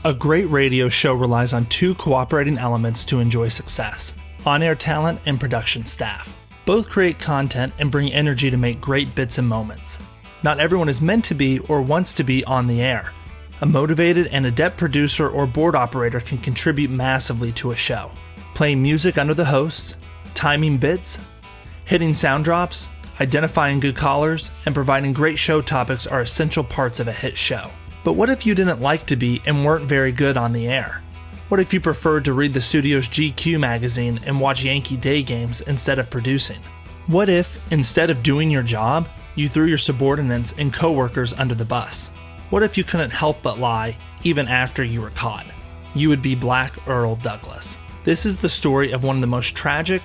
A great radio show relies on two cooperating elements to enjoy success: on-air talent and production staff. Both create content and bring energy to make great bits and moments. Not everyone is meant to be or wants to be on the air. A motivated and adept producer or board operator can contribute massively to a show. Playing music under the hosts, timing bits, hitting sound drops, identifying good callers, and providing great show topics are essential parts of a hit show. But what if you didn't like to be and weren't very good on the air? What if you preferred to read the studio's GQ magazine and watch Yankee day games instead of producing? What if, instead of doing your job, you threw your subordinates and coworkers under the bus? What if you couldn't help but lie, even after you were caught? You would be Black Earl Douglas. This is the story of one of the most tragic,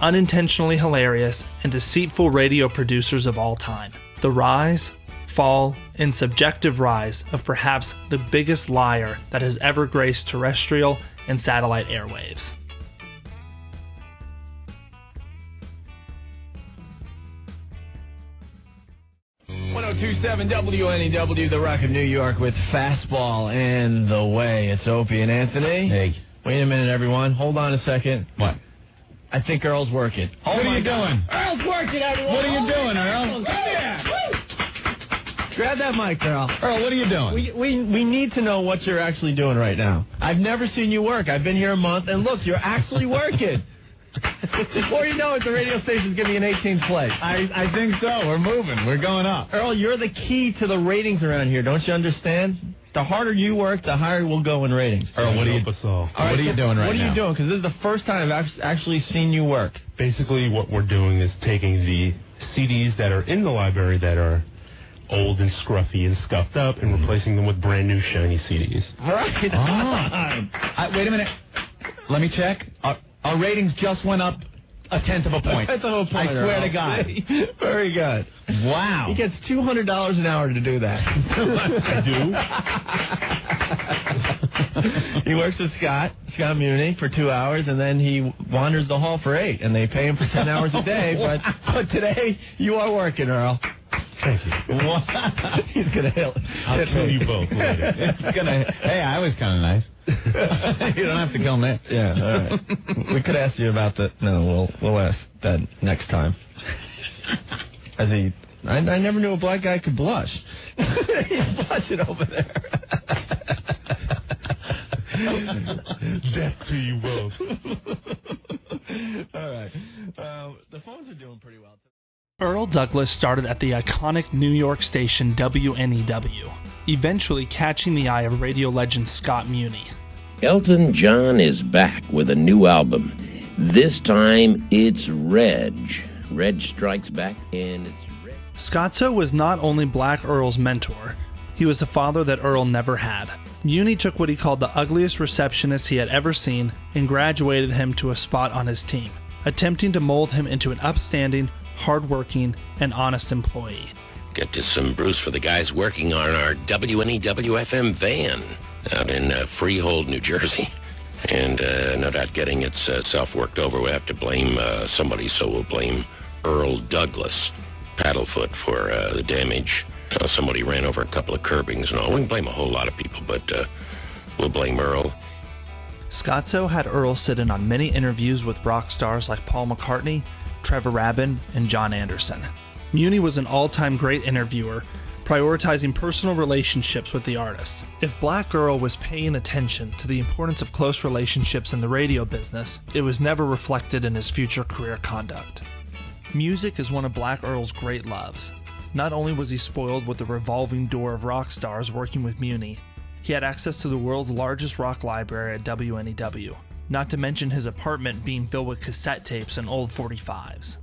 unintentionally hilarious, and deceitful radio producers of all time. The rise, fall, and subjective rise of perhaps the biggest liar that has ever graced terrestrial and satellite airwaves. .1027 WNEW, The Rock of New York, with Fastball and The Way. It's Opie and Anthony. Hey. Wait a minute, everyone. Hold on a second. What? I think Earl's working. What are you doing? Earl's working, everyone. What are you doing, Earl? Yeah. Grab that mic, Earl. Earl, what are you doing? We need to know what you're actually doing right now. I've never seen you work. I've been here a month, and look, you're actually working. Before you know it, the radio station's giving you an 18th place. I think so. We're moving. We're going up. Earl, you're the key to the ratings around here. Don't you understand? The harder you work, the higher we'll go in ratings. Earl, what are you doing right now? What are you doing? Because this is the first time I've actually seen you work. Basically, what we're doing is taking the CDs that are in the library that are old and scruffy and scuffed up and replacing them with brand new shiny CDs. All right. Wait a minute. Let me check. Our ratings just went up a tenth of a point. A tenth of a point. I swear to God. Very good. Wow. He gets $200 an hour to do that. I do. He works with Scott Muni, for 2 hours, and then he wanders the hall for 8, and they pay him for 10 hours a day. But today, you are working, Earl. Thank you. He's going to hit I'll kill you both later. Hey, I was kind of nice. You don't have to kill me. Yeah, all right. We could ask you about that. No, we'll ask that next time. I never knew a black guy could blush. He's blushing over there. Death to you both. All right. The phones are doing pretty well. Earl Douglas started at the iconic New York station WNEW, eventually catching the eye of radio legend Scott Muni. Elton John is back with a new album. This time it's Reg. Reg strikes back, and it's Reg. Scotto was not only Black Earl's mentor, he was a father that Earl never had. Muni took what he called the ugliest receptionist he had ever seen and graduated him to a spot on his team, attempting to mold him into an upstanding, hardworking, and honest employee. Get to some Bruce for the guys working on our WNEW-FM van out in Freehold, New Jersey. And no doubt getting itself worked over, we have to blame somebody, so we'll blame Earl Douglas, Paddlefoot, for the damage. Somebody ran over a couple of curbings and all. We can blame a whole lot of people, but we'll blame Earl. Scotto had Earl sit in on many interviews with rock stars like Paul McCartney, Trevor Rabin, and John Anderson. Muni was an all-time great interviewer, prioritizing personal relationships with the artists. If Black Earl was paying attention to the importance of close relationships in the radio business, it was never reflected in his future career conduct. Music is one of Black Earl's great loves. Not only was he spoiled with the revolving door of rock stars working with Muni, he had access to the world's largest rock library at WNEW, not to mention his apartment being filled with cassette tapes and old 45s.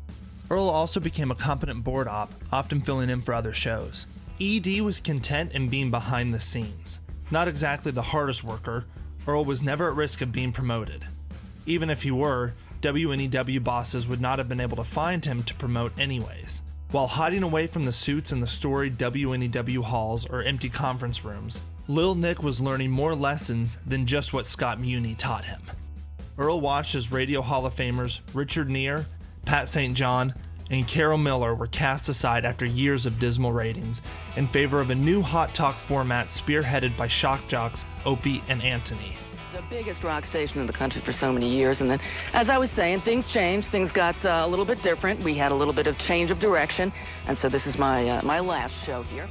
Earl also became a competent board op, often filling in for other shows. ED was content in being behind the scenes. Not exactly the hardest worker, Earl was never at risk of being promoted. Even if he were, WNEW bosses would not have been able to find him to promote anyways. While hiding away from the suits in the storied WNEW halls or empty conference rooms, Lil Nick was learning more lessons than just what Scott Muni taught him. Earl watched as Radio Hall of Famers Richard Neer, Pat St. John, and Carol Miller were cast aside after years of dismal ratings in favor of a new hot talk format spearheaded by shock jocks Opie and Anthony. The biggest rock station in the country for so many years, and then, as I was saying, things changed. Things got a little bit different. We had a little bit of change of direction, and so this is my my last show here.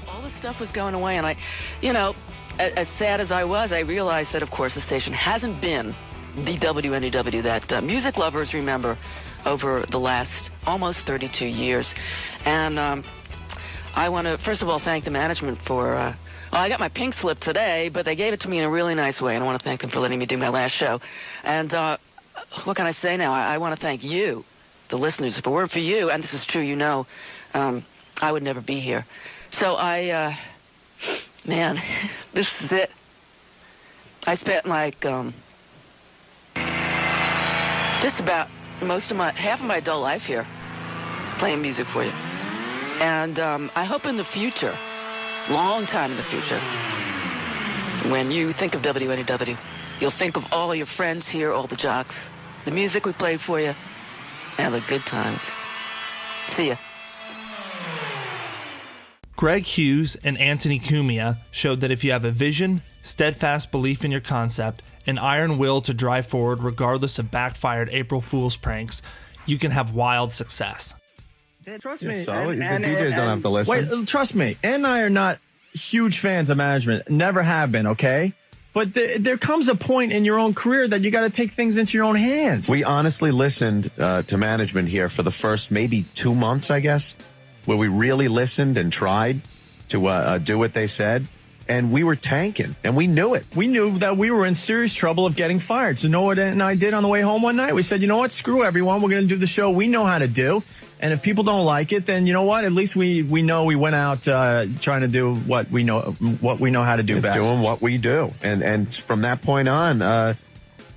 All this stuff was going away, and I, you know, as sad as I was, I realized that, of course, the station hasn't been the WNEW that music lovers remember over the last almost 32 years. And I want to, first of all, thank the management for... I got my pink slip today, but they gave it to me in a really nice way, and I want to thank them for letting me do my last show. And what can I say now? I want to thank you, the listeners. If it weren't for you, and this is true, you know, I would never be here. So man, this is it. I spent like just about half of my adult life here playing music for you. And I hope in the future, long time in the future, when you think of WNEW, you'll think of all your friends here, all the jocks, the music we played for you, and the good times. See ya. Greg Hughes and Anthony Cumia showed that if you have a vision, steadfast belief in your concept, an iron will to drive forward regardless of backfired April Fool's pranks, you can have wild success. Trust me. The DJs don't have to listen. Wait, trust me. Ed and I are not huge fans of management. Never have been, okay? But there comes a point in your own career that you got to take things into your own hands. We honestly listened to management here for the first maybe 2 months, I guess, where we really listened and tried to do what they said. And we were tanking, and we knew it. We knew that we were in serious trouble of getting fired. So you know what Ed and I did on the way home one night? We said, you know what? Screw everyone. We're going to do the show we know how to do. And if people don't like it, then you know what? At least we know we went out trying to do what we know how to do best. Doing what we do. And from that point on,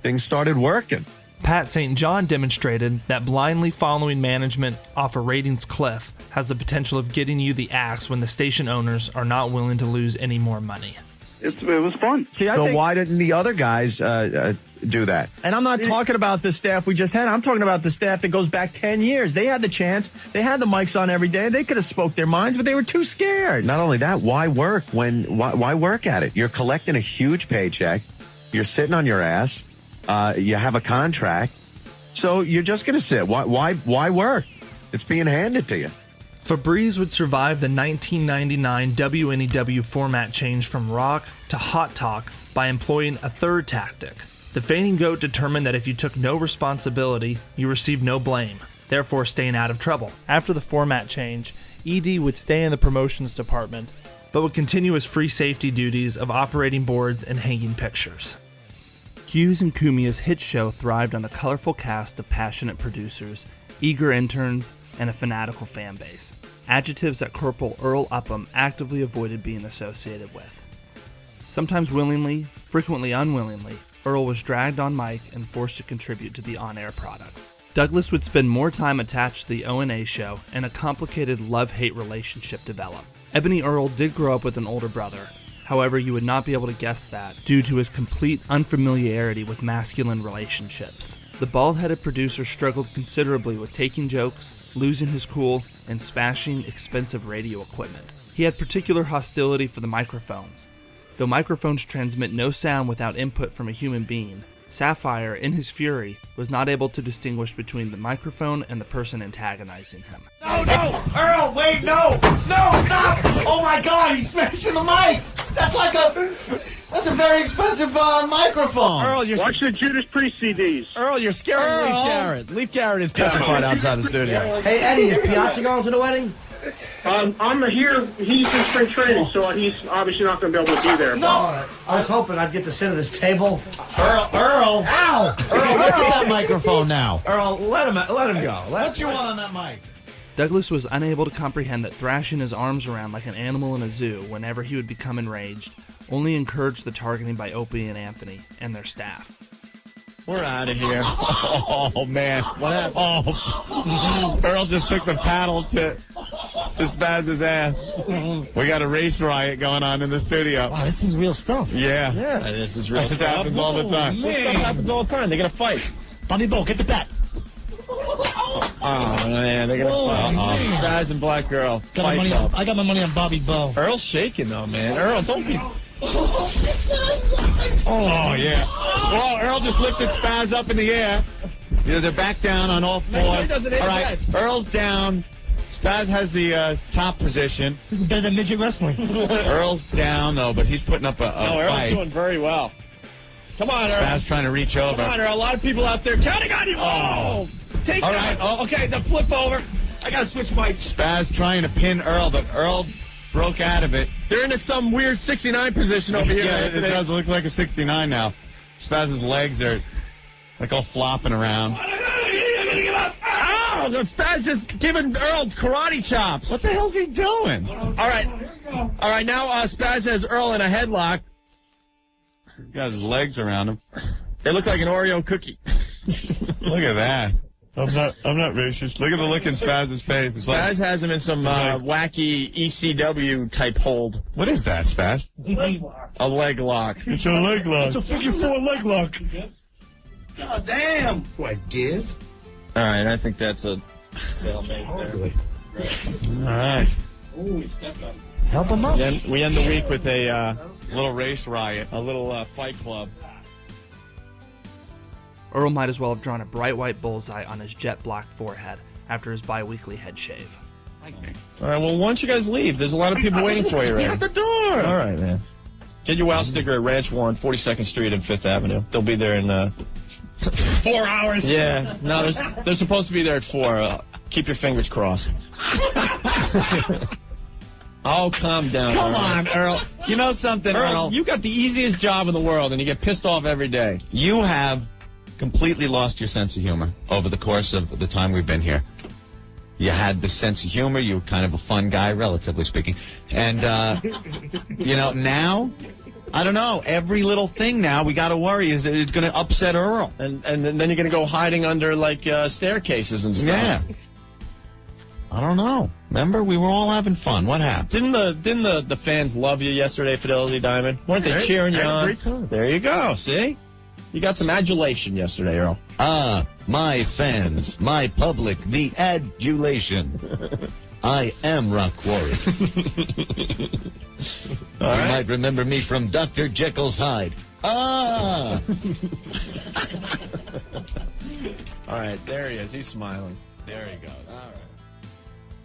things started working. Pat St. John demonstrated that blindly following management off a ratings cliff has the potential of getting you the axe when the station owners are not willing to lose any more money. It was fun. See, why didn't the other guys do that? And I'm not talking about the staff we just had. I'm talking about the staff that goes back 10 years. They had the chance. They had the mics on every day. They could have spoke their minds, but they were too scared. Not only that, why work why work at it? You're collecting a huge paycheck. You're sitting on your ass. You have a contract. So you're just going to sit. Why work? It's being handed to you. Febreze would survive the 1999 WNEW format change from rock to hot talk by employing a third tactic. The fainting goat determined that if you took no responsibility, you received no blame, therefore staying out of trouble. After the format change, ED would stay in the promotions department, but would continue his free safety duties of operating boards and hanging pictures. Hughes and Cumia's hit show thrived on a colorful cast of passionate producers, eager interns, and a fanatical fan base, adjectives that Corporal Earl Upham actively avoided being associated with. Sometimes willingly, frequently unwillingly, Earl was dragged on mic and forced to contribute to the on-air product. Douglas would spend more time attached to the O&A show, and a complicated love-hate relationship developed. Ebony Earl did grow up with an older brother. However, you would not be able to guess that due to his complete unfamiliarity with masculine relationships. The bald-headed producer struggled considerably with taking jokes, losing his cool, and smashing expensive radio equipment. He had particular hostility for the microphones. Though microphones transmit no sound without input from a human being, Sapphire, in his fury, was not able to distinguish between the microphone and the person antagonizing him. No! Earl, wait, no! No, stop! Oh my God, he's smashing the mic! That's a very expensive microphone. Earl, Watch the Judas Priest CDs. Earl, you're scaring Leaf Garrett. Leaf Garrett is petrified outside the studio. Hey, Eddie, is Piazza going to the wedding? I'm here. He's in spring training, so he's obviously not going to be able to be there. No! I was hoping I'd get to sit at this table. Earl! Ow! Earl, look at that microphone now. Earl, let him go. What you want on that mic? Douglas was unable to comprehend that thrashing his arms around like an animal in a zoo whenever he would become enraged only encouraged the targeting by Opie and Anthony and their staff. We're out of here. Oh, man. What happened? Oh, Earl just took the paddle to Spaz's ass. We got a race riot going on in the studio. Wow, this is real stuff. Yeah. This is real This stuff. happens all the time. This stuff happens all the time. They're going to fight. Bobby Bo, get the bat. Oh, man, they're going to Spaz and Black Girl. I got my money on Bobby Bow. Earl's shaking, though, man. Earl, don't be... Oh, yeah. Well, Earl just lifted Spaz up in the air. They're back down on all fours. All right, Earl's down. Spaz has the top position. This is better than midget wrestling. Earl's down, though, but he's putting up a fight. Earl's doing very well. Come on, Earl. Spaz trying to reach over. Come on, Earl. A lot of people out there counting on you. Oh. Take all right. Oh, okay, the flip over. I got to switch mics. Spaz trying to pin Earl, but Earl broke out of it. They're in some weird 69 position over here. Yeah, it does look like a 69 now. Spaz's legs are like all flopping around. Oh, Spaz just giving Earl karate chops. What the hell's he doing? All right, now Spaz has Earl in a headlock. Got his legs around him. They look like an Oreo cookie. Look at that. I'm not racist. Look at the look in Spaz's face. Spaz has him in some wacky ECW type hold. What is that, Spaz? A leg lock. It's a leg lock. It's a figure 4 leg lock. God damn. What, give? All right, I think that's a stalemate there. All right. Help him up. We end the week with a little race riot, a little fight club. Earl might as well have drawn a bright white bullseye on his jet black forehead after his bi-weekly head shave. All right, well, why don't you guys leave? There's a lot of people waiting for you, right? At the door! All right, man. Get your WOW sticker at Ranch Warren, 42nd Street and 5th Avenue. They'll be there in... 4 hours? Yeah. No, they're supposed to be there at 4. Keep your fingers crossed. Oh, calm down. Come on, Earl. You know something, Earl? You got the easiest job in the world, and you get pissed off every day. You have completely lost your sense of humor over the course of the time we've been here. You had the sense of humor. You were kind of a fun guy, relatively speaking. And, now, I don't know, every little thing now we got to worry is that it's going to upset Earl. And then you're going to go hiding under, staircases and stuff. Yeah. I don't know. Remember, we were all having fun. What happened? Didn't the fans love you yesterday, Fidelity Diamond? Weren't they cheering you on? Great time. There you go. See? You got some adulation yesterday, Earl. Ah, my fans, my public, the adulation. I am Rock Warwick. You might remember me from Dr. Jekyll's Hyde. Ah! All right, there he is. He's smiling. There he goes. All right.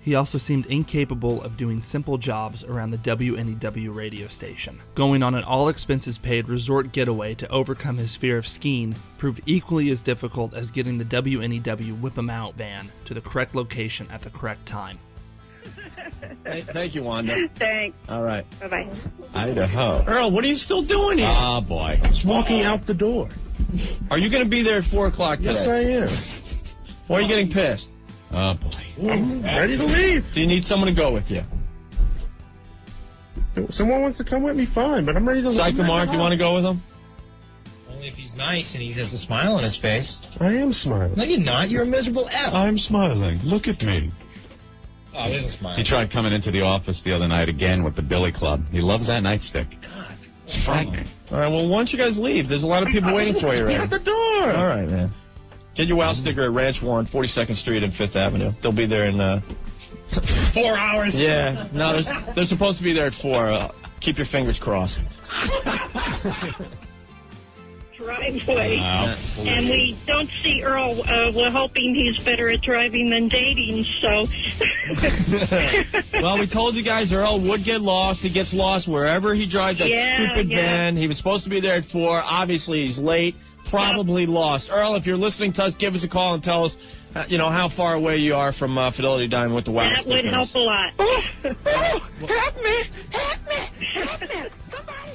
He also seemed incapable of doing simple jobs around the WNEW radio station. Going on an all-expenses-paid resort getaway to overcome his fear of skiing proved equally as difficult as getting the WNEW Whip-em-out van to the correct location at the correct time. Hey, thank you, Wanda. Thanks. All right. Bye-bye. Idaho. Earl, what are you still doing here? Ah, boy. He's walking out the door. Are you going to be there at 4 o'clock today? Yes, I am. Why are you getting pissed? Oh, boy. I'm ready to leave. Do you need someone to go with you? If someone wants to come with me, fine, but I'm ready to leave. Psycho Mark, you want to go with him? Only if he's nice and he has a smile on his face. I am smiling. No, you're not. You're a miserable F. I'm smiling. Look at me. Oh, there's a smile. He tried coming into the office the other night again with the Billy Club. He loves that nightstick. God. It's frightening. All right, well, why don't you guys leave? There's a lot of people waiting for you, right? At the door! All right, man. Get your WOW sticker at Ranch Warren, 42nd Street and 5th Avenue. They'll be there in... 4 hours? Yeah. No, they're supposed to be there at 4. Keep your fingers crossed. Driveway. And we don't see Earl. We're hoping he's better at driving than dating, so... Well, we told you guys Earl would get lost. He gets lost wherever he drives that stupid van. He was supposed to be there at 4. Obviously, he's late. Probably lost. Earl, if you're listening to us, give us a call and tell us, how far away you are from Fidelity Diamond with the WOW That would help a lot. Help me! Help me! Help me! Somebody!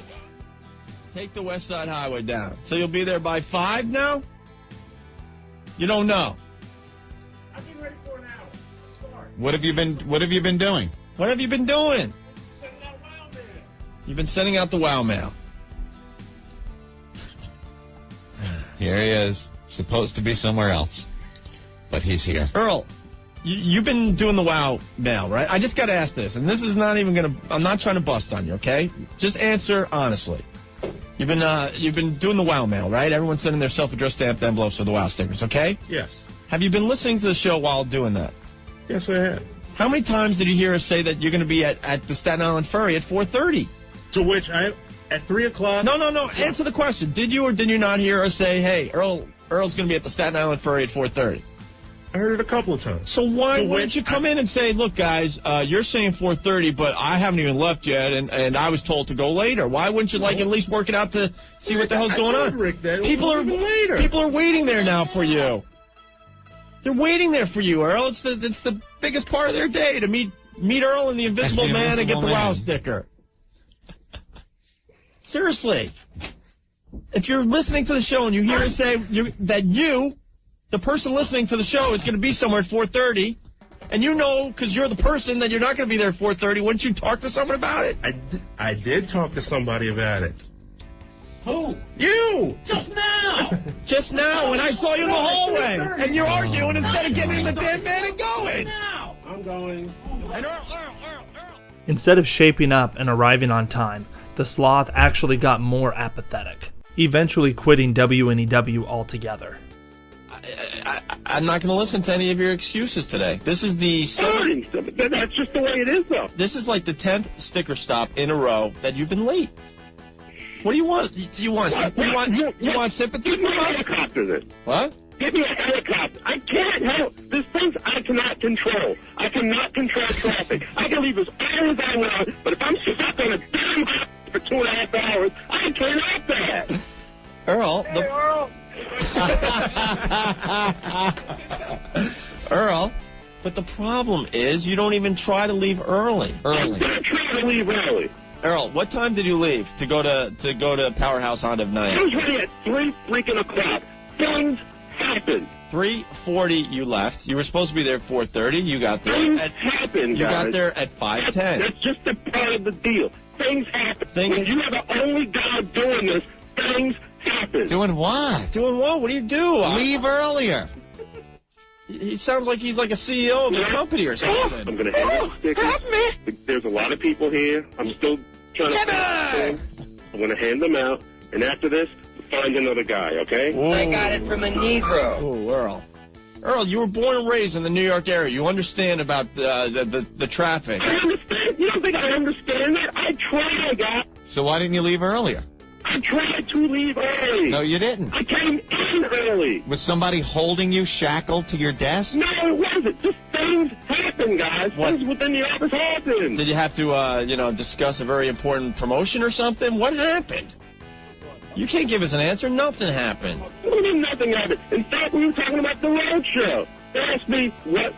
Take the West Side Highway down. So you'll be there by 5 now? You don't know. I've been ready for an hour. Sorry. What have you been doing? What have you been doing? Sending out WOW mail. You've been sending out the WOW mail. Here he is. Supposed to be somewhere else. But he's here. Earl, you've been doing the WOW mail, right? I just got to ask this, and this is not even going to... I'm not trying to bust on you, okay? Just answer honestly. You've been doing the WOW mail, right? Everyone's sending their self-addressed stamped envelopes with the WOW stickers, okay? Yes. Have you been listening to the show while doing that? Yes, I have. How many times did you hear us say that you're going to be at the Staten Island Ferry at 4:30? To which at 3 o'clock. No. Answer the question. Did you or did you not hear us say, hey, Earl's going to be at the Staten Island Ferry at 4:30? I heard it a couple of times. So why didn't you come in and say, look, guys, you're saying 4:30, but I haven't even left yet, and I was told to go later. Why wouldn't you at least work it out to see what the hell's going on? Rick, that People are waiting there now for you. They're waiting there for you, Earl. It's the biggest part of their day to meet Earl and the Invisible Man and get the wow sticker. Seriously. If you're listening to the show and you hear us say that the person listening to the show, is going to be somewhere at 4:30, and you know because you're the person that you're not going to be there at 4:30, wouldn't you talk to someone about it? I did talk to somebody about it. Who? You! Just now! Just now, when I saw you in the hallway, and you're arguing instead of getting in the damn van and going. Now! I'm going. And Earl. Instead of shaping up and arriving on time, the sloth actually got more apathetic, eventually quitting WNEW altogether. I'm not going to listen to any of your excuses today. This is the Fine. That's just the way it is, though. This is like the 10th sticker stop in a row that you've been late. What do you want? You want sympathy from us? Helicopter this. What? Give me a helicopter. I can't help. There's things I cannot control. I cannot control traffic. I can leave as early as I want, but if I'm stuck on a damn for 2.5 hours, I can't help that. Earl, Earl, but the problem is you don't even try to leave early. I'm not trying to leave early. Earl, what time did you leave to go to Powerhouse on of night? I was ready at 3 freaking o'clock. Things happen. 3:40 you left. You were supposed to be there at 4:30. You got there. Things happen, guys. You got there at 5:10. That's just a part of the deal. Things happen. When you are the only guy doing this, things happen. Doing what? Doing what? What do you do? Leave earlier. He sounds like he's like a CEO of a company or something. I'm going to hand out stickers. There's a lot of people here. I'm still trying to find things. I'm going to hand them out. And after this, find another guy, okay? Whoa. I got it from a Negro. Oh, Earl. Earl, you were born and raised in the New York area. You understand about the traffic. I understand. You don't think I understand that? I tried, guy. So why didn't you leave earlier? I tried to leave early. No, you didn't. I came in early. Was somebody holding you shackled to your desk? No, it wasn't. Just things happen, guys. What? Things within the office happen. Did you have to, discuss a very important promotion or something? What happened? You can't give us an answer. Nothing happened. What do you mean nothing happened? In fact, we were talking about the road show. They asked me what.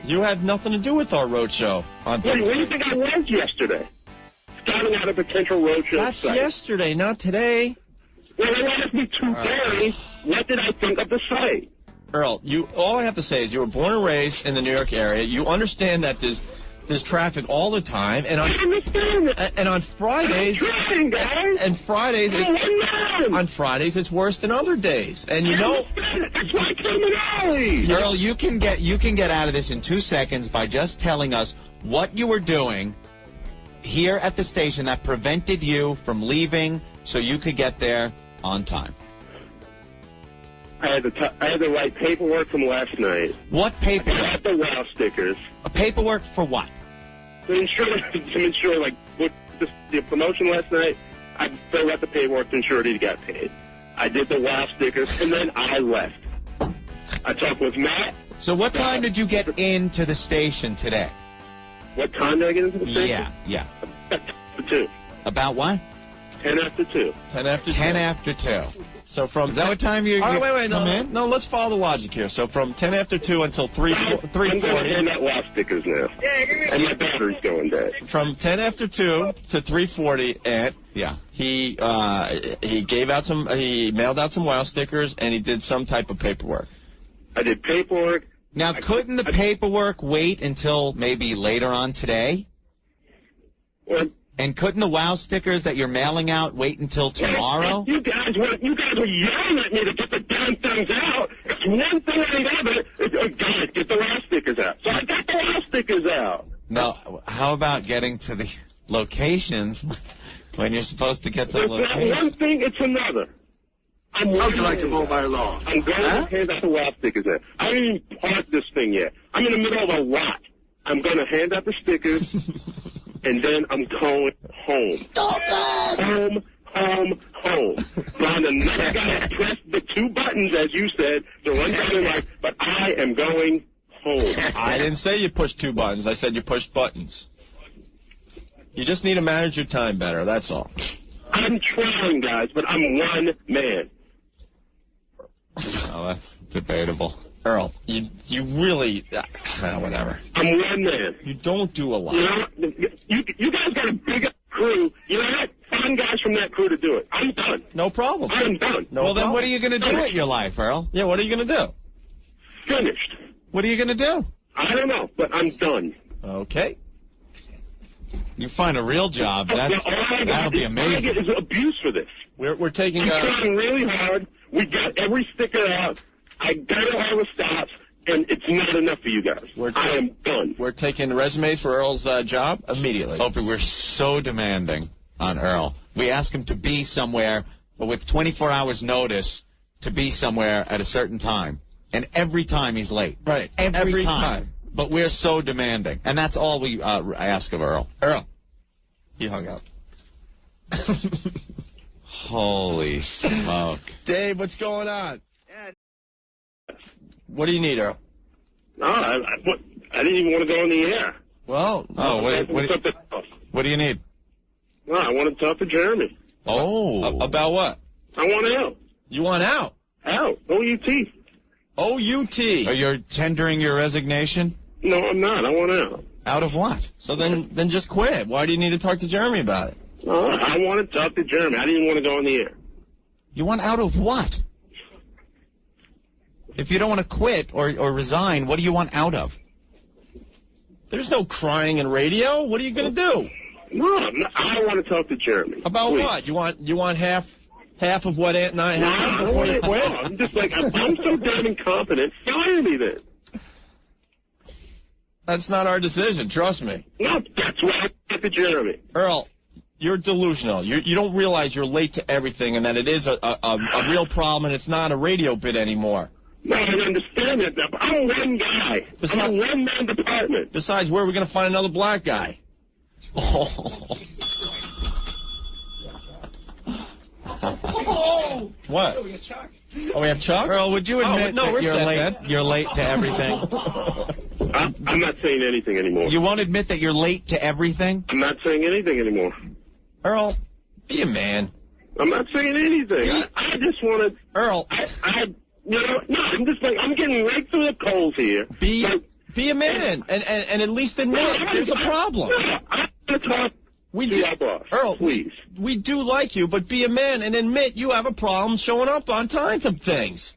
You had nothing to do with our road show. Wait, where do you think I was yesterday? Scouting out a potential road show That's site. yesterday, not today. Well, they asked me today, what did I think of the site? Earl, all I have to say is you were born and raised in the New York area. You understand that there's traffic all the time, and I understand that. And on Fridays, I'm trying, guys. And Fridays, on Fridays it's worse than other days, and you know. That's why I came in early. Earl, you can get out of this in 2 seconds by just telling us what you were doing here at the station that prevented you from leaving so you could get there on time. I had to write paperwork from last night. What paperwork? I got the wow stickers. Paperwork for what? To ensure like the promotion last night, I filled out the paperwork to ensure that he got paid. I did the wow stickers, and then I left. I talked with Matt. So what time did you get into the station today? What time did I get into the station? Yeah. About 2. About what? 10 after 2. 10 after 2. 10 after 2. So from Is that what time you wait, come in? No, let's follow the logic here. So from 10 after 2 until 3:40. I'm going to hand out wow stickers now. And my battery's going dead. From 10 after 2 to 3:40, and he mailed out some wow stickers, and he did some type of paperwork. I did paperwork. Now, couldn't the paperwork wait until maybe later on today? And couldn't the wow stickers that you're mailing out wait until tomorrow? You guys were yelling at me to get the damn things out. It's one thing or the other. Guys, get the wow stickers out. So I got the wow stickers out. No, how about getting to the locations when you're supposed to get to the It's not location? one thing, it's another. How would you like to vote by law? I'm going to hand out the lot stickers there. I didn't even park this thing yet. I'm in the middle of a lot. I'm going to hand out the stickers, and then I'm going home. Stop that! Home. Find another guy to press the 2 buttons, as you said, to run down the light, but I am going home. I didn't say you pushed 2 buttons. I said you pushed buttons. You just need to manage your time better, that's all. I'm trying, guys, but I'm one man. Oh, that's debatable. Earl, you really... whatever. I'm one man. You don't do a lot. You guys got a big crew. You know what? Find guys from that crew to do it. I'm done. No problem. I'm done. Then what are you going to do with your life, Earl? Yeah, what are you going to do? Finished. What are you going to do? I don't know, but I'm done. Okay. You find a real job, that'll be amazing. I get is abuse for this. We're taking... I'm trying really hard. We got every sticker out. I got all the stops, and it's not enough for you guys. I am done. We're taking resumes for Earl's job immediately. Opie, we're so demanding on Earl. We ask him to be somewhere with 24 hours notice to be somewhere at a certain time. And every time he's late. Right. Every time. But we're so demanding. And that's all we ask of Earl. Earl. He hung up. Holy smoke. Dave, what's going on? What do you need, Earl? No, I didn't even want to go on the air. Well, what do you need? No, I want to talk to Jeremy. Oh. About what? I want out. You want out? Out. O-U-T. O-U-T. Oh, you're tendering your resignation? No, I'm not. I want out. Out of what? So then just quit. Why do you need to talk to Jeremy about it? No, I want to talk to Jeremy. I didn't want to go on the air. You want out of what? If you don't want to quit or resign, what do you want out of? There's no crying in radio. What are you going to do? No, I want to talk to Jeremy. About Please. what? You want half of what Aunt and I have before you quit? No, I'm just like, I'm so damn incompetent. Fire me then. That's not our decision. Trust me. No, that's why I talk to Jeremy. Earl, you're delusional. You don't realize you're late to everything and that it is a real problem and it's not a radio bit anymore. No, I understand that, but I'm one guy. I'm a one-man department. Besides, where are we going to find another black guy? Oh. What? Oh, we got Chuck. Oh, we have Chuck? Earl, would you admit that you're late to everything? I'm not saying anything anymore. You won't admit that you're late to everything? I'm not saying anything anymore. Earl, be a man. I'm not saying anything. Yeah. I just want to... Earl. I'm just like, I'm getting right through the coals here. Be a man and at least admit there's a problem. I want to talk to our boss. Earl, please. We do like you, but be a man and admit you have a problem showing up on time to things.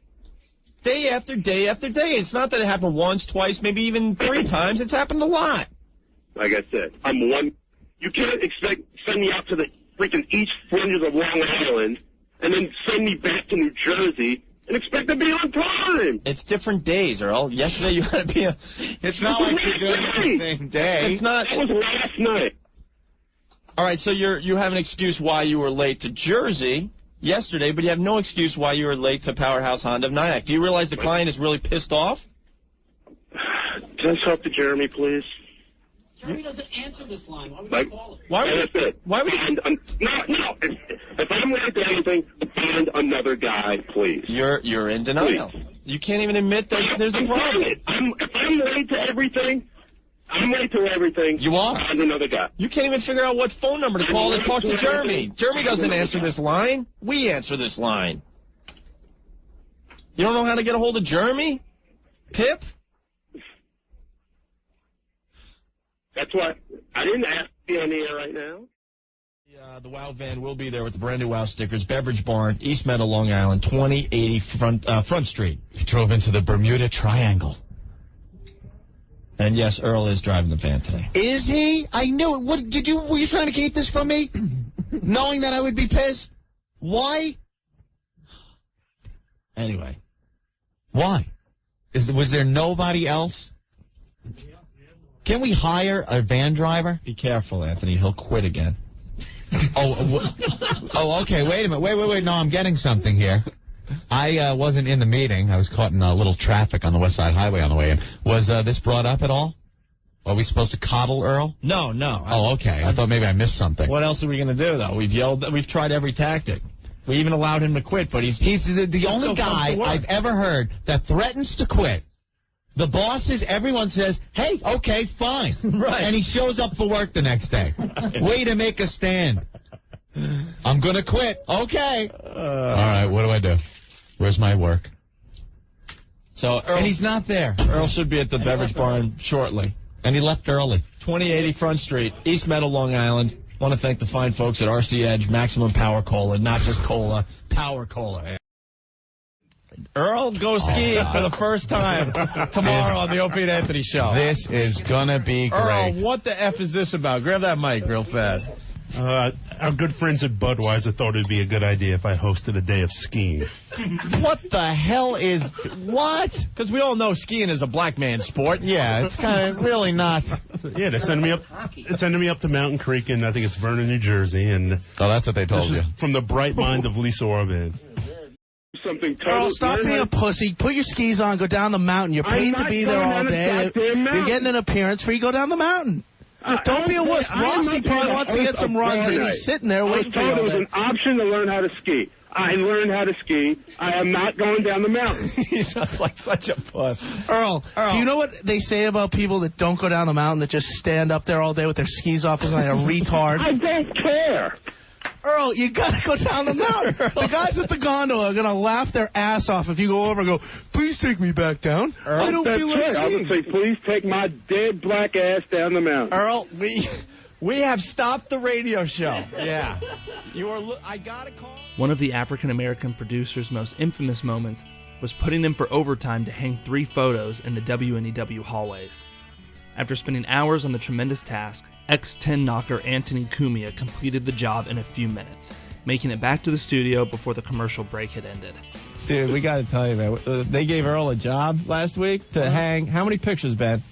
Day after day after day. It's not that it happened once, twice, maybe even 3 times. It's happened a lot. Like I said, I'm one. You can't send me out to the freaking east fringes of Long Island and then send me back to New Jersey and expect to be on time. It's different days, Earl. Yesterday you had to be It's not like you're doing it the same day. It's not. It was last night. All right, so you have an excuse why you were late to Jersey yesterday, but you have no excuse why you were late to Powerhouse Honda of Nyack. Do you realize the client is really pissed off? Can I talk to Jeremy, please? Jeremy doesn't answer this line. Why would you call it? Why would No. If I'm late to anything, find another guy, please. You're in denial. Please. You can't even admit that there's a problem. If I'm late to everything, I'm late to everything. You are. Find another guy. You can't even figure out what phone number to call to talk to Jeremy. Jeremy doesn't answer this line. We answer this line. You don't know how to get a hold of Jeremy? Pip? That's why I didn't ask to be on the air right now. The WOW van will be there with the brand new WOW stickers. Beverage Barn, East Meadow, Long Island, 2080 Front Street. He drove into the Bermuda Triangle. And yes, Earl is driving the van today. Is he? I knew it. Were you trying to keep this from me? Knowing that I would be pissed? Why? Anyway. Why? Was there nobody else? Can we hire a van driver? Be careful, Anthony. He'll quit again. Oh, okay. Wait a minute. Wait. No, I'm getting something here. I wasn't in the meeting. I was caught in a little traffic on the West Side Highway on the way in. Was this brought up at all? Are we supposed to coddle Earl? No. Oh, okay. I thought maybe I missed something. What else are we going to do, though? We've yelled. We've tried every tactic. We even allowed him to quit, but he's the only guy I've ever heard that threatens to quit. The bosses, everyone says, hey, okay, fine. Right. And he shows up for work the next day. Way to make a stand. I'm going to quit. Okay. All right, what do I do? Where's my work? So Earl, and he's not there. Earl should be at the beverage barn shortly. And he left early. 2080 Front Street, East Meadow, Long Island. Want to thank the fine folks at RC Edge, Maximum Power Cola, not just cola, Power Cola. Earl goes skiing for the first time tomorrow on the Opie and Anthony Show. This is going to be great. Earl, what the F is this about? Grab that mic real fast. Our good friends at Budweiser thought it would be a good idea if I hosted a day of skiing. What the hell is... What? Because we all know skiing is a black man's sport. Yeah, it's kind of really not. Yeah, they're sending me up to Mountain Creek in, I think it's Vernon, New Jersey. And oh, that's what they told you. From the bright mind of Lisa Orvid. Earl, stop being a pussy. Put your skis on. Go down the mountain. You're paid to be there all day. You're getting an appearance free. Go down the mountain. Don't be a wuss. Rossi probably wants to get some runs in. He's sitting there waiting for you. There was an option to learn how to ski. I learned how to ski. I am not going down the mountain. He sounds like such a puss. Earl, do you know what they say about people that don't go down the mountain, that just stand up there all day with their skis off like a retard? I don't care. Earl, you gotta go down the mountain. The guys at the gondola are gonna laugh their ass off if you go over and go, please take me back down. Earl, I don't feel like skiing. I would say, please take my dead black ass down the mountain. Earl, we have stopped the radio show. Yeah. I gotta call. One of the African-American producer's most infamous moments was putting in for overtime to hang 3 photos in the WNEW hallways. After spending hours on the tremendous task, ex-10 knocker Anthony Cumia completed the job in a few minutes, making it back to the studio before the commercial break had ended. Dude, we got to tell you, man. They gave Earl a job last week to hang. How many pictures, Ben?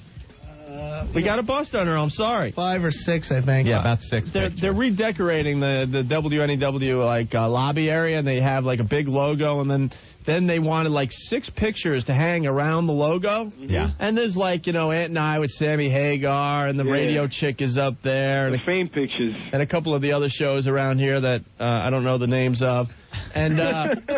We got a bust on Earl. I'm sorry. 5 or 6, I think. Yeah, about 6 pictures. They're redecorating the WNEW lobby area, and they have like a big logo, and then they wanted like 6 pictures to hang around the logo. Yeah. And there's like, Ant and I with Sammy Hagar, and the radio chick is up there. The fame pictures. And a couple of the other shows around here that I don't know the names of. And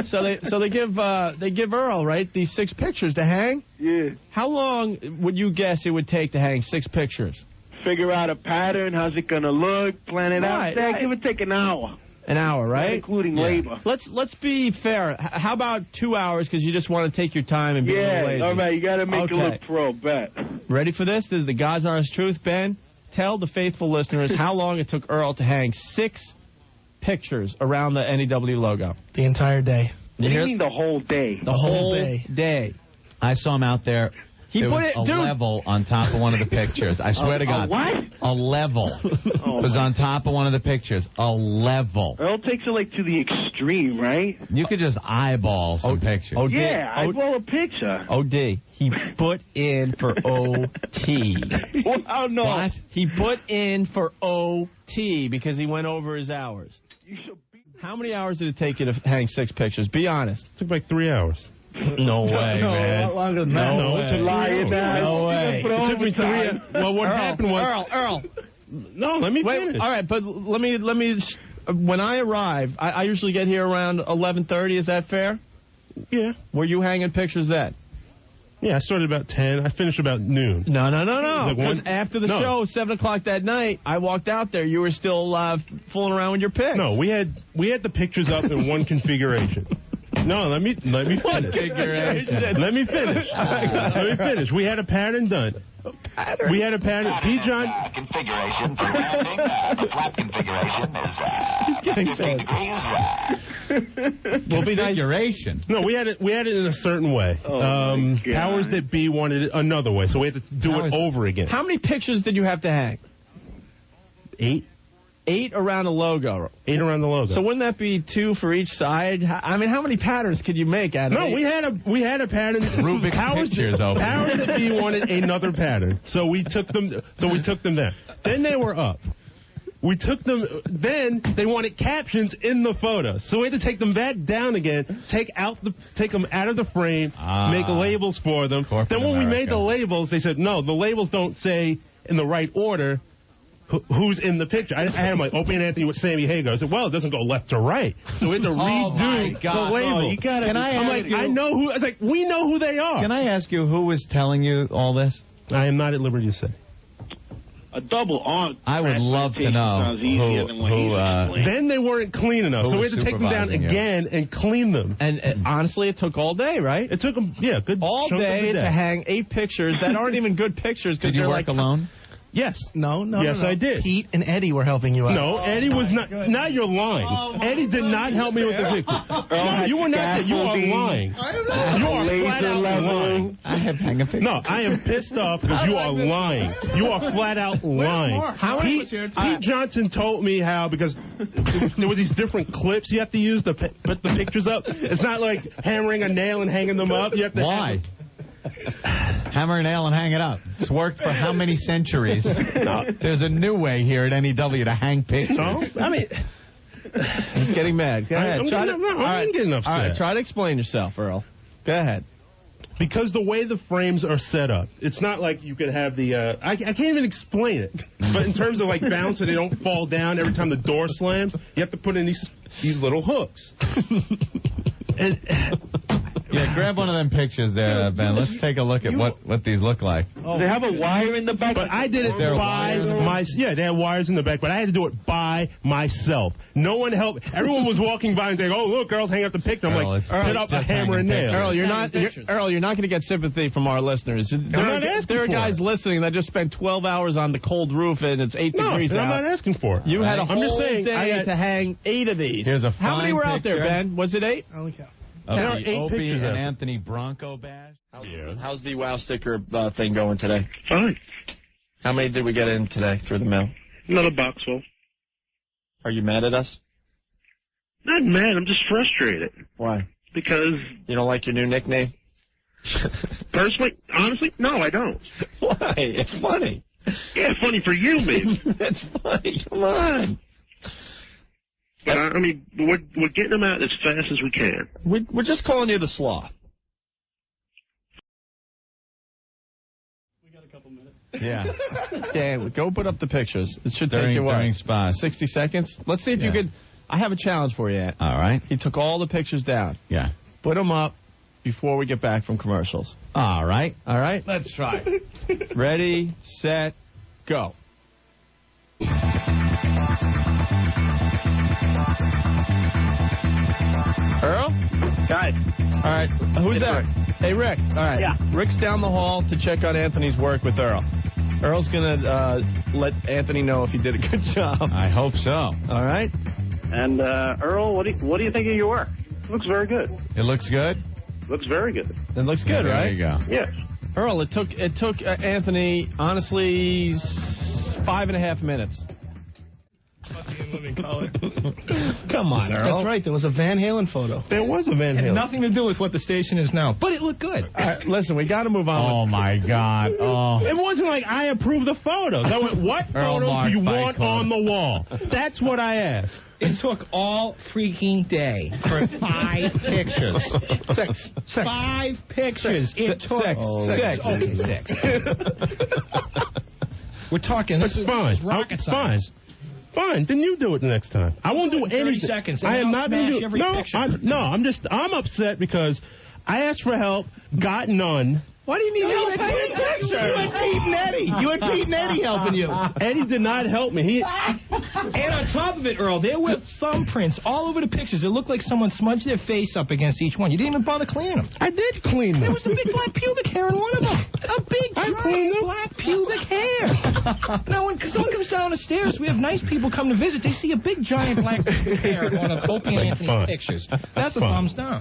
so they give Earl, right, these 6 pictures to hang? Yeah. How long would you guess it would take to hang 6 pictures? Figure out a pattern, how's it going to look, plan it out. It would take an hour. An hour, right? Including labor. Let's be fair. How about 2 hours because you just want to take your time and be a little lazy? All right, you got to make it look pro, bet. Ready for this? This is the God's Honest Truth, Ben. Tell the faithful listeners how long it took Earl to hang 6 pictures around the NEW logo. The entire day. You mean the whole day? The whole day. I saw him out there. There was a level on top of one of the pictures. I swear to God. What? A level was on top of one of the pictures. A level. Earl takes it like to the extreme, right? You could just eyeball some pictures. Eyeball a picture. OD. He put in for OT. Wow, no. What? He put in for OT because he went over his hours. How many hours did it take you to hang 6 pictures? Be honest. It took like 3 hours. No way, man. A lot longer than that. No way. No way. It took me 3 hours. Well, what happened was... Earl. No, let me finish. All right, but let me. When I arrive, I usually get here around 11:30. Is that fair? Yeah. Were you hanging pictures then? Yeah, I started about 10. I finished about noon. No. Like Because after the show, 7 o'clock that night, I walked out there. You were still fooling around with your pics. No, we had the pictures up in one configuration. No, let me finish. Let me finish. We had a pattern done. We had a pattern. P. John. Configuration for rounding. The flap configuration is 50 degrees. Will be configuration. No, we had it in a certain way. Powers that be wanted it another way, so we had to do it over again. How many pictures did you have to hang? 8. 8 around the logo. 8 around the logo. So wouldn't that be 2 for each side? I mean, how many patterns could you make out of it? No, we had a pattern. Rubik's pictures over. Powers that be wanted another pattern, so we took them there. Then they were up. We took them, then they wanted captions in the photo. So we had to take them back down again, take them out of the frame, make labels for them. Then when we made the labels, they said, no, the labels don't say in the right order who's in the picture. I had them like, Opie and Anthony with Sammy Hagar. I said, well, it doesn't go left to right. So we had to redo the label. I know who, I was like, we know who they are. Can I ask you who was telling you all this? I am not at liberty to say. A double on. I would love to know who then they weren't clean enough, so we had to take them down again and clean them. And honestly, it took all day, right? It took them, good all day to hang 8 pictures that aren't even good pictures. Did you work alone? Yes. No. Yes, I did. Pete and Eddie were helping you out. No, Eddie was not. Now you're lying. Eddie did not help me with the picture. You were not. You are lying. You are flat out lying. I have hang a picture. No, I am pissed off because you are lying. You are flat out lying. Pete Johnson told me how, because there were these different clips you have to use to put the pictures up. It's not like hammering a nail and hanging them up. You have to. Why? Hammer a nail and hang it up. It's worked for how many centuries? There's a new way here at NEW to hang pictures. No? I mean, he's getting mad. Go ahead. I'm getting upset. All right, try to explain yourself, Earl. Go ahead. Because the way the frames are set up, it's not like you could have the... I can't even explain it. But in terms of like bounce so they don't fall down every time the door slams, you have to put in these little hooks. Yeah, grab one of them pictures there, Ben. Let's take a look at what these look like. They have a wire in the back. But I did it by myself. Yeah, they have wires in the back, but I had to do it by myself. No one helped. Everyone was walking by and saying, "Oh, look, girls, hang up the picture." I'm like, "Put up a hammer and nail." Earl, you're not going to get sympathy from our listeners. There are guys listening that just spent 12 hours on the cold roof and it's 8 degrees out. I'm not asking for it. You had a whole day to hang 8 of these. Here's a How many were out there, Ben? Was it 8? I only count. There are 8 pictures and Anthony Bronco badge. How's the Wow sticker thing going today? Fine. How many did we get in today through the mail? Another box full. Are you mad at us? Not mad. I'm just frustrated. Why? Because... You don't like your new nickname? Personally? Honestly? No, I don't. Why? It's funny. Yeah, funny for you, maybe. It's funny. Come on. But, I mean, we're getting them out as fast as we can. We're just calling you the sloth. We got a couple minutes. Yeah. Dan, go put up the pictures. It should take you, during spots. 60 seconds? Let's see if you could... I have a challenge for you, Ant. All right. He took all the pictures down. Yeah. Put them up before we get back from commercials. All right. All right? Let's try. Ready, set, go. Earl? Guys. All right. Who's that? Hey, Rick. All right. Yeah. Rick's down the hall to check on Anthony's work with Earl. Earl's going to let Anthony know if he did a good job. I hope so. All right. And, Earl, what do you think of your work? It looks very good. It looks good? Looks very good. It looks good, right? There you go. Yes. Earl, it took Anthony, honestly, 5.5 minutes. Come on, Earl. That's right. There was a Van Halen photo. There was a Van Halen. It had nothing to do with what the station is now, but it looked good. All right, listen, we got to move on. Oh, my God. Oh. It wasn't like I approved the photos. I went, what photos do you want on the wall? That's what I asked. It took all freaking day for 5 pictures. 6. 5 pictures. It took 6. Okay, 6. We're talking. This is rocket science. Fine, then you do it the next time. I won't do anything. 30 seconds. I am not going to do every picture. I'm upset because I asked for help, got none. Why do you need help? You had Pete and Eddie. You had Pete and Eddie helping you. Eddie did not help me. And on top of it, Earl, there were thumbprints all over the pictures. It looked like someone smudged their face up against each one. You didn't even bother cleaning them. I did clean them. There was a big black pubic hair in one of them. A big, giant black pubic hair. Now, when someone comes down the stairs, we have nice people come to visit. They see a big, giant black pubic hair in one of Opie and Anthony's pictures. That's a thumbs down.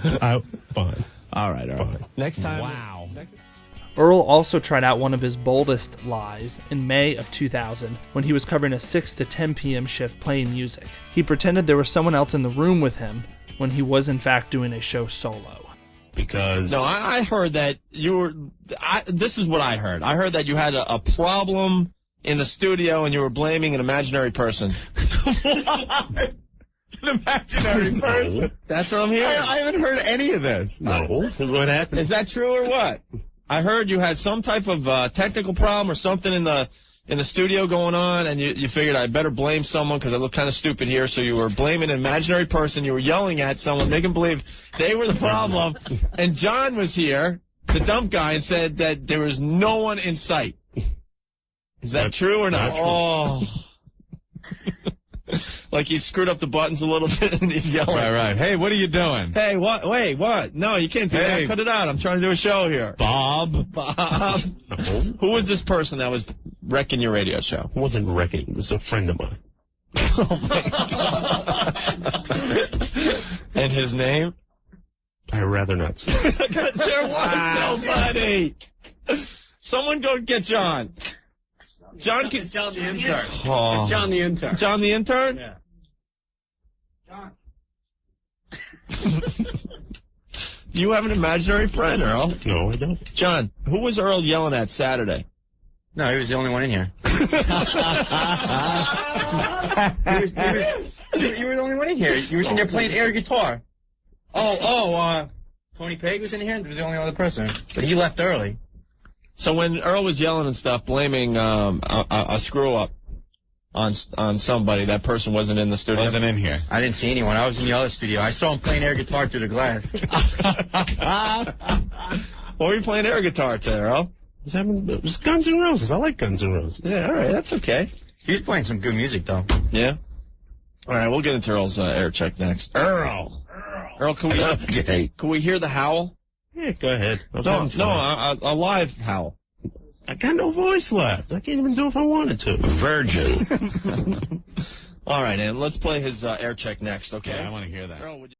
Fine. All right, Earl. Fine. Next time. Wow. Earl also tried out one of his boldest lies in May of 2000 when he was covering a 6 to 10 p.m. shift playing music. He pretended there was someone else in the room with him when he was in fact doing a show solo. Because... No, I heard that you were... this is what I heard. I heard that you had a problem in the studio and you were blaming an imaginary person. An imaginary person. That's what I'm hearing. I haven't heard any of this. No. What happened? Is that true or what? I heard you had some type of technical problem or something in the studio going on, and you figured I better blame someone because I look kind of stupid here, so you were blaming an imaginary person. You were yelling at someone, making believe they were the problem. And John was here, the dump guy, and said that there was no one in sight. Is that true or not? Oh. Like he screwed up the buttons a little bit and he's yelling. Right. Hey, what are you doing? Hey, what? Wait, what? No, you can't do that. Cut it out. I'm trying to do a show here. Bob. Who was this person that was wrecking your radio show? It wasn't wrecking. It was a friend of mine. Oh, my God. And his name? I'd rather not say. Because there was nobody. Someone go get John. John the intern. Oh. John the intern. John the intern? Yeah. John. You have an imaginary friend, Earl? No, I don't. John, who was Earl yelling at Saturday? No, he was the only one in here. You were the only one in here. You were sitting there playing air guitar. Tony Pegg was in here. He was the only other person. But he left early. So when Earl was yelling and stuff, blaming a screw-up on somebody, that person wasn't in the studio? Wasn't in here. I didn't see anyone. I was in the other studio. I saw him playing air guitar through the glass. What were you playing air guitar to, Earl? It was Guns N' Roses. I like Guns N' Roses. Yeah, all right. That's okay. He was playing some good music, though. Yeah? All right, we'll get into Earl's air check next. Earl, can we hear the howl? Yeah, go ahead. A live howl. I got no voice left. I can't even do it if I wanted to. Virgin. All right, and let's play his air check next, okay? Yeah, I want to hear that. Earl, If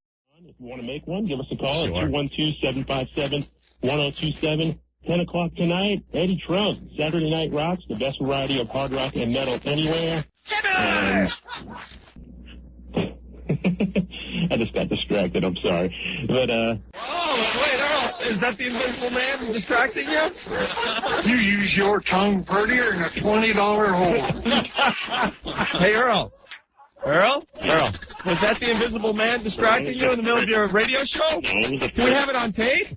you want to make one, give us a call Sure. at 212-757-1027. 10 o'clock tonight, Eddie Trunk, Saturday Night Rocks, the best variety of hard rock and metal anywhere. I just got distracted, I'm sorry. But, Oh, wait, Earl, is that the invisible man distracting you? You use your tongue prettier than a $20 hole. Hey, Earl, was that the invisible man distracting you in the middle of your radio show? Do we have it on tape?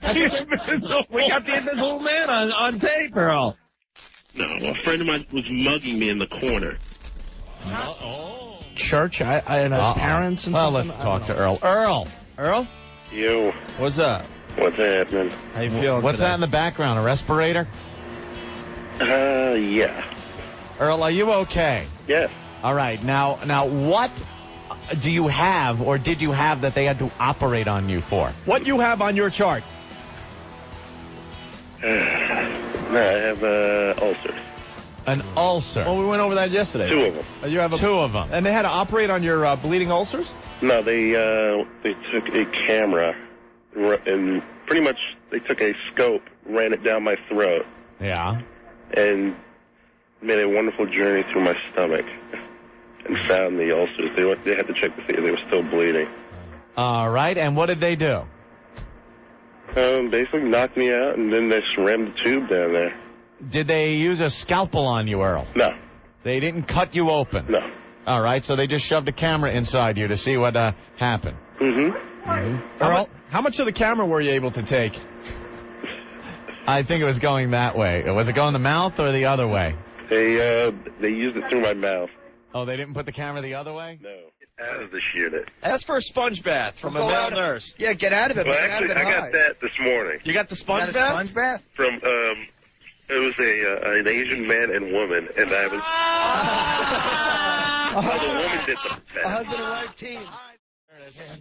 We got the invisible man on tape, Earl. No, a friend of mine was mugging me in the corner. Church, and his parents and Well, something? let's talk to Earl. Earl? Yo. What's up? What's happening? How you feeling What's today? that in the background, a respirator? Yeah. Earl, are you okay? Yes. All right, now, what do you have or did you have that they had to operate on you for? What you have on your chart? No, I have ulcers. An ulcer. Well, we went over that yesterday. 2 of them. You have Two of them. And they had to operate on your bleeding ulcers? No, they took a camera and pretty much they took a scope, ran it down my throat, Yeah. and made a wonderful journey through my stomach and found the ulcers. They had to check to see if they were still bleeding. All right, and what did they do? Basically knocked me out, and then they just rammed the tube down there. Did they use a scalpel on you, Earl? No. They didn't cut you open? No. All right, so they just shoved a camera inside you to see what happened. Earl, how much of the camera were you able to take? I think it was going that way. Was it going the mouth or the other way? They used it through my mouth. Oh, they didn't put the camera the other way? No. Out of this unit. Ask for a sponge bath from a male nurse. Yeah, get out of it. Well, actually, I got that this morning. You got the sponge bath? Sponge bath? From, it was an Asian man and woman, and I was... the woman did the bath. A husband and wife team.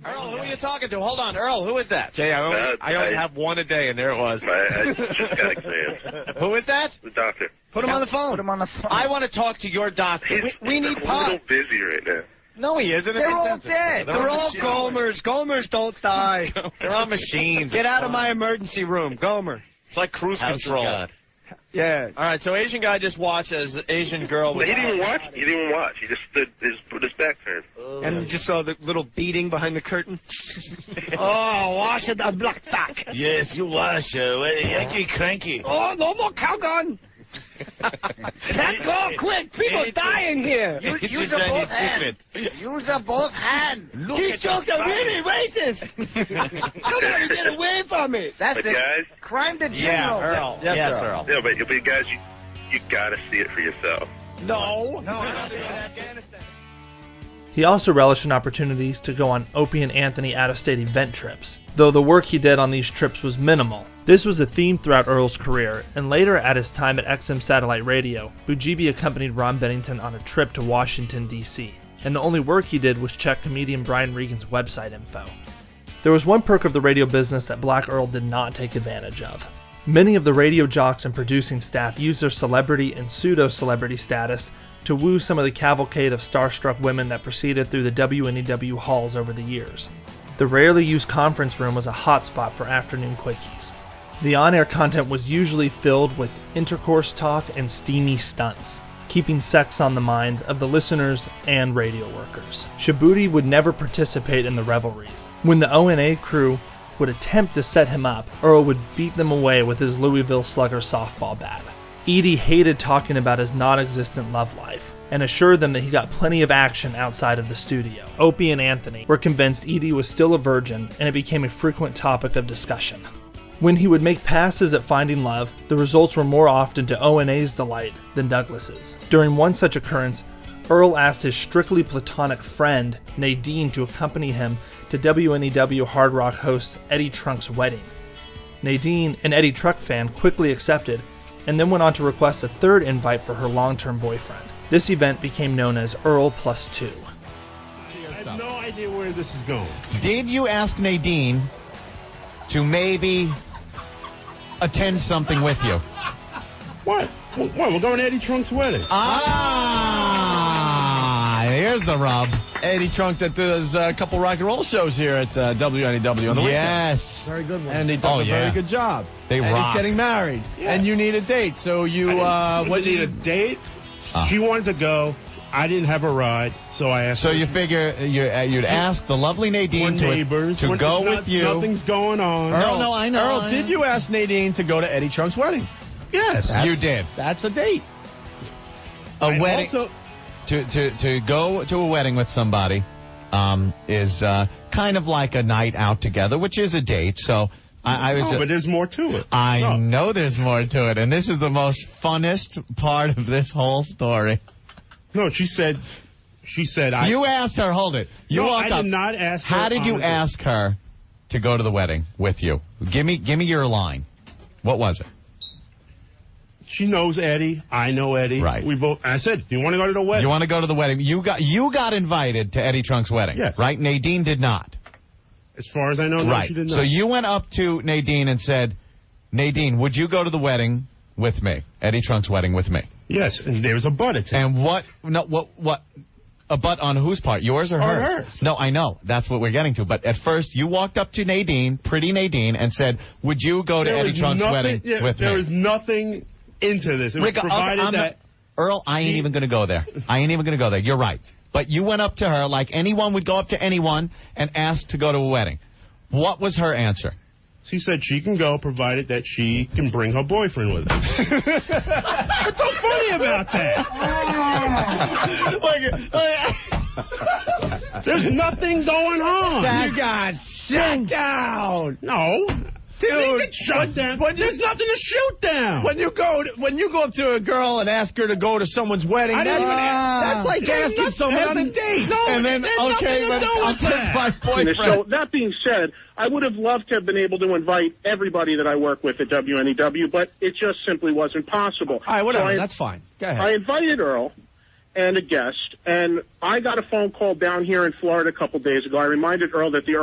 Earl, who are you talking to? Hold on, Earl, who is that? Jay, I only have one a day, and there it was. I just got exams. Who is that? The doctor. Put him on the phone. I want to talk to your doctor. We need I'm a pot. little busy right now. No, he isn't. They're all dead. They're all Gomers. Gomers don't die. They're on machines. Get out of my emergency room, Gomer. It's like cruise control. Yeah. All right, so Asian guy just watched as Asian girl was... He didn't even watch. He didn't even watch. He just stood, put his back turned. And you just saw the little beating behind the curtain? Oh, wash it, the black duck. Yes, you wash. Yankee cranky. Oh, no more cow gun. Let's go quick. People dying here. Use a both hands. Use a both hands. These jokes are really racist. Somebody get away from me. That's But it. guys, Crime to jail. Yeah, Earl. Yes, Earl. yeah, but guys, you gotta see it for yourself. No. He also relished in opportunities to go on Opie and Anthony out-of-state event trips, though the work he did on these trips was minimal. This was a theme throughout Earl's career, and later at his time at XM Satellite Radio, Bugibi accompanied Ron Bennington on a trip to Washington, D.C., and the only work he did was check comedian Brian Regan's website info. There was one perk of the radio business that Black Earl did not take advantage of. Many of the radio jocks and producing staff used their celebrity and pseudo-celebrity status to woo some of the cavalcade of starstruck women that proceeded through the WNEW halls over the years. The rarely used conference room was a hotspot for afternoon quickies. The on-air content was usually filled with intercourse talk and steamy stunts, keeping sex on the mind of the listeners and radio workers. Shabuti would never participate in the revelries. When the O&A crew would attempt to set him up, Earl would beat them away with his Louisville Slugger softball bat. Edie hated talking about his non-existent love life, and assured them that he got plenty of action outside of the studio. Opie and Anthony were convinced Edie was still a virgin, and it became a frequent topic of discussion. When he would make passes at finding love, the results were more often to O&A's delight than Douglas's. During one such occurrence, Earl asked his strictly platonic friend, Nadine, to accompany him to WNEW Hard Rock host Eddie Trunk's wedding. Nadine, an Eddie Trunk fan, quickly accepted, and then went on to request a third invite for her long-term boyfriend. This event became known as Earl Plus 2. I have no idea where this is going. Did you ask Nadine to maybe attend something with you? What? We're going to Eddie Trunk's wedding. Here's the rub. Eddie Trunk that does a couple rock and roll shows here at WNEW on the weekend. Yes. Very good one. And he does a very good job. They and rock. he's getting married. Yes. And you need a date. So you, what need a date? She wanted to go. I didn't have a ride, so I asked. So you figure you'd ask the lovely Nadine to go with you. Nothing's going on. Earl, no, I know. Earl, did you ask Nadine to go to Eddie Trunk's wedding? Yes. You did. That's a date. A wedding. Also, to go to a wedding with somebody is kind of like a night out together, which is a date. So I was. but there's more to it. I know there's more to it, and this is the most funnest part of this whole story. No, she said. You asked her. Hold it. You walked I up. did not ask her. How did you ask her to go to the wedding with you? Give me your line. What was it? She knows Eddie. I know Eddie. Right. We both. I said, "Do you want to go to the wedding?" You want to go to the wedding? You got invited to Eddie Trunk's wedding. Yes. Right. Nadine did not. As far as I know, no, right. she did not. So you went up to Nadine and said, "Nadine, would you go to the wedding with me? Eddie Trunk's wedding with me?" Yes, and there was a butt attached. And what? A butt on whose part? Yours or hers? Hers. No, I know. That's what we're getting to. But at first, you walked up to Nadine, pretty Nadine, and said, "Would you go to Eddie Trunk's wedding with me?" There was nothing into this. It was provided that... Earl, I ain't even going to go there. You're right. But you went up to her like anyone would go up to anyone and ask to go to a wedding. What was her answer? She said she can go, provided that she can bring her boyfriend with her. What's so funny about that? There's nothing going on. You got shut down. No. Dude, shut down. But there's nothing to shoot down. When you go up to a girl and ask her to go to someone's wedding, that's like asking someone on a date. No, and then I'll take my boyfriend. So that being said, I would have loved to have been able to invite everybody that I work with at WNEW, but it just simply wasn't possible. All right, whatever. So That's fine. Go ahead. I invited Earl and a guest, and I got a phone call down here in Florida a couple days ago. I reminded Earl that the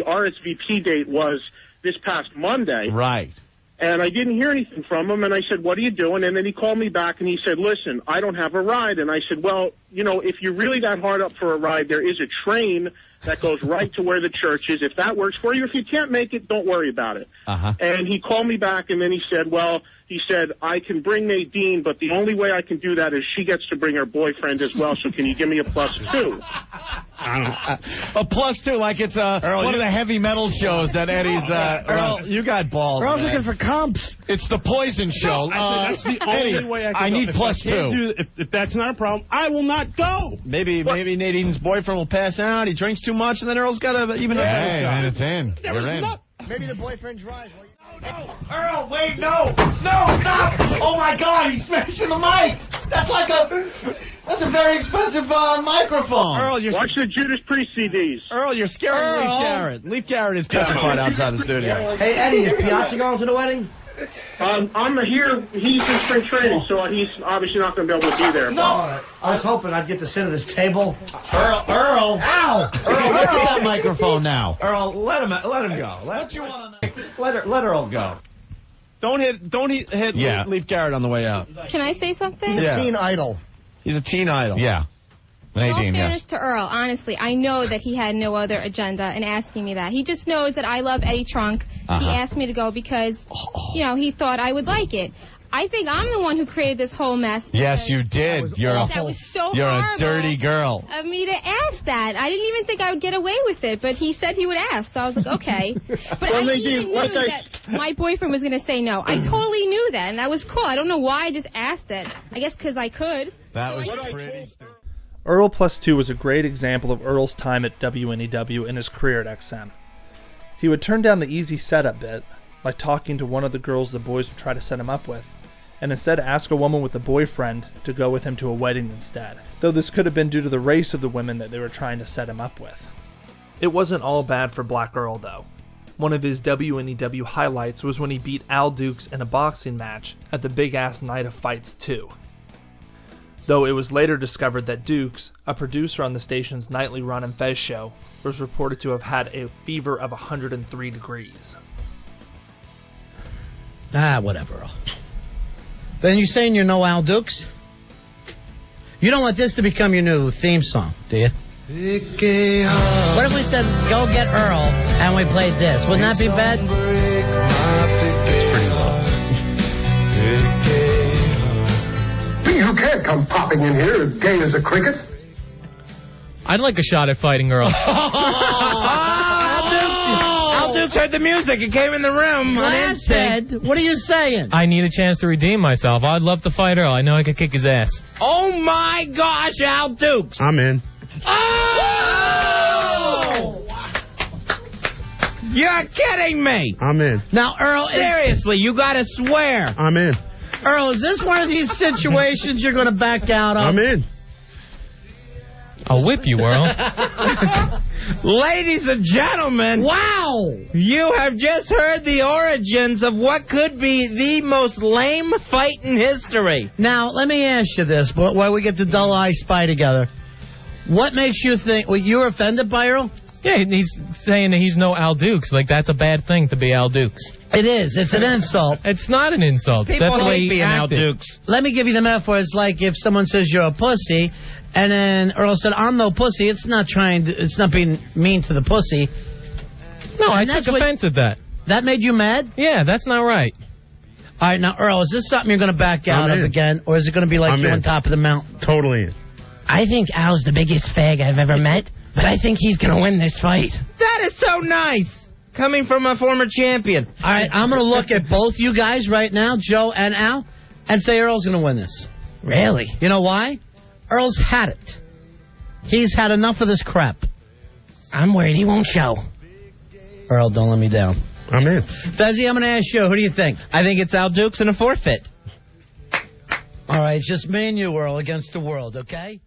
RSVP date was this past Monday. Right. And I didn't hear anything from him, and I said, "What are you doing?" And then he called me back, and he said, "Listen, I don't have a ride." And I said, "Well, if you're really that hard up for a ride, there is a train that goes right to where the church is. If that works for you, if you can't make it, don't worry about it." Uh-huh. And he called me back, and then he said, I can bring Nadine, but the only way I can do that is she gets to bring her boyfriend as well, so can you give me a +2? A +2, like it's one of the heavy metal shows that Eddie's. Earl, you got balls. Earl's man. looking for comps. It's the Poison show. That's the only way I can I go. need If +2. if that's not a problem, I will not go. Maybe Nadine's boyfriend will pass out. He drinks too much, and then Earl's got to even. Hey, man, it's in. You're in. Maybe the boyfriend drives. No, Earl, wait, no, stop! Oh my God, he's smashing the mic. That's a very expensive microphone. Earl, you're Watch the Judas Priest CDs. Earl, you're scaring Leif Garrett. Leif Garrett is petrified outside the studio. Hey, Eddie, is Piazza going to the wedding? I'm here. He's in spring training, so he's obviously not going to be able to be there. No, I was hoping I'd get to sit at this table. Earl! Ow! Earl, look at that microphone now. Earl, let him go. What you want to know? Let Earl go. Don't hit Leif Garrett on the way out. Can I say something? He's a teen idol. He's a teen idol. Yeah. In all fairness to Earl, honestly, I know that he had no other agenda in asking me that. He just knows that I love Eddie Trunk. He asked me to go because, he thought I would like it. I think I'm the one who created this whole mess. Yes, you did. You're a dirty girl. Of me to ask that. I didn't even think I would get away with it, but he said he would ask, so I was like, okay. But I even knew that my boyfriend was going to say no. I totally knew that, and that was cool. I don't know why I just asked it. I guess because I could. That was pretty stupid. Earl +2 was a great example of Earl's time at WNEW and his career at XM. He would turn down the easy setup bit, like talking to one of the girls the boys would try to set him up with, and instead ask a woman with a boyfriend to go with him to a wedding instead, though this could have been due to the race of the women that they were trying to set him up with. It wasn't all bad for Black Earl, though. One of his WNEW highlights was when he beat Al Dukes in a boxing match at the Big Ass Night of Fights 2. Though it was later discovered that Dukes, a producer on the station's nightly Ron and Fez show, was reported to have had a fever of 103 degrees. Whatever, Earl. Then you're saying you're no Al Dukes? You don't want this to become your new theme song, do you? What if we said, go get Earl, and we played this? Wouldn't that be bad? You can't come popping in here as gay as a cricket. I'd like a shot at fighting Earl. Al Dukes heard the music. It came in the room. Glasshead, what are you saying? I need a chance to redeem myself. I'd love to fight Earl. I know I could kick his ass. Oh, my gosh, Al Dukes. I'm in. Oh! You're kidding me. I'm in. Now, Earl, seriously, you got to swear. I'm in. Earl, is this one of these situations you're going to back out of? I'm in. I'll whip you, Earl. Ladies and gentlemen. Wow. You have just heard the origins of what could be the most lame fight in history. Now, let me ask you this, while we get the dull eye spy together. What makes you think, you were offended by Earl? Yeah, he's saying that he's no Al Dukes. Like, that's a bad thing to be Al Dukes. It is. It's an insult. It's not an insult. People that's the way hate being Al Dukes. Let me give you the metaphor. It's like if someone says you're a pussy, and then Earl said, I'm no pussy. It's not being mean to the pussy. No, I took offense at that. That made you mad? Yeah, that's not right. All right, now, Earl, is this something you're going to back out of again, or is it going to be like you on top of the mountain? Totally in. I think Al's the biggest fag I've ever met, but I think he's going to win this fight. That is so nice. Coming from a former champion. All right, I'm going to look at both you guys right now, Joe and Al, and say Earl's going to win this. Really? You know why? Earl's had it. He's had enough of this crap. I'm worried he won't show. Earl, don't let me down. I'm in. Fezzy, I'm going to ask you, who do you think? I think it's Al Dukes and a forfeit. All right, it's just me and you, Earl, against the world, okay?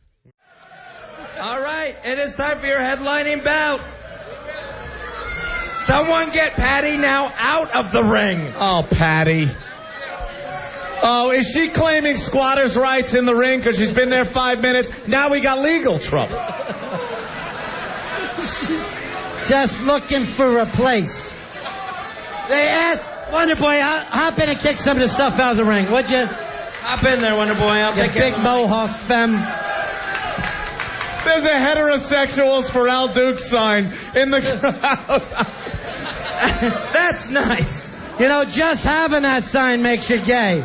All right, it is time for your headlining bout. Someone get Patty now out of the ring. Oh, Patty. Oh, is she claiming squatters' rights in the ring because she's been there 5 minutes? Now we got legal trouble. Just looking for a place. They asked Wonder Boy, hop in and kick some of the stuff out of the ring, would you? Hop in there, Wonder Boy. I'll take big mohawk femme. There's a heterosexuals for Al Dukes sign in the crowd. That's nice. You know, just having that sign makes you gay.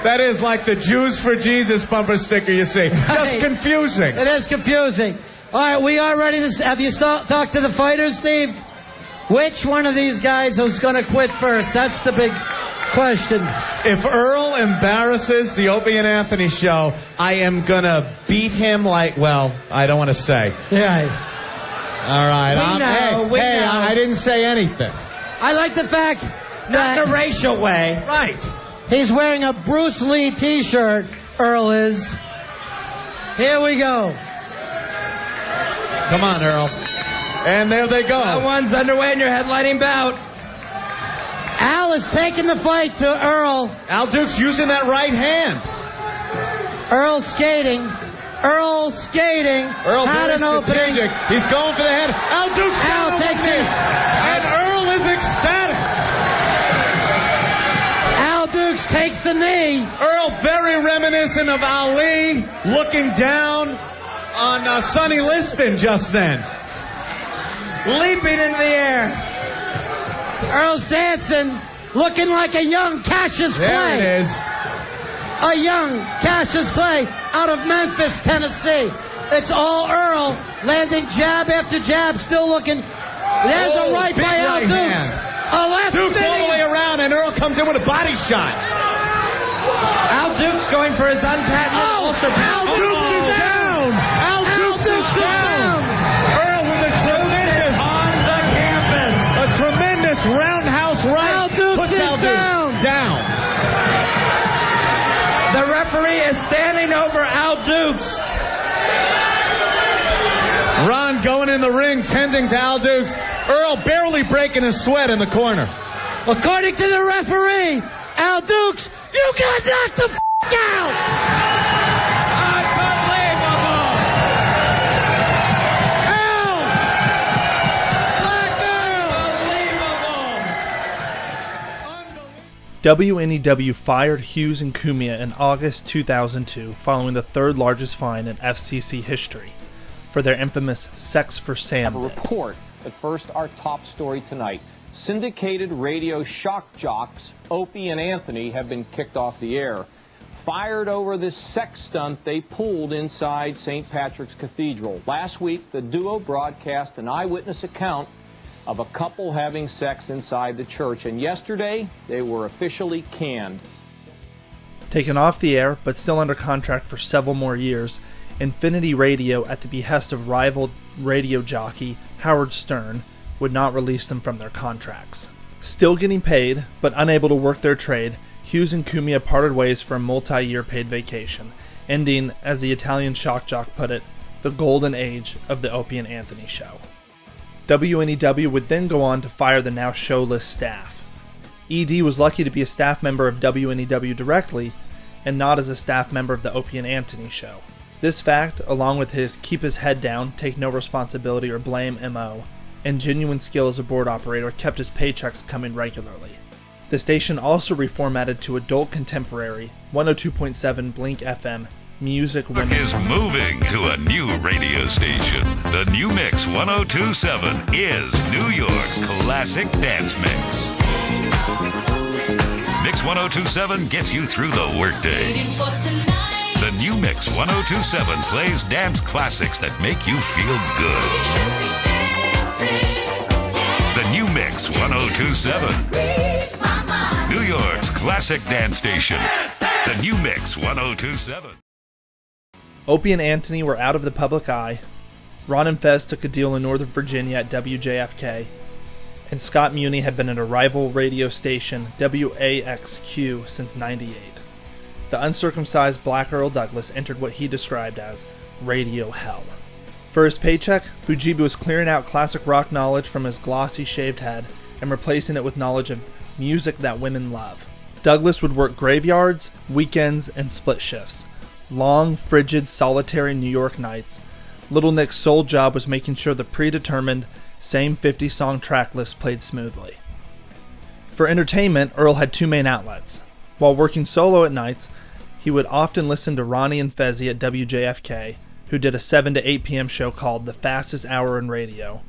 That is like the Jews for Jesus bumper sticker you see. Just confusing. It is confusing. All right, we are ready to... Have you talked to the fighters, Steve? Which one of these guys is going to quit first? That's the big question. If Earl embarrasses the Opie and Anthony show, I am going to beat him like, well, I don't want to say. Yeah. All right. We know. I didn't say anything. I like the fact that... Not in a racial way. Right. He's wearing a Bruce Lee T-shirt, Earl is. Here we go. Come on, Earl. And there they go. That one's underway in your headlining bout. Al is taking the fight to Earl. Al Duke's using that right hand. Earl skating. Earl had an opening. He's going for the head. Al Duke's takes it. And Earl is ecstatic. Al Dukes takes the knee. Earl, very reminiscent of Ali, looking down on Sonny Liston just then. Leaping in the air. Earl's dancing, looking like a young Cassius Clay. There it is. A young Cassius Clay out of Memphis, Tennessee. It's all Earl, landing jab after jab, still looking. There's a right by Al Dukes. A left Dukes all the way around, and Earl comes in with a body shot. Al Dukes going for his unpatented ulcer. Al Dukes is down. Al Dukes is down. Earl with a tremendous on the campus. A tremendous roundhouse right. Al Dukes is down. The referee is standing over Al Dukes. Ron going in the ring, tending to Al Dukes. Earl barely breaking a sweat in the corner. According to the referee, Al Dukes, you got knocked the out! Unbelievable! Earl! Black Earl! WNEW fired Hughes and Cumia in August 2002 following the third largest fine in FCC history for their infamous Sex for Sam bit. Report. But first, our top story tonight. Syndicated radio shock jocks Opie and Anthony have been kicked off the air, fired over this sex stunt they pulled inside St. Patrick's Cathedral. Last week, the duo broadcast an eyewitness account of a couple having sex inside the church, and yesterday, they were officially canned. Taken off the air, but still under contract for several more years, Infinity Radio, at the behest of rival radio jockey Howard Stern, would not release them from their contracts. Still getting paid, but unable to work their trade, Hughes and Cumia parted ways for a multi-year paid vacation, ending, as the Italian shock jock put it, the golden age of the Opie and Anthony show. WNEW would then go on to fire the now showless staff. ED was lucky to be a staff member of WNEW directly, and not as a staff member of the Opie and Anthony show. This fact, along with his keep his head down, take no responsibility or blame MO, and genuine skill as a board operator, kept his paychecks coming regularly. The station also reformatted to adult contemporary 102.7 Blink FM music. Is moving to a new radio station. The New Mix 102.7 is New York's classic dance mix. Mix 102.7 gets you through the workday. The New Mix 102.7 plays dance classics that make you feel good. The New Mix 102.7. New York's classic dance station. The New Mix 102.7. Opie and Anthony were out of the public eye. Ron and Fez took a deal in Northern Virginia at WJFK. And Scott Muni had been at a rival radio station, WAXQ, since '98. The uncircumcised black Earl Douglas entered what he described as radio hell. For his paycheck, Bujiba was clearing out classic rock knowledge from his glossy shaved head and replacing it with knowledge of music that women love. Douglas would work graveyards, weekends, and split shifts. Long, frigid, solitary New York nights. Little Nick's sole job was making sure the predetermined, same 50-song track list played smoothly. For entertainment, Earl had two main outlets. While working solo at nights, he would often listen to Ronnie and Fezzi at WJFK, who did a 7 to 8 p.m. show called The Fastest Hour in Radio,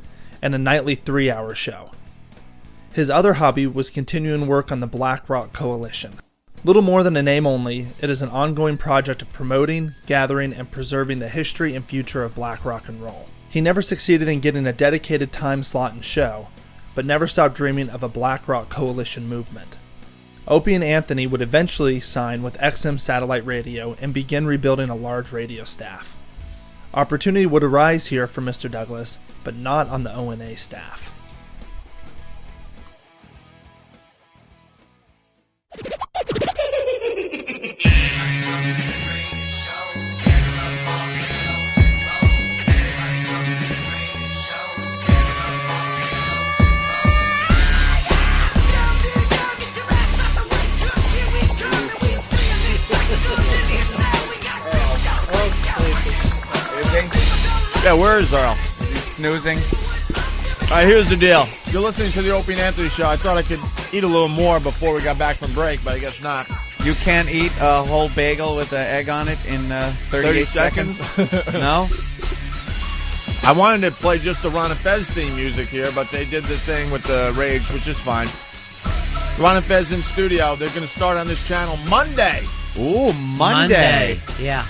and a nightly 3-hour show. His other hobby was continuing work on the Black Rock Coalition. Little more than a name only, it is an ongoing project of promoting, gathering, and preserving the history and future of black rock and roll. He never succeeded in getting a dedicated time slot and show, but never stopped dreaming of a black rock coalition movement. Opie and Anthony would eventually sign with XM Satellite Radio and begin rebuilding a large radio staff. Opportunity would arise here for Mr. Douglas, but not on the ONA staff. Yeah, where is Earl? Is he snoozing? All right, here's the deal. You're listening to the Opie and Anthony show. I thought I could eat a little more before we got back from break, but I guess not. You can't eat a whole bagel with an egg on it in 38 seconds? No? I wanted to play just the Ron and Fez theme music here, but they did the thing with the Rage, which is fine. Ron and Fez in studio. They're going to start on this channel Monday. Ooh, Monday. Yeah.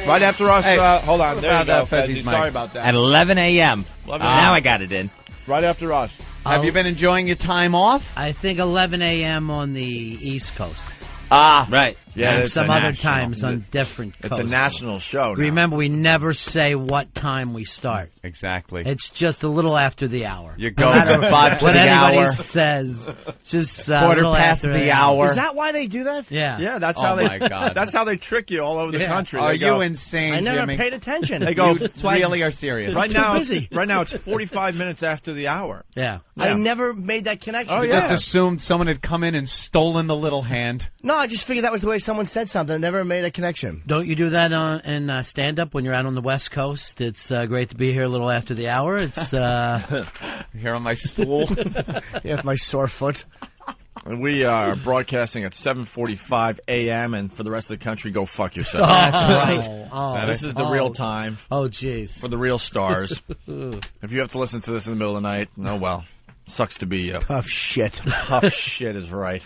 Right after us. Hey, hold on. There you go, Fezzy's Fezzy. mic. Sorry about that. At 11 a.m. Now I got it in. Right after us. Have you been enjoying your time off? I think 11 a.m. on the East Coast. Ah, right. Yeah, and it's some a other national. times on different coasts. It's a national show now. Remember, we never say what time we start. Exactly. It's just a little after the hour. You go to the what anybody says. Just quarter past the hour. Is that why they do that? Yeah. Yeah, that's Oh how they. my God. That's how they trick you all over the country. Are They go, you insane, I never Jimmy? paid attention. They go. You really are serious. Right too now, busy. right now it's 45 minutes after the hour. Yeah. I never made that connection. Oh, You yeah. just assumed someone had come in and stolen the little hand. No, I just figured that was the way someone said something. I never made a connection. Don't you do that in stand-up when you're out on the West Coast? It's great to be here a little after the hour. It's Here on my stool. Yeah, my sore foot. And we are broadcasting at 7:45 a.m. and for the rest of the country, go fuck yourself. That's right. Oh, This is the real time Oh, jeez. for the real stars. If you have to listen to this in the middle of the night, oh well. Sucks to be you. Tough shit. Tough shit is right.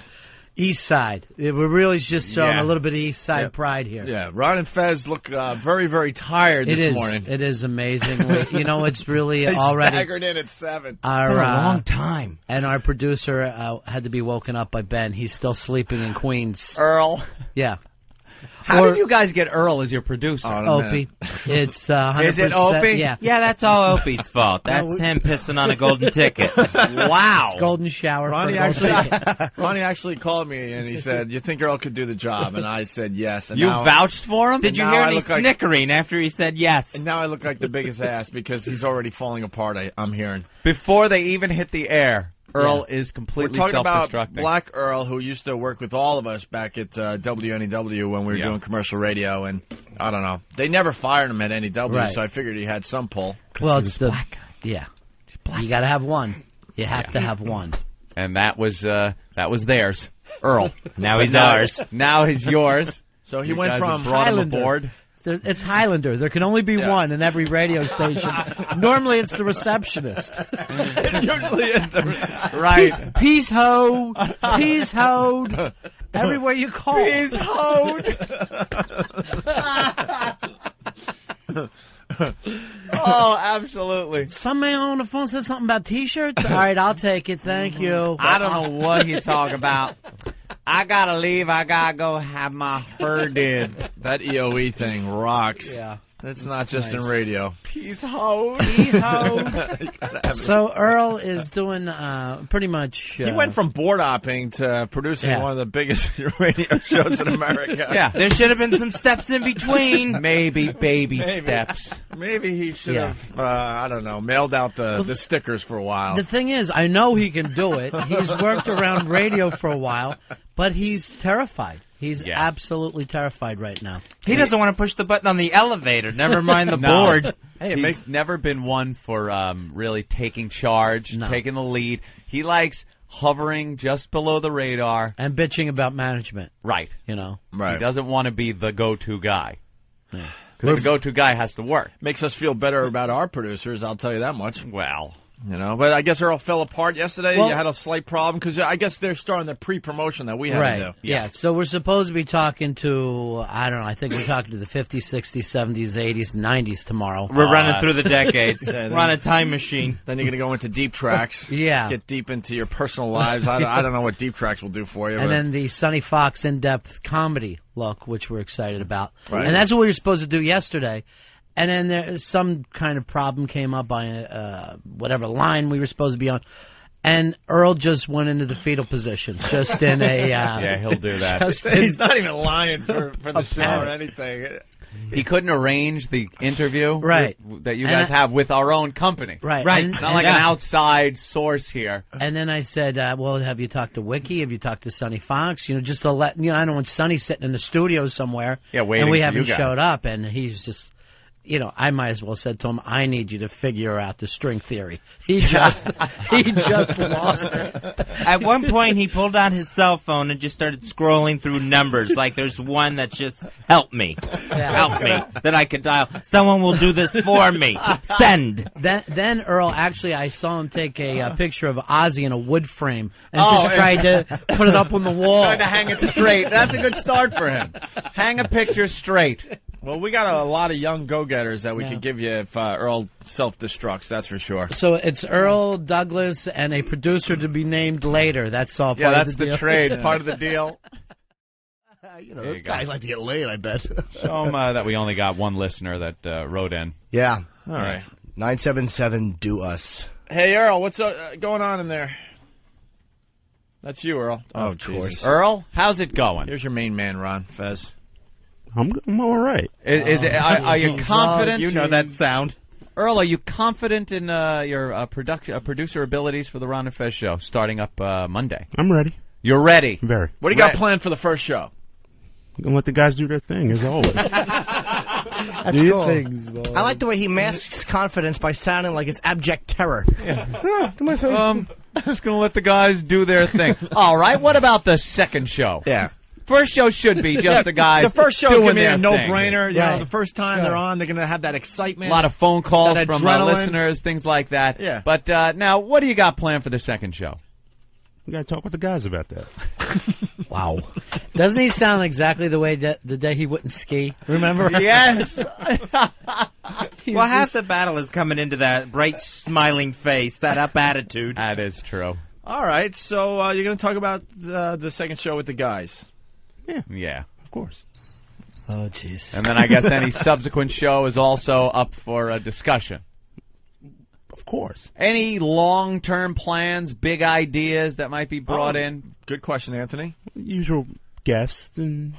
East Side. We're really just showing Yeah. a little bit of East Side pride here. Yeah, Ron and Fez look very, very tired this morning. It is amazing. It's really They already staggered in at 7. our Been a long time. and our producer had to be woken up by Ben. He's still sleeping in Queens. Earl. Yeah. How Or- did you guys get Earl as your producer? Opie. It's 100%. Is it Opie? Yeah. Yeah, that's all Opie's fault. That's him pissing on a golden ticket. Wow. Golden shower. Ronnie for a golden ticket. Ronnie actually called me and he said, "You think Earl could do the job?" And I said yes. And You now, vouched for him? Did you now hear I any look like- snickering after he said yes? and now I look like the biggest ass because he's already falling apart. I'm hearing. Before they even hit the air, Earl is We're completely talking about self-destructing. Black Earl, who used to work with all of us back at WNEW when we were doing commercial radio, and I don't know. They never fired him at NEW, Right. so I figured he had some pull. Well, it's the black. Yeah. You got to have one. You have to have one. And that was theirs. Earl. Now he's But ours. Now he's yours. So he You went guys from have brought him Highlander. aboard. It's Highlander. There can only be one in every radio station. Normally, it's the receptionist. It usually is Right. Peace ho, peace ho. Everywhere you call. Peace ho. Oh, absolutely. Somebody on the phone said something about T-shirts. All right, I'll take it. Thank you. I don't know what you talk about. I gotta leave. I gotta go have my hair did. That EOE thing rocks. Yeah. It's not just in radio. Peace ho. Peace ho. So Earl is doing pretty much. He went from board hopping to producing Yeah. one of the biggest radio shows in America. Yeah. There should have been some steps in between. Maybe baby steps. Maybe he should Yeah. have, I don't know, mailed out the stickers for a while. The thing is, I know he can do it. He's worked around radio for a while, but he's terrified. He's absolutely terrified right now. He doesn't want to push the button on the elevator. Never mind the No. board. Hey, he's never been one for really taking charge, taking the lead. He likes hovering just below the radar. And bitching about management. Right. You know. He doesn't want to be the go-to guy. Because the go-to guy has to work. Makes us feel better about our producers, I'll tell you that much. Well, You know, but I guess Earl fell apart yesterday. Well- You had a slight problem because I guess they're starting the pre-promotion that we had Right. to do. Yeah. So we're supposed to be talking to, I don't know, I think we're talking to the 50s, 60s, 70s, 80s, 90s tomorrow. We're running through the decades. Yeah, We're on a time machine. Then you're going to go into deep tracks. Yeah. Get deep into your personal lives. I don't know what deep tracks will do for you. And but- then the Sonny Fox in-depth comedy look, which we're excited about. Right. And that's what we were supposed to do yesterday. And then there some kind of problem came up on whatever line we were supposed to be on. And Earl just went into the fetal position, just in a... Yeah, he'll do that. He's not even lying for the show or anything. He couldn't arrange the interview Right. that you And guys have with our own company. Right. Right. And- Not like an outside source here. And then I said, well, have you talked to Wiki? Have you talked to Sonny Fox? You know, just to let, you know, I don't want Sonny sitting in the studio somewhere. Yeah, waiting and we for you haven't guys. showed up. And he's just, you know, I might as well said to him, I need you to figure out the string theory. He just lost it. At one point, he pulled out his cell phone and just started scrolling through numbers. Like there's one that's just help me, help me, that I could dial. Someone will do this for me. Send. Then Earl, actually, I saw him take a picture of Ozzy in a wood frame and just tried to put it up on the wall. Trying to hang it straight. That's a good start for him. Hang a picture straight. Well, we got a lot of young go-getters that we could give you if Earl self-destructs, that's for sure. So it's Earl Douglas and a producer to be named later. That's all part that's of the deal. trade, part of the deal. You know, those guys like to get laid, I bet. Show him that we only got one listener that wrote in. Yeah. All right. 977 do us. Hey, Earl, what's going on in there? That's you, Earl. Oh, of course. Jesus. Earl, how's it going? Here's your main man, Ron Fez. I'm all right. Are you confident? You know that sound. Earl, are you confident in your producer abilities for the Ron and Fez show starting up Monday? I'm ready. You're ready? Very. What do you got planned for the first show? I'm going to let the guys do their thing, as always. That's cool. I like the way he masks confidence by sounding like it's abject terror. I'm just going to let the guys do their thing. All right, what about the second show? Yeah. First show should be just the guys The first show is doing going to be a their no-brainer. thing. You know, the first time they're on, they're going to have that excitement. A lot of phone calls that from adrenaline. listeners, things like that. Yeah. But now, what do you got planned for the second show? We got to talk with the guys about that. Wow. Doesn't he sound exactly the way that the day he wouldn't ski? Remember? Yes. Well, half the battle is coming into that bright, smiling face, that up attitude. That is true. All right, so you're going to talk about the second show with the guys. Yeah. Of course. Oh, jeez. And then I guess any subsequent show is also up for a discussion. Of course. Any long-term plans, big ideas that might be brought in? Good question, Anthony. Usual guests and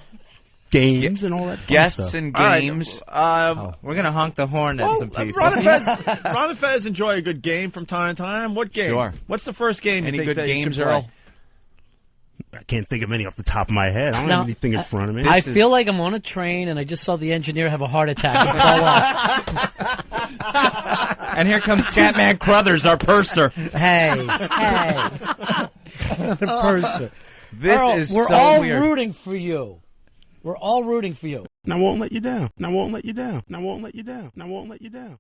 games and all that fun Guests stuff. and All right, games. We're going to honk the horn at some people. Ron and Fez enjoy a good game from time to time. What game? Sure. What's the first game you Any think good that you games, should play? Earl? I can't think of any off the top of my head. I don't No, have anything in front of me. I feel like I'm on a train and I just saw the engineer have a heart attack and fall off. And here comes Scatman Crothers, our purser. Hey. Purser. This Earl, is we're so all weird. rooting for you. We're all rooting for you. And I won't let you down. And I won't let you down. And I won't let you down. And I won't let you down.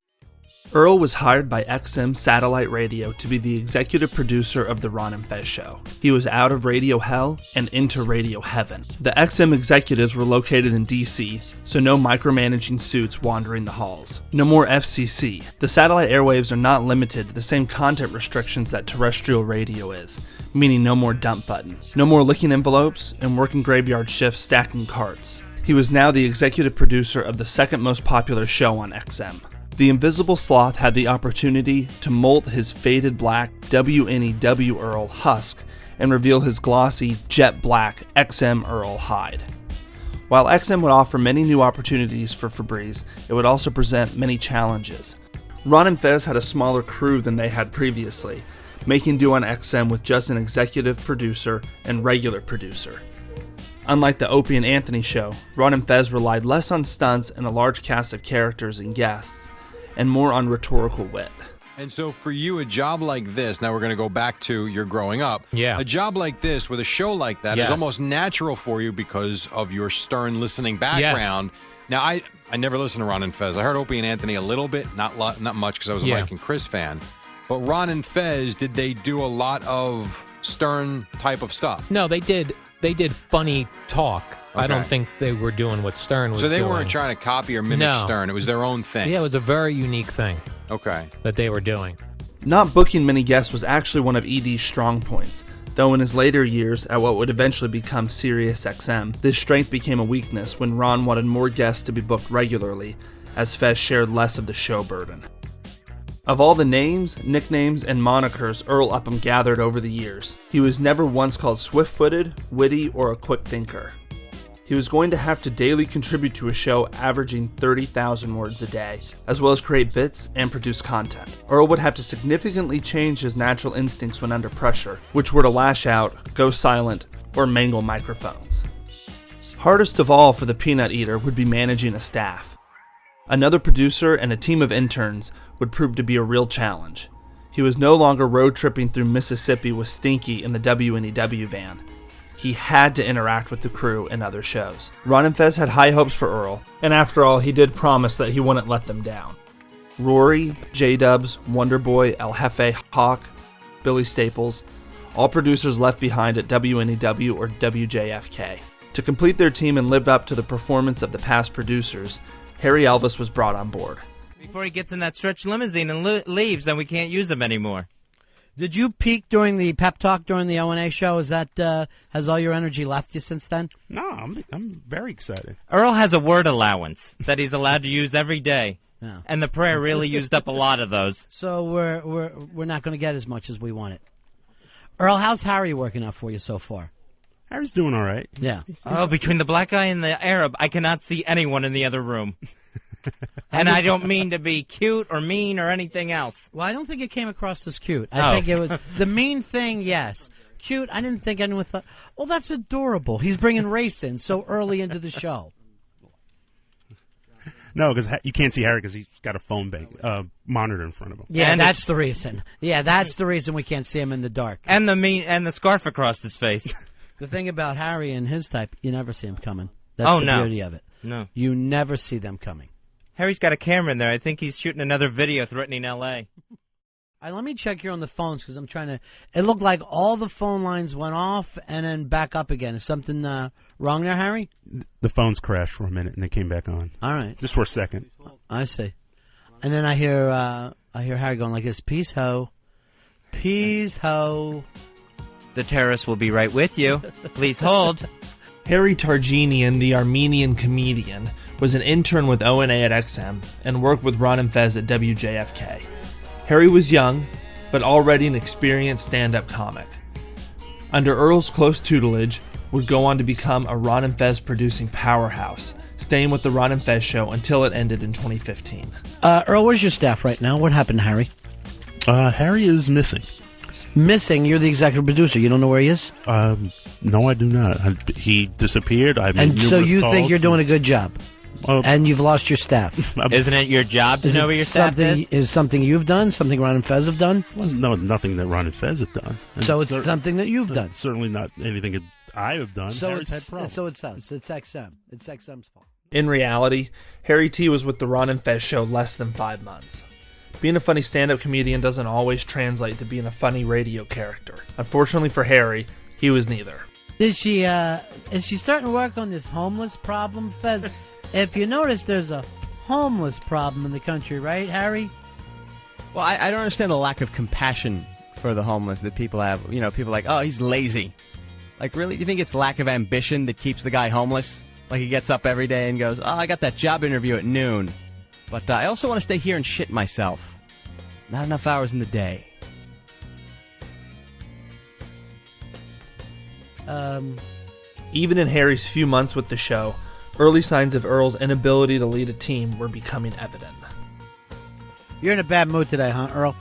Earl was hired by XM Satellite Radio to be the executive producer of The Ron and Fez Show. He was out of radio hell and into radio heaven. The XM executives were located in DC, so no micromanaging suits wandering the halls. No more FCC. The satellite airwaves are not limited to the same content restrictions that terrestrial radio is, meaning no more dump button. No more licking envelopes and working graveyard shifts stacking carts. He was now the executive producer of the second most popular show on XM. The Invisible Sloth had the opportunity to molt his faded black WNEW Earl husk and reveal his glossy, jet black XM Earl hide. While XM would offer many new opportunities for Febreze, it would also present many challenges. Ron and Fez had a smaller crew than they had previously, making do on XM with just an executive producer and regular producer. Unlike the Opie and Anthony show, Ron and Fez relied less on stunts and a large cast of characters and guests, and more on rhetorical wit. And so for you, a job like this, now we're going to go back to your growing up. Yeah. A job like this with a show like that is almost natural for you because of your stern listening background. Now, I never listened to Ron and Fez. I heard Opie and Anthony a little bit, not much because I was a Mike and Chris fan. But Ron and Fez, did they do a lot of Stern type of stuff? No, they did funny talk. Okay. I don't think they were doing what Stern was doing. So they weren't trying to copy or mimic Stern. It was their own thing. Yeah, it was a very unique thing. Okay. That they were doing. Not booking many guests was actually one of ED's strong points, though in his later years at what would eventually become Sirius XM, this strength became a weakness when Ron wanted more guests to be booked regularly, as Fez shared less of the show burden. Of all the names, nicknames, and monikers Earl Upham gathered over the years, he was never once called swift-footed, witty, or a quick thinker. He was going to have to daily contribute to a show averaging 30,000 words a day, as well as create bits and produce content. Earl would have to significantly change his natural instincts when under pressure, which were to lash out, go silent, or mangle microphones. Hardest of all for the Peanut Eater would be managing a staff. Another producer and a team of interns would prove to be a real challenge. He was no longer road tripping through Mississippi with Stinky in the WNEW van. He had to interact with the crew and other shows. Ron and Fez had high hopes for Earl, and after all, he did promise that he wouldn't let them down. Rory, J-Dubs, Wonderboy, El Jefe, Hawk, Billy Staples, all producers left behind at WNEW or WJFK. To complete their team and live up to the performance of the past producers, Harry Elvis was brought on board. Before he gets in that stretch limousine and leaves, then we can't use him anymore. Did you peak during the pep talk during the O&A show? Is that has all your energy left you since then? No, I'm very excited. Earl has a word allowance that he's allowed to use every day, and the prayer really used up a lot of those. So we're not going to get as much as we wanted. Earl, how's Harry working out for you so far? Harry's doing all right. Yeah. Oh, between the black guy and the Arab, I cannot see anyone in the other room. And I don't mean to be cute or mean or anything else. Well, I don't think it came across as cute. I think it was the mean thing, yes. Cute, I didn't think anyone thought, oh, that's adorable. He's bringing race in so early into the show. No, because you can't see Harry because he's got a phone monitor in front of him. Yeah, and that's the reason. Yeah, that's the reason we can't see him in the dark. And the scarf across his face. The thing about Harry and his type, you never see him coming. That's the beauty of it. No. You never see them coming. Harry's got a camera in there. I think he's shooting another video threatening L.A. Let me check here on the phones because I'm trying to... It looked like all the phone lines went off and then back up again. Is something wrong there, Harry? The phones crashed for a minute and they came back on. All right. Just for a second. I see. And then I hear Harry going like this, peace ho. Peace ho. The terrorists will be right with you. Please hold. Harry Targinian, the Armenian comedian, was an intern with O&A at XM and worked with Ron and Fez at WJFK. Harry was young, but already an experienced stand-up comic. Under Earl's close tutelage, would go on to become a Ron and Fez producing powerhouse, staying with the Ron and Fez show until it ended in 2015. Earl, where's your staff right now? What happened to Harry? Harry is missing. Missing? You're the executive producer. You don't know where he is? No, I do not. He disappeared. And so you think you're doing a good job? And you've lost your staff. Isn't it your job to know where your staff is? Is something you've done? Something Ron and Fez have done? Well, no, nothing that Ron and Fez have done. So it's something that you've done? Certainly not anything that I have done. So Harry's had problems. So it's us. It's XM. It's XM's fault. In reality, Harry T was with the Ron and Fez show less than 5 months. Being a funny stand-up comedian doesn't always translate to being a funny radio character. Unfortunately for Harry, he was neither. Is she starting to work on this homeless problem, Fez? If you notice, there's a homeless problem in the country, right, Harry? Well, I don't understand the lack of compassion for the homeless that people have. You know, people are like, oh, he's lazy. Like, really? Do you think it's lack of ambition that keeps the guy homeless? Like, he gets up every day and goes, oh, I got that job interview at noon. But I also want to stay here and shit myself. Not enough hours in the day. Even in Harry's few months with the show, early signs of Earl's inability to lead a team were becoming evident. You're in a bad mood today, huh, Earl?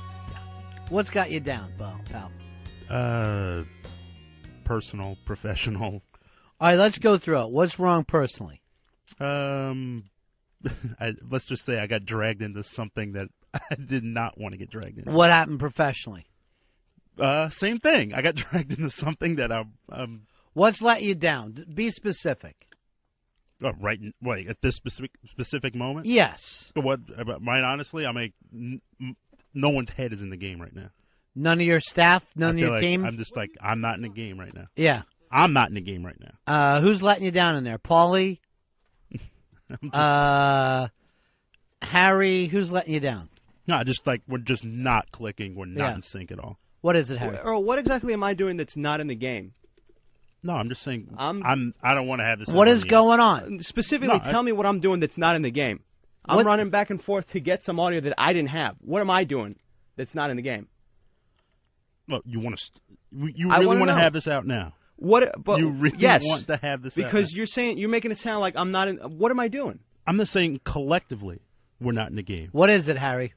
What's got you down, pal? Personal, professional. All right, let's go through it. What's wrong personally? Let's just say I got dragged into something that I did not want to get dragged into. What happened professionally? Same thing. I got dragged into something that I'm... What's let you down? Be specific. Right at this specific moment? Yes. What? Mine, honestly, I make no one's head is in the game right now. None of your staff, none of I feel your like team. I'm just like I'm not in the game right now. Yeah, I'm not in the game right now. Who's letting you down in there? Paulie? Harry? Who's letting you down? No, just like we're just not clicking. We're not in sync at all. What is it, Harry? Earl, what exactly am I doing that's not in the game? No, I'm just saying I don't want to have this. What is going on? Specifically, tell me what I'm doing that's not in the game. I'm running back and forth to get some audio that I didn't have. What am I doing that's not in the game? Well, you want to? You really want to have this out now? What? But you really yes, want to have this because out now. you're making it sound like I'm not in. What am I doing? I'm just saying collectively we're not in the game. What is it, Harry?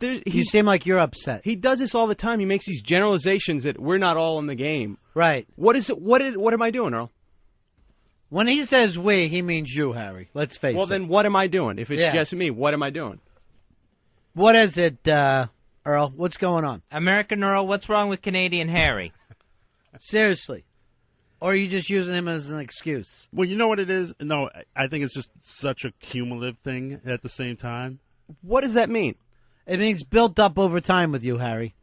You seem like you're upset. He does this all the time. He makes these generalizations that we're not all in the game. Right. What is it? What am I doing, Earl? When he says we, he means you, Harry. Let's face it. Well, then what am I doing? If it's just me, what am I doing? What is it, Earl? What's going on? American Earl, what's wrong with Canadian Harry? Seriously. Or are you just using him as an excuse? Well, you know what it is? No, I think it's just such a cumulative thing at the same time. What does that mean? It means built up over time with you, Harry.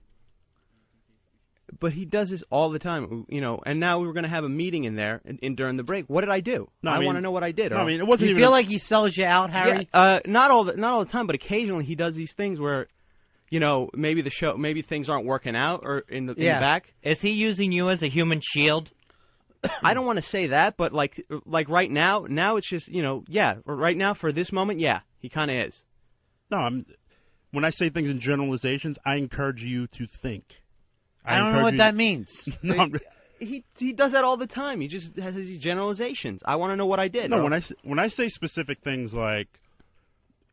But he does this all the time, and now we were going to have a meeting in there during the break. What did I do? No, I want to know what I did. No, Earl. I mean, it wasn't you even feel like he sells you out, Harry? Yeah, not all the time, but occasionally he does these things where, maybe things aren't working out or in the back. Is he using you as a human shield? I don't want to say that, but like right now it's just, right now for this moment, he kind of is. No, when I say things in generalizations, I encourage you to think. I don't know what that means. No, he does that all the time. He just has these generalizations. I want to know what I did. No, when I say specific things like,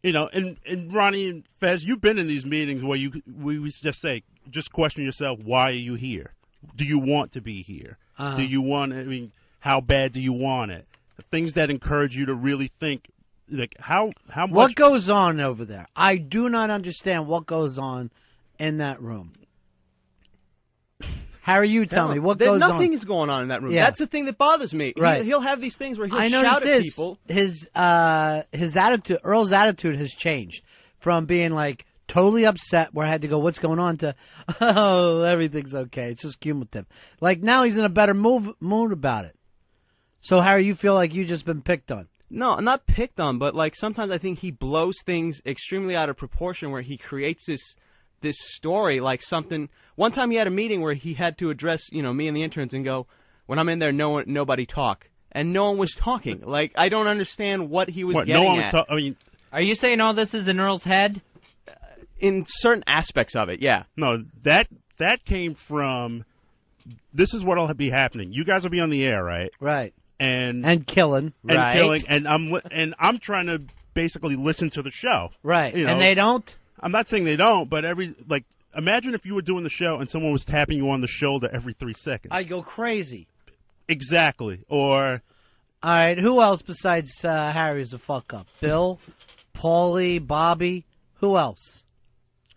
and Ronnie and Fez, you've been in these meetings where we just say, just question yourself, why are you here? Do you want to be here? Do you want? I mean, how bad do you want it? Things that encourage you to really think, like how much. What goes on over there? I do not understand what goes on in that room. Harry, you tell me what goes on. Nothing is going on in that room. Yeah. That's the thing that bothers me. Right. He'll have these things where he'll I shout at this. people. His attitude, Earl's attitude, has changed from being like totally upset, where I had to go, "What's going on?" to, "Oh, everything's okay. It's just cumulative." Like now, he's in a better mood about it. So, Harry, you feel like you just been picked on? No, I'm not picked on, but like sometimes I think he blows things extremely out of proportion, where he creates this story like something. One time he had a meeting where he had to address, me and the interns and go, when I'm in there, nobody talk. And no one was talking. Like, I don't understand what he was getting no one at. was I mean, are you saying all this is in Earl's head? In certain aspects of it, yeah. No, that came from, this is what'll be happening. You guys will be on the air, right? Right. And killing. Killing, and I'm trying to basically listen to the show. Right. And they don't? I'm not saying they don't, but imagine if you were doing the show and someone was tapping you on the shoulder every 3 seconds. I'd go crazy. Exactly. Or, all right, who else besides Harry is a fuck up? Bill, Paulie, Bobby, who else?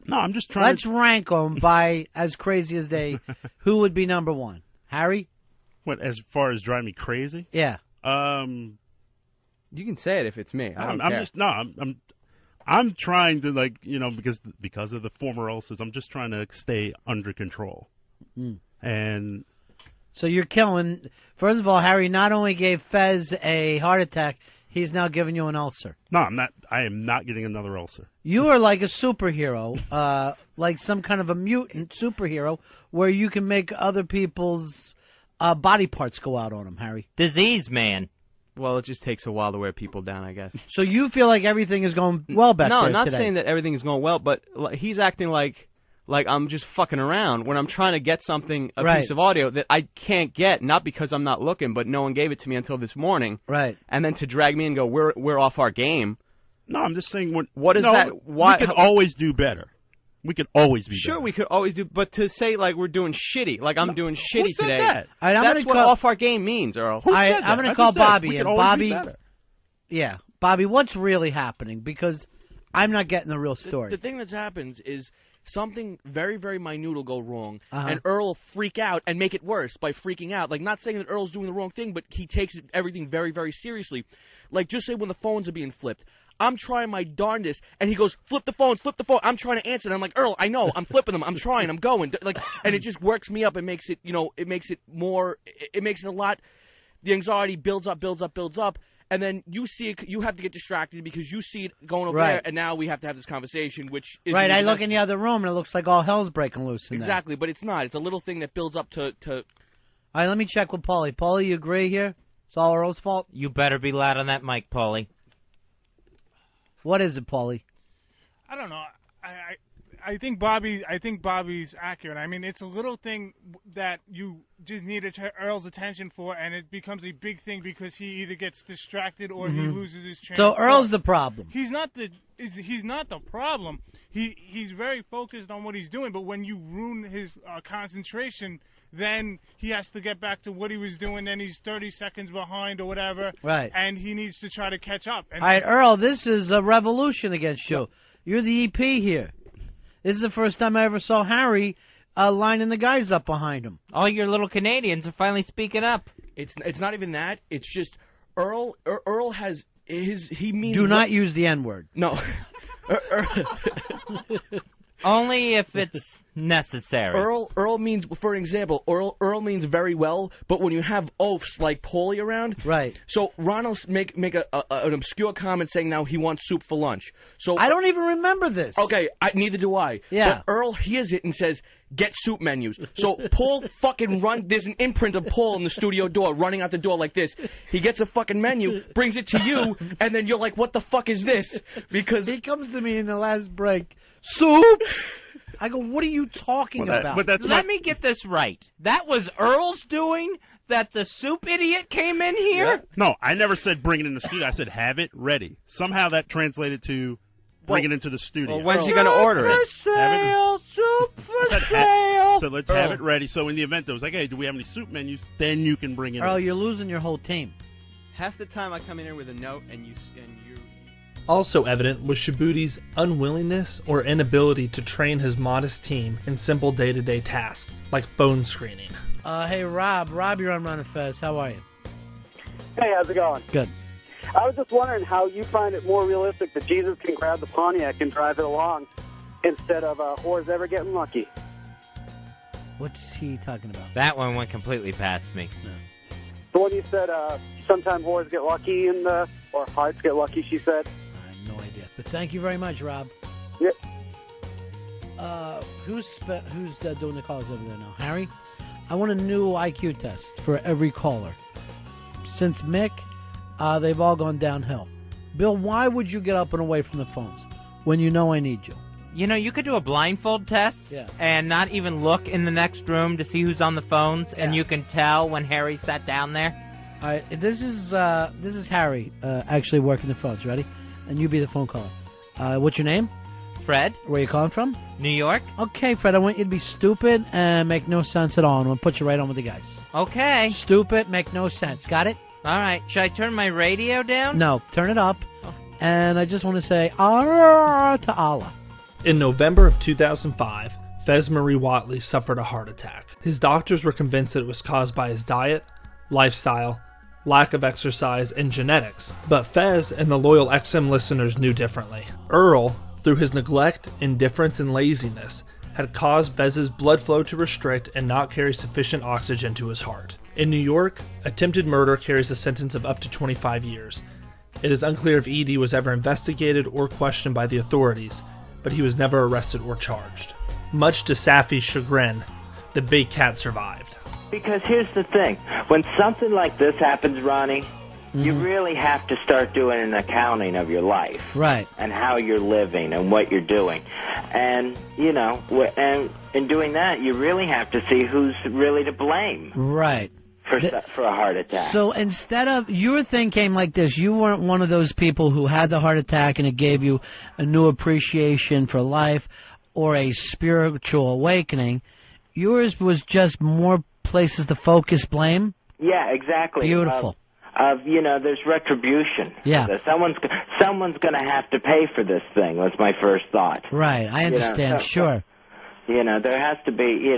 No, I'm just trying. Let's rank them by as crazy as they. Who would be number one? Harry? What, as far as driving me crazy? Yeah. You can say it if it's me. I don't care. I'm trying to because of the former ulcers, I'm just trying to stay under control. And so you're killing. First of all, Harry not only gave Fez a heart attack, he's now giving you an ulcer. No, I'm not. I am not getting another ulcer. You are like a superhero, like some kind of a mutant superhero, where you can make other people's body parts go out on them, Harry. Disease, man. Well, it just takes a while to wear people down, I guess. So you feel like everything is going well back there No, I'm not today. saying that everything is going well, but he's acting like I'm just fucking around when I'm trying to get something, a piece of audio that I can't get, not because I'm not looking, but no one gave it to me until this morning. Right. And then to drag me and go, we're off our game. No, I'm just saying what is that? Why? We could always do better. We could always be sure, better. we could always do, but to say like we're doing shitty, like I'm doing shitty who said today. That? Right, that's what off our game means, Earl. Who said that? I'm going to call Bobby in. Bobby, Yeah. Bobby, what's really happening? Because I'm not getting the real story. The thing that happens is something very, very minute will go wrong, and Earl will freak out and make it worse by freaking out. Like, not saying that Earl's doing the wrong thing, but he takes everything very, very seriously. Like, just say when the phones are being flipped. I'm trying my darndest, and he goes, flip the phone. I'm trying to answer, and I'm like, Earl, I know, I'm flipping them, I'm trying, I'm going. Like, and it just works me up. It makes it, it makes it a lot, the anxiety builds up, and then you see it, you have to get distracted because you see it going over there, and now we have to have this conversation, which is... Right, I look in the other room, and it looks like all hell's breaking loose in there. Exactly, but it's not. It's a little thing that builds up to... All right, let me check with Paulie. Paulie, you agree here? It's all Earl's fault? You better be loud on that mic, Paulie. What is it, Paulie? I don't know. I think Bobby's accurate. I mean, it's a little thing that you just need Earl's attention for, and it becomes a big thing because he either gets distracted or he loses his train. So Earl's the problem. He's not the problem. He's very focused on what he's doing, but when you ruin his concentration, then he has to get back to what he was doing. Then he's 30 seconds behind or whatever. Right. And he needs to try to catch up. And all right, Earl, this is a revolution against you. You're the EP here. This is the first time I ever saw Harry lining the guys up behind him. All your little Canadians are finally speaking up. It's not even that. It's just Earl has he means... Do not use the N-word. No. Only if it's necessary. Earl means, for example, Earl means very well, but when you have oafs like Paulie around, right? So Ron will make an obscure comment saying now he wants soup for lunch. So I don't even remember this. Okay, neither do I. Yeah. But Earl hears it and says, "Get soup menus." So Paul fucking there's an imprint of Paul in the studio door, running out the door like this. He gets a fucking menu, brings it to you, and then you're like, "What the fuck is this?" Because he comes to me in the last break. Soups. I go, what are you talking about? Let me get this right. That was Earl's doing? That the soup idiot came in here? Yeah. No, I never said bring it in the studio. I said have it ready. Somehow that translated to bring it into the studio. Well, when's he going to order it? Soup for sale. So let's have it ready. So in the event it was like, hey, do we have any soup menus? Then you can bring it in. Earl, you're losing your whole team. Half the time I come in here with a note and you... Also evident was Shibuti's unwillingness or inability to train his modest team in simple day-to-day tasks, like phone screening. Hey, Rob. Rob, you're on Run and Fez. How are you? Hey, how's it going? Good. I was just wondering how you find it more realistic that Jesus can grab the Pontiac and drive it along instead of whores ever getting lucky. What's he talking about? That one went completely past me. No. The one you said, sometimes whores get lucky or hearts get lucky, she said. No idea. But thank you very much, Rob. Yep. Who's doing the calls over there now? Harry? I want a new IQ test for every caller. Since Mick, they've all gone downhill. Bill, why would you get up and away from the phones when you know I need you? You know, you could do a blindfold test and not even look in the next room to see who's on the phones, and you can tell when Harry sat down there. All right, this is Harry actually working the phones. Ready? And you be the phone caller. What's your name? Fred. Where you calling from? New York. Okay, Fred, I want you to be stupid and make no sense at all. I'm going to put you right on with the guys. Okay. Stupid, make no sense. Got it? All right. Should I turn my radio down? No, turn it up. Oh. And I just want to say, Allah to Allah. In November of 2005, Fez Marie Watley suffered a heart attack. His doctors were convinced that it was caused by his diet, lifestyle, lack of exercise, and genetics. But Fez and the loyal XM listeners knew differently. Earl, through his neglect, indifference, and laziness, had caused Vez's blood flow to restrict and not carry sufficient oxygen to his heart. In New York, attempted murder carries a sentence of up to 25 years. It is unclear if ED was ever investigated or questioned by the authorities, but he was never arrested or charged. Much to Safi's chagrin, the big cat survived. Because here's the thing. When something like this happens, Ronnie, you really have to start doing an accounting of your life. Right. And how you're living and what you're doing. And, and in doing that, you really have to see who's really to blame. Right. For a heart attack. So instead of, your thing came like this, you weren't one of those people who had the heart attack and it gave you a new appreciation for life or a spiritual awakening. Yours was just more places to focus blame? Yeah, exactly. Beautiful. There's retribution. Yeah. Someone's going to have to pay for this thing, was my first thought. Right, I understand, sure. There has to be,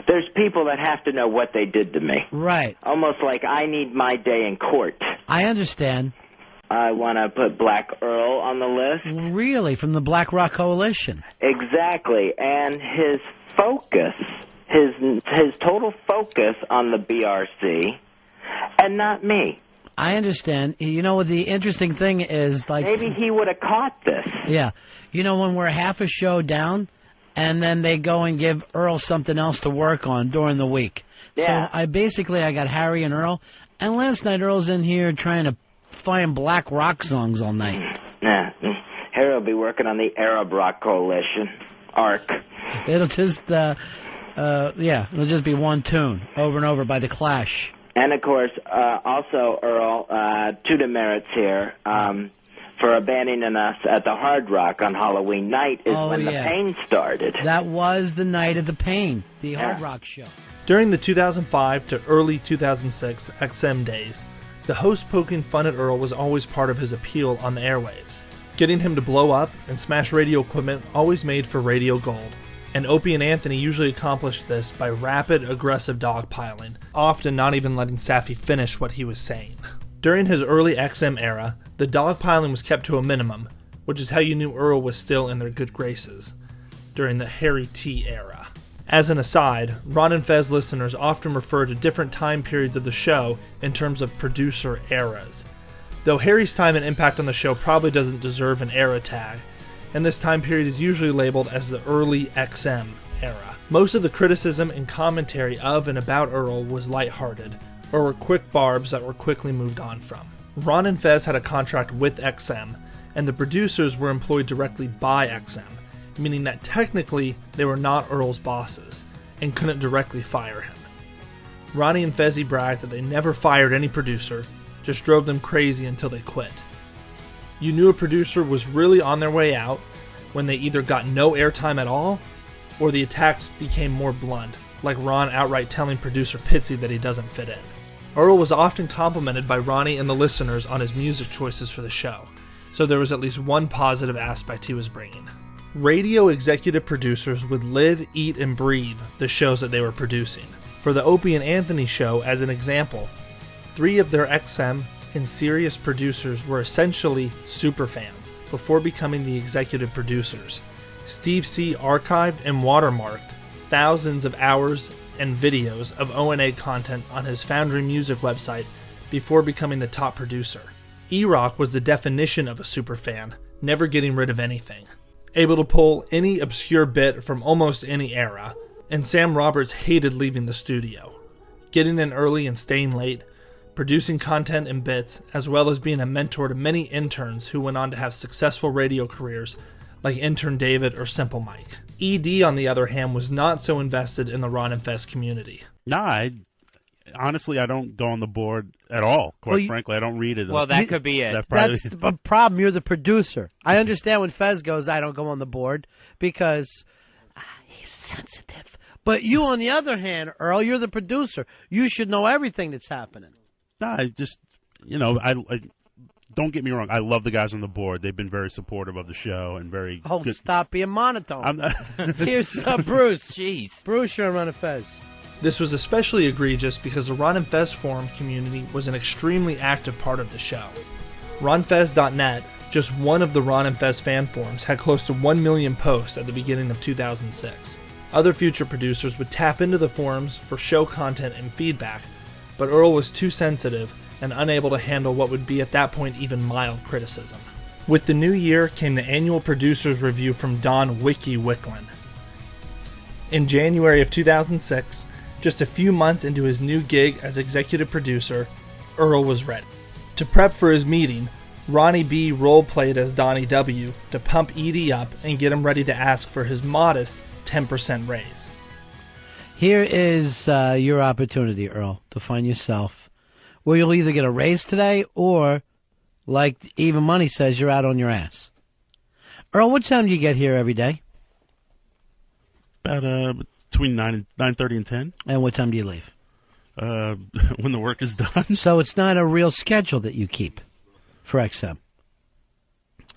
there's people that have to know what they did to me. Right. Almost like I need my day in court. I understand. I want to put Black Earl on the list. Really? From the Black Rock Coalition? Exactly. And his focus, his total focus on the BRC, and not me. I understand. You know what the interesting thing is? Like, maybe he would have caught this. Yeah. You know, when we're half a show down, and then they go and give Earl something else to work on during the week. Yeah. So I got Harry and Earl, and last night Earl's in here trying to find black rock songs all night. Yeah. Harry will be working on the Arab Rock Coalition, ARC. It'll just, it'll just be one tune over and over by The Clash. And, of course, also, Earl, two demerits here. For abandoning us at the Hard Rock on Halloween night is when the pain started. That was the night of the pain, the Hard Rock show. During the 2005 to early 2006 XM days, the host poking fun at Earl was always part of his appeal on the airwaves. Getting him to blow up and smash radio equipment always made for radio gold. And Opie and Anthony usually accomplished this by rapid, aggressive dogpiling, often not even letting Staffy finish what he was saying. During his early XM era, the dogpiling was kept to a minimum, which is how you knew Earl was still in their good graces. During the Harry T era. As an aside, Ron and Fez listeners often refer to different time periods of the show in terms of producer eras. Though Harry's time and impact on the show probably doesn't deserve an era tag, and this time period is usually labeled as the early XM era. Most of the criticism and commentary of and about Earl was lighthearted, or were quick barbs that were quickly moved on from. Ron and Fez had a contract with XM, and the producers were employed directly by XM, meaning that technically they were not Earl's bosses, and couldn't directly fire him. Ronnie and Fezzy bragged that they never fired any producer, just drove them crazy until they quit. You knew a producer was really on their way out when they either got no airtime at all, or the attacks became more blunt, like Ron outright telling producer Pitsy that he doesn't fit in. Earl was often complimented by Ronnie and the listeners on his music choices for the show, so there was at least one positive aspect he was bringing. Radio executive producers would live, eat, and breathe the shows that they were producing. For the Opie and Anthony show, as an example, 3 of their XM and Sirius producers were essentially superfans before becoming the executive producers. Steve C. archived and watermarked thousands of hours and videos of O&A content on his Foundry Music website before becoming the top producer. E-Rock was the definition of a superfan, never getting rid of anything. Able to pull any obscure bit from almost any era, and Sam Roberts hated leaving the studio. Getting in early and staying late, producing content and bits, as well as being a mentor to many interns who went on to have successful radio careers like Intern David or Simple Mike. ED, on the other hand, was not so invested in the Ron and Fez community. Nah, honestly, I don't go on the board at all, quite frankly. I don't read it. Well, that could be it. That's the problem. You're the producer. I understand when Fez goes, I don't go on the board, because he's sensitive. But you, on the other hand, Earl, you're the producer. You should know everything that's happening. Nah, I just, I don't get me wrong. I love the guys on the board. They've been very supportive of the show and very good. Stop being monotone. Here's Bruce. Jeez. Bruce, you're on a Fez. This was especially egregious because the Ron and Fez forum community was an extremely active part of the show. RonFez.net, just one of the Ron and Fez fan forums, had close to 1 million posts at the beginning of 2006. Other future producers would tap into the forums for show content and feedback, but Earl was too sensitive and unable to handle what would be at that point even mild criticism. With the new year came the annual producer's review from Don Wiki Wicklin. In January of 2006, just a few months into his new gig as executive producer, Earl was ready. To prep for his meeting, Ronnie B role-played as Donnie W to pump ED up and get him ready to ask for his modest 10% raise. Here is your opportunity, Earl, to find yourself where you'll either get a raise today or, like Even Money says, you're out on your ass. Earl, what time do you get here every day? About between 9:30 and 10. And what time do you leave? When the work is done. So it's not a real schedule that you keep for XM.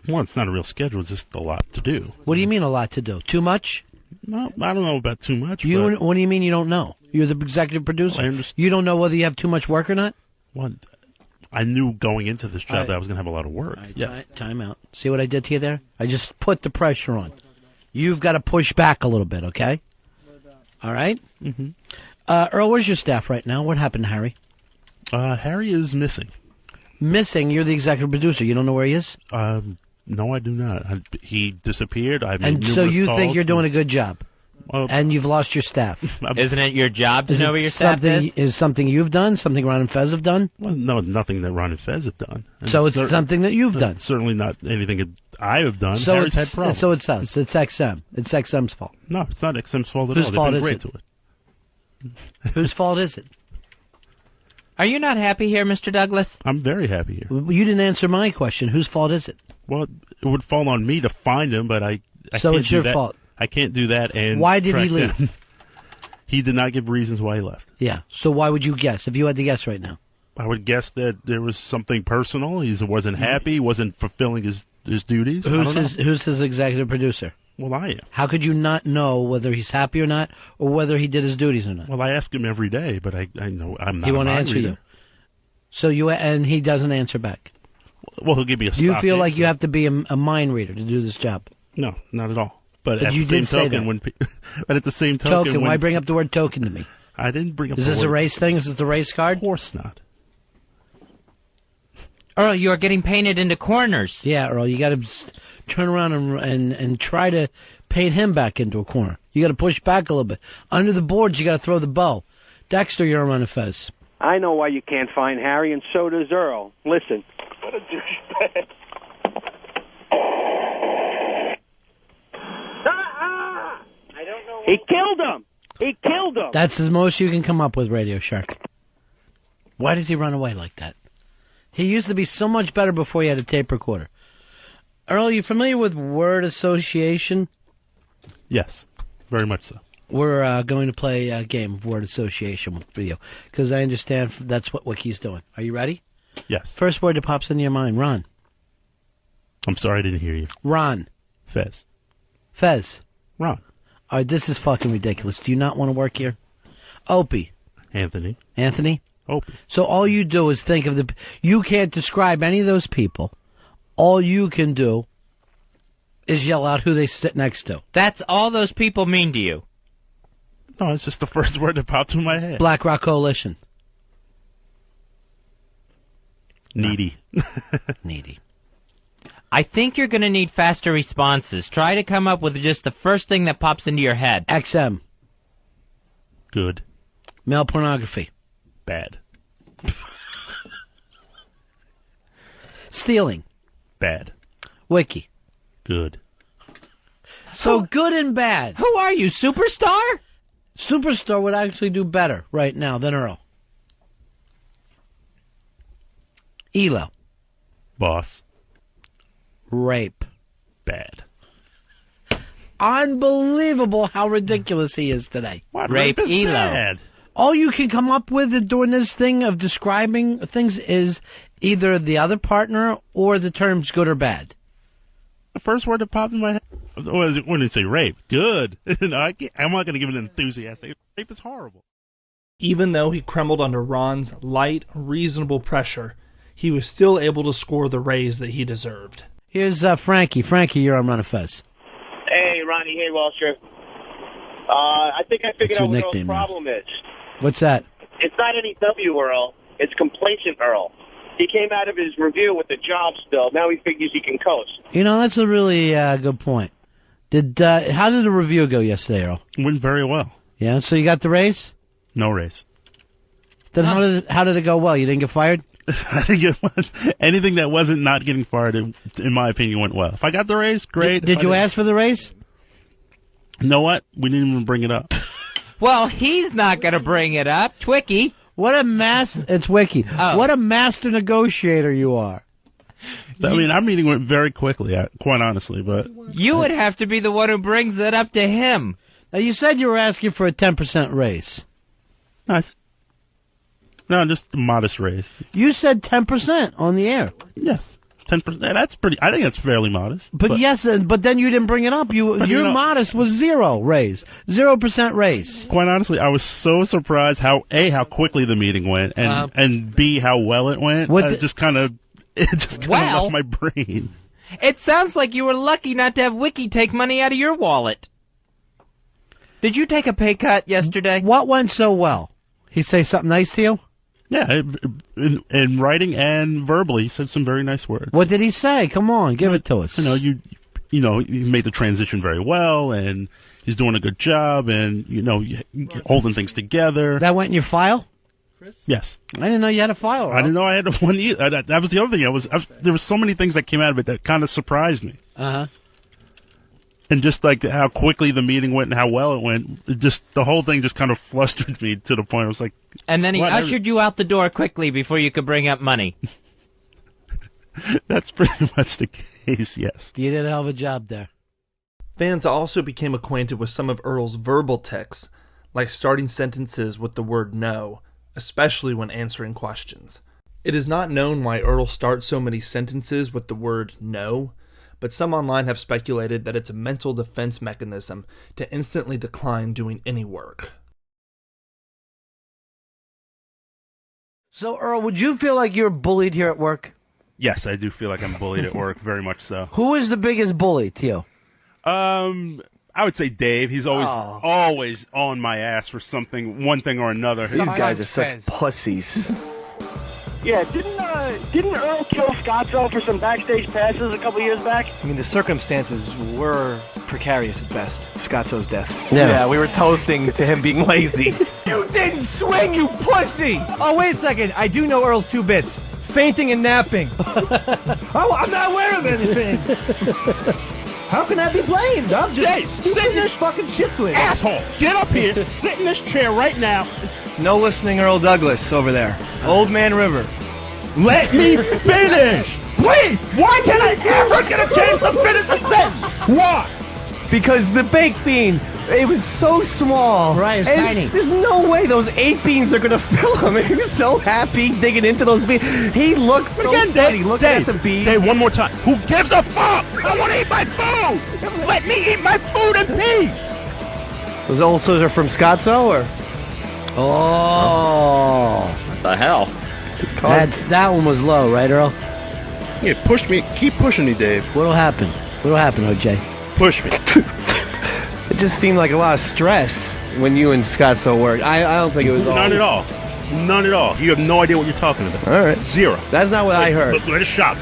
Well, it's not a real schedule. It's just a lot to do. What do you mean a lot to do? Too much? No, I don't know about too much. What do you mean you don't know? You're the executive producer. Well, you don't know whether you have too much work or not? Well, I knew going into this job All right. that I was going to have a lot of work. Yes. Time out. See what I did to you there? I just put the pressure on. You've got to push back a little bit, okay? All right? Mm-hmm. Earl, where's your staff right now? What happened to Harry? Harry is missing. Missing? You're the executive producer. You don't know where he is? No, I do not. He disappeared. I made And so numerous you calls think you're doing a good job? And you've lost your staff. Isn't it your job to know where your staff something, is? Is something you've done? Something Ron and Fez have done? Well, no, nothing that Ron and Fez have done. And So it's something that you've done. Certainly not anything that I have done. So Harry's had it's problems. so it's us. It's XM. It's XM's fault. No, it's not XM's fault at Whose all. fault They've is been it? great to it. Whose fault is it? Are you not happy here, Mr. Douglas? I'm very happy here. You didn't answer my question. Whose fault is it? Well, it would fall on me to find him, but I So can't it's do your that. fault. I can't do that. And Why did he track leave? down- He did not give reasons why he left. Yeah. So why would you guess? If you had to guess right now. I would guess that there was something personal. He wasn't happy, wasn't fulfilling his duties. I don't know. Who's his executive producer? Well, I am. How could you not know whether he's happy or not, or whether he did his duties or not? Well, I ask him every day, but I know I'm not. He won't a mind answer reader. you. So and he doesn't answer back. Well, he'll give me a. Do you stock feel like answer. you have to be a mind reader to do this job? No, not at all. But But at you the same did say token, that. but at the same token, Token. when Why bring up the word token to me? I didn't bring up. Is the this word. a race thing? Is this the race card? Of course not. Earl, you are getting painted into corners. Yeah, Earl, you got to turn around and try to paint him back into a corner. You got to push back a little bit. Under the boards, you got to throw the bow. Dexter, you're on a Fez. I know why you can't find Harry, and so does Earl. Listen. What a douchebag. He killed him. He killed him. That's the most you can come up with, Radio Shark. Why does he run away like that? He used to be so much better before he had a tape recorder. Earl, you familiar with word association? Yes, very much so. We're going to play a game of word association with video, because I understand that's what Wiki's doing. Are you ready? Yes. First word that pops into your mind, Ron. I'm sorry I didn't hear you. Ron. Fez. Fez. Ron. All right, this is fucking ridiculous. Do you not want to work here? Opie. Anthony. Anthony? Opie. So all you do is think of the... You can't describe any of those people. All you can do is yell out who they sit next to. That's all those people mean to you. No, it's just the first word that popped in my head. Black Rock Coalition. Needy. Needy. I think you're going to need faster responses. Try to come up with just the first thing that pops into your head. XM. Good. Male pornography. Bad. Stealing. Bad. Wiki. Good. So good and bad. Who are you, Superstar? Superstar would actually do better right now than Earl. Elo. Boss. Rape. Bad. Unbelievable how ridiculous he is today. What? Rape is Elo. bad. All you can come up with during this thing of describing things is either the other partner or the terms good or bad. The first word that popped in my head was when they say rape. Good. No, I'm not going to give it an enthusiastic. Rape is horrible. Even though he crumbled under Ron's light, reasonable pressure, he was still able to score the raise that he deserved. Here's Frankie. Frankie, you're on Run a Fez. Hey, Ronnie. Hey, Walter. I think I figured What's out your what Earl's nickname, problem is. What's that? It's not any W Earl. It's complacent Earl. He came out of his review with the job still. Now he figures he can coast. You know, that's a really good point. How did the review go yesterday, Earl? Went very well. Yeah, so you got the raise? No raise. Then how did it go well? You didn't get fired? I think anything that wasn't not getting fired, in my opinion, went well. If I got the raise, great. Did you ask for the raise? You know what? We didn't even bring it up. Well, he's not going to bring it up. Twicky. What a it's Wiki. Oh. What a master negotiator you are. I mean, our meeting went very quickly, quite honestly, but... You would have to be the one who brings it up to him. Now, you said you were asking for a 10% raise. Nice. No, just a modest raise. You said 10% on the air. Yes. 10%. That's pretty. I think that's fairly modest. But yes, but then you didn't bring it up. Your modest was 0 raise, 0% raise. Quite honestly, I was so surprised how quickly the meeting went, and B, how well it went. It just kind of left my brain. It sounds like you were lucky not to have Wiki take money out of your wallet. Did you take a pay cut yesterday? What went so well? He say something nice to you? Yeah, in writing and verbally, he said some very nice words. What did he say? Come on, give it to us. You made the transition very well, and he's doing a good job, and holding things together. That went in your file? Yes. I didn't know you had a file. I didn't know I had one either. That was the other thing. There were so many things that came out of it that kind of surprised me. Uh-huh. And just like how quickly the meeting went and how well it went, the whole thing just kind of flustered me to the point I was like... And then he ushered you out the door quickly before you could bring up money. That's pretty much the case, yes. You did a hell of a job there. Fans also became acquainted with some of Earl's verbal tics, like starting sentences with the word no, especially when answering questions. It is not known why Earl starts so many sentences with the word no, but some online have speculated that it's a mental defense mechanism to instantly decline doing any work. So, Earl, would you feel like you're bullied here at work? Yes, I do feel like I'm bullied at work, very much so. Who is the biggest bully to you? I would say Dave. He's always on my ass for one thing or another. These guys are such pussies. Yeah, didn't Earl kill Scotzo for some backstage passes a couple years back? I mean, the circumstances were precarious at best. Scotzo's death. Yeah, we were toasting to him being lazy. You didn't swing, you pussy! Oh, wait a second. I do know Earl's 2 bits. Fainting and napping. I'm not aware of anything. How can I be blamed? I'm just keeping this fucking shit clear. Asshole! Get up here, sit in this chair right now. No listening, Earl Douglas over there. Old Man River. Let me finish! Please! Why can't I ever get a chance to finish a sentence? Why? Because the baked bean, it was so small. Right, it's and tiny. There's no way those 8 beans are gonna fill him. He was so happy digging into those beans. He looks so funny looking at the beans. Dave, one more time. Who gives a fuck? I want to eat my food! Let me eat my food in peace! Those ulcers are from Scotzo, or? Oh. What the hell? That one was low, right, Earl? Yeah, push me. Keep pushing me, Dave. What'll happen? What'll happen, OJ? Push me. It just seemed like a lot of stress when you and Scotzo worked. I don't think it was all. None at all. None at all. You have no idea what you're talking about. All right. 0. That's not what I heard. Let it shop.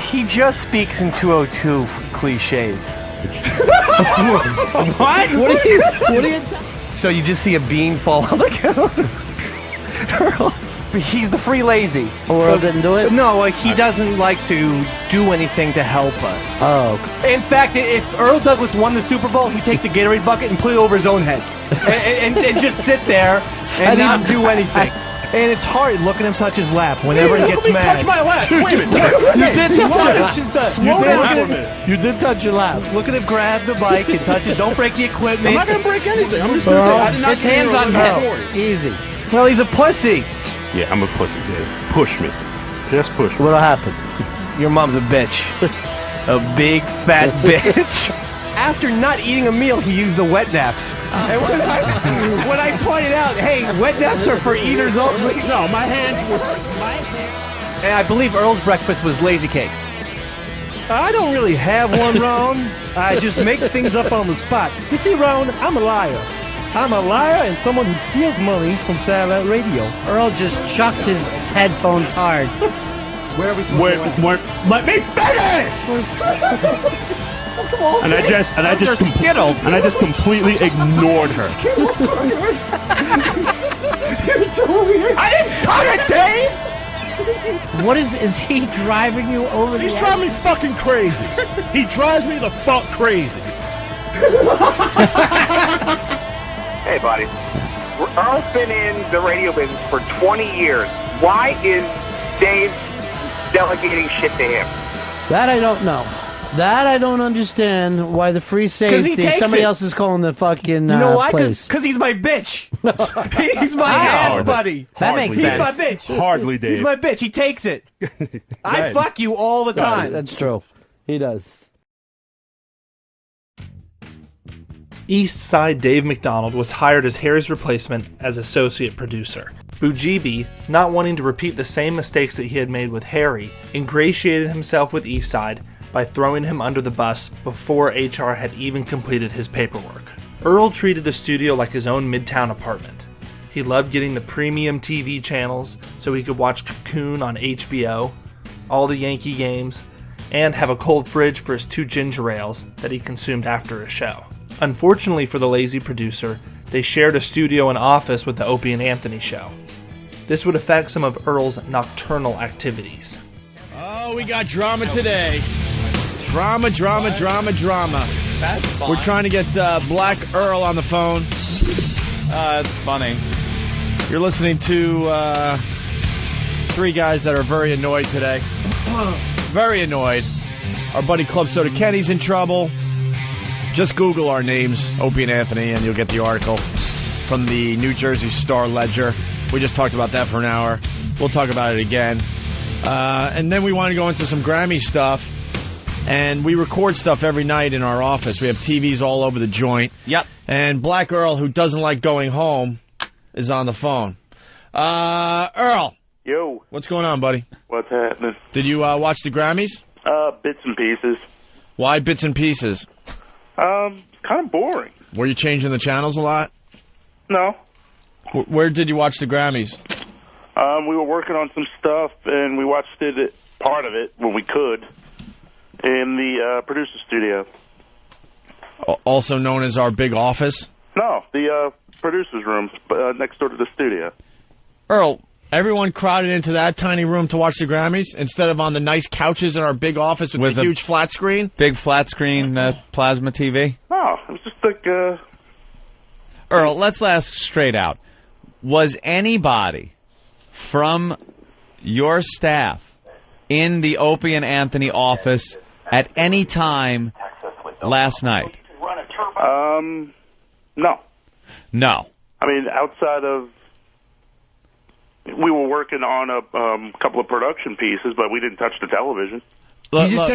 He just speaks in 202 cliches. What? What are you So you just see a bean fall on the counter? Earl, he's the free lazy. Earl didn't do it? No, he doesn't like to do anything to help us. Oh. In fact, if Earl Douglas won the Super Bowl, he'd take the Gatorade bucket and put it over his own head. and just sit there and not do anything. And it's hard looking him touch his lap whenever he gets mad. Touch my lap. Wait a minute. You did touch your lap. Look at him grab the bike and touch it. Don't break the equipment. I'm not going to break anything. I'm just going to say I did not it's hands on head. Easy. Well, he's a pussy. Yeah, I'm a pussy, Dave. Push me. Just push me. What'll happen? Your mom's a bitch. A big, fat bitch. After not eating a meal, he used the wet naps. And when I pointed out, hey, wet naps are for eaters only. No, my hands were... And I believe Earl's breakfast was lazy cakes. I don't really have one, Ron. I just make things up on the spot. You see, Ron, I'm a liar. I'm a liar and someone who steals money from satellite radio. Earl just chucked his headphones hard. Where let me finish! And I just completely ignored her. You're so weird. I didn't cut it, Dave. What is he driving you over the edge? He's driving me fucking crazy. He drives me the fuck crazy. Hey, buddy. Earl's been in the radio business for 20 years. Why is Dave delegating shit to him? That I don't know. That I don't understand why the free safety, somebody else is calling the fucking You know why? place. Because he's my bitch. He's my ass buddy. That makes He's sense. my bitch. Hardly, Dave. He's my bitch. He takes it. I fuck you all the time. That's true. He does. East Side Dave McDonald was hired as Harry's replacement as associate producer. Bujibi, not wanting to repeat the same mistakes that he had made with Harry, ingratiated himself with East Side by throwing him under the bus before HR had even completed his paperwork. Earl treated the studio like his own midtown apartment. He loved getting the premium TV channels so he could watch Cocoon on HBO, all the Yankee games, and have a cold fridge for his 2 ginger ales that he consumed after a show. Unfortunately for the lazy producer, they shared a studio and office with the Opie and Anthony show. This would affect some of Earl's nocturnal activities. Oh, we got drama today. Drama. That's fun. We're trying to get Black Earl on the phone. It's funny. You're listening to 3 guys that are very annoyed today. Very annoyed. Our buddy Club Soda Kenny's in trouble. Just Google our names, Opie and Anthony, and you'll get the article from the New Jersey Star-Ledger. We just talked about that for an hour. We'll talk about it again. And then we want to go into some Grammy stuff. And we record stuff every night in our office. We have TVs all over the joint. Yep. And Black Earl, who doesn't like going home, is on the phone. Earl. Yo. What's going on, buddy? What's happening? Did you watch the Grammys? Bits and pieces. Why bits and pieces? Kind of boring. Were you changing the channels a lot? No. Where did you watch the Grammys? We were working on some stuff, and we watched it, part of it, when we could, in the producer studio. Also known as our big office? No, the producer's room, next door to the studio. Earl, everyone crowded into that tiny room to watch the Grammys instead of on the nice couches in our big office with the huge flat screen? Big flat screen plasma TV? No, it was just like... Earl, let's ask straight out. Was anybody from your staff in the Opie and Anthony office at any time last night? No. No. I mean, outside of... We were working on a couple of production pieces, but we didn't touch the television. Look, you wait.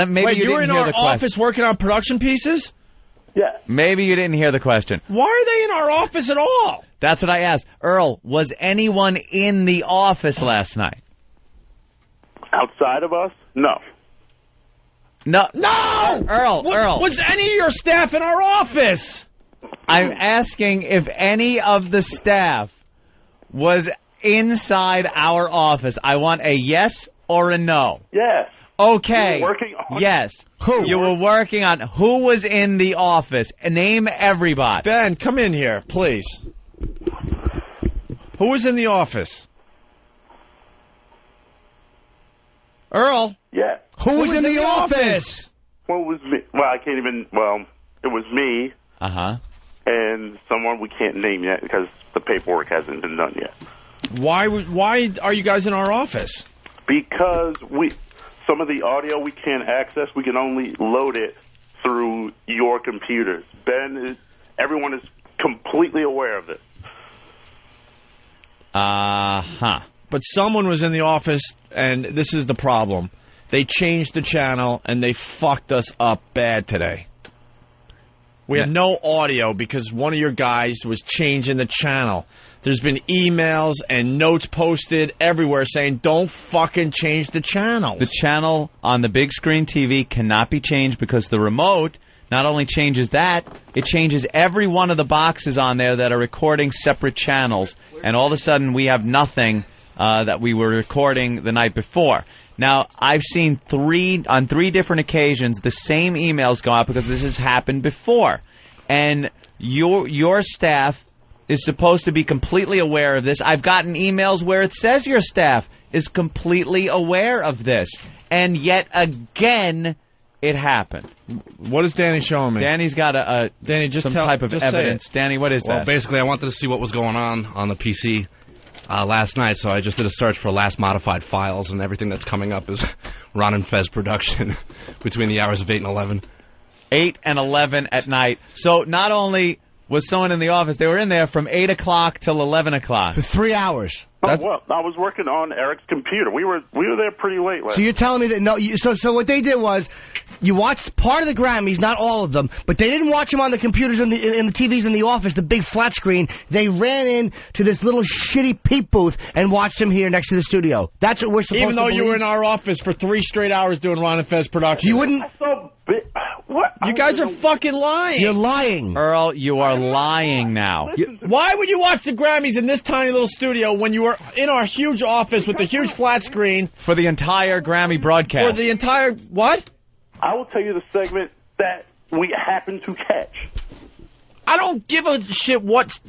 Maybe you were in our the office working on production pieces? Yeah. Maybe you didn't hear the question. Why are they in our office at all? That's what I asked. Earl, was anyone in the office last night? Outside of us? No. No. Earl. Was any of your staff in our office? I'm asking if any of the staff was inside our office. I want a yes or a no. Yes. Okay. You were working on... Yes. Who? You were working on... Who was in the office? Name everybody. Ben, come in here, please. Who was in the office? Earl? Yeah. Who was in the office? Well, it was me. Well, I can't even... Well, it was me. Uh-huh. And someone we can't name yet because the paperwork hasn't been done yet. Why are you guys in our office? Because some of the audio we can't access. We can only load it through your computers. Everyone is completely aware of it. Uh-huh. But someone was in the office, and this is the problem. They changed the channel, and they fucked us up bad today. We had no audio because one of your guys was changing the channel. There's been emails and notes posted everywhere saying, don't fucking change the channels. The channel on the big screen TV cannot be changed because the remote not only changes that, it changes every one of the boxes on there that are recording separate channels. And all of a sudden, we have nothing that we were recording the night before. Now, I've seen on three different occasions the same emails go out because this has happened before. And your staff is supposed to be completely aware of this. I've gotten emails where it says your staff is completely aware of this. And yet again, it happened. What is Danny showing me? Danny's got some type of evidence. Danny, what is that? Well, basically, I wanted to see what was going on the PC last night, so I just did a search for last modified files, and everything that's coming up is Ron and Fez production between the hours of 8 and 11. 8 and 11 at night. So not only was someone in the office. They were in there from 8 o'clock till 11 o'clock. For 3 hours. Well, I was working on Eric's computer. We were there pretty late. So you're telling me that so what they did was you watched part of the Grammys, not all of them, but they didn't watch them on the computers and the TVs in the office, the big flat screen. They ran in to this little shitty peep booth and watched them here next to the studio. That's what we're supposed to Even though believe. you were in our office for 3 straight hours doing Ron and Fez production. You wouldn't. What? You guys are fucking lying. You're lying. Earl, you are lying now. Why would you watch the Grammys in this tiny little studio when you were in our huge office with the huge flat screen? For the entire Grammy broadcast. For the entire, what? I will tell you the segment that we happened to catch. I don't give a shit what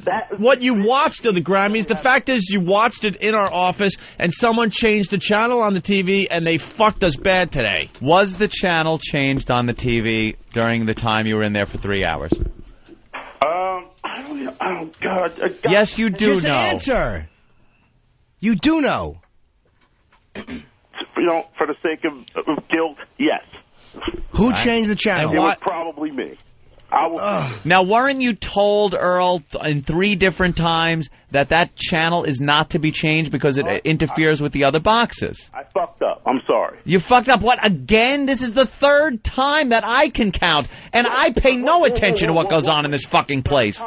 you watched of the Grammys. The fact is you watched it in our office and someone changed the channel on the TV and they fucked us bad today. Was the channel changed on the TV during the time you were in there for 3 hours? God. Yes, you do Just know. answer. You do know. For the sake of guilt, yes. Who changed the channel? It was probably me. Now, weren't you told, Earl, in 3 different times that channel is not to be changed because it interferes with the other boxes? I fucked up. I'm sorry. You fucked up what, again? This is the 3rd time that I can count, and I pay no attention to what goes on in this fucking place.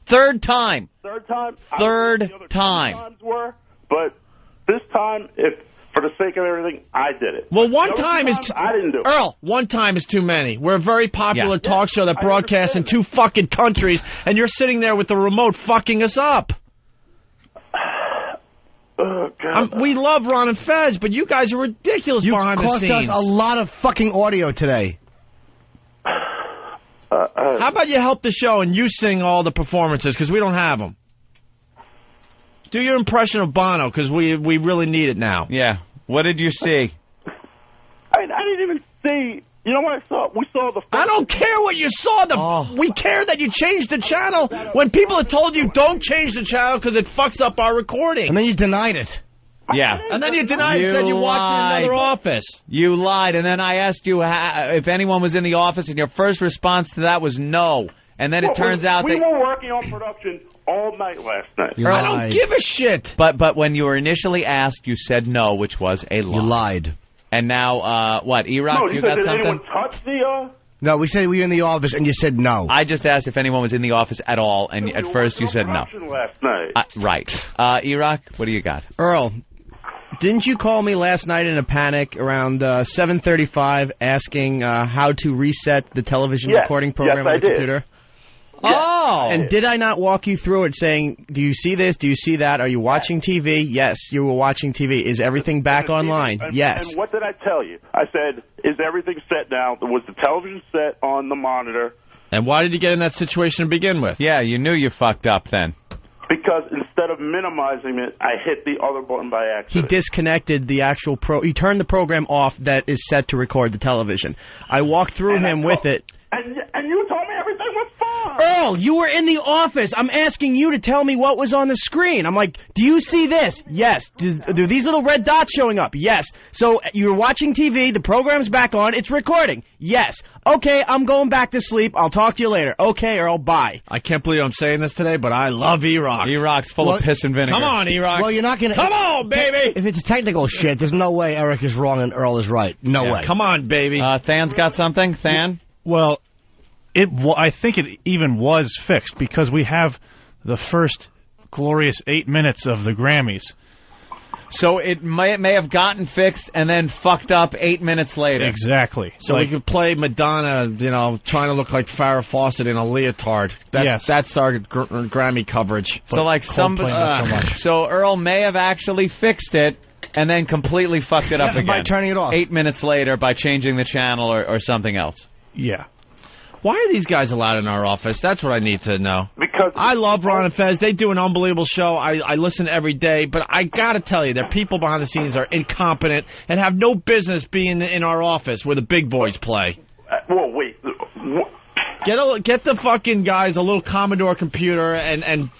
3rd time. Third time? Third time. Times were, but this time, for the sake of everything, I did it. Well, one time is... I didn't do it. Earl, one time is too many. We're a very popular talk show that broadcasts in 2 fucking countries, and you're sitting there with the remote fucking us up. Oh, God. We love Ron and Fez, but you guys are ridiculous behind the scenes. You cost us a lot of fucking audio today. How about you help the show and you sing all the performances, because we don't have them. Do your impression of Bono, because we really need it now. Yeah. What did you see? I didn't even see. You know what I saw? We saw the... I don't care what you saw. We care that you changed the channel when people have told you don't change the channel because it fucks up our recording. And then you denied it. Yeah. And then you denied it and said you watched it in another office. You lied, and then I asked you if anyone was in the office, and your first response to that was no. And then it turns out we were working on production all night last night. I don't give a shit. But when you were initially asked, you said no, which was a lie. You lied. And now, what, E-Rock, No, you said, got did something? anyone touch the... No, we said we were in the office, and you said no. I just asked if anyone was in the office at all, and at first you said no. Last night. Right. E-Rock, what do you got? Earl, didn't you call me last night in a panic around 7:35 asking how to reset the television recording program on the computer? Yes. Oh! And did I not walk you through it saying, do you see this? Do you see that? Are you watching TV? Yes, you were watching TV. Is everything back online? Yes. And what did I tell you? I said, is everything set now? Was the television set on the monitor? And why did you get in that situation to begin with? Yeah, you knew you fucked up then. Because instead of minimizing it, I hit the other button by He accident. disconnected the actual he turned the program off that is set to record the television. I walked through him with it. And you told me everything was fine. Earl, you were in the office. I'm asking you to tell me what was on the screen. I'm like, do you see this? Yes. Do these little red dots showing up? Yes. So you're watching TV. The program's back on. It's recording. Yes. Okay, I'm going back to sleep. I'll talk to you later. Okay, Earl, bye. I can't believe I'm saying this today, but I love E-Rock. E-Rock's full of piss and vinegar. Come on, E-Rock. Well, you're not going to... Come on, baby! If it's technical shit, there's no way Eric is wrong and Earl is right. No way. Come on, baby. Than's got something? Than? Well, I think it even was fixed because we have the first glorious 8 minutes of the Grammys. So it may have gotten fixed and then fucked up 8 minutes later. Exactly. So we could play Madonna, trying to look like Farrah Fawcett in a leotard. That's our Grammy coverage. So like so Earl may have actually fixed it and then completely fucked it up again. By turning it off. 8 minutes later by changing the channel or something else. Yeah. Why are these guys allowed in our office? That's what I need to know. Because I love Ron and Fez. They do an unbelievable show. I listen every day. But I got to tell you, their people behind the scenes are incompetent and have no business being in our office where the big boys play. Well, wait. Get the fucking guys a little Commodore computer and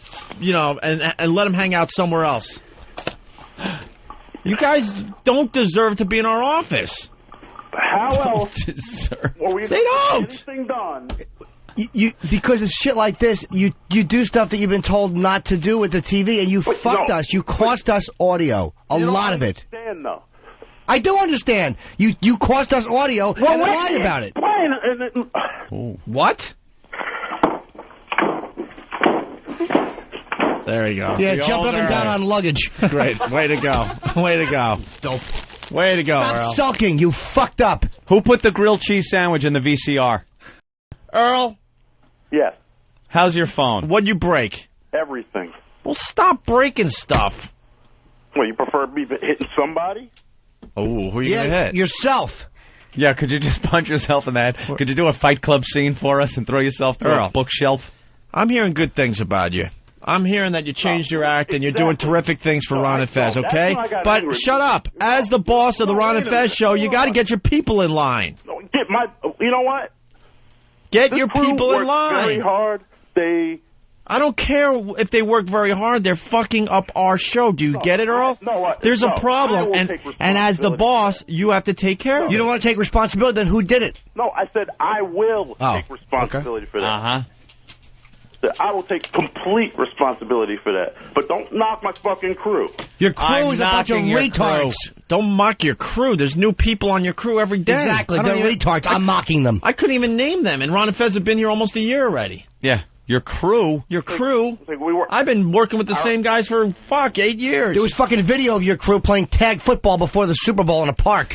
let them hang out somewhere else. You guys don't deserve to be in our office. How else deserve. were we They don't. anything done you because of shit like this, you do stuff that you've been told not to do with the TV, and you fucked us. You cost us audio, a lot of it. Understand, though. I do understand. You cost us audio and lied about it. What? There you go. Yeah, jump up and down on luggage. Great. Way to go. Way to go. Way to go, Stop Earl. sulking. You fucked up. Who put the grilled cheese sandwich in the VCR? Earl? Yes. How's your phone? What'd you break? Everything. Well, stop breaking stuff. Well, you prefer me hitting somebody? Oh, who are you going to hit? Yourself. Yeah, could you just punch yourself in the head? Could you do a Fight Club scene for us and throw yourself through a bookshelf? I'm hearing good things about you. I'm hearing that you changed your act and you're doing terrific things for Ron and Fez, okay? But shut up. As the boss of the Ron and Fez show, you got to get your people in line. You know what? Get your people in line. Very hard. I don't care if they work very hard. They're fucking up our show. Do you get it, Earl? There's a problem, and as the boss, you have to take care of it. You don't want to take responsibility, then who did it? No, I said I will take responsibility for that. Uh-huh. I will take complete responsibility for that. But don't knock my fucking crew. Your crew is a bunch of retards. Don't mock your crew. There's new people on your crew every day. Exactly. They're retards. I'm mocking them. I couldn't even name them, and Ron and Fez have been here almost a year already. Yeah. Your crew? Your crew? I've been working with the same guys for, 8 years. There was fucking video of your crew playing tag football before the Super Bowl in a park.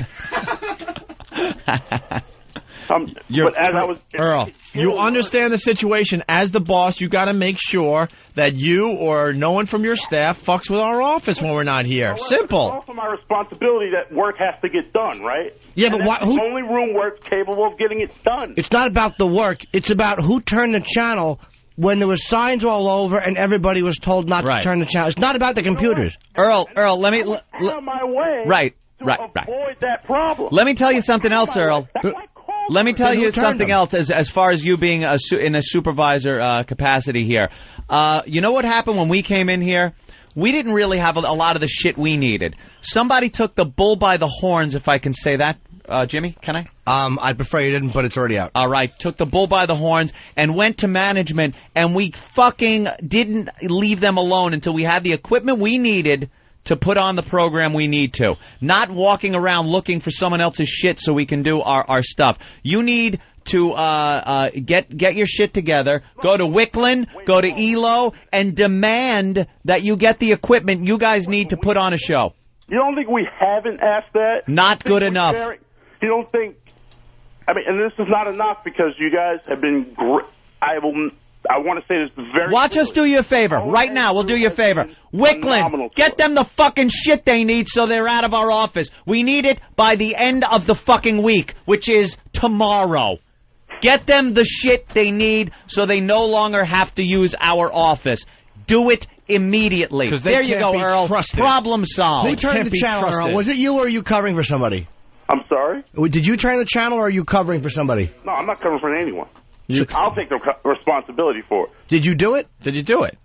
Earl, you understand the situation. As the boss, you got to make sure that you or no one from your staff fucks with our office when we're not here. Simple. It's also my responsibility that work has to get done, right? Yeah, but that's the only room where it's capable of getting it done. It's not about the work. It's about who turned the channel when there were signs all over and everybody was told not to turn the channel. It's not about the computers. Earl, let me... out of my way Right. avoid that problem. Let me tell you something else, Earl. Let me tell you something else as far as you being in a supervisor capacity here. You know what happened when we came in here? We didn't really have a lot of the shit we needed. Somebody took the bull by the horns, if I can say that. Jimmy, can I? I'd prefer you didn't, but it's already out. All right. Took the bull by the horns and went to management, and we fucking didn't leave them alone until we had the equipment we needed to put on the program we need to. Not walking around looking for someone else's shit so we can do our stuff. You need to get your shit together, go to Wicklin, go to ELO, and demand that you get the equipment you guys need to put on a show. You don't think we haven't asked that? Not good enough. You don't think... I mean, and this is not enough because you guys have been... I want to say this very... Watch us do you a favor. Right now, we'll do you a favor. Wicklin, get them the fucking shit they need so they're out of our office. We need it by the end of the fucking week, which is tomorrow. Get them the shit they need so they no longer have to use our office. Do it immediately. There you go, Earl. Problem solved. Who turned the channel, Earl? Was it you or are you covering for somebody? I'm sorry? Did you turn the channel or are you covering for somebody? No, I'm not covering for anyone. I'll take the responsibility for it. Did you do it? Did you do it?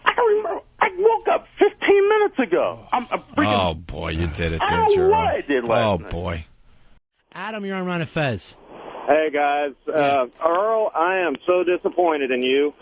I don't remember. I woke up 15 minutes ago. I'm freaking... Oh, boy, you did it, I didn't don't you, know Earl? what I did last night. Oh, boy. Adam, you're on Ron and Fez. Hey, guys. Earl, I am so disappointed in you.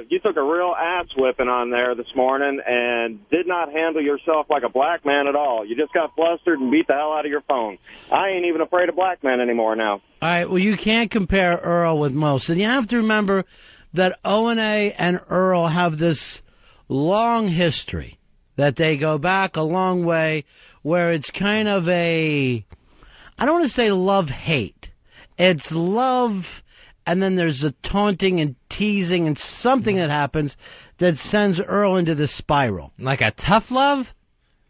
You took a real ass whipping on there this morning and did not handle yourself like a black man at all. You just got flustered and beat the hell out of your phone. I ain't even afraid of black men anymore now. All right, well, you can't compare Earl with most. And you have to remember that O&A and Earl have this long history, that they go back a long way, where it's kind of a, I don't want to say love-hate. It's love, and then there's a taunting and teasing and something that happens that sends Earl into this spiral. Like a tough love?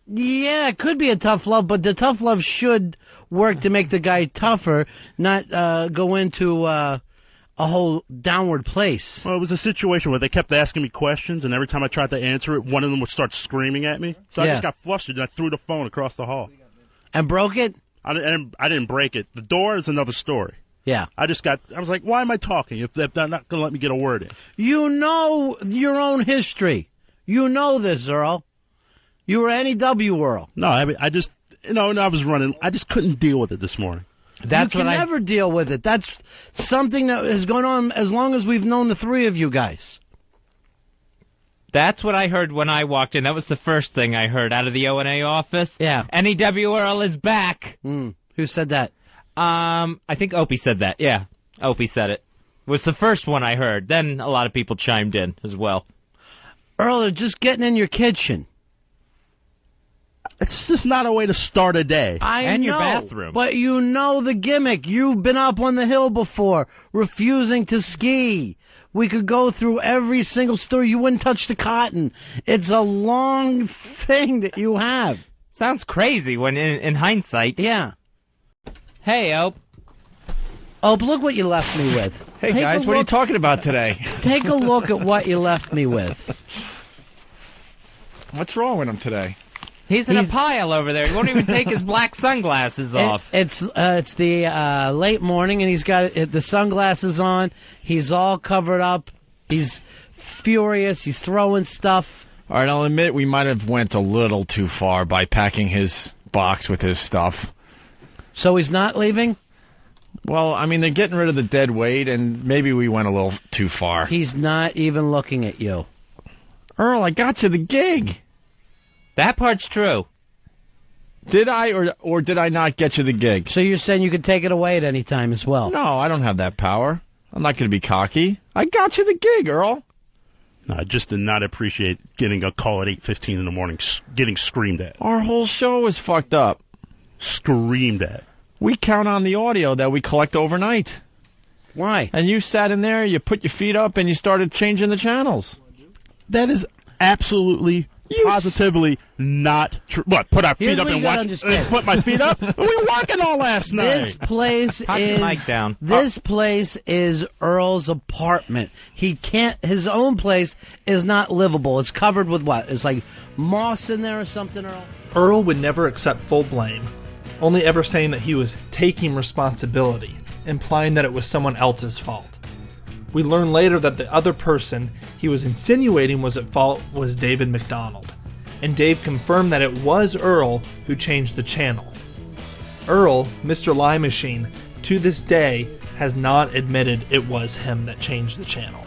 Yeah, it could be a tough love, but the tough love should work to make the guy tougher, not go into a whole downward place. Well, it was a situation where they kept asking me questions, and every time I tried to answer it, one of them would start screaming at me. So I just got flustered, and I threw the phone across the hall. And broke it? I didn't break it. The door is another story. Yeah. I was like, why am I talking if they're not going to let me get a word in? You know your own history. You know this, Earl. You were NEW Earl. No, I mean, I just, I was running. I just couldn't deal with it this morning. That's you can what I- never deal with it. That's something that has gone on as long as we've known the three of you guys. That's what I heard when I walked in. That was the first thing I heard out of the O&A office. Yeah. NEW Earl is back. Who said that? I think Opie said that. Yeah, Opie said it. Was the first one I heard. Then a lot of people chimed in as well. Earl, they're just getting in your kitchen. It's just not a way to start a day. I know, your bathroom. But you know the gimmick. You've been up on the hill before, refusing to ski. We could go through every single story. You wouldn't touch the cotton. It's a long thing that you have. Sounds crazy when in hindsight. Yeah. Hey, Ope. Ope, look what you left me with. Hey, Take guys, a what are you look- talking about today? Take a look at what you left me with. What's wrong with him today? He's in a pile over there. He won't even take his black sunglasses off. It's the late morning, and he's got the sunglasses on. He's all covered up. He's furious. He's throwing stuff. All right, I'll admit we might have went a little too far by packing his box with his stuff. So he's not leaving? Well, I mean, they're getting rid of the dead weight, and maybe we went a little too far. He's not even looking at you. Earl, I got you the gig. That part's true. Did I or did I not get you the gig? So you're saying you could take it away at any time as well? No, I don't have that power. I'm not going to be cocky. I got you the gig, Earl. No, I just did not appreciate getting a call at 8:15 in the morning, getting screamed at. Our whole show is fucked up. Screamed at. We count on the audio that we collect overnight. Why? And you sat in there, you put your feet up, and you started changing the channels. That is absolutely, positively not true. What, put our feet up and watch? Put my feet up? We were working all last night. This place Talk the mic down. This place is Earl's apartment. He can't. His own place is not livable. It's covered with what? It's like moss in there or something, Earl? Earl would never accept full blame, only ever saying that he was taking responsibility, implying that it was someone else's fault. We learn later that the other person he was insinuating was at fault was David McDonald, and Dave confirmed that it was Earl who changed the channel. Earl, Mr. Lie Machine, to this day has not admitted it was him that changed the channel.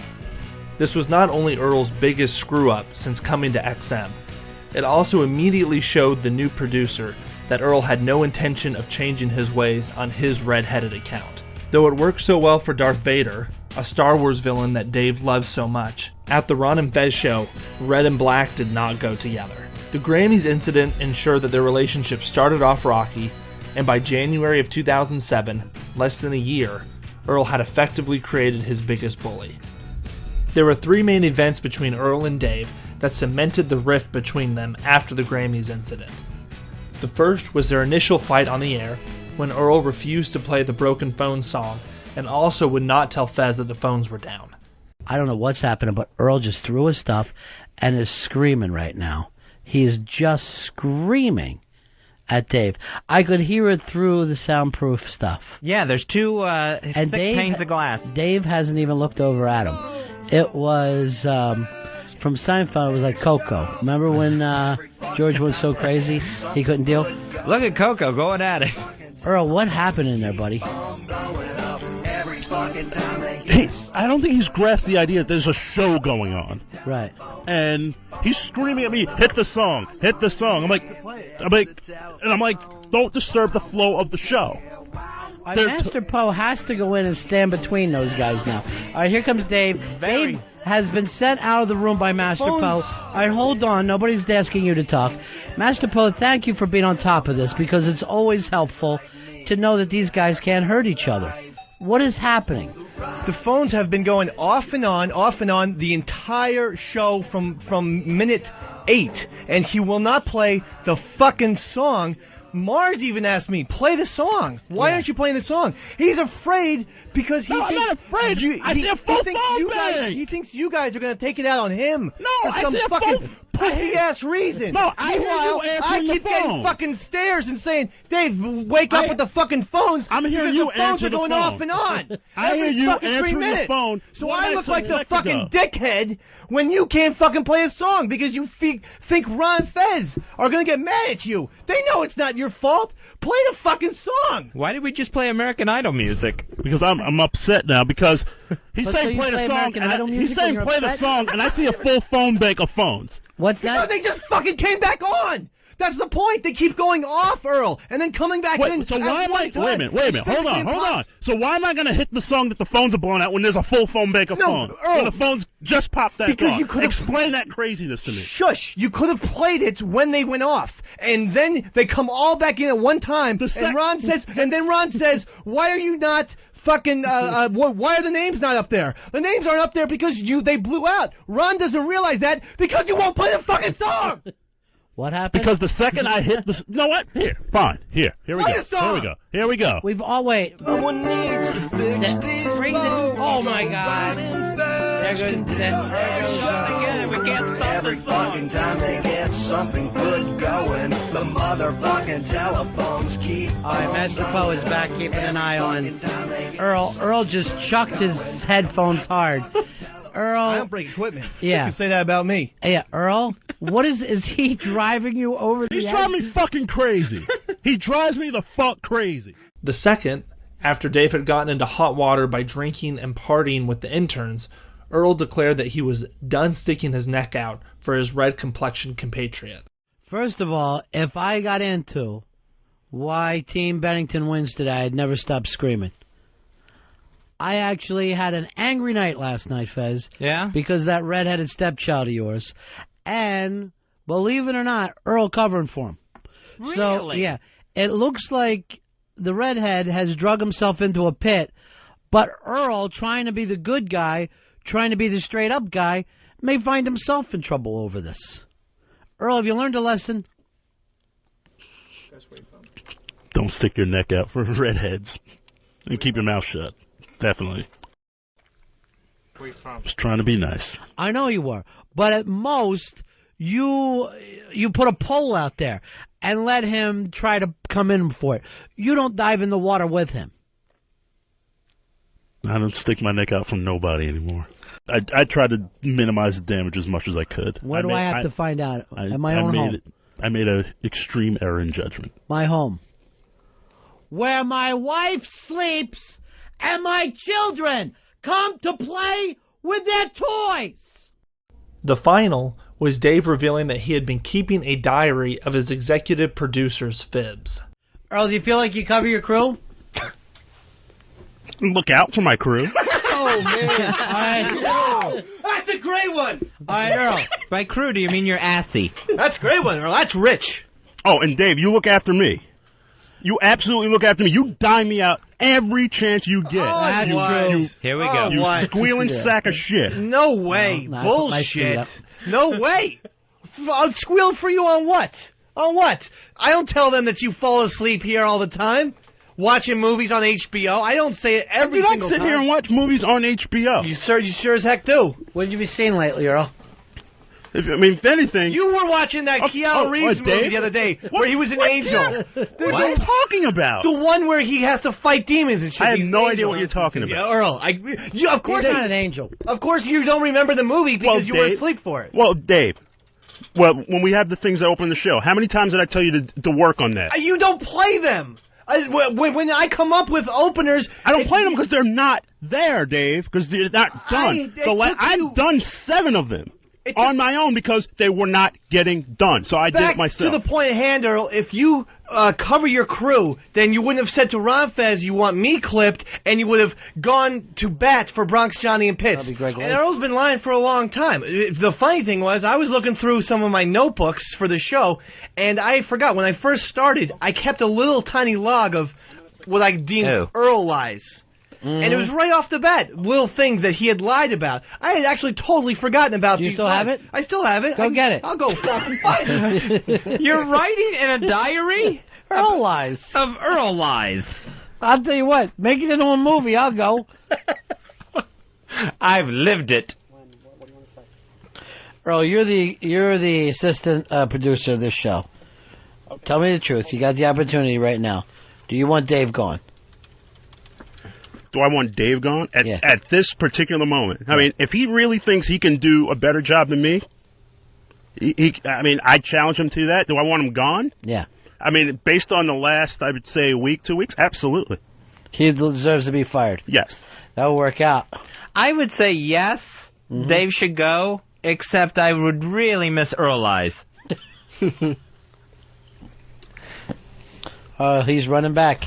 This was not only Earl's biggest screw-up since coming to XM, it also immediately showed the new producer that Earl had no intention of changing his ways on his red-headed account. Though it worked so well for Darth Vader, a Star Wars villain that Dave loves so much, at the Ron and Fez show, red and black did not go together. The Grammys incident ensured that their relationship started off rocky, and by January of 2007, less than a year, Earl had effectively created his biggest bully. There were three main events between Earl and Dave that cemented the rift between them after the Grammys incident. The first was their initial fight on the air, when Earl refused to play the Broken Phone song and also would not tell Fez that the phones were down. I don't know what's happening, but Earl just threw his stuff and is screaming right now. He is just screaming at Dave. I could hear it through the soundproof stuff. Yeah, there's two thick panes of glass. Dave hasn't even looked over at him. It was from Seinfeld. It was like Coco. Remember when George was so crazy he couldn't deal? Look at Coco going at it. Earl, what happened in there, buddy? I don't think he's grasped the idea that there's a show going on. Right. And he's screaming at me, hit the song, hit the song. I'm like, don't disturb the flow of the show. Master Poe has to go in and stand between those guys now. All right, here comes Dave. Dave has been sent out of the room by Master Poe. All right, hold on. Nobody's asking you to talk. Master Poe, thank you for being on top of this, because it's always helpful to know that these guys can't hurt each other. What is happening? The phones have been going off and on the entire show from minute 8, and he will not play the fucking song. Mars even asked me, play the song. Why aren't you playing the song? He's afraid because he thinks... I'm not afraid. I see a full phone he thinks you guys are going to take it out on him. No, I see a full pussy-ass reason. No, I hear you Meanwhile, I answering the keep getting phone. fucking stares and saying, Dave, wake up with the fucking phones. I'm hearing because you the phones answer are the going phone. off and on. I hear Every you fucking 3 answering the minutes. phone. So What I did I look say like a the second fucking ago? dickhead when you can't fucking play a song because you think Ron Fez are going to get mad at you. They know it's not your fault. Play the fucking song. Why did we just play American Idol music? Because I'm upset now because he's But so saying you play the play song American and Idol he's music when saying you're play the upset? song and I see a full phone bank of phones. What's Because they just fucking came back on. That's the point. They keep going off, Earl, and then coming back in. Wait, so why am I? Wait a minute. It's Hold on. physically So why am I going to hit the song that the phones are blowing out when there's a full phone bank of phones? Earl, when the phones just popped that because off? you could've- Explain that craziness to me. Shush! You could have played it when they went off, and then they come all back in at one time. And Ron says, "Why are you not fucking? Why are the names not up there? The names aren't up there because they blew out. Ron doesn't realize that because you won't play the fucking song." What happened? Because the second I hit the, you know what? Here, fine. Here we Play go. the song. Here we go. We've all wait. Someone needs to fix these phones. Oh my God! There goes again. We can't stop every fucking time they get something good going. The motherfucking telephones keep. All right, Master Poe is back, keeping an eye on Earl. Earl just chucked his headphones hard. Earl, I don't break equipment. Yeah. You can say that about me. Yeah, Earl. What is he driving you over the He's edge? driving me fucking crazy. He drives me the fuck crazy. The second, after Dave had gotten into hot water by drinking and partying with the interns, Earl declared that he was done sticking his neck out for his red-complexioned compatriot. First of all, if I got into why Team Bennington wins today, I'd never stop screaming. I actually had an angry night last night, Fez. Yeah? Because that redheaded stepchild of yours. And, believe it or not, Earl covering for him. So, Really? yeah. It looks like the redhead has drug himself into a pit, but Earl, trying to be the good guy, trying to be the straight-up guy, may find himself in trouble over this. Earl, have you learned a lesson? Don't stick your neck out for redheads. And keep your mouth shut. Definitely. Just trying to be nice. I know you were. But at most, you put a pole out there and let him try to come in for it. You don't dive in the water with him. I don't stick my neck out for nobody anymore. I try to minimize the damage as much as I could. Where do I have to find out? At my own home. I made an extreme error in judgment. My home. Where my wife sleeps and my children come to play with their toys. The final was Dave revealing that he had been keeping a diary of his executive producer's fibs. Earl, do you feel like you cover your crew? Look out for my crew. Oh, man. All right. Wow, that's a great one. All right, Earl. By crew, do you mean you're assy? That's a great one, Earl. That's rich. Oh, and Dave, you look after me. You absolutely look after me. You dime me out every chance you get. That's you, Here we go. You squealing sack of shit. No way. No, Bullshit. No way. I'll squeal for you on what? On what? I don't tell them that you fall asleep here all the time. Watching movies on HBO. I don't say it every I do single not sit time. here and watch movies on HBO. You sure as heck do. What have you been seeing lately, Earl? If anything... You were watching that Keanu Reeves movie Dave? the other day where he was an angel. What are you talking about? The one where he has to fight demons and shit. I have He's no an idea angel. what you're talking about. Yeah, Earl, of course He's not an angel. Of course you don't remember the movie because you were Dave- asleep for it. Well, Dave, when we have the things that open the show, how many times did I tell you to work on that? You don't play them. When I come up with openers... I don't play them because they're not there, Dave, because they're not done. I've done 7 of them on my own because they were not getting done, so I did it myself. To the point at hand, Earl, if you cover your crew, then you wouldn't have said to Ron Fez, you want me clipped, and you would have gone to bat for Bronx Johnny and Pitts. That'd be great. And Earl's been lying for a long time. The funny thing was, I was looking through some of my notebooks for the show, and I forgot, when I first started, I kept a little tiny log of what I deemed Earl lies. Mm-hmm. And it was right off the bat, little things that he had lied about. I had actually totally forgotten about these. You still have it? I still have it. Go get it. I'll go fucking find it. You're writing in a diary? Earl lies. Of Earl lies. I'll tell you what, make it into a movie, I'll go. I've lived it. Earl, you're the assistant producer of this show. Tell me the truth. You got the opportunity right now. Do you want Dave gone? Do I want Dave gone? At this particular moment. I mean, if he really thinks he can do a better job than me, I challenge him to that. Do I want him gone? Yeah. I mean, based on the last, I would say, week, 2 weeks, absolutely. He deserves to be fired. Yes. That'll work out. I would say yes, Dave should go, except I would really miss Earl Eyes. He's running back.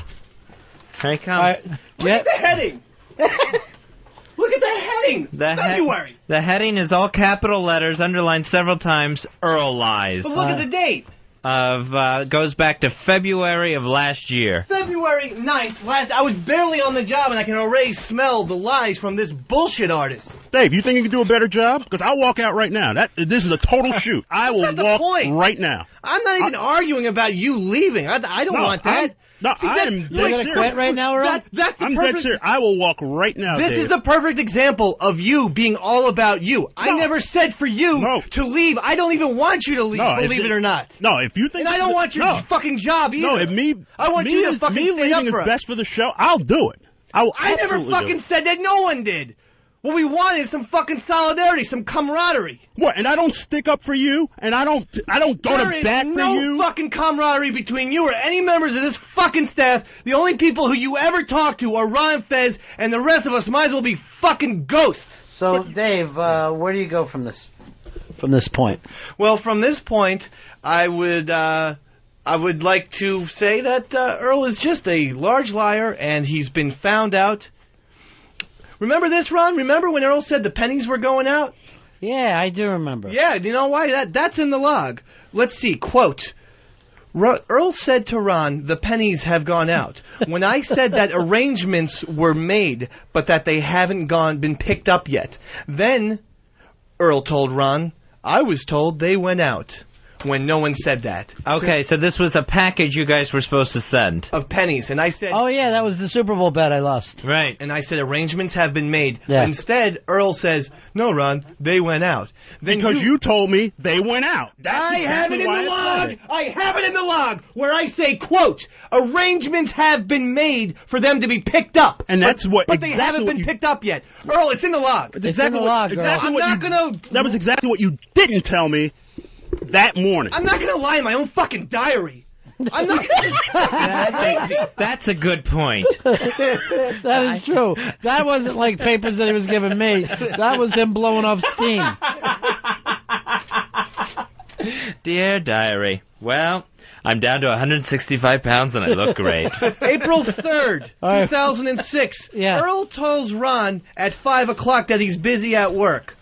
Here he comes. Look at the heading. Look at the heading. February. The heading is all capital letters, underlined several times, Earl Lies. But look at the date. Goes back to February of last year. February 9th. I was barely on the job, and I can already smell the lies from this bullshit artist. Dave, you think you can do a better job? Because I'll walk out right now. This is a total shoot. I will walk right now. I'm not even arguing about you leaving. I don't want that. I'm You're going to quit right now, Earl? I'm dead serious. I will walk right now, This Dave. is the perfect example of you being all about you. I never said for you to leave. I don't even want you to leave, believe it or not. No, if you think... And I don't want your fucking job either. No, if I want you to fucking me stand up leaving for is us. best for the show, I'll do it. I never fucking said that. No one did. What we want is some fucking solidarity, some camaraderie. What? And I don't stick up for you, and I don't go to bat for no you. Fucking camaraderie between you or any members of this fucking staff. The only people who you ever talk to are Ron Fez, and the rest of us might as well be fucking ghosts. So, Dave, where do you go from this point? Well, from this point, I would like to say that Earl is just a large liar, and he's been found out. Remember this, Ron? Remember when Earl said the pennies were going out? Yeah, I do remember. Yeah, do you know why? That's in the log. Let's see, quote, Earl said to Ron, the pennies have gone out. When I said that arrangements were made, but that they haven't been picked up yet. Then, Earl told Ron, I was told they went out. When no one said that. Okay, so this was a package you guys were supposed to send. Of pennies, and I said... Oh, yeah, that was the Super Bowl bet I lost. Right. And I said arrangements have been made. Yeah. Instead, Earl says, no, Ron, they went out. Then because you told me they went out. I have it in the log! I have it in the log where I say, quote, arrangements have been made for them to be picked up. And that's But they haven't been picked up yet. Earl, it's in the log. It's in the log, Earl. That was exactly what you didn't tell me that morning. I'm not going to lie in my own fucking diary. I'm not That's a good point. That is true. That wasn't like papers that he was giving me. That was him blowing off steam. Dear diary. Well, I'm down to 165 pounds and I look great. April 3rd, 2006. Yeah. Earl tells Ron at 5 o'clock that he's busy at work.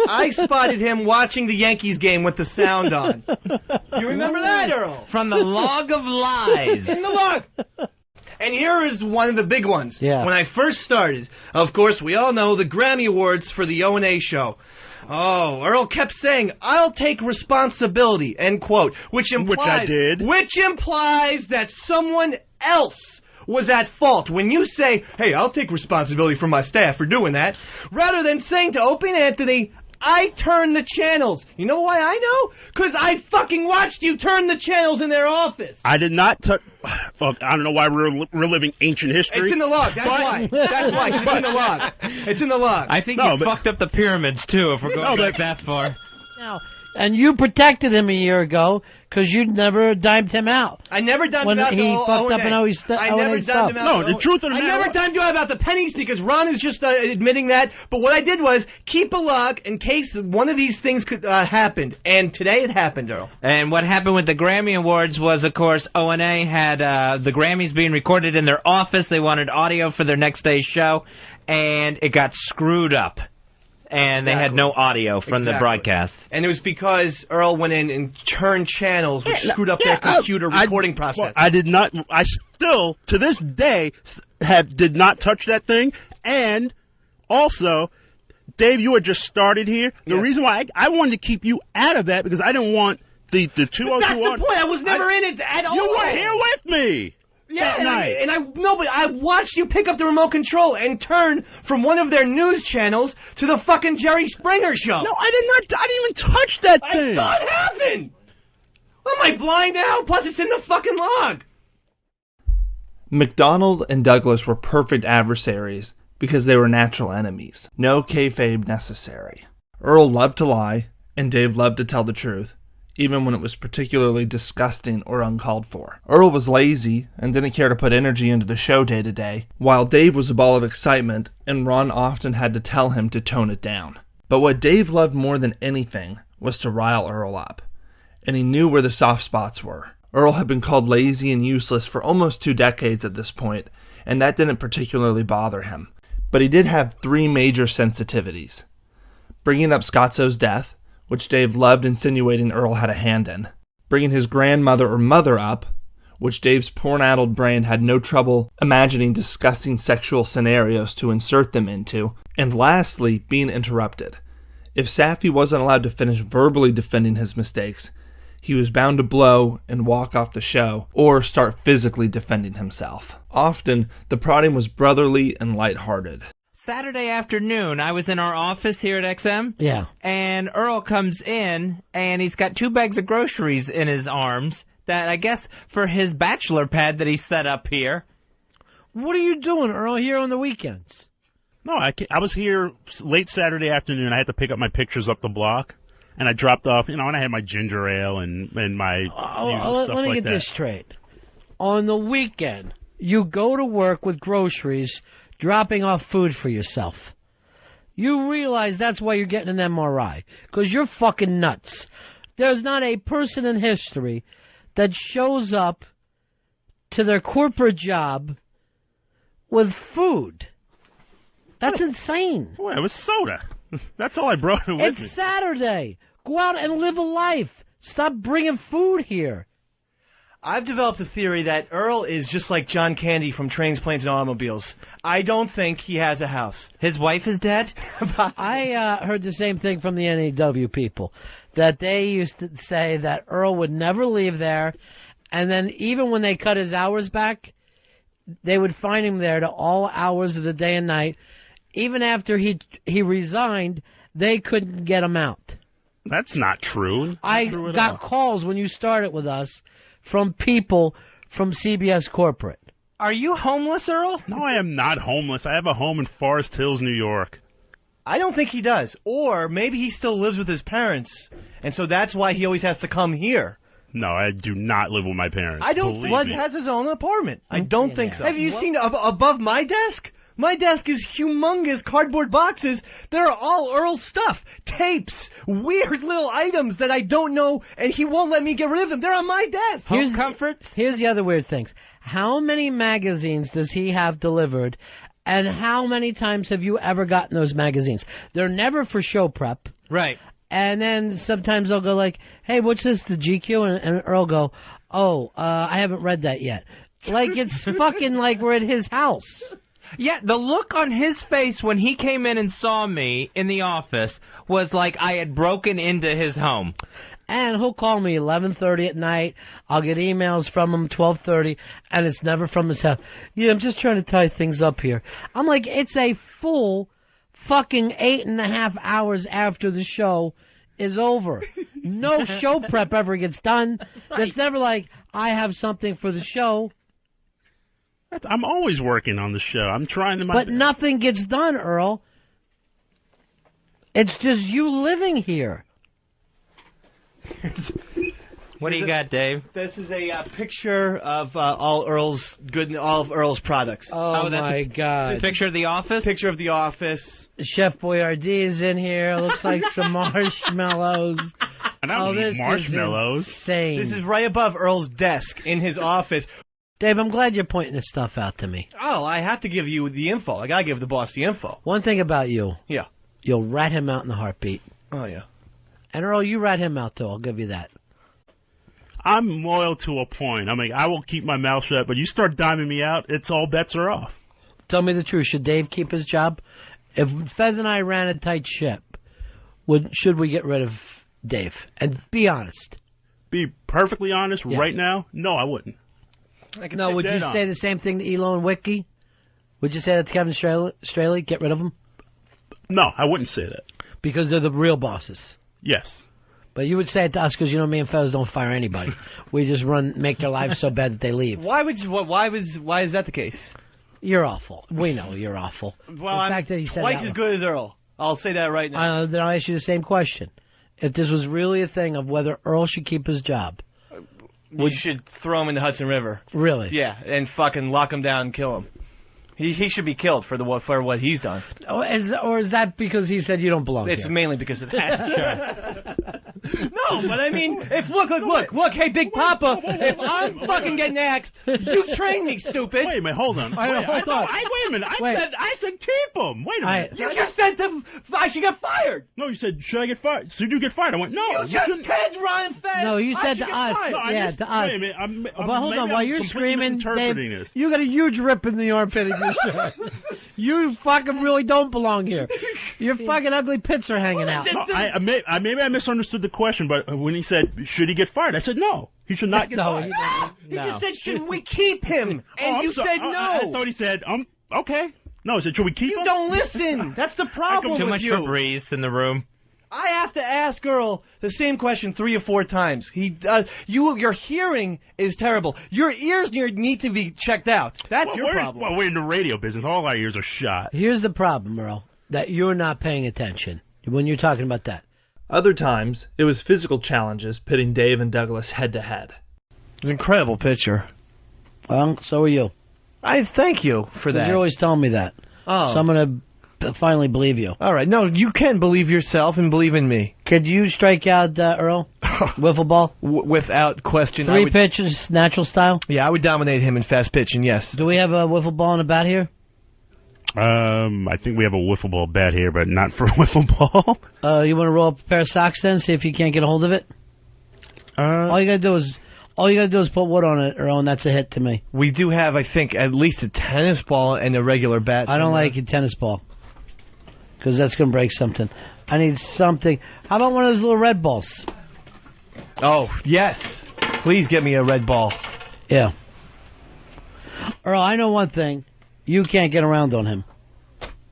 I spotted him watching the Yankees game with the sound on. You remember that, Earl? From the log of lies. In the log. And here is one of the big ones. Yeah. When I first started, of course, we all know the Grammy Awards for the O&A show. Oh, Earl kept saying, I'll take responsibility, end quote, which implies that someone else was at fault. When you say, hey, I'll take responsibility for my staff for doing that, rather than saying to Opie and Anthony, I turned the channels. You know why I know? Because I fucking watched you turn the channels in their office. I did not touch... I don't know why we're reliving ancient history. It's in the log. That's why. That's why. It's in the log. It's in the log. I think you fucked up the pyramids, too, if we're going back that far. No. And you protected him a year ago because you never dimed him out. I never dimed when him out. he fucked up and O&A stuff. I never dimed him out. No, the truth of the matter... I never dimed him out about the pennies because Ron is just admitting that. But what I did was keep a log in case one of these things could happen. And today it happened, Earl. And what happened with the Grammy Awards was, of course, O&A had the Grammys being recorded in their office. They wanted audio for their next day's show. And it got screwed up. And they had no audio from the broadcast. And it was because Earl went in and turned channels, which screwed up their computer recording process. I did not. I still, to this day, did not touch that thing. And also, Dave, you had just started here. The reason why I wanted to keep you out of that because I didn't want the 202. That's the point. I was never in it at all. You were here with me. Yeah, that night. and I watched you pick up the remote control and turn from one of their news channels to the fucking Jerry Springer show. No, I didn't even touch that thing. I saw it happen. Am I blind now? Plus, it's in the fucking log. McDonald and Douglas were perfect adversaries because they were natural enemies. No kayfabe necessary. Earl loved to lie, and Dave loved to tell the truth, even when it was particularly disgusting or uncalled for. Earl was lazy and didn't care to put energy into the show day to day, while Dave was a ball of excitement, and Ron often had to tell him to tone it down. But what Dave loved more than anything was to rile Earl up, and he knew where the soft spots were. Earl had been called lazy and useless for almost 2 decades at this point, and that didn't particularly bother him. But he did have 3 major sensitivities. Bringing up Scotzo's death, which Dave loved insinuating Earl had a hand in. Bringing his grandmother or mother up, which Dave's porn-addled brain had no trouble imagining disgusting sexual scenarios to insert them into. And lastly, being interrupted. If Safi wasn't allowed to finish verbally defending his mistakes, he was bound to blow and walk off the show, or start physically defending himself. Often, the prodding was brotherly and lighthearted. Saturday afternoon, I was in our office here at XM. Yeah. And Earl comes in, and he's got 2 bags of groceries in his arms that I guess for his bachelor pad that he set up here. What are you doing, Earl, here on the weekends? No, I was here late Saturday afternoon. I had to pick up my pictures up the block, and I dropped off, and I had my ginger ale and my stuff let me like get that. this straight. On the weekend, you go to work with groceries, dropping off food for yourself. You realize that's why you're getting an MRI, because you're fucking nuts. There's not a person in history that shows up to their corporate job with food. That's insane. Well, it was soda. That's all I brought with me. It's Saturday. Go out and live a life. Stop bringing food here. I've developed a theory that Earl is just like John Candy from Trains, Planes, and Automobiles. I don't think he has a house. His wife is dead? I heard the same thing from the NAW people, that they used to say that Earl would never leave there, and then even when they cut his hours back, they would find him there to all hours of the day and night. Even after he resigned, they couldn't get him out. That's not true. I got calls when you started with us from people from CBS Corporate. Are you homeless, Earl? No, I am not homeless. I have a home in Forest Hills, New York. I don't think he does. Or maybe he still lives with his parents, and so that's why he always has to come here. No, I do not live with my parents. I don't. Believe What me. has his own apartment? I don't think so. Have you What? seen above my desk? My desk is humongous cardboard boxes. They're all Earl's stuff. Tapes, weird little items that I don't know, and he won't let me get rid of them. They're on my desk. Home comforts? Here's the other weird things. How many magazines does he have delivered, and how many times have you ever gotten those magazines? They're never for show prep. Right. And then sometimes they'll go like, hey, what's this, the GQ? And Earl go, I haven't read that yet. Like, it's fucking like we're at his house. Yeah, the look on his face when he came in and saw me in the office was like I had broken into his home. And he'll call me 11:30 at night. I'll get emails from him 12:30, and it's never from his house. Yeah, I'm just trying to tie things up here. I'm like, it's a full fucking 8.5 hours after the show is over. No show prep ever gets done. Right. It's never like, I have something for the show. I'm always working on the show. I'm trying to... But nothing gets done, Earl. It's just you living here. What do you got, Dave? This is a picture of all of Earl's products. Oh, my God. Picture of the office? Picture of the office. Chef Boyardee is in here. Looks like some marshmallows. And I don't eat this marshmallows. Is insane. This is right above Earl's desk in his office. Dave, I'm glad you're pointing this stuff out to me. Oh, I have to give you the info. I gotta give the boss the info. One thing about you. Yeah. You'll rat him out in a heartbeat. Oh, yeah. And Earl, you rat him out, too. I'll give you that. I'm loyal to a point. I mean, I will keep my mouth shut, but you start diming me out, it's all bets are off. Tell me the truth. Should Dave keep his job? If Fez and I ran a tight ship, should we get rid of Dave? And be honest. Be perfectly honest, Yeah. right now, no, I wouldn't. No, would you say the same thing to Elo and Wiki? Would you say that to Kevin Straley? Get rid of him? No, I wouldn't say that. Because they're the real bosses. Yes. But you would say it to us because, me and fellas don't fire anybody. We just make their lives so bad that they leave. Why is that the case? You're awful. We know you're awful. Well, the I'm fact that he said twice that as good as Earl. I'll say that right now. Then I'll ask you the same question. If this was really a thing of whether Earl should keep his job. We should throw him in the Hudson River. Really? Yeah, and fucking lock him down and kill him. He should be killed for what he's done. Or is that because he said you don't belong It's here? mainly because of that. No, but I mean, look, hey, Big Papa, if I'm fucking getting axed, you train me, stupid. Wait a minute, hold on. Wait a minute. I said keep him. Wait a minute. You just said I should get fired. No, you said, should I get fired? Should you get fired? I went, no. You just said Ryan Fez. No, you I said should to get us. fired. Yeah, to us. Wait a minute. I'm But hold on, while you're completely screaming, misinterpreting Dave, this. you got a huge rip in the armpit of your shirt. You fucking really don't belong here. Your fucking ugly pits are hanging out. No, maybe I misunderstood the question, but when he said, should he get fired? I said, no. He should not get fired. He just said, shouldn't we keep him? And you said no. I thought he said, okay. No, he said, should we keep him? You don't listen. That's the problem Too with much you. Febreze in the room. I have to ask Earl the same question 3 or 4 times. Your hearing is terrible. Your ears need to be checked out. That's your problem. Well, we're in the radio business. All our ears are shot. Here's the problem, Earl, that you're not paying attention when you're talking about that. Other times, it was physical challenges pitting Dave and Douglas head-to-head. It's an incredible picture. Well, so are you. I thank you for that. You're always telling me that. Oh. So I'm going to finally believe you. All right. No, you can believe yourself and believe in me. Could you strike out Earl? Wiffle ball? Without question. 3 pitches, natural style? Yeah, I would dominate him in fast pitching, yes. Do we have a wiffle ball and a bat here? I think we have a wiffle ball bat here, but not for a wiffle ball. You want to roll up a pair of socks then, see if you can't get a hold of it? All you gotta do is put wood on it, Earl, and that's a hit to me. We do have, I think, at least a tennis ball and a regular bat. I don't like a tennis ball, because that's gonna break something. I need something. How about one of those little red balls? Oh, yes. Please get me a red ball. Yeah. Earl, I know one thing. You can't get around on him.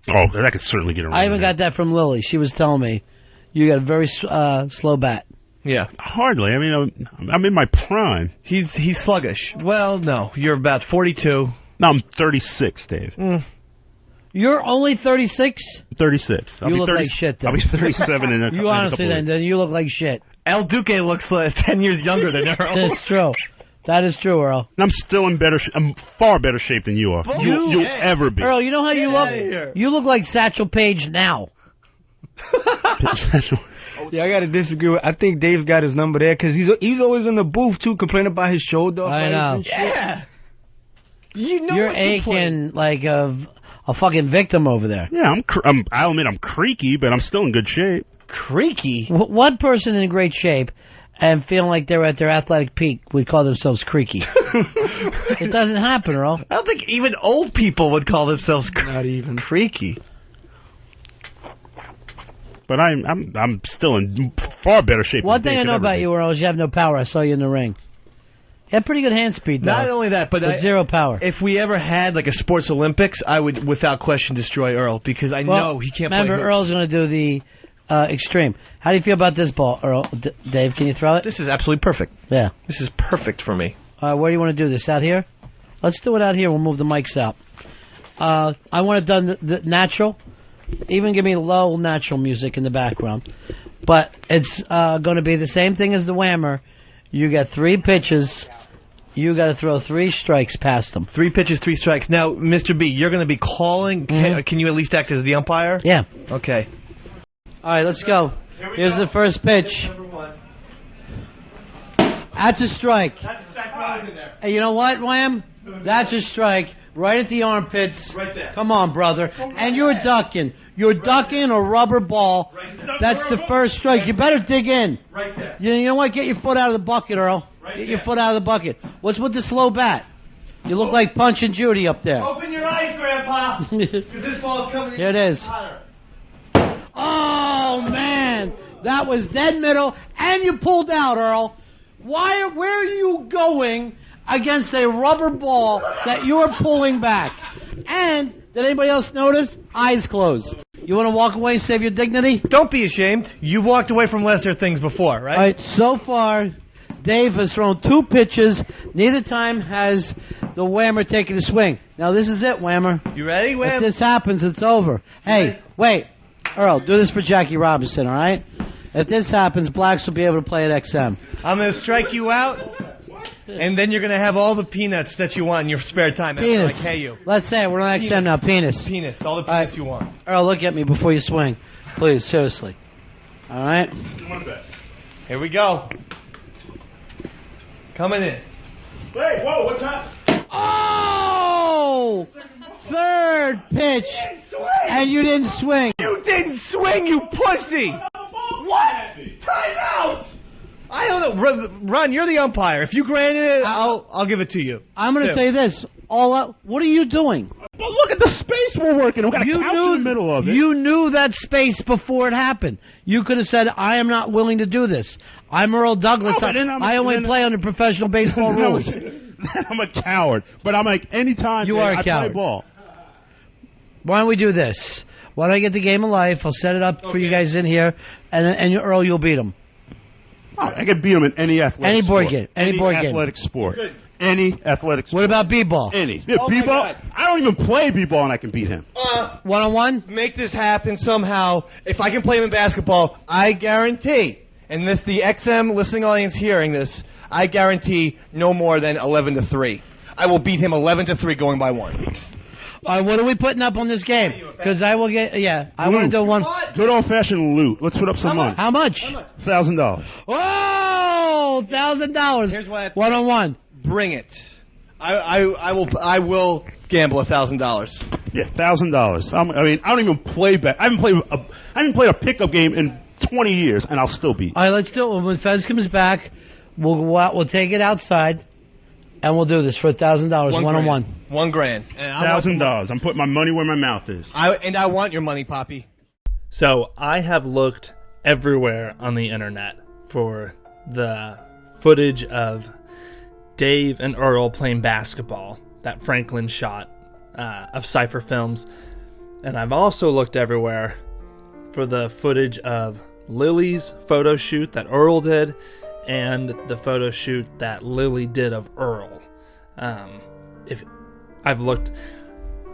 Oh, I could certainly get around. I even got that from Lilly. She was telling me you got a very slow bat. Yeah. Hardly. I mean, I'm in my prime. He's sluggish. Well, no. You're about 42. No, I'm 36, Dave. You're only 36? 36. You look like shit, then. I'll be 37 in a You honestly, in a couple then you look like shit. El Duque looks like 10 years younger than Earl. That's true. That is true, Earl. And I'm still in I'm far better shape than you are. You'll ever be. Earl, you know how you look? You look like Satchel Paige now. Yeah, I gotta disagree. I think Dave's got his number there because he's always in the booth too, complaining about his shoulder. I know. Yeah. You know You're aching like a fucking victim over there. Yeah, I'll admit I'm creaky, but I'm still in good shape. Creaky? One person in great shape and feeling like they're at their athletic peak would call themselves creaky. It doesn't happen, Earl. I don't think even old people would call themselves not even creaky. But I'm still in far better shape. One thing I know about you, Earl, is you have no power. I saw you in the ring. You have pretty good hand speed, though. Not only that, but zero power. If we ever had like a sports Olympics, I would, without question, destroy Earl because I know he can't play. Remember, Earl's going to do the extreme. How do you feel about this ball, Earl? Dave, can you throw it? This is absolutely perfect. Yeah. This is perfect for me. Where do you want to do this? Out here? Let's do it out here. We'll move the mics out. I want it done the natural. Even give me low natural music in the background. But it's going to be the same thing as the whammer. You got 3 pitches. You got to throw 3 strikes past them. 3 pitches, 3 strikes. Now, Mr. B, you're going to be calling. Can you at least act as the umpire? Yeah. Okay. All right, let's go. Here's the first pitch. That's a strike. Hey, you know what, Wham? That's a strike. Right at the armpits. Right there. Come on, brother. And you're ducking. You're ducking a rubber ball. That's the first strike. You better dig in. Right there. You know what? Get your foot out of the bucket, Earl. Get your foot out of the bucket. What's with the slow bat? You look like Punch and Judy up there. Open your eyes, Grandpa. Because this ball's coming in. Here it is. Oh, man. That was dead middle. And you pulled out, Earl. Where are you going against a rubber ball that you are pulling back. And did anybody else notice? Eyes closed. You want to walk away and save your dignity? Don't be ashamed. You've walked away from lesser things before, right? All right, so far, Dave has thrown 2 pitches. Neither time has the Whammer taken a swing. Now, this is it, Whammer. You ready, Wham? If this happens, it's over. Hey, wait. Earl, do this for Jackie Robinson, all right? If this happens, Blacks will be able to play at XM. I'm going to strike you out, and then you're going to have all the peanuts that you want in your spare time. Penis. After I KO you. Let's say it. We're on XM now. Penis. Penis. All the peanuts you want. Earl, look at me before you swing. Please, seriously. All right? Here we go. Coming in. Wait, whoa, what's happening? Oh! Third pitch. And you didn't swing. You didn't swing, you pussy! What? Time out! I don't know. Ron, you're the umpire. If you granted it, I'll give it to you. I'm going to tell you this. What are you doing? But look at the space we're working. We've got a couch in the middle of it. You knew that space before it happened. You could have said, I am not willing to do this. I'm Earl Douglas. I only play under professional baseball rules. Then I'm a coward. But I'm like, anytime You are a I coward. play ball. Why don't we do this? Why don't I get the game of life? I'll set it up for you guys in here, and Earl, you'll beat him. I can beat him in any athletic sport. Any board game. Athletic sport. Any athletic sport. What about b-ball? Any. Yeah, b-ball? I don't even play b-ball and I can beat him. One-on-one? Make this happen somehow. If I can play him in basketball, I guarantee, and this the XM listening audience hearing this, I guarantee no more than 11-3. I will beat him 11-3 going by 1. All right, what are we putting up on this game? Because I will get, I want to do one. Good old-fashioned loot. Let's put up some money. How much? $1,000. Oh, $1,000. Here's what I think. One-on-one. Bring it. I will gamble $1,000. Yeah, $1,000. I mean, I don't even play back. I haven't played a pickup game in 20 years, and I'll still beat. All right, let's do it. When Fez comes back, we'll go out, we'll take it outside, and we'll do this for $1,000 one-on-one. $1,000. $1,000. I'm putting my money where my mouth is. I want your money, Poppy. So I have looked everywhere on the internet for the footage of Dave and Earl playing basketball, that Franklin shot of Cypher Films. And I've also looked everywhere for the footage of Lilly's photo shoot that Earl did and the photo shoot that Lilly did of Earl. If I've looked,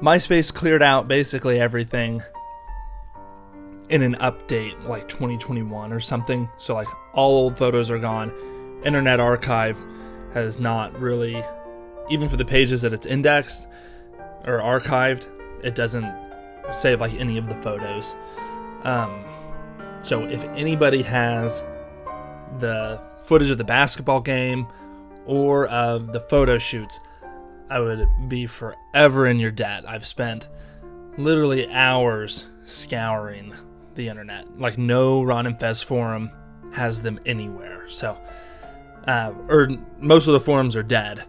MySpace cleared out basically everything in an update like 2021 or something. So like all old photos are gone. Internet Archive has not really, even for the pages that it's indexed or archived, it doesn't save like any of the photos. So if anybody has the footage of the basketball game or of the photo shoots, I would be forever in your debt. I've spent literally hours scouring the internet. Like no Ron and Fez forum has them anywhere. So, or most of the forums are dead.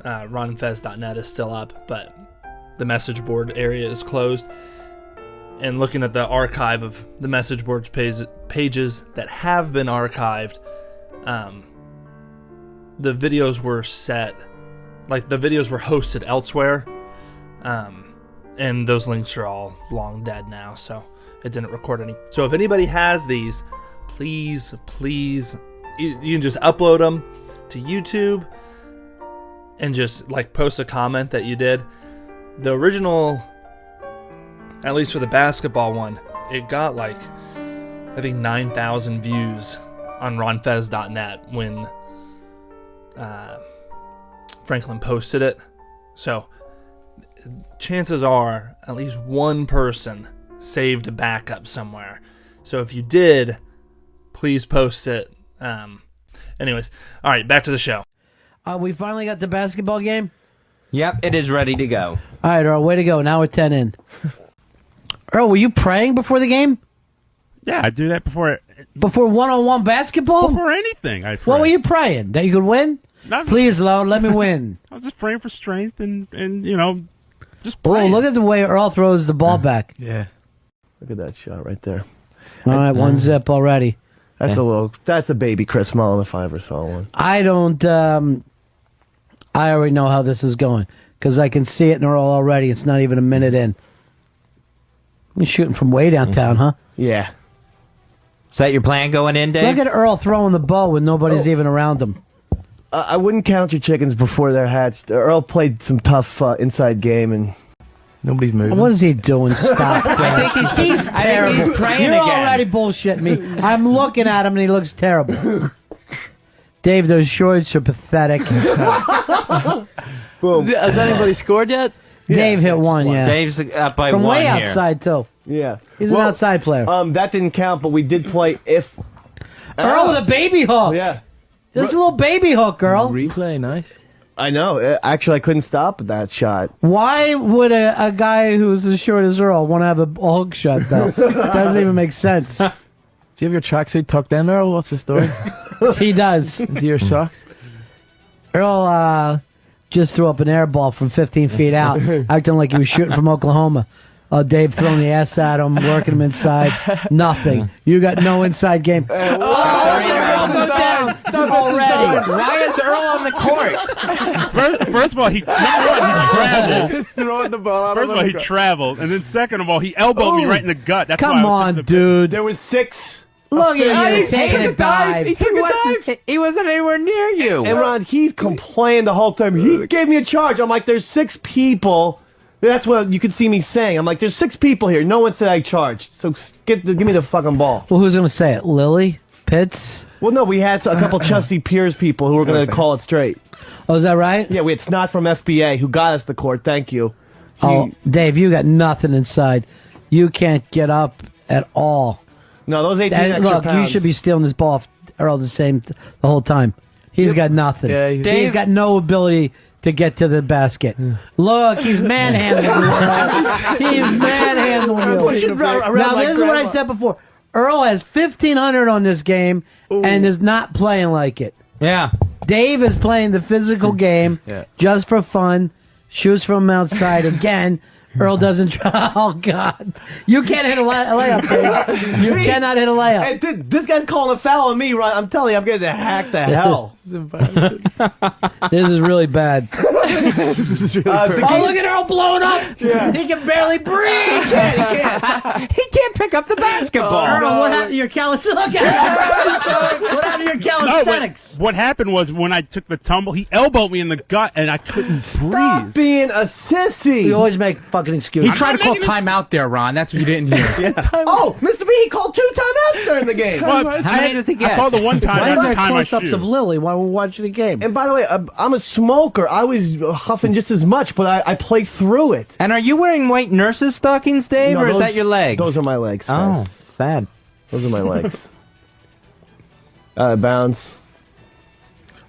RonandFez.net is still up, but the message board area is closed. And looking at the archive of the message board pages that have been archived, the videos were set, like the videos were hosted elsewhere, and those links are all long dead now, so it didn't record any. So if anybody has these, please, you can just upload them to YouTube and just like post a comment that you did. The original, at least for the basketball one, it got like, I think 9,000 views on ronfez.net when Franklin posted it. So chances are at least one person saved a backup somewhere. So if you did, please post it. Anyways, all right, back to the show. We finally got the basketball game? Yep, it is ready to go. All right, Earl, way to go. Now we're 10 in. Earl, were you praying before the game? Yeah, I do that before. Before one-on-one basketball? Before anything, I pray. What were you praying? That you could win? Please, Lord, let me win. I was just praying for strength and you know, just Oh, praying. look at the way Earl throws the ball back. Yeah. Look at that shot right there. All right, one zip already. That's a baby Chris Mullin if I ever saw one. I don't I already know how this is going because I can see it in Earl already. It's not even a minute in. You're shooting from way downtown, huh? Yeah. Is that your plan going in, Dave? Look at Earl throwing the ball when nobody's even around him. I wouldn't count your chickens before they're hatched. Earl played some tough inside game, and nobody's moving. What is he doing? Stop. I think he's terrible. praying You're again. already bullshitting me. I'm looking at him and he looks terrible. Dave, those shorts are pathetic. Boom. Has anybody scored yet? Dave hit one, yeah. Dave's up by From one way here. outside, too. Yeah. He's an outside player. That didn't count, but we did play if. Earl with a baby hook. Yeah. This is a little baby hook, girl. Replay, nice. I know. Actually, I couldn't stop that shot. Why would a guy who's as short as Earl want to have a hook shot, though? Doesn't even make sense. Do you have your tracksuit tucked in, Earl? What's the story? He does. Do your socks? Earl just threw up an air ball from 15 feet out, acting like he was shooting from Oklahoma. Dave throwing the ass at him, working him inside. Nothing. You got no inside game. Already. Why is Earl on the court? First of all, he traveled. Just throwing the ball out. First of all, he traveled, and then second of all, he elbowed me right in the gut. That's Come why I on, was dude. There was 6. Look at you taking a dive. He wasn't anywhere near you. And Ron, he's complaining the whole time. He gave me a charge. I'm like, there's 6 people. That's what you could see me saying. I'm like, there's 6 people here. No one said I charged. So give me the fucking ball. Well, who's going to say it? Lilly? Pitts? Well, no, we had a couple Chelsea Piers people who were going to call it straight. Oh, is that right? Yeah, we had Snot from FBA who got us the court. Thank you. Oh, Dave, you got nothing inside. You can't get up at all. No, those 18 extra look, pounds. you should be stealing this ball off Earl the whole time. He's got nothing. Yeah, he's got no ability to get to the basket. Look, he's manhandling you. He's manhandling you. Now, this is what I said before. Earl has 1,500 on this game and is not playing like it. Yeah. Dave is playing the physical game just for fun, shoots from outside again. Earl doesn't try. Oh, God. You can't hit a layup, Dave. You cannot hit a layup. Hey, this guy's calling a foul on me, Ron. I'm telling you, I'm getting hacked to hell. This is really bad. Oh, look at Earl blowing up. Yeah. He can barely breathe. He can't pick up the basketball. Earl, what happened to your calisthenics? What happened to your calisthenics? What happened was when I took the tumble, he elbowed me in the gut, and I couldn't breathe. Being a sissy. You always make fucking excuses. He tried to call timeout there, Ron. That's what you didn't hear. Oh, Mr. B, he called 2 timeouts during the game. How many does he get? I called the one time Why every is there time I close-ups shoot. of Lilly while we're watching the game? And by the way, I'm a smoker. I was huffing just as much, but I play through it. And are you wearing white nurse's stockings, Dave, or is that your legs? Those are my legs. Oh, Fez. sad. Those are my legs. Bounce.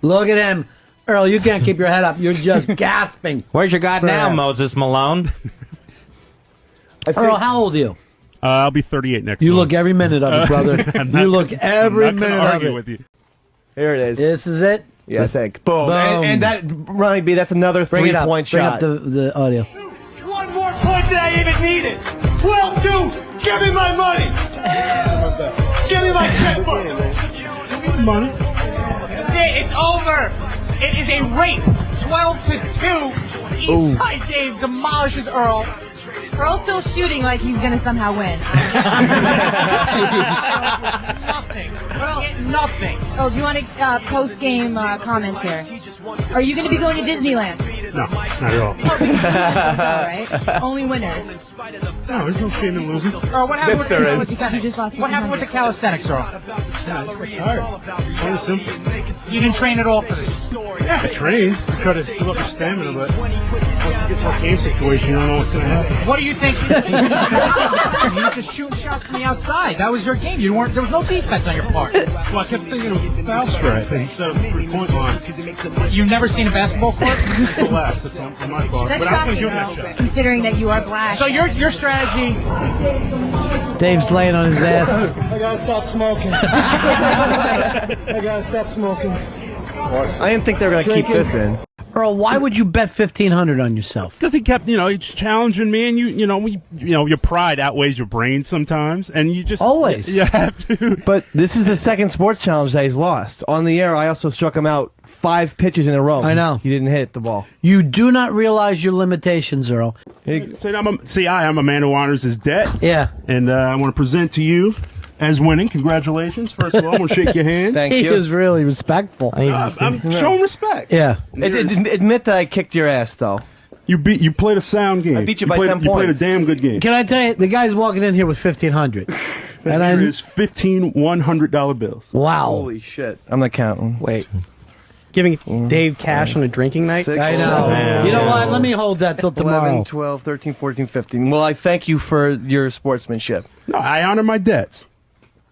Look at him. Earl, you can't keep your head up. You're just gasping. Where's your god now, Moses Malone? Earl, how old are you? I'll be 38 next You month. look every minute of it, brother. You look every I'm not minute gonna of argue it. with you. Here it is. This is it? Yeah, I think. Boom. Boom. And that, Ronnie B, that's another Bring it up. 3-point Bring shot. up the audio. One more point than I even needed. 12-2. Give me my money. Give me my checkbook. Money? It's over. It is a race. 12-2. East Side Dave demolishes Earl. Earl's still shooting like he's gonna somehow win. Nothing. Nothing. Oh, do you want a post-game comments here? Are you gonna be going to Disneyland? No, not at all. All right. Only winners. No, there's no shame in losing. Earl, what happened with the You just lost What happened with the calisthenics, Earl? Very simple. You didn't train at all for this. Yeah, I trained. I try to build up your stamina, but once you get to a game situation, you don't know what's going to happen. What do you think? You were just shooting shots from the outside. That was your game. There was no defense on your part. Well, I kept thinking it was foul stripe instead of 3-point line. You've never seen a basketball court? It's the last. That's on my fault. That's But I was shocking, doing that though, shot. considering that you are black. So your strategy. Dave's laying on his ass. I gotta stop smoking. I gotta stop smoking. I didn't think they were going to keep this in. Earl, why would you bet 1,500 on yourself? Because he kept, he's challenging me, and your pride outweighs your brain sometimes, and you just Always. you have to. But this is the second sports challenge that he's lost. On the air, I also struck him out 5 pitches in a row. I know. He didn't hit the ball. You do not realize your limitations, Earl. I'm a man who honors his debt. Yeah. And I want to present to you as winning. Congratulations. First of all, I'm going to shake your hand. Thank He you. is really respectful. I'm showing respect. Yeah. Admit that I kicked your ass, though. You played a sound game. I beat you by 10 You played a points. damn good game. Can I tell you, the guy's walking in here with 1,500. And I is 15 $100 bills. Wow. Holy shit. I'm not counting. Wait. Giving Dave cash on a drinking night? 6, I know. 7, You know what? Let me hold that till tomorrow. 11, 12, 13, 14, 15. Well, I thank you for your sportsmanship. No, I honor my debts.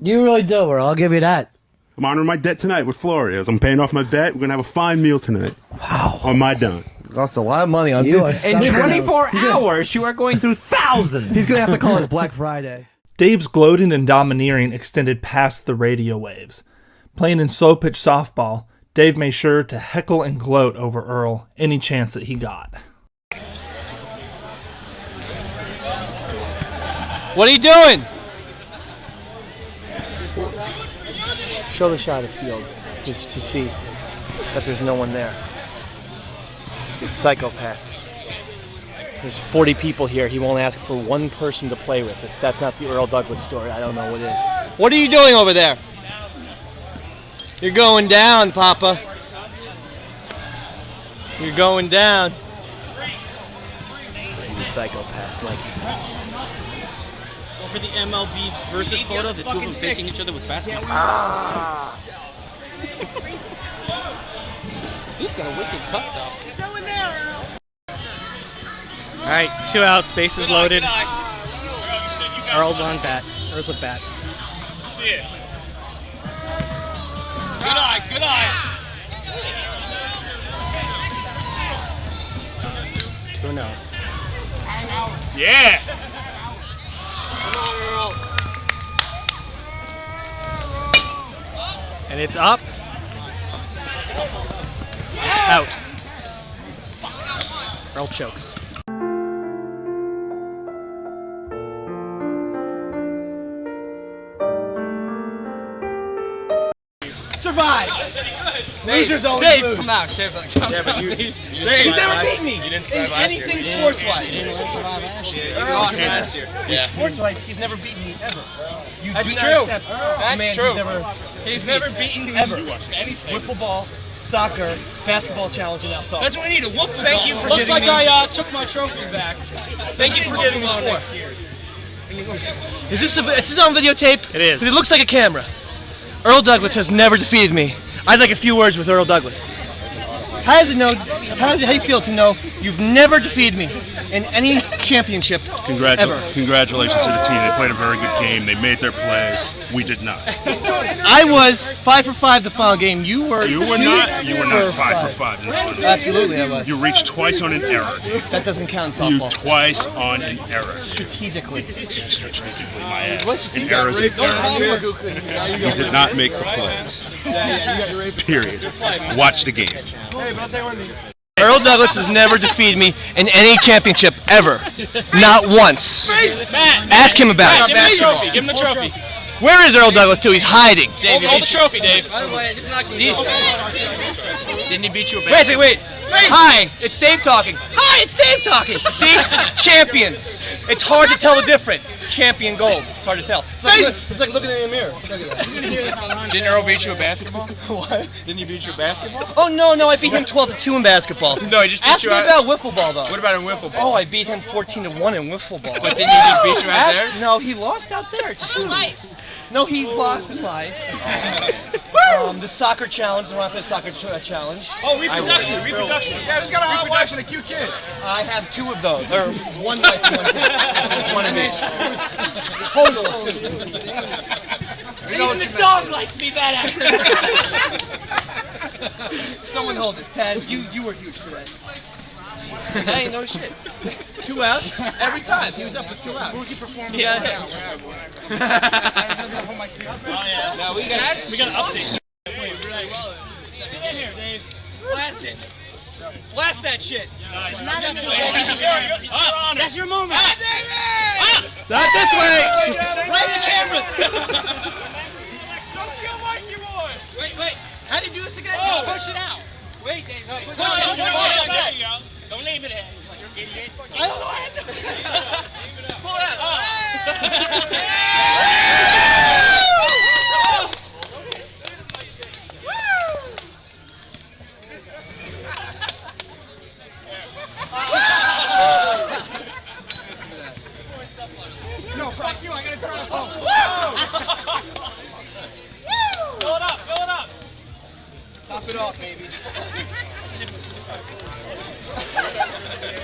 You really do, Earl. I'll give you that. I'm honoring my debt tonight with Flores. I'm paying off my debt. We're going to have a fine meal tonight. Wow. On my dime. Lost a lot of money on You are this. so In good. 24 hours, you are going through thousands. He's going to have to call it Black Friday. Dave's gloating and domineering extended past the radio waves. Playing in slow-pitch softball, Dave made sure to heckle and gloat over Earl any chance that he got. What are you doing? Show the shot of field to see that there's no one there. He's a psychopath. There's 40 people here. He won't ask for one person to play with. If that's not the Earl Douglas story, I don't know what is. What are you doing over there? You're going down, Papa. You're going down. He's a psychopath, Mike. Go for the MLB versus photo, the two of them facing each other with basketball. Dude's got a wicked cut, though. Go in there, Earl. All right, 2 outs, bases loaded. Earl's on bat. Earl's a bat. See it. Good eye, good eye. 2-0. Yeah. And it's up. Out. Earl chokes. Survive! Losers always Dave, lose. come out. Dave, Yeah, but Dave, He's never beaten me. You didn't survive last year. Anything sports-wise. You lost last year. Yeah. Sports-wise, he's never beaten me ever. You That's do true. not accept That's man true. He's He's never beaten you ever. anything. Wiffle ball, soccer, basketball challenge, and now softball. That's what we need. A whoop. Thank you for Looks giving like me- I took my trophy back. Thank you for giving me four. 4. Is this on videotape? It is. 'Cause it looks like a camera. Earl Douglas has never defeated me. I'd like a few words with Earl Douglas. How do you feel to know you've never defeated me in any championship ever? Congratulations to the team. They played a very good game. They made their plays. We did not. I was 5 for 5 the final game. You were. You were not. You were not 5 for 5. No. Absolutely, I was. You reached twice on an error. That doesn't count in You softball. twice on an error. Strategically. Strategically, my ass. What? An You got error is an raped. error. You did not make the plays. Period. Watch the game. Earl Douglas has never defeated me in any championship ever. Not once. Ask him about it. Give him the trophy. Give him the trophy. Where is Earl Douglas too? He's hiding. Hold the trophy, Dave. By the way, this is not Didn't he beat you a Wait. Hi, it's Dave talking. Hi, it's Dave talking. See? Champions. It's hard to tell the difference. Champion gold. It's hard to tell. It's like looking in the mirror. Didn't Earl beat you a basketball? What? Didn't he beat you a basketball? Oh, no, I beat him 12-2 in basketball. No, he just beat Ask you me out. about wiffle ball, though. What about in wiffle ball? Oh, I beat him 14-1 in wiffle ball. But didn't he just beat you out there? No, he lost out there. No, he lost his life. The soccer challenge, the Run Soccer challenge. Oh, reproduction. Yeah, he's got a hot wife and a cute kid. I have 2 of those. Or one wife and 1 kid. One of each. Hold on. Even the dog likes me better. Someone hold this, Taz. You were huge today. Hey, no shit. 2 outs every time. He was up with 2 outs. Who's he performing? Yeah. Now we got an update. Get in here, Dave. Blast it. Blast that shit. That's your moment. Not this way. Right in the cameras. Don't kill Mikey boy. Wait. How do you do this again? Oh, push it out. Wait, Dave. Don't name it. You idiot. I don't know how to do it. Pull it out. No, fuck you. I gotta turn it off. Fill it up. Top it off, baby.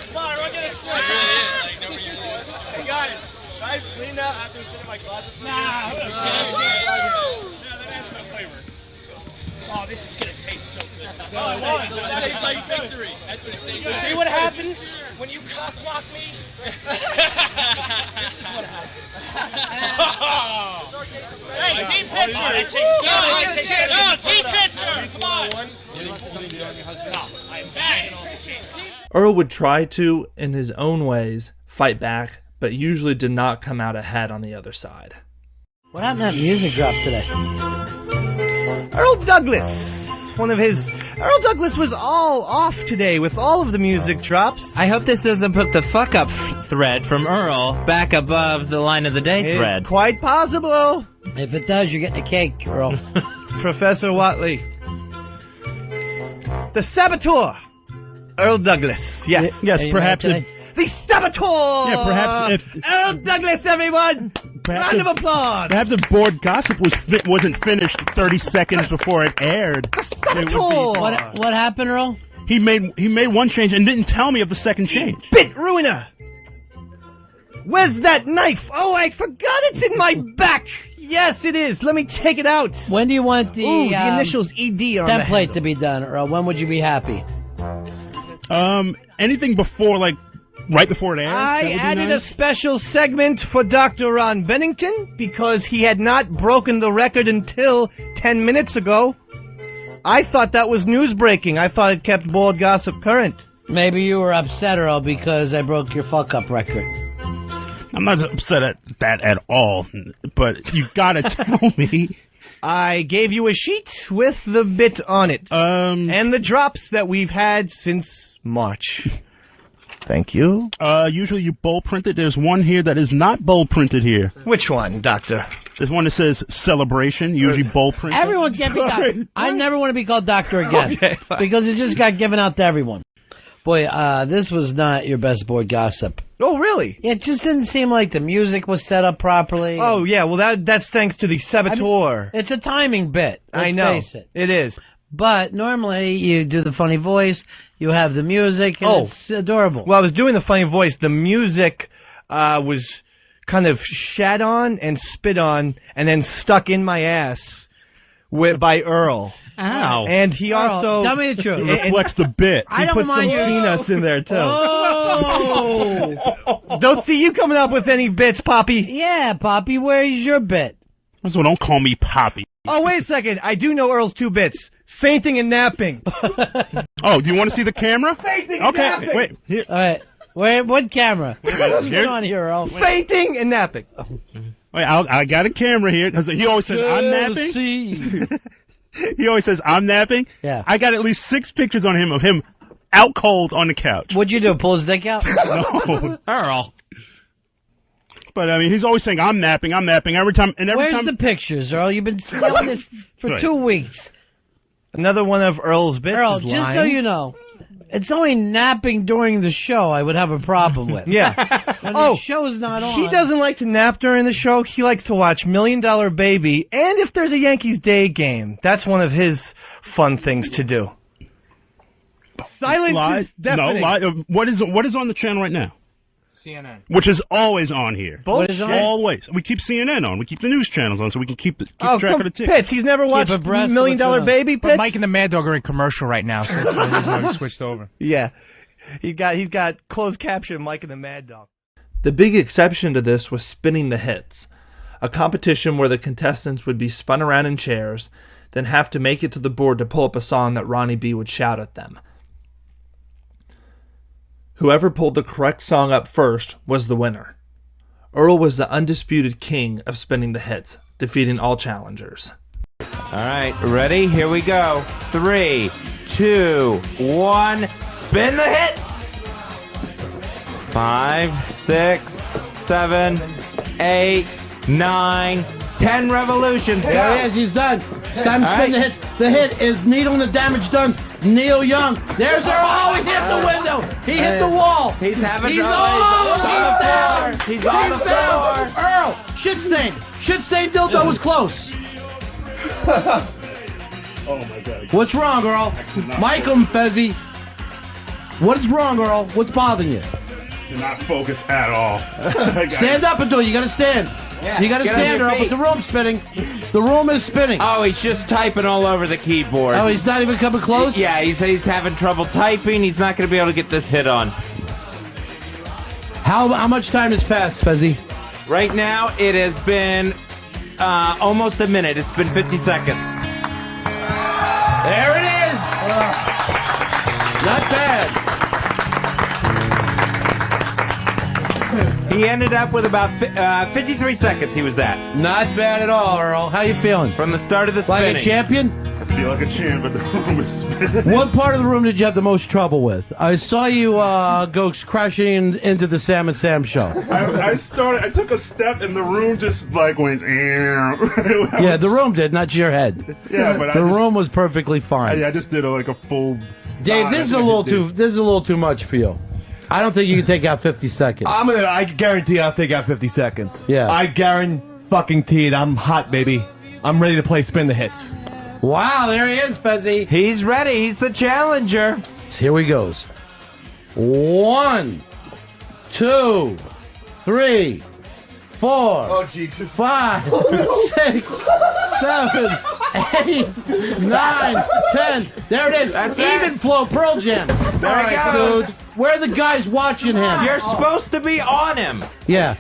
Come on, everyone get a swing. It really is. Like, nobody usually is. Hey, guys, should I clean now after we sit in my closet? Nah. Yeah, that adds no flavor. Oh, this is gonna taste so good. Oh, it was. It tastes like victory. That's what it tastes like. See what happens when you cock block me? This is what happens. Hey, team picture. No, team picture. Come on. No, I'm back. Earl would try to, in his own ways, fight back, but usually did not come out ahead on the other side. What happened to that music drop today? Earl Douglas. Earl Douglas was all off today with all of the music drops. I hope this doesn't put the fuck up thread from Earl back above the line of the day thread. It's quite possible. If it does, you're getting a cake, Earl. Professor Watley. The Saboteur. Earl Douglas. Yes. Yes, perhaps if, The Saboteur. Yeah, perhaps if Earl Douglas, everyone. Round of applause. Perhaps if Board Gossip wasn't finished 30 seconds before it aired. What happened, Earl? He made one change and didn't tell me of the second change. Bit ruiner. Where's that knife? Oh, I forgot it's in my back. Yes, it is. Let me take it out. When do you want the initials ED on template to be done, Earl? When would you be happy? Anything before, like, right before it airs? I added a special segment for Dr. Ron Bennington because he had not broken the record until 10 minutes ago. I thought that was news breaking. I thought it kept Board Gossip current. Maybe you were upset, Earl, because I broke your fuck-up record. I'm not upset at that at all, but you gotta tell me. I gave you a sheet with the bit on it. And the drops that we've had since March. Thank you. Usually you bold print it. There's one here that is not bold printed here. Which one, Doctor? There's one that says celebration, usually bold printed. Everyone can be doctor. I never want to be called doctor again. Okay, because it just got given out to everyone. Boy, this was not your best Board Gossip. Oh, really? It just didn't seem like the music was set up properly. Oh, yeah, well, that's thanks to the Saboteur. It's a timing bit. I know. Face it. It is. But normally you do the funny voice, you have the music, and it's adorable. Well, I was doing the funny voice. The music was kind of shat on and spit on and then stuck in my ass by Earl. Ow. And he Earl, also... tell me the truth. It reflects the bit. I He don't put some mind you. peanuts in there, too. Oh! Don't see you coming up with any bits, Poppy. Yeah, Poppy, where's your bit? So don't call me Poppy. Oh, wait a second. I do know Earl's two bits. Fainting and napping. Oh, do you want to see the camera? Fainting and Okay, napping. wait. Here. All right. What camera? What's Here. going on here, Earl? Fainting and napping. Wait, I got a camera here because he always says I'm napping. He always says I'm napping. Yeah. I got at least 6 pictures on him of him out cold on the couch. What'd you do? Pull his dick out? No, Earl. but I mean, he's always saying I'm napping every time. And every Where's time the pictures, Earl? You've been stealing this for Right. 2 weeks. Another one of Earl's bits Earl, is just lying. so you know, it's only napping during the show I would have a problem with. Yeah. When the show's not on. He doesn't like to nap during the show. He likes to watch $1 Million Baby, and if there's a Yankees Day game, that's one of his fun things to do. Silence Live? is deafening. No, live. What is on the channel right now? CNN. Which is always on here. What is on? Always. We keep CNN on. We keep the news channels on so we can keep track of the tickets. Pitts. He's never watched $1 Million Baby. But Pitts. Mike and the Mad Dog are in commercial right now, so that's why we switched over. Yeah, he's got closed caption Mike and the Mad Dog. The big exception to this was Spinning the Hits, a competition where the contestants would be spun around in chairs, then have to make it to the board to pull up a song that Ronnie B would shout at them. Whoever pulled the correct song up first was the winner. Earl was the undisputed king of spinning the hits, defeating all challengers. All right, ready? Here we go. 3, 2, 1. Spin the hit. 5, 6, 7, 8, 9, 10 revolutions. There he is. He's done. It's time to spin the hit. The hit is needling the damage done. Neil Young. There's Earl. Oh, he hit the window. He hit the wall. He's having He's trouble. He's down. He's on the floor. Earl, shit stain. Shit stain dildo was close. Oh my God. What's wrong, Earl? Michael Fezzi. What is wrong, Earl? What's bothering you? You're not focused at all. Stand up and do it. You gotta stand. Yeah, You gotta get on stand, your Earl, feet. but the room's spinning. The room is spinning. Oh, he's just typing all over the keyboard. Oh, he's not even coming close? Yeah, he's having trouble typing. He's not going to be able to get this hit on. How much time has passed, Fezzi? Right now, it has been almost a minute. It's been 50 seconds. There it is. Not bad. He ended up with about 53 seconds he was at. Not bad at all, Earl. How you feeling? From the start of the spinning. Like a champion? I feel like a champ, but the room is spinning. What part of the room did you have the most trouble with? I saw you go crashing into the Sam and Sam show. I took a step and the room just like went. Yeah, the room did, not your head. Yeah, but the room was perfectly fine. I just did a full. Dave, this is a little too much for you. I don't think you can take out 50 seconds. I guarantee I'll take out 50 seconds. Yeah. I guarantee it. I'm hot, baby. I'm ready to play Spin the Hits. Wow, there he is, Fezzi. He's ready. He's the challenger. Here we goes. 1, 2, 3, 4. Oh, Jesus. 5, 6, 7, 8, 9, 10. There it is. That's Even it. flow Pearl Jam. There he goes. Dude. Where are the guys watching him? You're supposed to be on him. Yeah.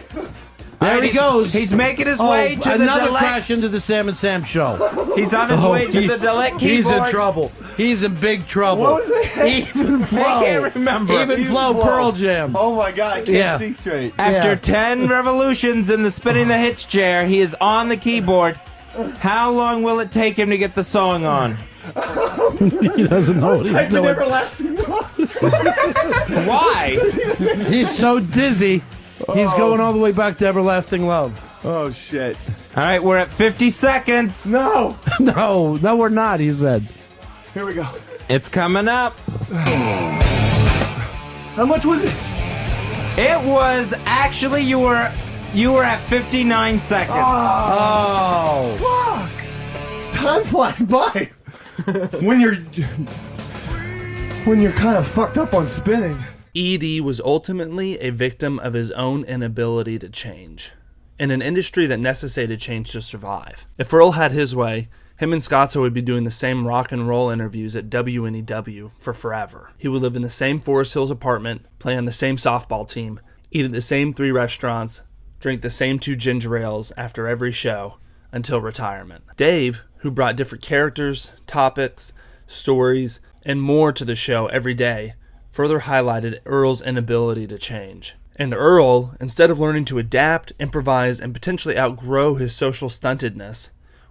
There he goes. He's making his way to the another delay. crash into the Sam and Sam show. He's on his way to the delete keyboard. He's in trouble. He's in big trouble. What was it? Even flow. I can't remember. Even flow Pearl Jam. Oh, my God. I can't see straight. After 10 revolutions in the spinning the hits chair, he is on the keyboard. How long will it take him to get the song on? He doesn't know what he's doing. Everlasting Why? He's so dizzy. He's going all the way back to Everlasting Love. Oh, shit. All right, we're at 50 seconds. No. No, we're not, he said. Here we go. It's coming up. How much was it? It was actually you were at 59 seconds. Oh. Fuck. Time flies by. when you're kind of fucked up on spinning. ED was ultimately a victim of his own inability to change, in an industry that necessitated change to survive. If Earl had his way, him and Scotzo would be doing the same rock and roll interviews at WNEW for forever. He would live in the same Forest Hills apartment, play on the same softball team, eat at the same 3 restaurants, drink the same 2 ginger ales after every show, until retirement. Dave, who brought different characters, topics, stories, and more to the show every day, further highlighted Earl's inability to change. And Earl, instead of learning to adapt, improvise, and potentially outgrow his social stuntedness,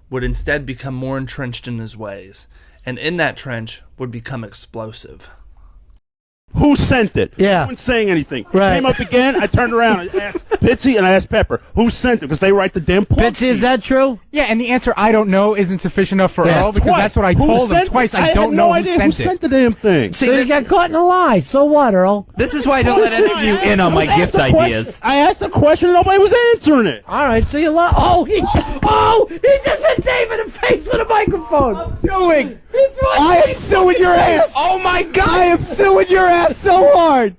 would instead become more entrenched in his ways, and in that trench would become explosive. Who sent it? Yeah. No one's saying anything. Right. Came up again. I turned around and asked Pitsy and I asked Pepper, who sent it? Because they write the damn plug Bitsy, is that true? Yeah, and the answer I don't know isn't sufficient enough for Yes. Earl because Twice. that's what I Who told him sent twice. it? I don't had know no who idea sent who it. sent the damn thing. So you got caught in a lie. So what, Earl? This is why I don't let any of you in on my gift ideas. I asked the question and nobody was answering it. All right, so you lie. Oh, he just hit Dave in the face with a microphone. I'm suing. I I am suing your ass. Oh my God! I am suing your ass so hard.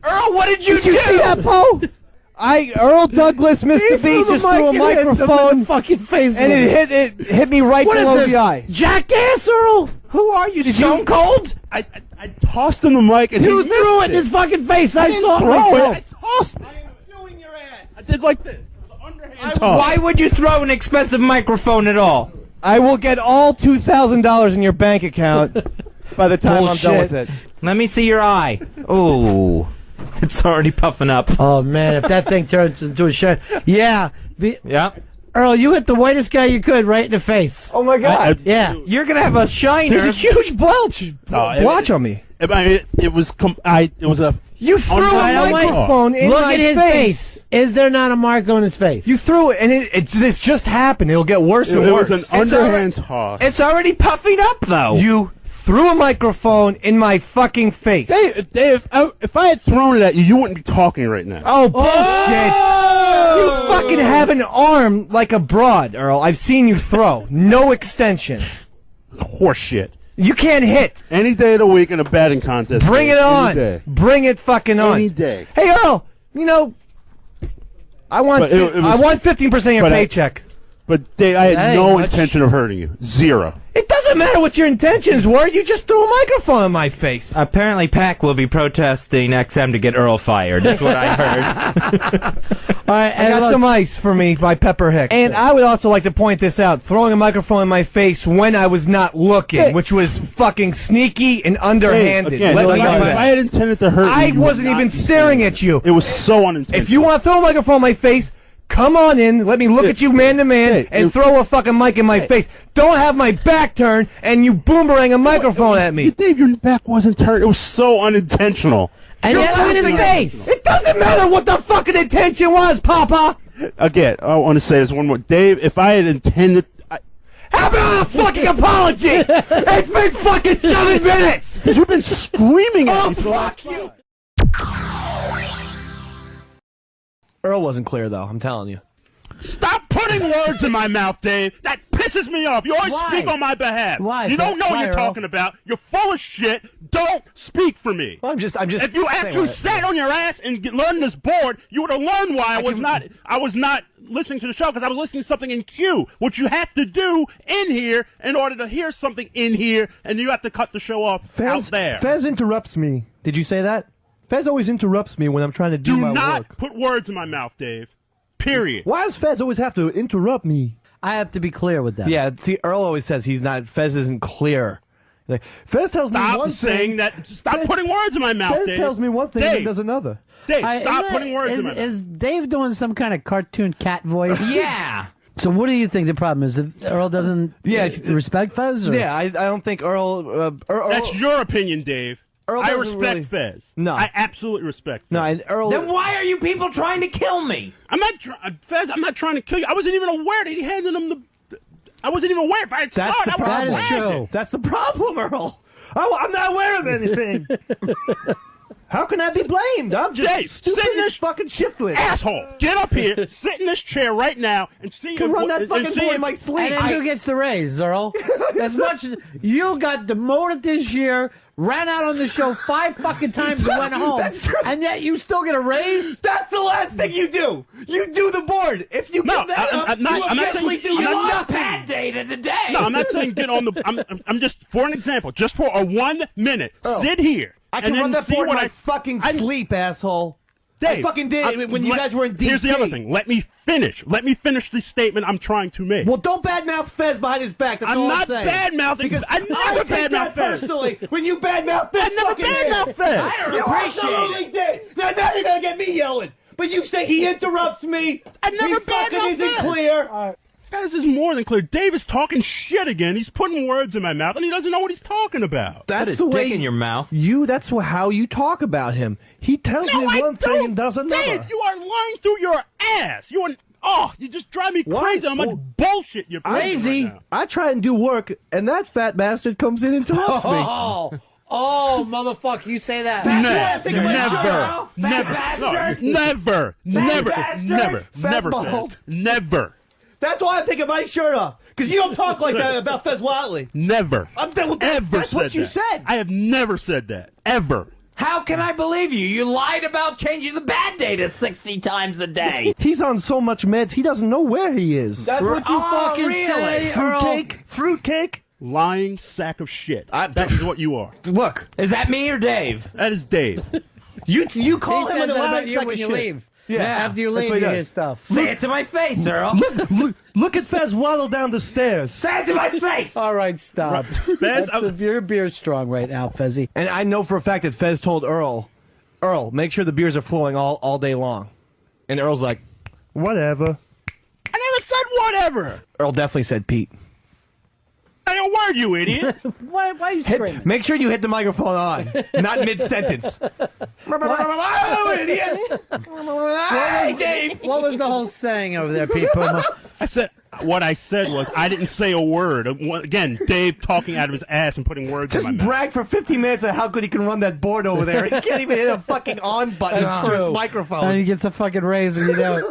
Earl, what did you Did you see that, Poe? Earl Douglas, Mr. B, just threw a microphone fucking face and it hit me right What is below this? the eye. Jackass, Earl? Who are you, Stone Cold? I tossed him the mic and he You missed threw it in it. his fucking face. I saw it Throw it. myself. I tossed it. I am suing your ass. I did like this. Underhand toss. Why would you throw an expensive microphone at all? I will get all $2,000 in your bank account by the time I'm done with it. Let me see your eye. Ooh. It's already puffing up. Oh man, if that thing turns into a shine, yeah. Yeah. Earl, you hit the whitest guy you could right in the face. Oh my God! Yeah, you're gonna have a shiner. There's a huge blotch on me. It was a. You threw a microphone in Look my at his face. Is there not a mark on his face? You threw it, and this just happened. It'll get worse and worse. It was an underhand toss. It's already puffing up, though. You threw a microphone in my fucking face. Dave, if I had thrown it at you, you wouldn't be talking right now. Oh, bullshit. You fucking have an arm like a broad, Earl. I've seen you throw. No extension. Horseshit. You can't hit. Any day of the week in a batting contest. Bring it on. Any day. Bring it fucking on. Any day. Hey, Earl, you know, I want 15% of your paycheck. But Dave, I had no intention of hurting you. Zero. It doesn't matter what your intentions were. You just threw a microphone in my face. Apparently, PAC will be protesting XM to get Earl fired. That's what I heard. All right, I got some ice for me by Pepper Hicks. And I would also like to point this out. Throwing a microphone in my face when I was not looking, which was fucking sneaky and underhanded. Again, if I had intended to hurt you, I wasn't even staring at you. It was so unintentional. If you want to throw a microphone in my face, come on in, let me look at you man to man, and throw a fucking mic in my face. Don't have my back turned and you boomerang a microphone at me. Dave, your back wasn't turned. It was so unintentional. And You're look at his laughing. face. It doesn't matter what the fucking intention was, Papa. Again, I want to say this one more. Dave, if I had intended... How about a fucking apology? It's been fucking 7 minutes. Because you've been screaming at me. Fuck you. Earl wasn't clear, though. I'm telling you. Stop putting words in my mouth, Dave. That pisses me off. You always speak on my behalf. Why? You don't know what Why, you're Earl? talking about. You're full of shit. Don't speak for me. Well, I'm just. If you actually sat on your ass and learned this board, you would have learned why I was not listening to the show, because I was listening to something in queue, which you have to do in here in order to hear something in here, and you have to cut the show off out there. Fez interrupts me. Did you say that? Fez always interrupts me when I'm trying to do my Do not work. put words in my mouth, Dave. Period. Why does Fez always have to interrupt me? I have to be clear with that. Yeah, see, Earl always says he's not. Fez isn't clear. Like, Fez tells me one thing. Stop saying that. Stop putting words in my mouth, Fez Dave. tells me one thing and does another. Dave, stop putting words in my mouth. Is Dave doing some kind of cartoon cat voice? Yeah. So what do you think the problem is? That Earl doesn't respect Fez? Or? Yeah, I don't think Earl. That's your opinion, Dave. Earl I doesn't respect really- Fez. No. I absolutely respect Fez. No, and Earl. Then why are you people trying to kill me? I'm not Fez, I'm not trying to kill you. I wasn't even aware that he handed him the... I wasn't even aware. If I had saw it, I would have grabbed it. That's the problem, Earl. I'm not aware of anything. How can I be blamed? I'm just Dave, stupid sit in as fucking shiftless. Asshole, get up here, sit in this chair right now, and see Can if... run that and fucking see boy if- in my sleep. And then who gets the raise, Earl? As much as you got demoted this year, ran out on the show 5 fucking times and went home, and yet you still get a raise? That's the last thing you do. You do the board. If you give that up, I'm not you officially saying- do I'm not- nothing. Bad day to the day. No, I'm not saying get on the... I'm just, for an example, just for a 1 minute, sit here. I can and then run that see board in what my fucking sleep, asshole. Dave, I fucking did when you guys were in DC. Here's the other thing. Let me finish. Let me finish the statement I'm trying to make. Well, don't badmouth Fez behind his back. That's I'm all not I'm saying. bad-mouthing. Because I never take bad-mouth that Fez. personally. When you badmouth Fez, I never bad-mouth Fez. I don't You appreciate absolutely it. did. Now you're gonna get me yelling. But you say he interrupts me. I never he fucking badmouthed isn't Fez. clear. Fez is more than clear. Dave is talking shit again. He's putting words in my mouth, and he doesn't know what he's talking about. That's Put the his way dick in your mouth. That's how you talk about him. He tells me one thing and does another. Dave, you are lying through your ass. You just drive me crazy. How much bullshit you're Crazy. right now. I try and do work, and that fat bastard comes in and interrupts me. Oh, motherfucker, you say that. Never. That's why I take my shirt off. Because you don't talk like that about Fez Watley. Never. I'm done with that. Ever That's what said you that. said. I have never said that. Ever. How can I believe you? You lied about changing the bad day to 60 times a day. He's on so much meds, he doesn't know where he is. That's what you fucking really? say, Earl. Fruitcake? Lying sack of shit. That is what you are. Look. Is that me or Dave? That is Dave. You call He him says a that lying about you sack when of you shit. leave. Yeah. After you That's leave, what he you does. hear stuff. Say it to my face, Earl. Look at Fez waddle down the stairs. Say it to my face. All right, stop. Fez, Your beer's strong right now, Fezzy. And I know for a fact that Fez told Earl Earl, make sure the beers are flowing all day long. And Earl's like, whatever. I never said whatever. Earl definitely said Pete. Say a word, you idiot. Why are you screaming? Make sure you hit the microphone on, not mid-sentence. Oh, idiot! Hey, Dave! What was the whole saying over there, Pete Puma? What I said was, I didn't say a word. Again, Dave talking out of his ass and putting words in my Just mouth. brag for 50 minutes of how good he can run that board over there. He can't even hit a fucking on button on his microphone. And he gets a fucking raise and you know it.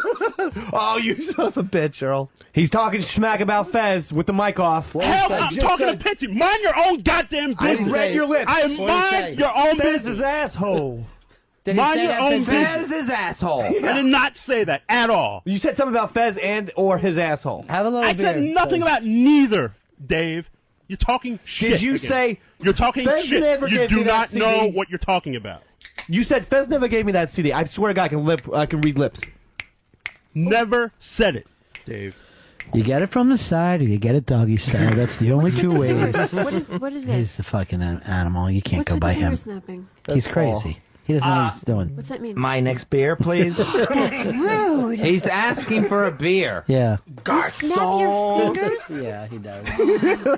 Oh, you son of a bitch, Earl. He's talking smack about Fez with the mic off. Hell, I'm talking to Pitchy. Mind your own goddamn business. I read your lips. I mind your own business. Fez's asshole. Did he Mind say your that, own Vincent? business. Fez is asshole. I did not say that at all. You said something about Fez and or his asshole. Have a little I said nothing about neither, Dave. You're talking shit. Did you again. say you're talking Fez shit? never You gave do me that not know CD? what you're talking about. You said Fez never gave me that CD. I swear to God, I can read lips. Never said it, Dave. You get it from the side or you get it doggy style. That's the only two ways. What is it? He's the fucking animal. You can't What's go with by the him. finger snapping? He's crazy. He doesn't know what he's doing. What's that mean? My next beer, please. That's rude. He's asking for a beer. Yeah. You snap your fingers? Yeah, he does.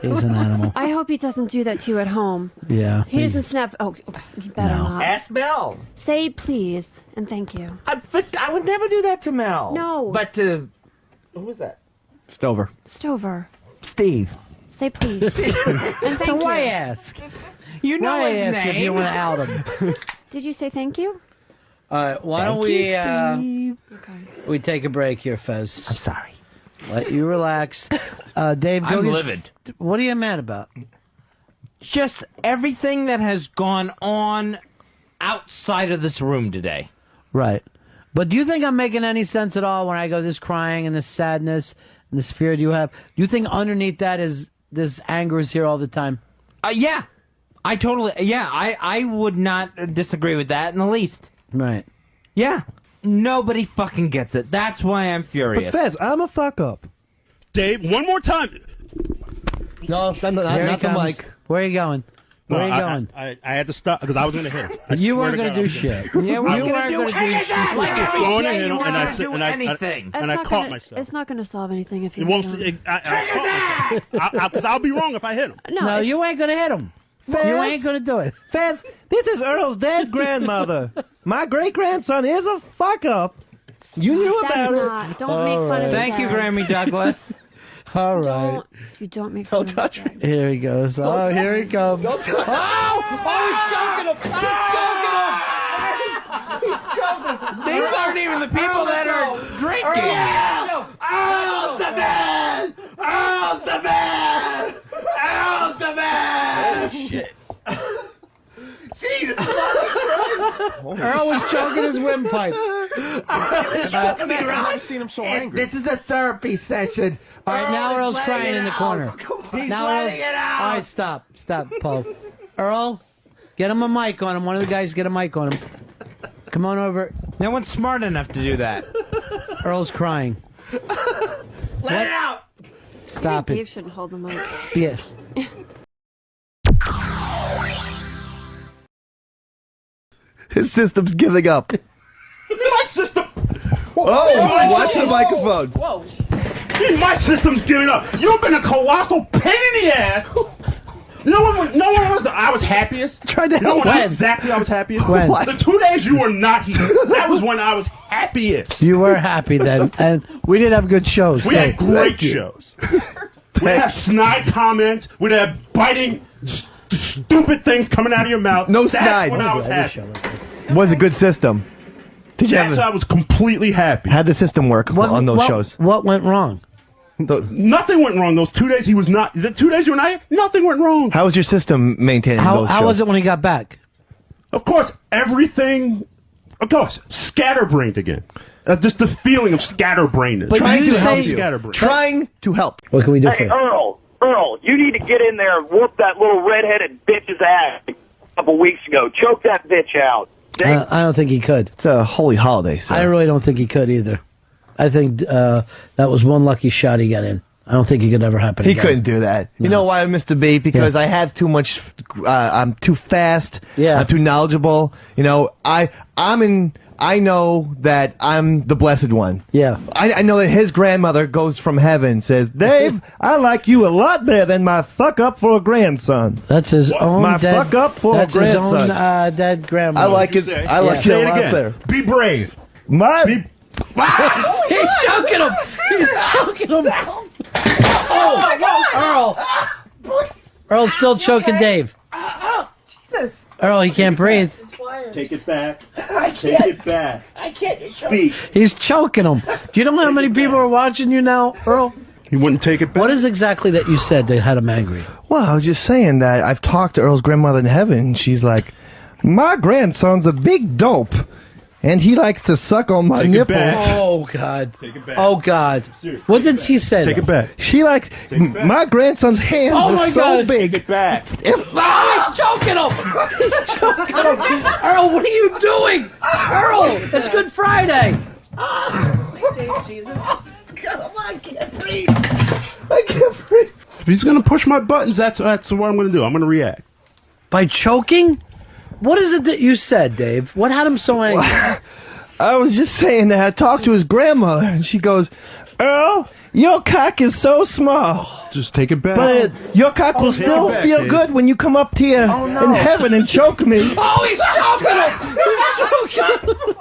He's an animal. I hope he doesn't do that to you at home. Yeah. He doesn't snap. Oh, he better not. Ask Mel. Say please and thank you. But I would never do that to Mel. No. But to... Who was that? Stover. Stover. Steve. Say please. And thank So why you. ask? You know Why his ask name. if you want to out him? Did you say thank you? Why don't we take a break here, Fez? I'm sorry. Let you relax. Dave, I'm go livid. What are you mad about? Just everything that has gone on outside of this room today. Right. But do you think I'm making any sense at all when I go this crying and this sadness and this fear you have? Do you think underneath that is this anger is here all the time? Yeah. I totally... Yeah, I would not disagree with that in the least. Right. Yeah. Nobody fucking gets it. That's why I'm furious. But Fez, I'm a fuck up. Dave, one more time. No, Here not he the comes. mic. Where are you going? Where are you going? I had to stop because I was going to hit him. I You swear weren't to going God, to do I was shit. gonna- Yeah, You weren't weren't going to do anything. shit. Like every Going to day hit you him, and weren't I going to said- do and I- anything. It's And I not caught gonna, myself. It's not going to solve anything if you It won't. don't. I caught myself. Because I'll be wrong if I hit him. No, you ain't going to hit him. Fez? You ain't going to do it. Fez, this is Earl's dead grandmother. My great-grandson is a fuck up. You knew That's about not. it. Don't make fun of his Thank you, dad. Grammy Douglas. All right. Don't, you don't make fun of his dad. Here he goes. Oh, here he comes. Oh, he's choking him. He's choking him. These aren't even the people that are drinking. Earl's the man! Earl's the man! Earl's the man! Shit. Jesus! Earl was choking his windpipe. I've seen him so angry. This is a therapy session. All right, now Earl's crying in the corner. He's Now letting it out. All right, stop, Paul. Earl, get him a mic on him. One of the guys get a mic on him. Come on over. No one's smart enough to do that. Earl's crying. Let it out! Stop Dave it. shouldn't hold the mic. Yeah. His system's giving up. My system. Oh, watch the microphone. Whoa. My system's giving up. You've been a colossal pain in the ass. No one was. I was happiest. Tried to You know help. when When? exactly I was happiest? When? The 2 days you were not here. That was when I was happiest. You were happy then, and we did have good shows. We had too. great shows. We'd have snide comments. We'd have biting, stupid things coming out of your mouth. No That's snide. when I was Every happy. show like this. Was a good system. Did you That's have I was completely happy. had the system work on those shows? What went wrong? Nothing went wrong. Those 2 days he was not. The 2 days you were not here, nothing went wrong. How was your system maintaining those shows? How was it when he got back? Of course, everything. Of course, scatterbrained again. Just the feeling of scatterbrainedness. But Trying you to help say- scatterbrained. Trying to help. What can we do for Hey, you? Earl, you need to get in there and whoop that little redheaded bitch's ass a couple weeks ago. Choke that bitch out. I don't think he could. It's a holy holiday, sir. I really don't think he could either. I think that was one lucky shot he got in. I don't think he could ever happen He again. couldn't do that. You know why, Mr. B? Because I have too much. I'm too fast. Yeah. I'm too knowledgeable. You know, I know that I'm the blessed one. Yeah. I know that his grandmother goes from heaven, says, Dave, I like you a lot better than my fuck up for a grandson. That's his own My dead, fuck up for a that's his own grandson. dead grandmother. I like it. I like it a lot better. Be brave. He's choking him. He's choking him. Earl's still choking Dave. Jesus. Earl, he can't breathe. Take it back. I Take can't. it back. I can't. Speak. He's choking him. Do you know how many people are watching you now, Earl? He wouldn't take it back. What is exactly that you said that had him angry? Well, I was just saying that I've talked to Earl's grandmother in heaven, and she's like, my grandson's a big dope, and he likes to suck on my nipples. Oh, God. Take it back. Oh, God. What did she say? Take it back. She like, my grandson's hands Oh, are my so God. big. Take it back. Oh, he's choking him! He's choking him! Earl, what are you doing? Earl, it's Good Friday! Jesus. I can't breathe. I can't breathe. If he's gonna push my buttons, that's what I'm gonna do. I'm gonna react. By choking? What is it that you said, Dave? What had him so angry? I was just saying that I talked to his grandmother, and she goes, Earl, your cock is so small. Just take it back. But your cock will take still it back, feel Dave. good when you come up here in heaven and choke me. Oh, he's choking him! He's choking him!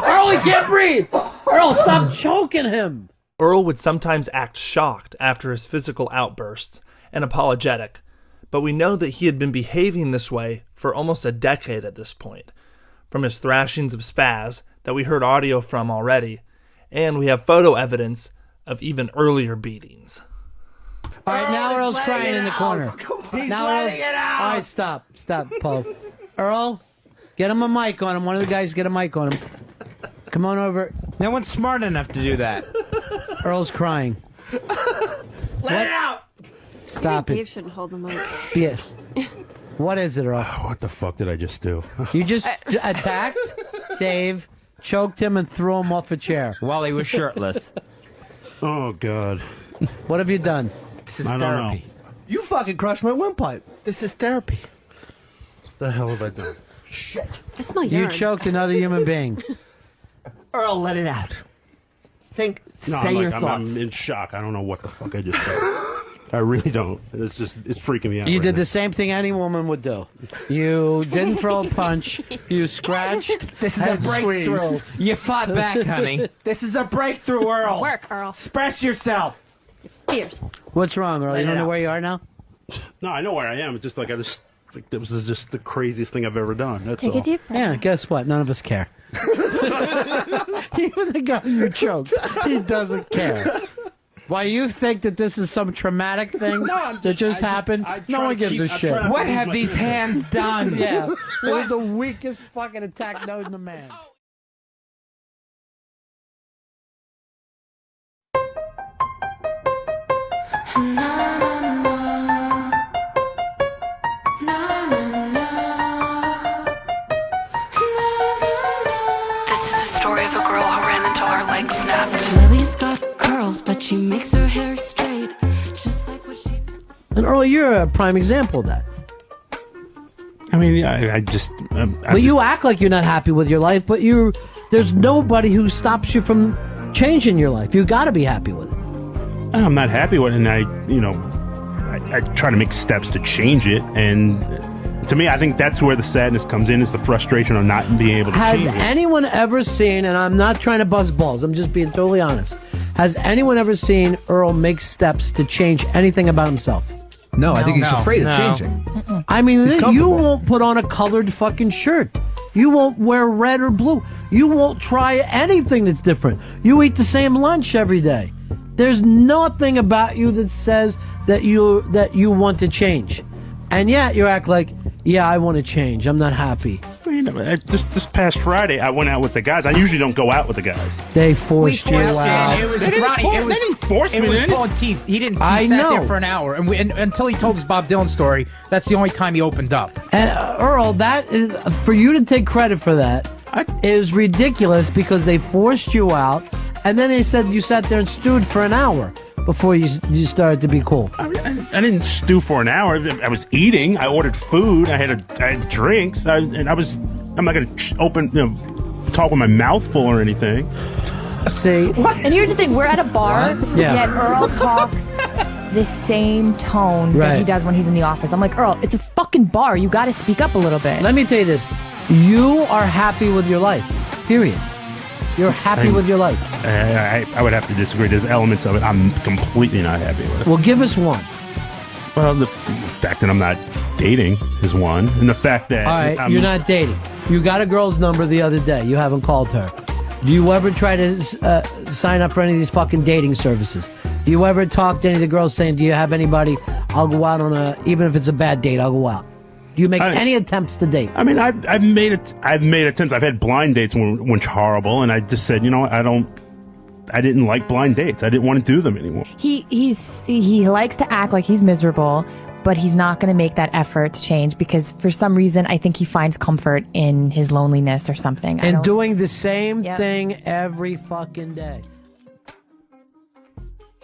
Earl, he can't breathe! Earl, stop choking him! Earl would sometimes act shocked after his physical outbursts and apologetic, but we know that he had been behaving this way for almost a decade at this point, from his thrashings of Spaz that we heard audio from already, and we have photo evidence of even earlier beatings. All right, now Earl's crying in the corner. He's Now letting it out. All right, stop, Paul. Earl, get him a mic on him. One of the guys get a mic on him. Come on over. No one's smart enough to do that. Earl's crying. Let it out. Stop Dave it. shouldn't hold the mic. Yeah. What is it, Earl? What the fuck did I just do? You just attacked Dave, choked him, and threw him off a chair. While he was shirtless. Oh God. What have you done? This is I don't know. therapy. You fucking crushed my windpipe. This is therapy. The hell have I done? I smell You urine. choked another human being. Earl, let it out. Think. No, Say I'm, your like, thoughts. I'm in shock. I don't know what the fuck I just did. I really don't. It's freaking me out. You right did now. the same thing any woman would do. You didn't throw a punch. You scratched. This is a and breakthrough. squeezed. You fought back, honey. This is a breakthrough, Earl. Work, Earl. Express yourself. Fierce. What's wrong, Earl? Let You don't it know out. where you are now? No, I know where I am. It's just like this is just the craziest thing I've ever done. That's Take all. a deep breath. Yeah, guess what? None of us care. Even the guy you choked, he doesn't care. Why you think that this is some traumatic thing that just happened? No one gives a shit. What have these hands done? Yeah, it was the weakest fucking attack known to man. This is a story of a girl who ran until her legs snapped. Lily's got curls, but she makes her hair straight. Just like what she And Earl, you're a prime example of that. I mean, I just. But you act like you're not happy with your life, but there's nobody who stops you from changing your life. You got to be happy with it. I'm not happy with it, and I try to make steps to change it. And to me, I think that's where the sadness comes in, is the frustration of not being able to Has change it. anyone ever seen, and I'm not trying to buzz balls, I'm just being totally honest. Has anyone ever seen Earl make steps to change anything about himself? No, I think he's afraid of changing. I mean, He's you comfortable. won't put on a colored fucking shirt. You won't wear red or blue. You won't try anything that's different. You eat the same lunch every day. There's nothing about you that says that you want to change. And yet you act like, yeah, I want to change. I'm not happy. This past Friday, I went out with the guys. I usually don't go out with the guys. They forced you out. It was They didn't Ronnie. force- It was they didn't force it me was in it. pulling teeth. He didn't. He I sat there know. for an hour, and until he told his Bob Dylan story, that's the only time he opened up. And Earl, that is for you to take credit for that is ridiculous because they forced you out And then they said you sat there and stewed for an hour before you started to be cool. I didn't stew for an hour. I was eating. I ordered food. I had drinks. I'm not going to talk with my mouth full or anything. See? And here's the thing, we're at a bar, yet Earl talks the same tone that he does when he's in the office. I'm like, Earl, it's a fucking bar. You got to speak up a little bit. Let me tell you this. You are happy with your life. Period. You're happy with your life. I would have to disagree. There's elements of it I'm completely not happy with. Well, give us one. Well, the fact that I'm not dating is one. And the fact that... All right, you're not dating. You got a girl's number the other day. You haven't called her. Do you ever try to sign up for any of these fucking dating services? Do you ever talk to any of the girls saying, do you have anybody? I'll go out on even if it's a bad date, I'll go out. Do you make any attempts to date? I mean, I've made attempts. I've had blind dates which horrible, and I just said, I didn't like blind dates. I didn't want to do them anymore. He likes to act like he's miserable, but he's not going to make that effort to change because for some reason I think he finds comfort in his loneliness or something. And doing the same thing every fucking day.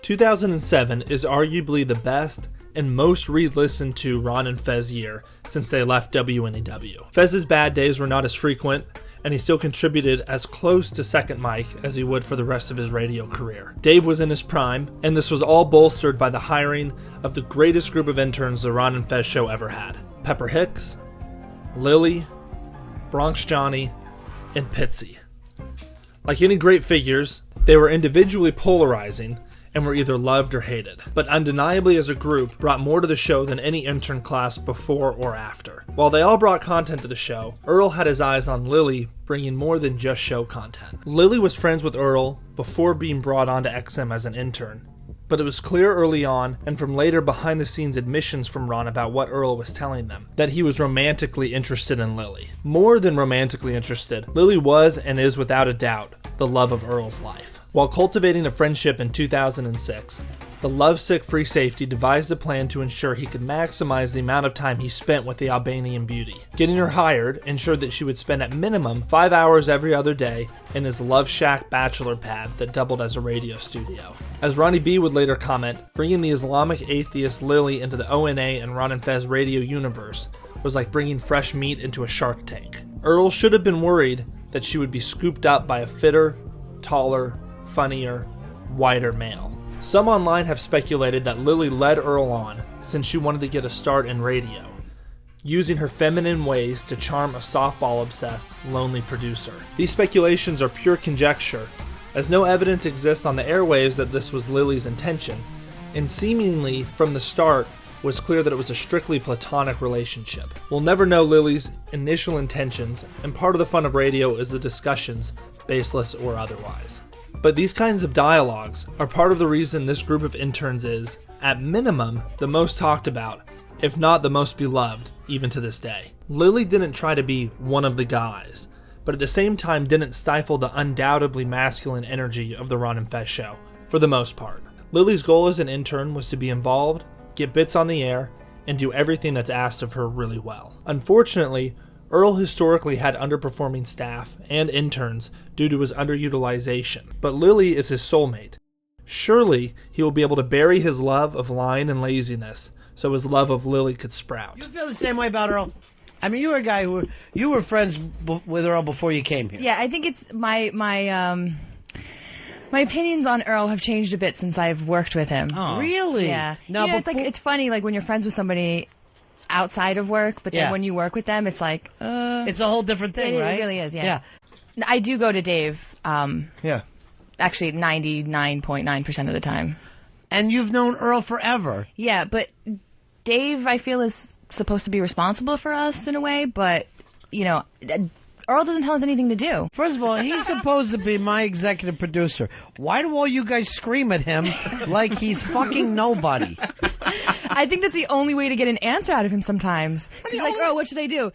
2007 is arguably the best and most re-listened to Ron and Fez year since they left WNEW. Fez's bad days were not as frequent, and he still contributed as close to second mic as he would for the rest of his radio career. Dave was in his prime, and this was all bolstered by the hiring of the greatest group of interns the Ron and Fez show ever had. Pepper Hicks, Lilly, Bronx Johnny, and Pitsy. Like any great figures, they were individually polarizing and were either loved or hated, but undeniably as a group brought more to the show than any intern class before or after. While they all brought content to the show, Earl had his eyes on Lilly bringing more than just show content. Lilly was friends with Earl before being brought on to XM as an intern, but it was clear early on and from later behind the scenes admissions from Ron about what Earl was telling them, that he was romantically interested in Lilly. More than romantically interested, Lilly was and is without a doubt the love of Earl's life. While cultivating a friendship in 2006, the lovesick free safety devised a plan to ensure he could maximize the amount of time he spent with the Albanian beauty. Getting her hired ensured that she would spend at minimum 5 hours every other day in his Love Shack bachelor pad that doubled as a radio studio. As Ronnie B would later comment, bringing the Islamic atheist Lilly into the ONA and Ron and Fez radio universe was like bringing fresh meat into a shark tank. Earl should have been worried that she would be scooped up by a fitter, taller, funnier, whiter male. Some online have speculated that Lilly led Earl on since she wanted to get a start in radio, using her feminine ways to charm a softball-obsessed, lonely producer. These speculations are pure conjecture, as no evidence exists on the airwaves that this was Lilly's intention, and seemingly from the start was clear that it was a strictly platonic relationship. We'll never know Lilly's initial intentions, and part of the fun of radio is the discussions, baseless or otherwise. But these kinds of dialogues are part of the reason this group of interns is, at minimum, the most talked about, if not the most beloved, even to this day. Lilly didn't try to be one of the guys, but at the same time didn't stifle the undoubtedly masculine energy of the Ron and Fez show, for the most part. Lilly's goal as an intern was to be involved, get bits on the air, and do everything that's asked of her really well. Unfortunately, Earl historically had underperforming staff and interns due to his underutilization, but Lilly is his soulmate. Surely he will be able to bury his love of lying and laziness so his love of Lilly could sprout. You feel the same way about Earl? I mean, you were a guy you were friends with Earl before you came here. Yeah, I think it's my opinions on Earl have changed a bit since I've worked with him. Oh. Really? Yeah. Now, It's funny, like when you're friends with somebody outside of work, but then when you work with them, it's like, it's a whole different thing, right? It really is, yeah. I do go to Dave, yeah. Actually 99.9% of the time. And you've known Earl forever. Yeah, but Dave, I feel, is supposed to be responsible for us in a way, but, Earl doesn't tell us anything to do. First of all, he's supposed to be my executive producer. Why do all you guys scream at him like he's fucking nobody? I think that's the only way to get an answer out of him sometimes. He's like, Earl, what should I do?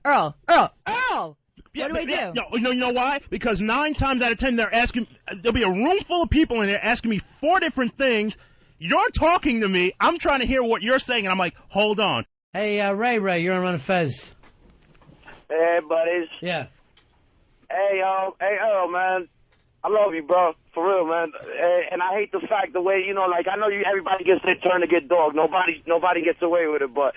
Earl! What do I do? You know why? Because 9 times out of 10 they're asking, there'll be a room full of people in there asking me 4 different things. You're talking to me, I'm trying to hear what you're saying, and I'm like, hold on. Hey, Ray, you're on Ron and Fez. Hey, buddies. Yeah. Hey, Earl, man. I love you, bro. For real, man. And I hate the fact the way, you know, like, I know everybody gets their turn to get dogged. Nobody gets away with it. But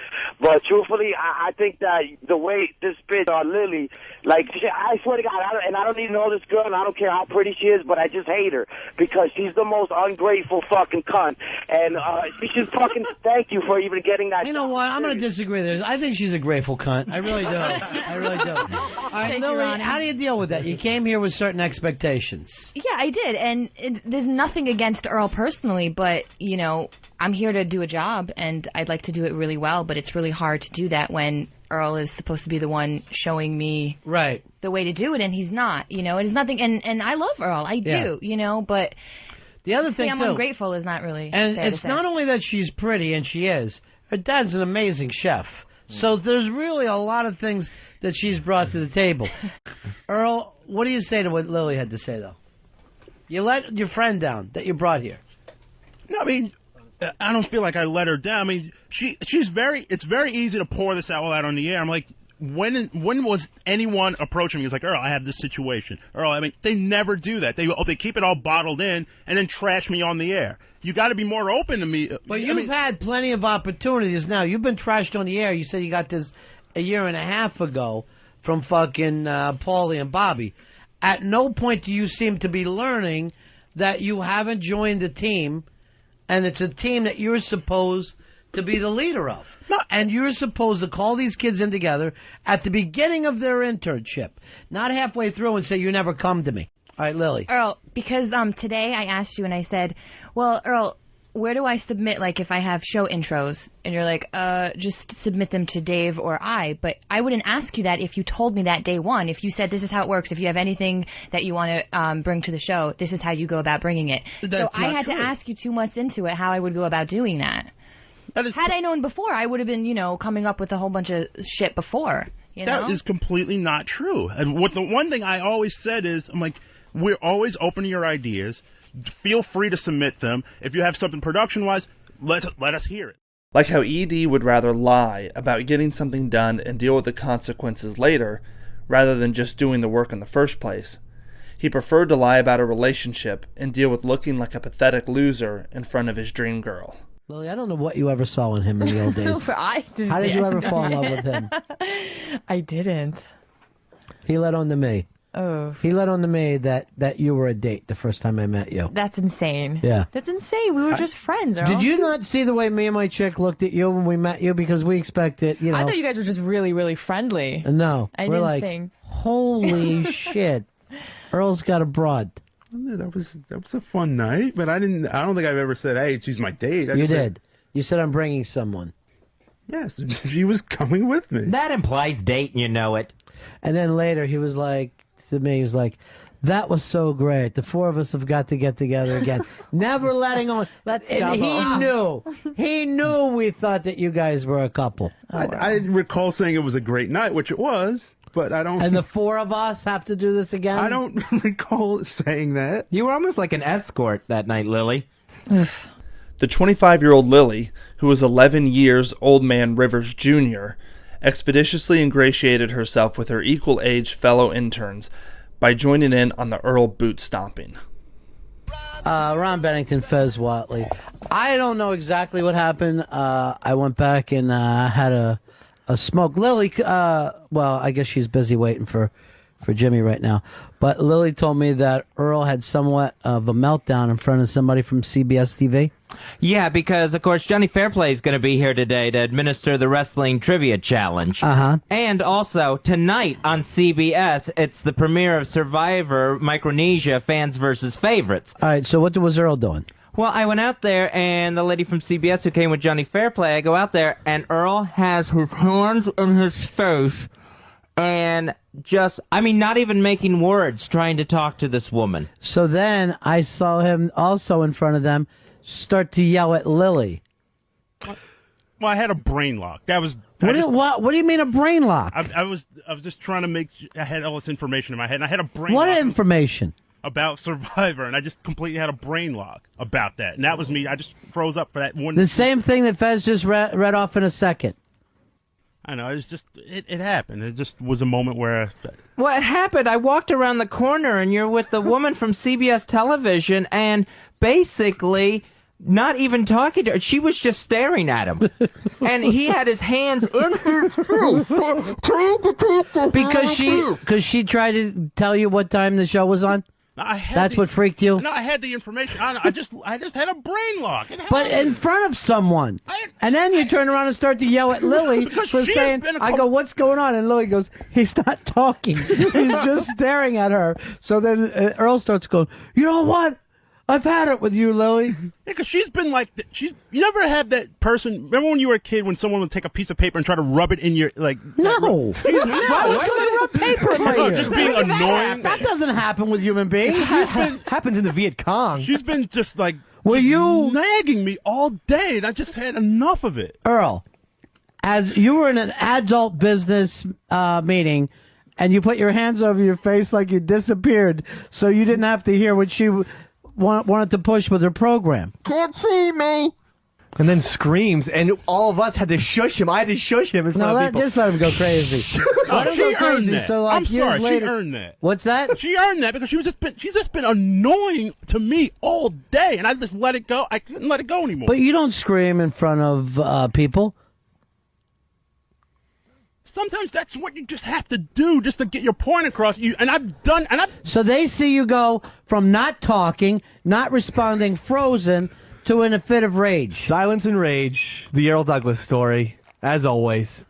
truthfully, I think that the way this bitch, Lilly, like, I swear to God, I don't even know this girl, and I don't care how pretty she is, but I just hate her because she's the most ungrateful fucking cunt. And she should fucking thank you for even getting that. You know what? I'm going to disagree with this. I think she's a grateful cunt. I really do. I really do. All right, Lilly, how do you deal with that? You came here with certain expectations. Yeah, I did, and there's nothing against Earl personally, but, you know, I'm here to do a job, and I'd like to do it really well, but it's really hard to do that when Earl is supposed to be the one showing me the way to do it, and he's not, you know. It's nothing, and I love Earl, I do, you know, but the other thing, I'm ungrateful is not really and fair it's to say. not only that she's pretty, and she is, her dad's an amazing chef, so there's really a lot of things that she's brought to the table. Earl, what do you say to what Lilly had to say, though? You let your friend down that you brought here. No, I mean, I don't feel like I let her down. I mean, it's very easy to pour this all out on the air. I'm like, when was anyone approaching me? He's like, Earl, I have this situation. Earl, I mean, they never do that. They keep it all bottled in and then trash me on the air. You got to be more open to me. But you've had plenty of opportunities now. You've been trashed on the air. You said you got this a year and a half ago from fucking Paulie and Bobby. At no point do you seem to be learning that you haven't joined the team, and it's a team that you're supposed to be the leader of. And you're supposed to call these kids in together at the beginning of their internship, not halfway through and say, you never come to me. All right, Lilly. Earl, because today I asked you and I said, well, Earl, where do I submit, like, if I have show intros? And you're like, just submit them to Dave or I. But I wouldn't ask you that if you told me that day one. If you said, this is how it works. If you have anything that you want to bring to the show, this is how you go about bringing it. So I had to ask you 2 months into it how I would go about doing that. Had I known before, I would have been, you know, coming up with a whole bunch of shit before. You know? That is completely not true. And the one thing I always said is, I'm like, we're always open to your ideas. Feel free to submit them. If you have something production-wise, let us hear it. Like how ED would rather lie about getting something done and deal with the consequences later, rather than just doing the work in the first place. He preferred to lie about a relationship and deal with looking like a pathetic loser in front of his dream girl. Lilly, I don't know what you ever saw in him in the old days. I didn't. How did you ever fall in love with him? I didn't. He let on to me. Oh. He let on to me that you were a date the first time I met you. That's insane. Yeah. That's insane. We were just friends, Earl. Did you not see the way me and my chick looked at you when we met you? Because we expected, you know. I thought you guys were just really, really friendly. No. I we're didn't like, think. holy shit. Earl's got a broad. That was a fun night, but I don't think I've ever said, hey, she's my date. You did. You said I'm bringing someone. Yes, she was coming with me. That implies date, and you know it. And then later he was like, to me, he was like, that was so great. The four of us have got to get together again. Never letting on. That's and he knew we thought that you guys were a couple. I recall saying it was a great night, which it was, but I don't... And the four of us have to do this again? I don't recall saying that. You were almost like an escort that night, Lilly. The 25-year-old Lilly, who was 11 years Old Man Rivers Jr., expeditiously ingratiated herself with her equal-age fellow interns by joining in on the Earl boot stomping. Ron Bennington, Fez Watley. I don't know exactly what happened. I went back and had a smoke. Lilly, well, I guess she's busy waiting for Jimmy right now. But Lilly told me that Earl had somewhat of a meltdown in front of somebody from CBS TV. Yeah, because, of course, Johnny Fairplay is going to be here today to administer the Wrestling Trivia Challenge. Uh-huh. And also, tonight on CBS, it's the premiere of Survivor Micronesia Fans versus Favorites. All right, so what was Earl doing? Well, I went out there, and the lady from CBS who came with Johnny Fairplay, I go out there, and Earl has his hands in his face, and just, I mean, not even making words, trying to talk to this woman. So then I saw him also in front of them start to yell at Lilly. Well, I had a brain lock. That was... What do you mean a brain lock? I was just trying to make... I had all this information in my head, and I had a brain lock. What information? About Survivor, and I just completely had a brain lock about that. And that was me. I just froze up for that one. The same thing that Fez just read off in a second. I know, it's just, it happened. It just was a moment where... What happened? I walked around the corner, and you're with the woman from CBS television, and basically... not even talking to her. She was just staring at him. And he had his hands in his face. Because she tried to tell you what time the show was on? That's what freaked you? No, I had the information. I just had a brain lock. But in front of someone. And then you turn around and start to yell at Lily for saying, I go, what's going on? And Lily goes, he's not talking. He's just staring at her. So then Earl starts going, you know what? I've had it with you, Lily. Yeah, because she's been like, you never had that person. Remember when you were a kid when someone would take a piece of paper and try to rub it in your, like. No. Why would someone rub paper in my ear? Just being annoying. That doesn't happen with human beings. Happens in the Viet Cong. She's been just like. Were you nagging me all day, and I just had enough of it. Earl, as you were in an adult business meeting, and you put your hands over your face like you disappeared, so you didn't have to hear what she wanted to push with her program. Can't see me. And then screams, and all of us had to shush him. I had to shush him in front of people. Just let him go crazy. No, she earned that. So, like, I'm sorry, later, she earned that. What's that? She earned that because she's just been annoying to me all day, and I just let it go. I couldn't let it go anymore. But you don't scream in front of people. Sometimes that's what you just have to do just to get your point across. So they see you go from not talking, not responding, frozen, to in a fit of rage. Silence and rage. The Earl Douglas story, as always.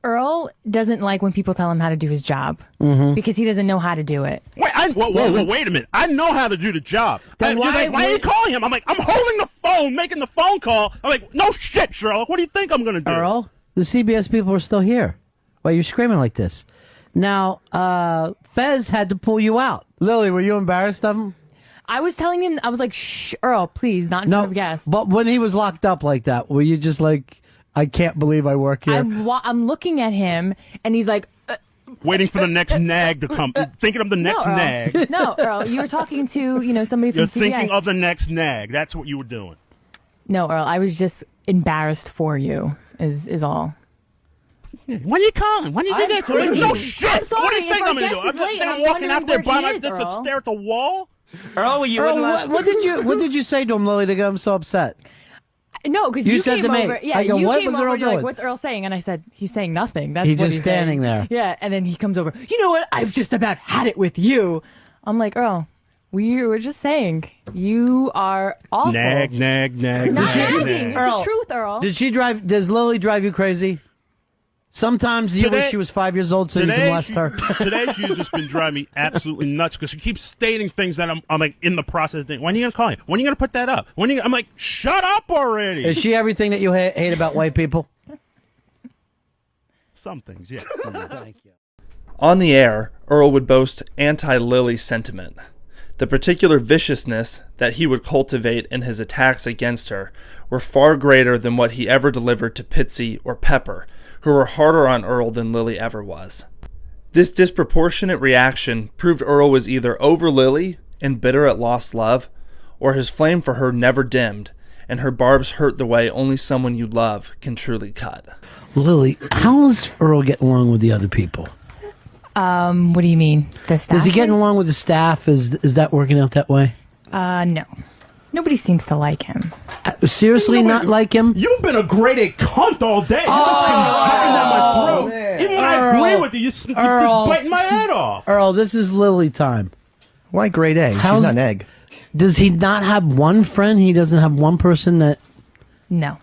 Earl doesn't like when people tell him how to do his job because he doesn't know how to do it. Wait, wait a minute. I know how to do the job. Then why are you calling him? I'm like, I'm holding the phone, making the phone call. I'm like, no shit, Sherlock. What do you think I'm going to do? Earl, the CBS people are still here. Why are you screaming like this? Now, Fez had to pull you out. Lily, were you embarrassed of him? I was telling him, I was like, shh, Earl, please, not in front of guests. But when he was locked up like that, were you just like, I can't believe I work here? I'm looking at him, and he's like... waiting for the next nag to come. Thinking of the next nag. No, Earl, you were talking to, somebody from You're CBS. thinking of the next nag. That's what you were doing. No, Earl, I was just embarrassed for you, is all. When you calling? When you do that? No shit! I'm sorry, What do you think I'm going to do? I'm walking out there by myself to stare at the wall? Earl, what did you say to him, Lily, to get him so upset? No, because you you said came to me, over. Yeah, I go, you what came was over. Earl You're like, doing? what's Earl saying? And I said, he's saying nothing. That's He's what just he's standing saying. there. Yeah, and then he comes over. You know what? I've just about had it with you. I'm like, Earl, we were just saying you are awful. Nag. Not nagging. It's the truth, Earl. Does Lily drive you crazy? Sometimes you wish she was 5 years old so you can molest her. Today she's just been driving me absolutely nuts because she keeps stating things that I'm like in the process of thinking, when are you going to call me? When are you going to put that up? I'm like, shut up already. Is she everything that you hate about white people? Some things, yeah. Thank you. On the air, Earl would boast anti-Lilly sentiment. The particular viciousness that he would cultivate in his attacks against her were far greater than what he ever delivered to Pitsy or Pepper, who were harder on Earl than Lilly ever was. This disproportionate reaction proved Earl was either over Lilly and bitter at lost love, or his flame for her never dimmed, and her barbs hurt the way only someone you love can truly cut. Lily, how does Earl get along with the other people? What do you mean? The staff? Is he getting along with the staff? Is that working out that way? No. Nobody seems to like him. Seriously, not like him? You've been a grade A cunt all day. You've been sucking down my throat. Man. Even when I agree with you, you're just biting my head off. Earl, this is Lily time. Why grade A? She's not an egg. Does he not have one friend? He doesn't have one person that... No.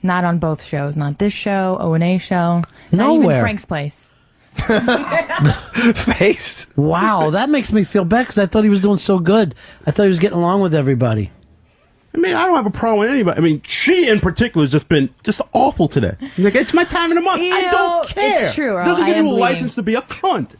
Not on both shows. Not this show, O&A show. Not even Nowhere. Frank's Place. Face. Wow, that makes me feel bad because I thought he was doing so good. I thought he was getting along with everybody. I mean, I don't have a problem with anybody. I mean, she in particular has just been awful today. Like, it's my time of the month. I don't care. It's true, Earl. It doesn't I give am you a bleeding. license to be a cunt.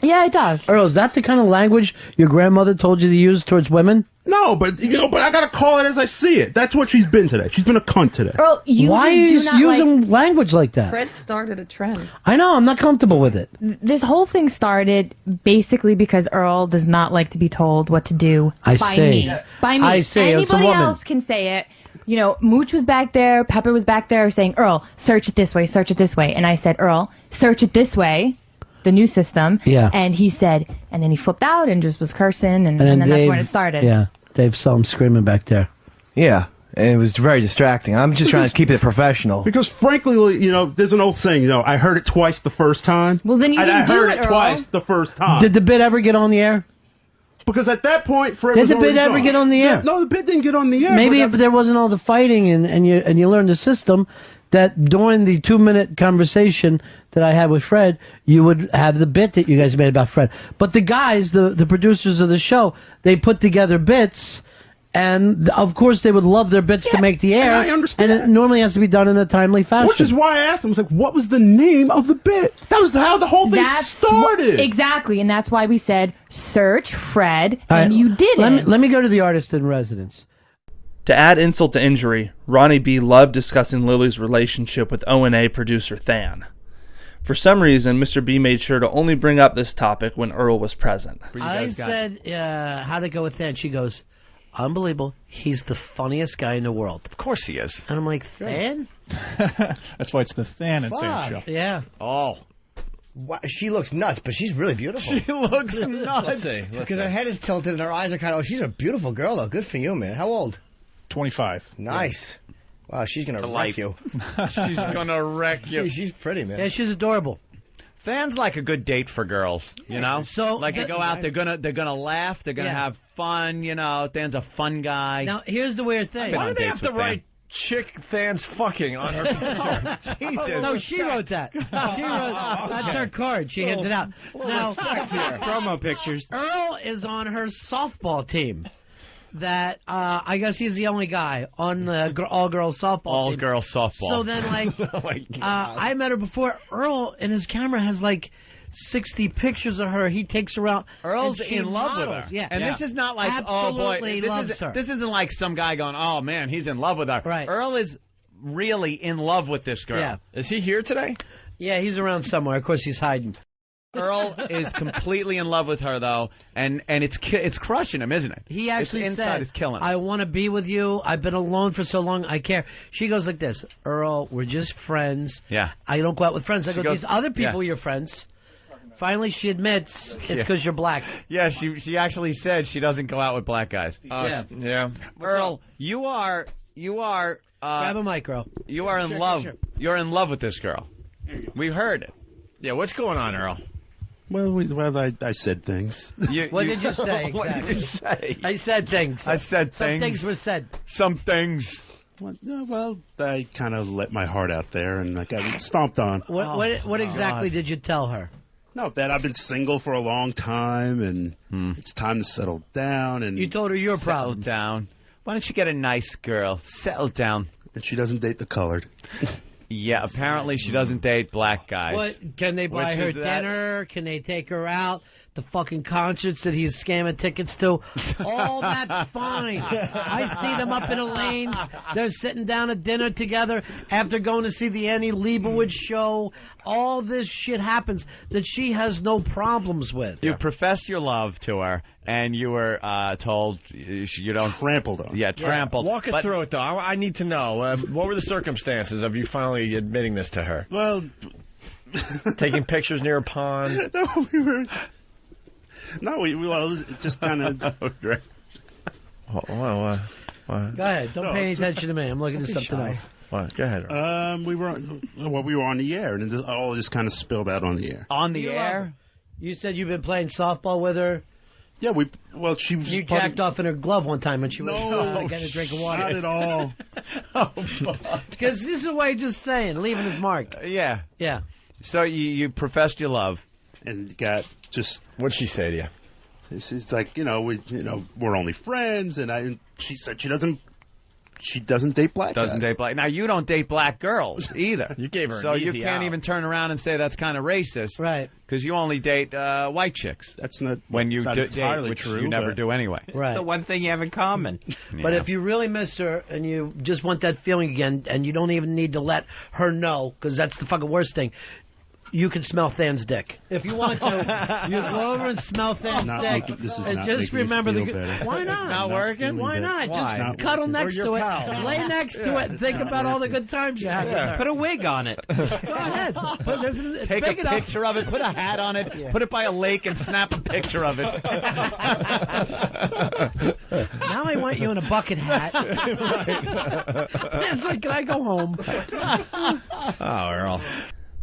Yeah, it does. Earl, is that the kind of language your grandmother told you to use towards women? No, but I gotta call it as I see it. That's what she's been today. She's been a cunt today. Earl, you Why are you do not using language like that? Fred started a trend. I know, I'm not comfortable with it. This whole thing started basically because Earl does not like to be told what to do I by see. me. By me. I see. It's a Anybody woman. else can say it, you know, Mooch was back there, Pepper was back there saying, Earl, search it this way, search it this way. And I said, Earl, search it this way, the new system. Yeah. And he said, and then he flipped out and just was cursing, and then that's when it started. Yeah, Dave saw him screaming back there. Yeah, and it was very distracting. I'm just trying to keep it professional. Because frankly, you know, there's an old saying, you know, I heard it twice the first time. Well, then you didn't I do heard it, it Earl. twice the first time. Did the bid ever get on the air? Because at that point, Fred Did was the bid already ever gone. get on the air? No, the bid didn't get on the air. Maybe but if there wasn't all the fighting and you learned the system, that during the 2-minute conversation that I had with Fred, you would have the bit that you guys made about Fred. But the guys, the producers of the show, they put together bits, and of course they would love their bits to make the air. and I understand. And it normally has to be done in a timely fashion. Which is why I asked him, I was like, what was the name of the bit? That was how the whole thing started. Exactly, and that's why we said, search Fred, All and right, you didn't. Let me go to the artist in residence. To add insult to injury, Ronnie B. loved discussing Lilly's relationship with O&A producer Than. For some reason, Mr. B made sure to only bring up this topic when Earl was present. I said, how'd it go with Than? She goes, unbelievable. He's the funniest guy in the world. Of course he is. And I'm like, Than? That's why it's the Than and Sand show. Yeah. Oh. Wow, she looks nuts, but she's really beautiful. She looks nuts. Let's see. Because her head is tilted and her eyes are kind of... Oh, she's a beautiful girl, though. Good for you, man. How old? 25. Nice. Wow, she's going to wreck life. you. She's gonna wreck you. She's pretty, man. Yeah, she's adorable. Than's like a good date for girls, you know. So like they go out, they're gonna laugh, they're gonna have fun, you know. Than's a fun guy. Now, here's the weird thing. Why do they have to write chick Than's fucking on her picture? Jesus. No, she wrote that. She wrote that's her card. She hands it out. Now, promo pictures. Earl is on her softball team. That I guess he's the only guy on the all-girls softball team. All-girl softball. So then, like, Oh my God. I met her before. Earl in his camera has like 60 pictures of her. He takes her out. Earl's and she in love with models. her. Yeah, And this is not like, absolutely oh boy, loves her. this isn't like some guy going, oh man, he's in love with her. Right. Earl is really in love with this girl. Yeah. Is he here today? Yeah, he's around somewhere. Of course, he's hiding. Earl is completely in love with her though, and it's crushing him, isn't it? He actually it's inside said, is killing him. I want to be with you. I've been alone for so long. I care. She goes like this, Earl, we're just friends. Yeah. I don't go out with friends. I She go, goes, these other people yeah. you're friends. Finally, she admits it's because you're black. Yeah, she actually said she doesn't go out with black guys. Yeah. Earl, you are grab a mic, Earl. You are in Sure, love. sure. You're in love with this girl. We heard it. Yeah, what's going on, Earl? Well, I said things. What did you say? What did you Exactly? say? I said things. I said Some things. things were said. Some things. Well, I kind of let my heart out there, and I got stomped on. What exactly did you tell her? No, that I've been single for a long time, and it's time to settle down. And You told her your Settle problems. down. Why don't you get a nice girl? Settle down. And she doesn't date the colored. Yeah, apparently she doesn't date black guys. What can they buy Which her is that? dinner? Can they take her out? The fucking concerts that he's scamming tickets to. All that's fine. I see them up in a lane. They're sitting down at dinner together after going to see the Annie Leibovitz show. All this shit happens that she has no problems with. You professed your love to her, and you were told you don't... Trampled on. Yeah, trampled. Walk us through it, though. I need to know. What were the circumstances of you finally admitting this to her? Well... Taking pictures near a pond? No, we were... No, we well, it was just kind of... What? Go ahead. Don't pay any attention to me. I'm looking at something else. What? Go ahead. We were on the air, and it all just kind of spilled out on the air. On the air? You said you've been playing softball with her. Yeah, she was... You jacked off in her glove one time when she was getting a drink of water. Not at all. Because this is what he's just saying, leaving his mark. Yeah. Yeah. So you professed your love. And got just... What'd she say to you? It's like, we're only friends, and she said she doesn't date black guys. Doesn't date black. Now, you don't date black girls either. You gave her So an you easy can't out. even turn around and say that's kind of racist. Right. Because you only date white chicks. That's not... When you not date, entirely which true, you never but- do anyway. Right. It's the one thing you have in common. But if you really miss her and you just want that feeling again, and you don't even need to let her know, because that's the fucking worst thing. you can smell Than's dick. If you want to, you go over and smell Than's dick. And just remember why not? It's not working? Why not? Why? Just cuddle next Or to your it. pal. Lay next to it and think about all the good times you had with her. Put a wig on it. Go ahead. It's Take big a enough. picture of it, put a hat on it, put it by a lake, and snap a picture of it. Now I want you in a bucket hat. It's like, can I go home? Oh, Earl.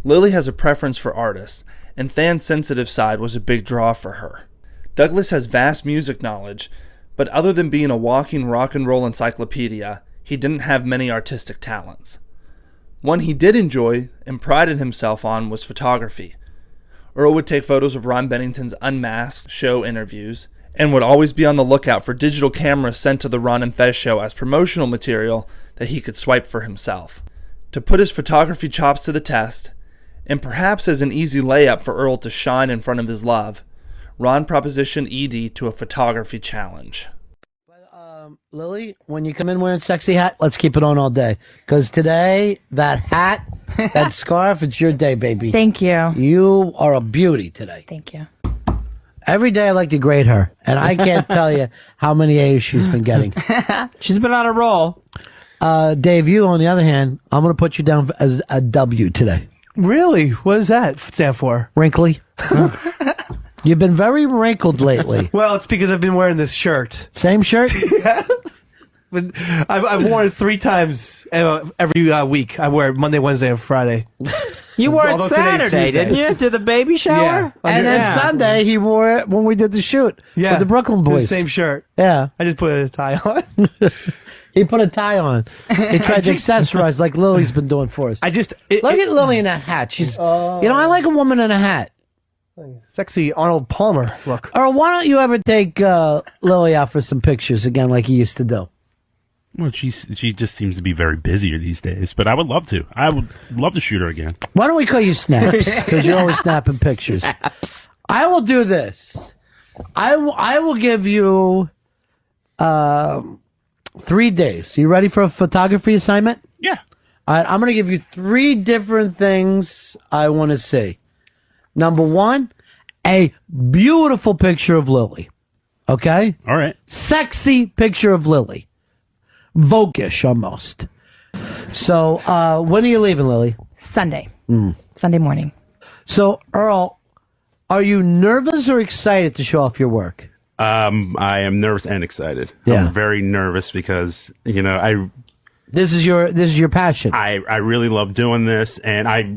Lilly has a preference for artists, and Than's sensitive side was a big draw for her. Douglas has vast music knowledge, but other than being a walking rock and roll encyclopedia, he didn't have many artistic talents. One he did enjoy and prided himself on was photography. Earl would take photos of Ron Bennington's Unmasked show interviews, and would always be on the lookout for digital cameras sent to the Ron and Fez show as promotional material that he could swipe for himself. To put his photography chops to the test, and perhaps as an easy layup for Earl to shine in front of his love, Ron propositioned ED to a photography challenge. Lily, when you come in wearing sexy hat, let's keep it on all day. Because today, that hat, that scarf, it's your day, baby. Thank you. You are a beauty today. Thank you. Every day I like to grade her, and I can't tell you how many A's she's been getting. She's been on a roll. Dave, you, on the other hand, I'm going to put you down as a W today. Really? What does that stand for? Wrinkly. You've been very wrinkled lately. Well, it's because I've been wearing this shirt. Same shirt? Yeah. But I've worn it 3 times every week. I wear it Monday, Wednesday, and Friday. You wore it Although today's Saturday, Tuesday. didn't you? To the baby shower? Yeah. And then Sunday, he wore it when we did the shoot with the Brooklyn Boys. The same shirt. Yeah. I just put a tie on. He put a tie on. He tried to accessorize like Lily's been doing for us. Look at Lily in that hat. She's, I like a woman in a hat. Sexy Arnold Palmer look. Or why don't you ever take Lily out for some pictures again like you used to do? Well, she just seems to be very busier these days, but I would love to. I would love to shoot her again. Why don't we call you Snaps? Because you're always snapping pictures. I will do this. I will give you 3 days. You ready for a photography assignment? Yeah. All right, I'm going to give you 3 different things I want to see. Number 1, a beautiful picture of Lily. Okay? All right. Sexy picture of Lily. Vogue-ish almost. So, when are you leaving, Lily? Sunday. Sunday morning. So, Earl, are you nervous or excited to show off your work? I am nervous and excited. Yeah. I'm very nervous because, This is your passion. I really love doing this, and I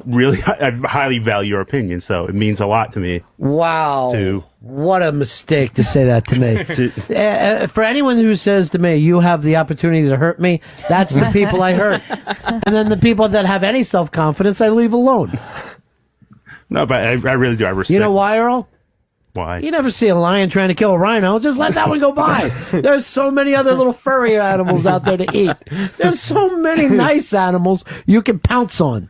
highly value your opinion, so it means a lot to me. Wow. What a mistake to say that to me. For anyone who says to me, you have the opportunity to hurt me, that's the people I hurt. And then the people that have any self-confidence, I leave alone. No, but I really do. I respect. You know why, Earl? Why? You never see a lion trying to kill a rhino. Just let that one go by. There's so many other little furry animals out there to eat. There's so many nice animals you can pounce on.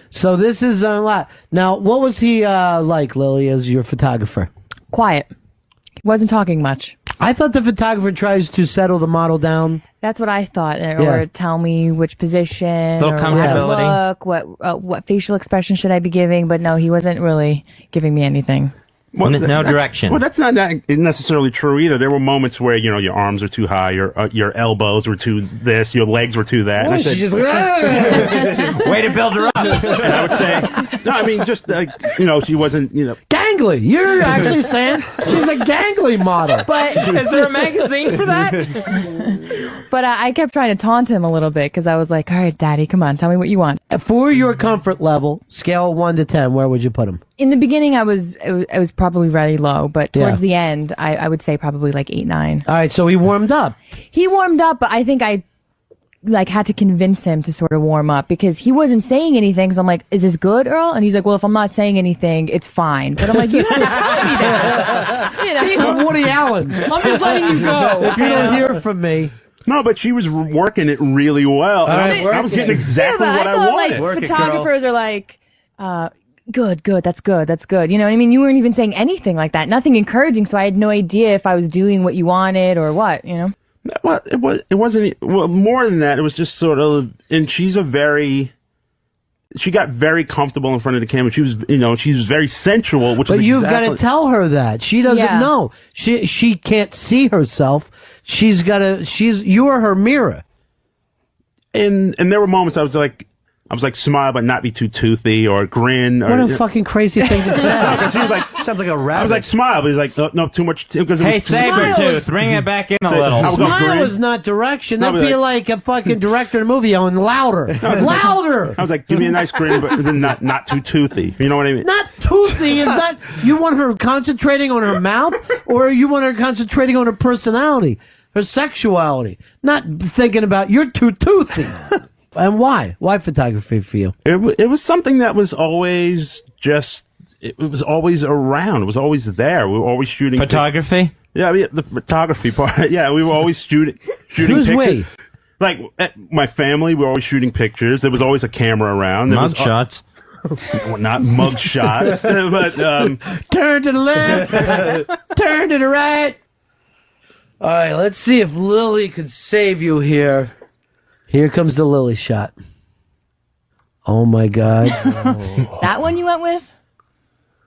So this is a lot. Now, what was he like, Lily, as your photographer? Quiet. He wasn't talking much. I thought the photographer tries to settle the model down. That's what I thought, or tell me which position, Little or how to comfortability. look, what facial expression should I be giving. But no, he wasn't really giving me anything. Well, no direction. Well, that's not necessarily true either. There were moments where, your arms were too high, your elbows were too this, your legs were too that. And I said, way to build her up. And I would say, no, I mean, just, she wasn't, Gangly. You're actually saying she's a gangly model. But is there a magazine for that? But I kept trying to taunt him a little bit because I was like, all right, Daddy, come on, tell me what you want. For your comfort level, scale 1 to 10, where would you put him? In the beginning, I was probably very low, but towards the end, I would say probably like 8, 9. All right, so he warmed up. He warmed up, but I think I had to convince him to sort of warm up because he wasn't saying anything. So I'm like, "Is this good, Earl?" And he's like, "Well, if I'm not saying anything, it's fine." But I'm like, "You didn't tell me that." He's Woody Allen. I'm just letting you go. If you don't hear from me. No, but she was working it really well. I was getting exactly what I wanted. Like, photographers are like, good, that's good. You know what I mean? You weren't even saying anything like that. Nothing encouraging, so I had no idea if I was doing what you wanted or what, Well, it wasn't, more than that. It was just sort of, and she's a very, she got very comfortable in front of the camera. She was, she was very sensual, which But is you've exactly... got to tell her that. She doesn't know. She can't see herself. You are her mirror. And there were moments I was like, smile but not be too toothy, or grin. What a fucking crazy thing to say. She was like, sounds like a rabbit. I was like, smile, but he's like, no, too much. Because Hey, Sabretooth, bring it back in a little. Smile is not direction. That'd be like a fucking director in a movie yelling louder. Louder! I was like, give me a nice grin, but then not too toothy. You know what I mean? Not toothy. Is that you want her concentrating on her mouth, or you want her concentrating on her personality, her sexuality, not thinking about you're too toothy. And why? Why photography for you? It was something that was always it was always around. It was always there. We were always shooting. Photography? Yeah, the photography part. Yeah, we were always shooting Who's pictures. we? Like, my family, we were always shooting pictures. There was always a camera around. Mug shots. Well, not mug shots, but... Turn to the left. Turn to the right. All right, let's see if Lily could save you here. Here comes the Lily shot. Oh, my God. That one you went with?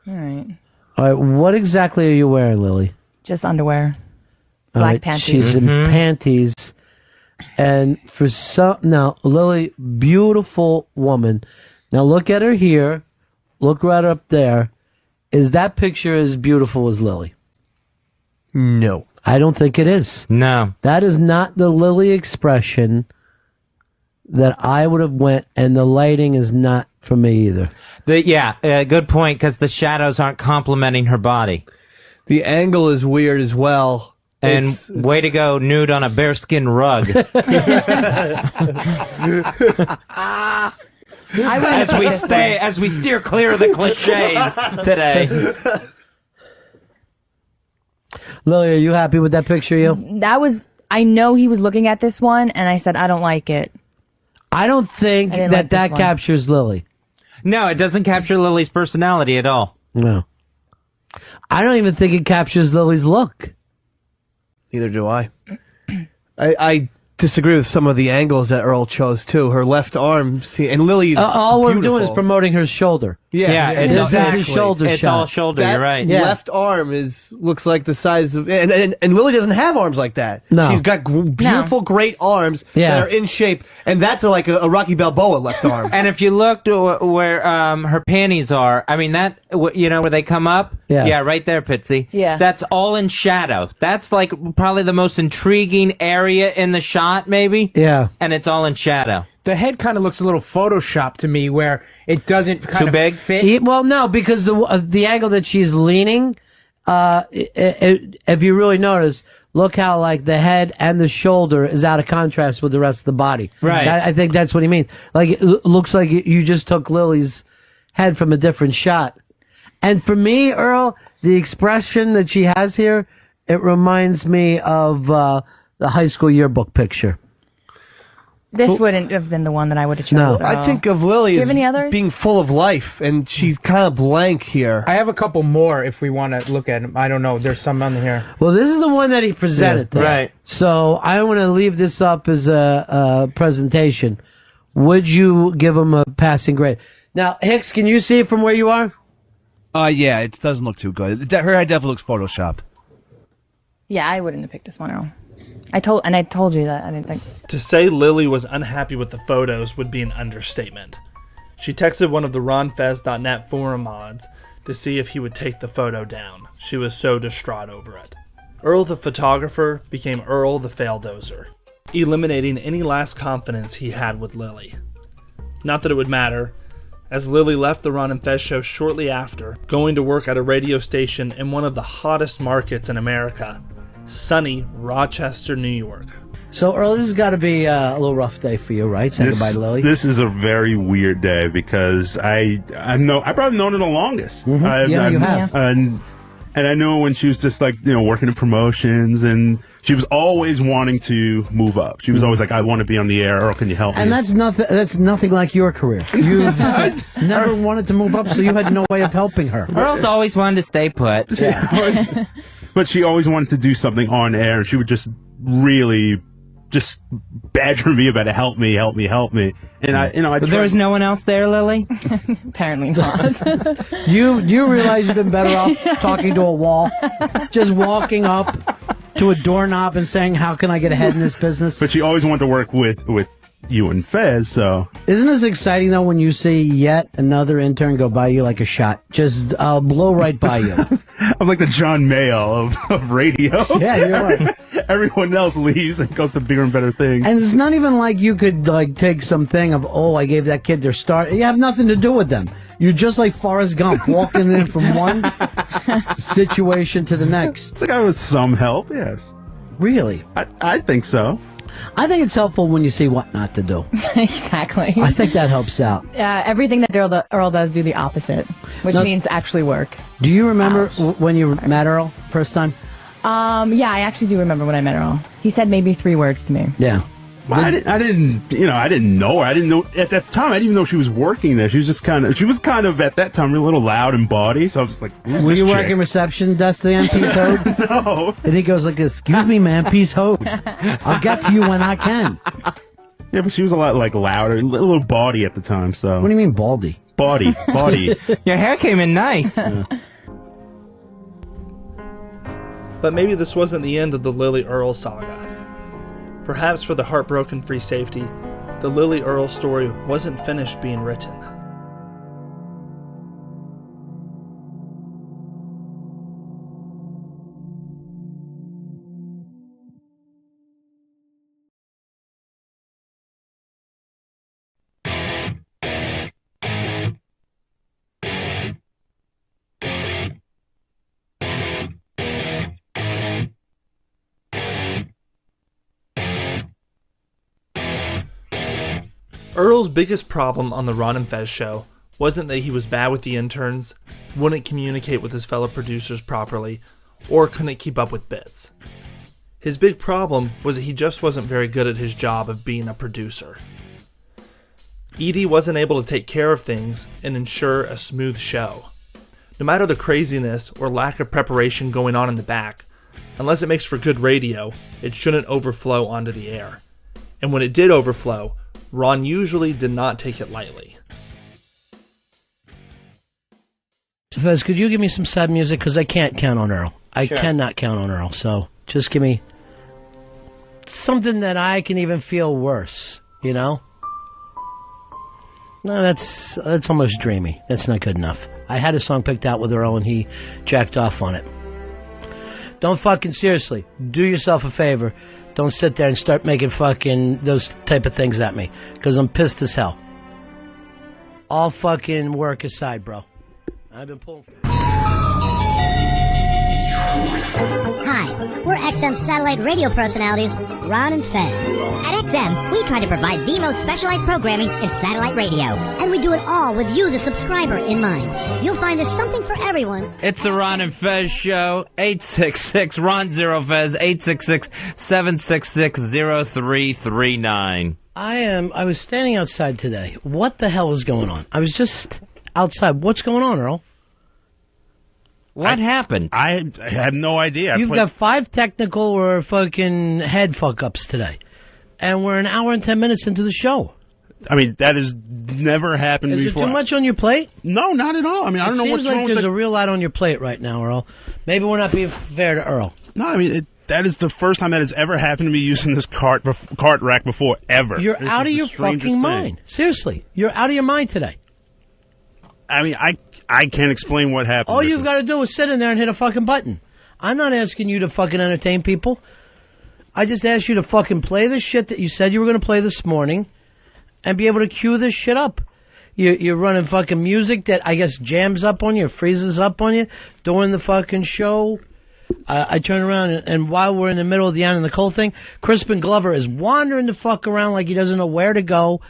All right. All right, what exactly are you wearing, Lily? Just underwear. All Black right, panties. She's in panties. And now, Lily, beautiful woman. Now, look at her here. Look right up there. Is that picture as beautiful as Lily? No. I don't think it is. No. That is not the Lily expression that I would have went, and the lighting is not for me either. Good point, because the shadows aren't complementing her body. The angle is weird as well. And way to go, nude on a bearskin rug. As we steer clear of the cliches today. Lily, are you happy with that picture, I know he was looking at this one, and I said, I don't like it. I don't think that captures Lily. No, it doesn't capture Lily's personality at all. No. I don't even think it captures Lily's look. Neither do I. I disagree with some of the angles that Earl chose, too. Her left arm, and Lily's all we're beautiful. doing is promoting her shoulder. It's exactly. His shoulder It's shot. all shoulder, That you're right. left arm looks like the size of... And Lily doesn't have arms like that. No. She's got beautiful, great arms that are in shape, and that's like a Rocky Balboa left arm. And if you looked where her panties are, I mean, that, where they come up? Yeah. Right there, Pitsy. Yeah. That's all in shadow. That's like probably the most intriguing area in the shot, maybe? Yeah. And it's all in shadow. The head kind of looks a little Photoshopped to me, where it doesn't kind Too of big? fit. Well, no, because the angle that she's leaning, if you really notice, look how like the head and the shoulder is out of contrast with the rest of the body. Right. I think that's what he means. Like it looks like you just took Lily's head from a different shot. And for me, Earl, the expression that she has here, it reminds me of the high school yearbook picture. This wouldn't have been the one that I would have chosen. No. I think of Lily Do you as have any others? being full of life, and she's kind of blank here. I have a couple more if we want to look at them. I don't know. There's some on here. Well, this is the one that he presented there. Right. So I want to leave this up as a presentation. Would you give him a passing grade? Now, Hicks, can you see it from where you are? Yeah, it doesn't look too good. Her head definitely looks photoshopped. Yeah, I wouldn't have picked this one, Earl. I told you that. I didn't think. To say Lily was unhappy with the photos would be an understatement. She texted one of the ronfez.net forum mods to see if he would take the photo down. She was so distraught over it. Earl the photographer became Earl the faildozer, eliminating any last confidence he had with Lily. Not that it would matter, as Lily left the Ron and Fez show shortly after, going to work at a radio station in one of the hottest markets in America, sunny Rochester, New York. So, Earl, this has got to be a little rough day for you, right? Saying goodbye to Lily. This is a very weird day because I've probably known her the longest. You have. And I know when she was just like, working in promotions, and she was always wanting to move up. She was always like, I want to be on the air. Earl, can you help me? And that's nothing like your career. You've never wanted to move up, so you had no way of helping her. Earl's always wanted to stay put. But she always wanted to do something on air, and she would just really just badgering me about it. Help me. And But there was no one else there, Lily? Apparently not. You realize you've been better off talking to a wall, just walking up to a doorknob and saying, "How can I get ahead in this business?" But she always wanted to work with you and Fez, so. Isn't this exciting though when you see yet another intern go by you like a shot? Just blow right by you. I'm like the John Mayo of radio. Yeah, you're right. Everyone else leaves and goes to bigger and better things. And it's not even like you could like take something of, oh, I gave that kid their start. You have nothing to do with them. You're just like Forrest Gump, walking in from one situation to the next. I think I was some help, yes. Really? I think so. I think it's helpful when you see what not to do. Exactly. I think that helps out. Everything that Earl does, do the opposite, which means actually work. Do you remember when you met Earl first time? Yeah, I actually do remember when I met Earl. He said maybe 3 words to me. Yeah. Well, I didn't know her. I didn't know at that time. I didn't even know she was working there. She was kind of at that time a little loud and bawdy. So I was just like, were you working reception desk then, Peace Hogue? No. And he goes like this, "Excuse me, man, Peace Hogue. I'll get to you when I can." Yeah, but she was a lot like louder, a little bawdy at the time. So. What do you mean baldy? Bawdy. Your hair came in nice. Yeah. But maybe this wasn't the end of the Lilly Earl saga. Perhaps for the heartbroken free safety, the Lilly Earl story wasn't finished being written. Earl's biggest problem on the Ron and Fez show wasn't that he was bad with the interns, wouldn't communicate with his fellow producers properly, or couldn't keep up with bits. His big problem was that he just wasn't very good at his job of being a producer. Edie wasn't able to take care of things and ensure a smooth show. No matter the craziness or lack of preparation going on in the back, unless it makes for good radio, it shouldn't overflow onto the air. And when it did overflow, Ron usually did not take it lightly. Fez, could you give me some sad music? Because I can't count on Earl. I cannot count on Earl. So just give me something that I can even feel worse, you know? No, that's almost dreamy. That's not good enough. I had a song picked out with Earl and he jacked off on it. Don't fucking seriously. Do yourself a favor. Don't sit there and start making fucking those type of things at me. Because I'm pissed as hell. All fucking work aside, bro. I've been pulling... Hi, we're XM satellite radio personalities, Ron and Fez. At XM, we try to provide the most specialized programming in satellite radio. And we do it all with you, the subscriber, in mind. You'll find there's something for everyone. It's the Ron and Fez Show, 866-RON-0-FEZ, 866-766-0339. I was standing outside today. What the hell is going on? I was just outside. What's going on, Earl? What happened? I have no idea. You've got 5 technical or fucking head fuck-ups today. And we're an hour and 10 minutes into the show. I mean, that has never happened before. Is there too much on your plate? No, not at all. I mean, I don't know what's wrong with it. Seems like there's a real lot on your plate right now, Earl. Maybe we're not being fair to Earl. No, I mean, that is the first time that has ever happened to me using this cart rack before, ever. You're out of your fucking mind. Seriously. You're out of your mind today. I mean, I can't explain what happened. All you've got to do is sit in there and hit a fucking button. I'm not asking you to fucking entertain people. I just asked you to fucking play the shit that you said you were going to play this morning and be able to cue this shit up. You're running fucking music that I guess jams up on you, freezes up on you during the fucking show. I turn around and while we're in the middle of the Anna Nicole thing, Crispin Glover is wandering the fuck around like he doesn't know where to go.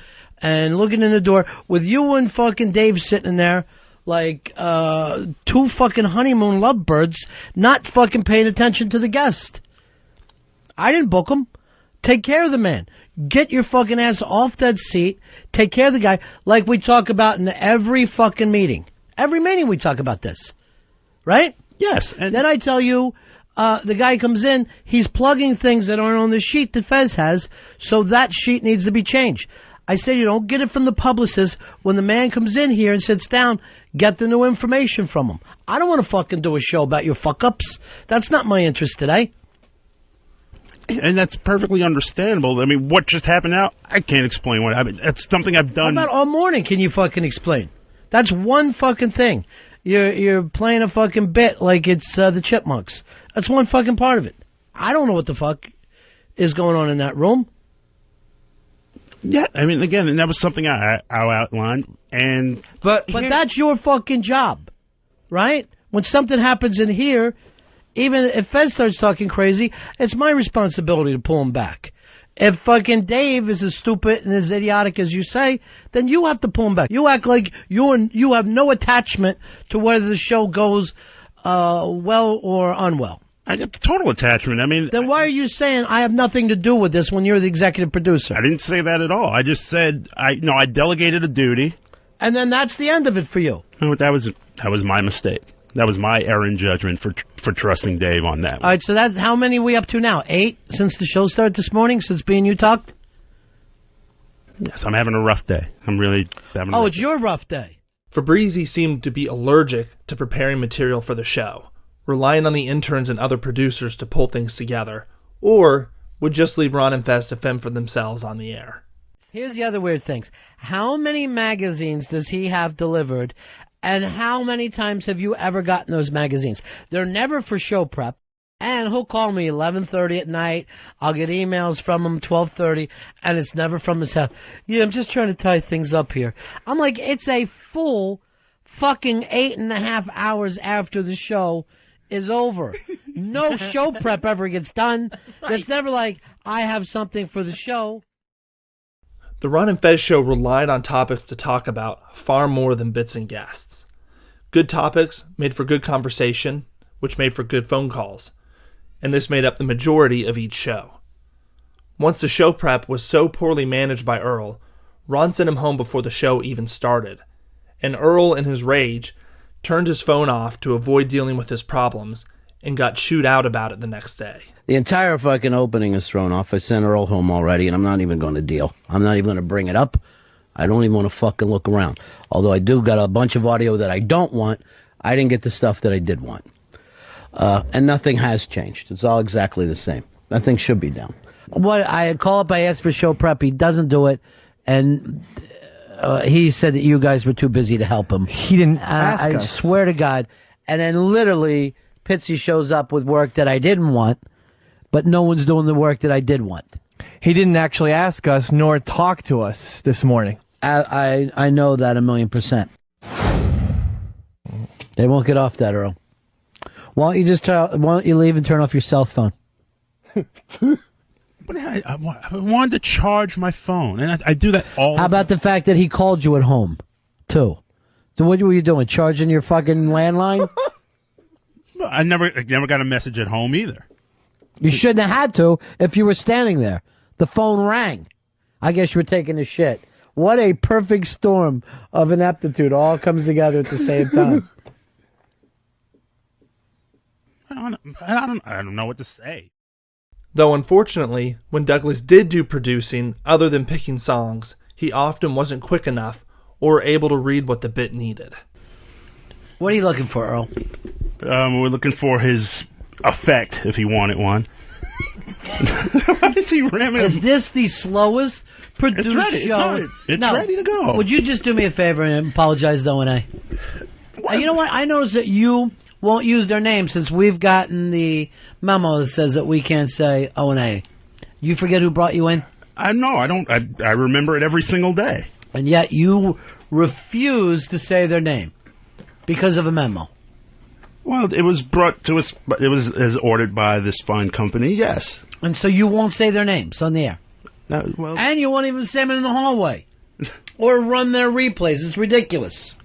And looking in the door with you and fucking Dave sitting there like 2 fucking honeymoon lovebirds not fucking paying attention to the guest. I didn't book him. Take care of the man. Get your fucking ass off that seat. Take care of the guy like we talk about in every fucking meeting. Every meeting we talk about this. Right? Yes. And then I tell you, the guy comes in, he's plugging things that aren't on the sheet that Fez has, so that sheet needs to be changed. I said, you don't get it from the publicist. When the man comes in here and sits down, get the new information from him. I don't want to fucking do a show about your fuck-ups. That's not my interest today. And that's perfectly understandable. I mean, what just happened now, I can't explain what happened. That's something I've done. How about all morning can you fucking explain? That's one fucking thing. You're playing a fucking bit like it's the Chipmunks. That's one fucking part of it. I don't know what the fuck is going on in that room. Yeah, I mean, again, and that was something I outlined, and but that's your fucking job, right? When something happens in here, even if Fez starts talking crazy, it's my responsibility to pull him back. If fucking Dave is as stupid and as idiotic as you say, then you have to pull him back. You act like you have no attachment to whether the show goes well or unwell. I have total attachment. I mean, then why are you saying I have nothing to do with this when you're the executive producer? I didn't say that at all. I just said I delegated a duty, and then that's the end of it for you. That was my mistake. That was my error in judgment for trusting Dave on that. All right, so that's how many are we up to now? 8 since the show started this morning. Since me and you talked. Yes, I'm having a rough day. I'm really having. Oh, it's your rough day. Fabrizi seemed to be allergic to preparing material for the show, relying on the interns and other producers to pull things together, or would just leave Ron and Fez to fend for themselves on the air. Here's the other weird things. How many magazines does he have delivered, and how many times have you ever gotten those magazines? They're never for show prep, and he'll call me 11:30 at night. I'll get emails from him 12:30, and it's never from his house. Yeah, I'm just trying to tie things up here. I'm like, it's a full fucking 8.5 hours after the show is over. No show prep ever gets done. Right. It's never like, I have something for the show. The Ron and Fez show relied on topics to talk about far more than bits and guests. Good topics made for good conversation, which made for good phone calls, and this made up the majority of each show. Once the show prep was so poorly managed by Earl, Ron sent him home before the show even started, and Earl, in his rage, turned his phone off to avoid dealing with his problems and got chewed out about it the next day. The entire fucking opening is thrown off. I sent Earl home already, and I'm not even going to deal. I'm not even going to bring it up. I don't even want to fucking look around. Although I do got a bunch of audio that I don't want. I didn't get the stuff that I did want. And nothing has changed. It's all exactly the same. Nothing should be down. What I call up, I ask for show prep. He doesn't do it, and he said that you guys were too busy to help him. He didn't ask us. I swear to God. And then literally, Pitsy shows up with work that I didn't want, but no one's doing the work that I did want. He didn't actually ask us nor talk to us this morning. I know that 1,000,000%. They won't get off that, Earl. Why don't you leave and turn off your cell phone? But I wanted to charge my phone, and I do that all. How about the fact that he called you at home, too? So what were you doing? Charging your fucking landline? I never got a message at home either. You shouldn't have had to if you were standing there. The phone rang. I guess you were taking a shit. What a perfect storm of ineptitude all comes together at the same time. I don't know what to say. Though unfortunately, when Douglas did do producing other than picking songs, he often wasn't quick enough or able to read what the bit needed. What are you looking for, Earl? We're looking for his effect, if he wanted one. Why is he ramming? Is this the slowest produced show? It's ready to go. Would you just do me a favor and apologize to O&A? You know what? I noticed that you won't use their name since we've gotten the memo that says that we can't say O&A. You forget who brought you in? No, I don't. I remember it every single day. And yet you refuse to say their name because of a memo. Well, it was brought to us. It was as ordered by this fine company. Yes. And so you won't say their names on the air. Well, and you won't even say them in the hallway or run their replays. It's ridiculous.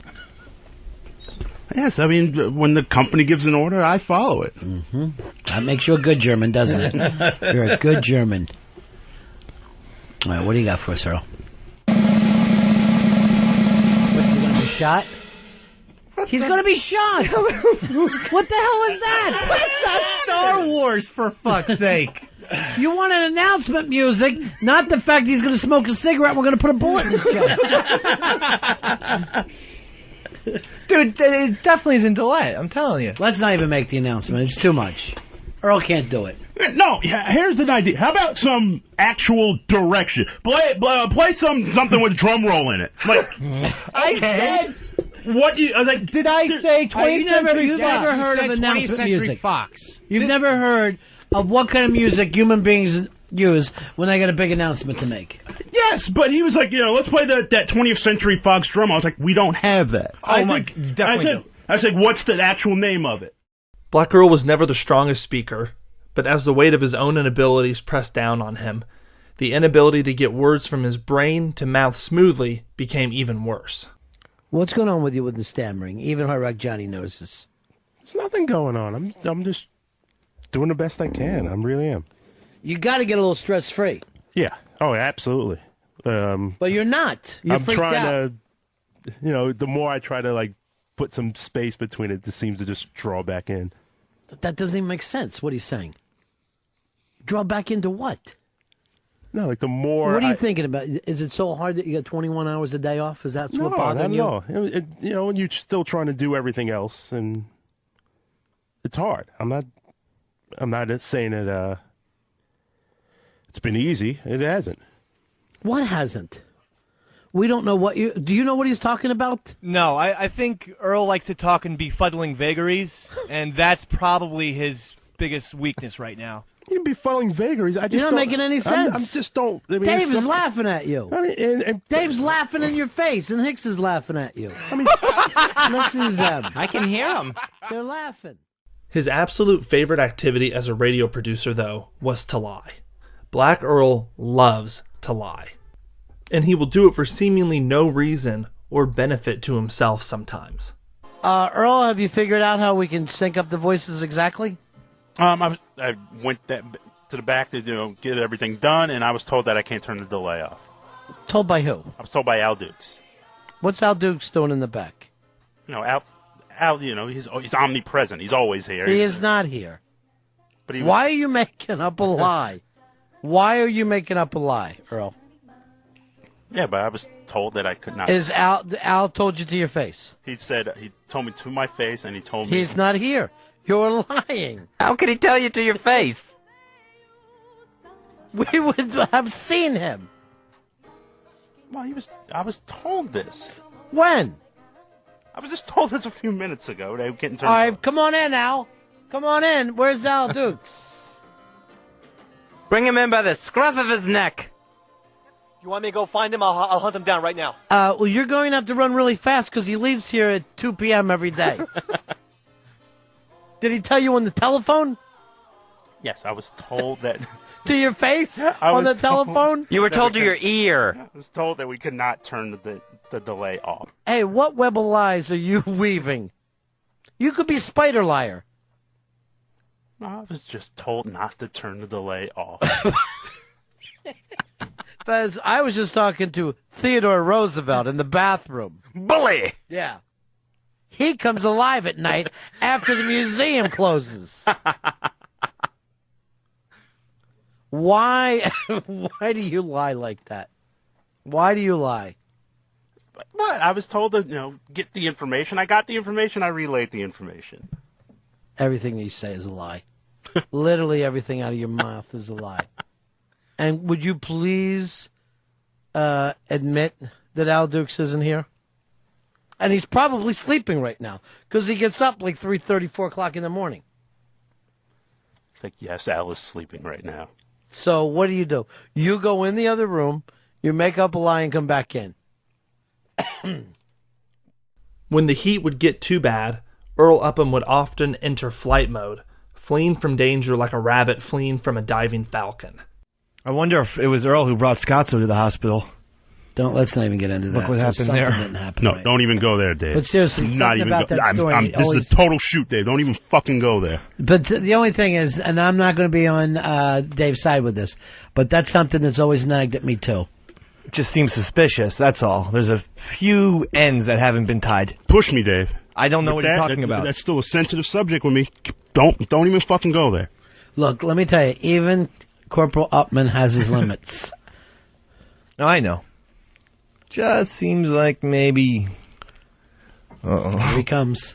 Yes, I mean, when the company gives an order, I follow it. Mm-hmm. That makes you a good German, doesn't it? You're a good German. All right, what do you got for us, Earl? What's he going to be shot? He's going to be shot. What the hell is that? That's not Star Wars, for fuck's sake. You want an announcement music, not the fact he's going to smoke a cigarette and we're going to put a bullet in his chest. Dude, it definitely is in delay. I'm telling you. Let's not even make the announcement. It's too much. Earl can't do it. No, here's an idea. How about some actual direction? Play something with a drum roll in it. Like, I said, what you? I was like, did I say 20th Century You've Fox? never heard of You said 20th announcement Century music. Fox. You've never heard of what kind of music human beings use when they got a big announcement to make. yes, but he was like, let's play that 20th Century Fox drum. I was like, we don't have that. I said, what's the actual name of it? Black Earl was never the strongest speaker, but as the weight of his own inabilities pressed down on him, the inability to get words from his brain to mouth smoothly became even worse. What's going on with you with the stammering? Even Hard Johnny notices. There's nothing going on. I'm just doing the best I can. I really am. You got to get a little stress-free. Yeah. Oh, absolutely. But you're not. You're I'm freaked trying out. to, the more I try to, put some space between it, seems to just draw back in. That doesn't even make sense. What are you saying? Draw back into what? No, the more... What are you thinking about? Is it so hard that you got 21 hours a day off? Is that what bothering you? No, when you're still trying to do everything else, and it's hard. I'm not saying it, it's been easy. It hasn't. What hasn't? We don't know what you... Do you know what he's talking about? No, I think Earl likes to talk in befuddling vagaries, and that's probably his biggest weakness right now. You befuddling vagaries. You're not making any sense. I just don't... Dave is laughing at you. Dave's laughing in your face, and Hicks is laughing at you. Listen to them. I can hear them. They're laughing. His absolute favorite activity as a radio producer, though, was to lie. Black Earl loves to lie. And he will do it for seemingly no reason or benefit to himself sometimes. Earl, have you figured out how we can sync up the voices exactly? I went to the back to get everything done, and I was told that I can't turn the delay off. Told by who? I was told by Al Dukes. What's Al Dukes doing in the back? Al, he's omnipresent. He's always here. He is not here. But why are you making up a lie? Why are you making up a lie, Earl? Yeah, but I was told that I could not. Is Al told you to your face? He told me to my face, and he told me he's not here. You're lying. How could he tell you to your face? We would have seen him. Well, I was told this. When? I was just told this a few minutes ago. They were getting turned. All right, come on in, Al. Come on in. Where's Al Dukes? Bring him in by the scruff of his neck. You want me to go find him? I'll hunt him down right now. Well, you're going to have to run really fast because he leaves here at 2 p.m. every day. Did he tell you on the telephone? Yes, I was told that. To your face? On the telephone? You were told to your ear. I was told that we could not turn the delay off. Hey, what web of lies are you weaving? You could be Spider Liar. No, I was just told not to turn the delay off. Fez, I was just talking to Theodore Roosevelt in the bathroom. Bully! Yeah. He comes alive at night after the museum closes. Why do you lie like that? Why do you lie? What? I was told to, get the information. I got the information. I relayed the information. Everything you say is a lie. Literally everything out of your mouth is a lie. And would you please admit that Al Dukes isn't here? And he's probably sleeping right now because he gets up like 3:30, 4 o'clock in the morning. It's like, yes, Al is sleeping right now. So what do? You go in the other room, you make up a lie and come back in. When the heat would get too bad, Earl Upham would often enter flight mode, fleeing from danger like a rabbit fleeing from a diving falcon. I wonder if it was Earl who brought Scotzo to the hospital. Let's not even get into that. Look what happened there. No, don't even go there, Dave. But seriously, not even about that story. This is a total shoot, Dave. Don't even fucking go there. But the only thing is, and I'm not going to be on Dave's side with this, but that's something that's always nagged at me too. It just seems suspicious, that's all. There's a few ends that haven't been tied. Push me, Dave. I don't know what you're talking about. That's still a sensitive subject with me. Don't even fucking go there. Look, let me tell you, even Corporal Upman has his limits. I know. Just seems like maybe... Uh-oh. Here he comes.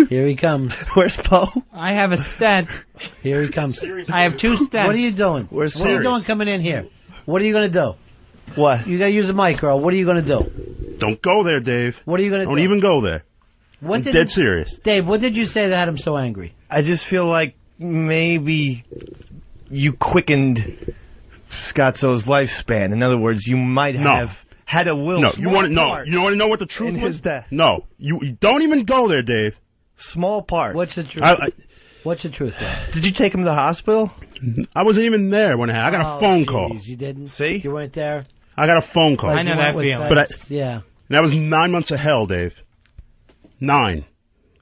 Here he comes. Where's Poe? I have a stent. Here he comes. I have 2 stents. What are you doing? What are you doing coming in here? What are you going to do? What? You got to use a mic, Earl. What are you going to do? Don't go there, Dave. What are you going to do? Don't even go there. I'm dead serious. Dave, what did you say that had him so angry? I just feel like maybe you quickened Scottso's lifespan. In other words, you might have had a will. No, you want to know? You want to know what the truth in was? his death. No, you don't even go there, Dave. Small part. What's the truth? What's the truth? Did you take him to the hospital? I wasn't even there when it happened. I got a phone call. You didn't? See? You weren't there? I got a phone call. I know that feeling. But yeah. that was 9 months of hell, Dave. 9.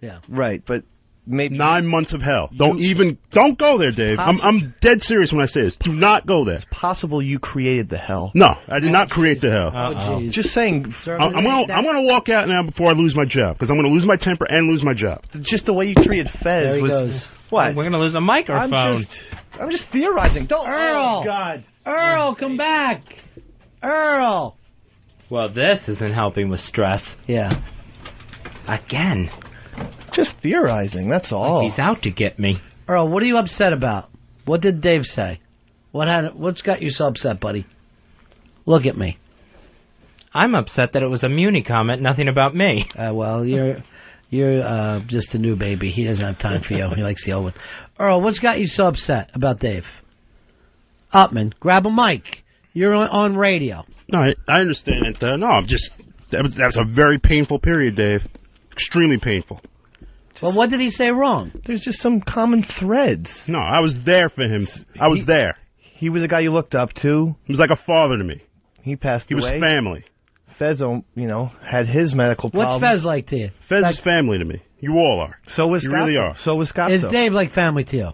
Yeah. Right, but maybe 9 months of hell. Don't go there, Dave. I'm dead serious when I say this. Do not go there. It's possible you created the hell. No, I did not create the hell. Oh, just saying. I'm gonna walk out now before I lose my job because I'm gonna lose my temper and lose my job. Just the way you treated Fez There he was goes. what? We're gonna lose a microphone. I'm just theorizing. Don't. Earl! Oh, God. Earl, come back! Earl! Well, this isn't helping with stress. Yeah. Again. Just theorizing. That's all. He's out to get me. Earl, what are you upset about? What did Dave say? What's got you so upset, buddy? Look at me. I'm upset that it was a Muni comment, nothing about me. Well, you're just a new baby. He doesn't have time for you. He likes the old one. Earl, what's got you so upset about Dave? Upman, grab a mic. You're on radio. No, I understand it. No, I'm just that was a very painful period, Dave. Extremely painful. Well, what did he say wrong? There's just some common threads. No, I was there for him. I was there. He was a guy you looked up to. He was like a father to me. He passed away. He was family. Fez, had his medical problems. What's Fez like to you? Fez is family to me. You all are. So was You Scotto. really are. So was Scotto. Is Dave like family to you?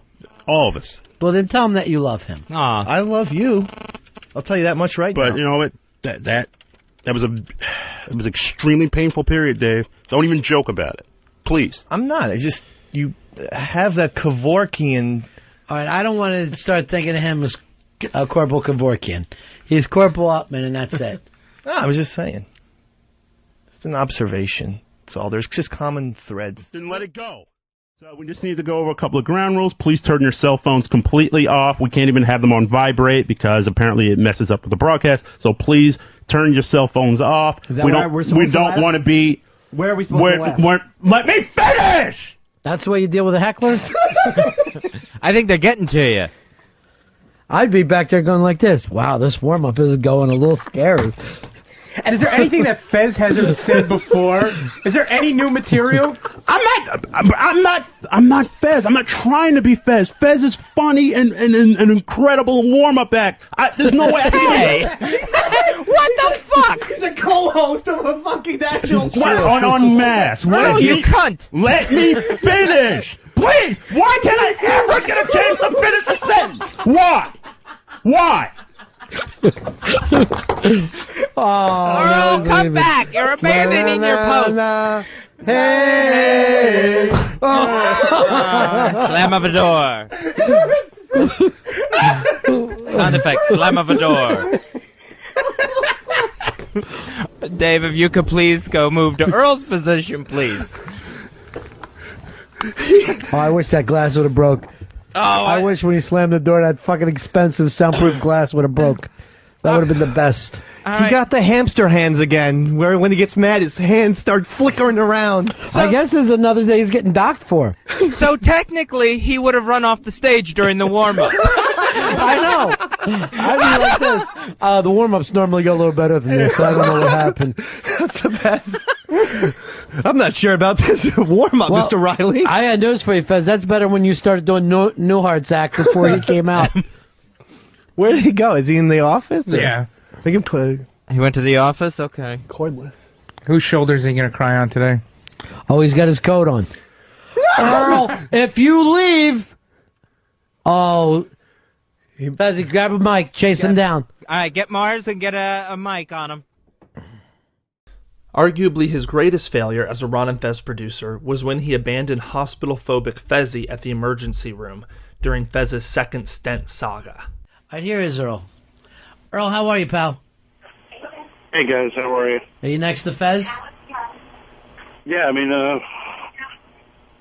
All of us. Well, then tell him that you love him. Aw. I love you. I'll tell you that much right now. But you know what? That was it was extremely painful period, Dave. Don't even joke about it, please. I'm not. You have that Kevorkian. All right, I don't want to start thinking of him as Corporal Kevorkian. He's Corporal Upman, and that's it. No, I was just saying. It's an observation. That's all. There's just common threads. Then let it go. So we just need to go over a couple of ground rules. Please turn your cell phones completely off. We can't even have them on vibrate because apparently it messes up with the broadcast. So please turn your cell phones off. Is that where we're supposed we to don't laugh? want to be. Where are we supposed to laugh? Let me finish! That's the way you deal with a heckler? I think they're getting to you. I'd be back there going like this. Wow, this warm-up is going a little scary. And is there anything that Fez hasn't said before? Is there any new material? I'm not Fez. I'm not trying to be Fez. Fez is funny and an incredible warm-up act. There's no way I can do that. What the fuck? He's a co-host of a fucking actual show. On mass. You cunt. Let me finish. Please. Why can't I ever get a chance to finish a sentence? Why? Earl, come back. You're abandoning your post. Hey! Slam of a door. Sound effect. Slam of a door. Dave, if you could please go move to Earl's position, please. Oh, I wish that glass would have broke. Oh, I wish when he slammed the door, that fucking expensive soundproof glass would have broke. That would have been the best. He got the hamster hands again, where when he gets mad, his hands start flickering around. I guess this is another day he's getting docked for. So technically, he would have run off the stage during the warm-up. I know. I mean, like this. The warm-ups normally go a little better than this, so I don't know what happened. That's the best. I'm not sure about this warm-up, Well, Mr. Riley. I had news for you, Fez. That's better when you started doing Newhart's act before he came out. Where did he go? Is he in the office? or- Yeah. They can play He went to the office? Okay. cordless. Whose shoulders are you going to cry on today? Oh, he's got his coat on. Earl, if you leave... Oh... Fezzy, grab a mic, chase him down. All right, get Mars and get a mic on him. Arguably his greatest failure as a Ron and Fez producer was when he abandoned hospital-phobic Fezzy at the emergency room during Fez's second stent saga. All right, here is Earl. Earl, how are you, pal? Hey guys, how are you? Are you next to Fez? Yeah, I mean,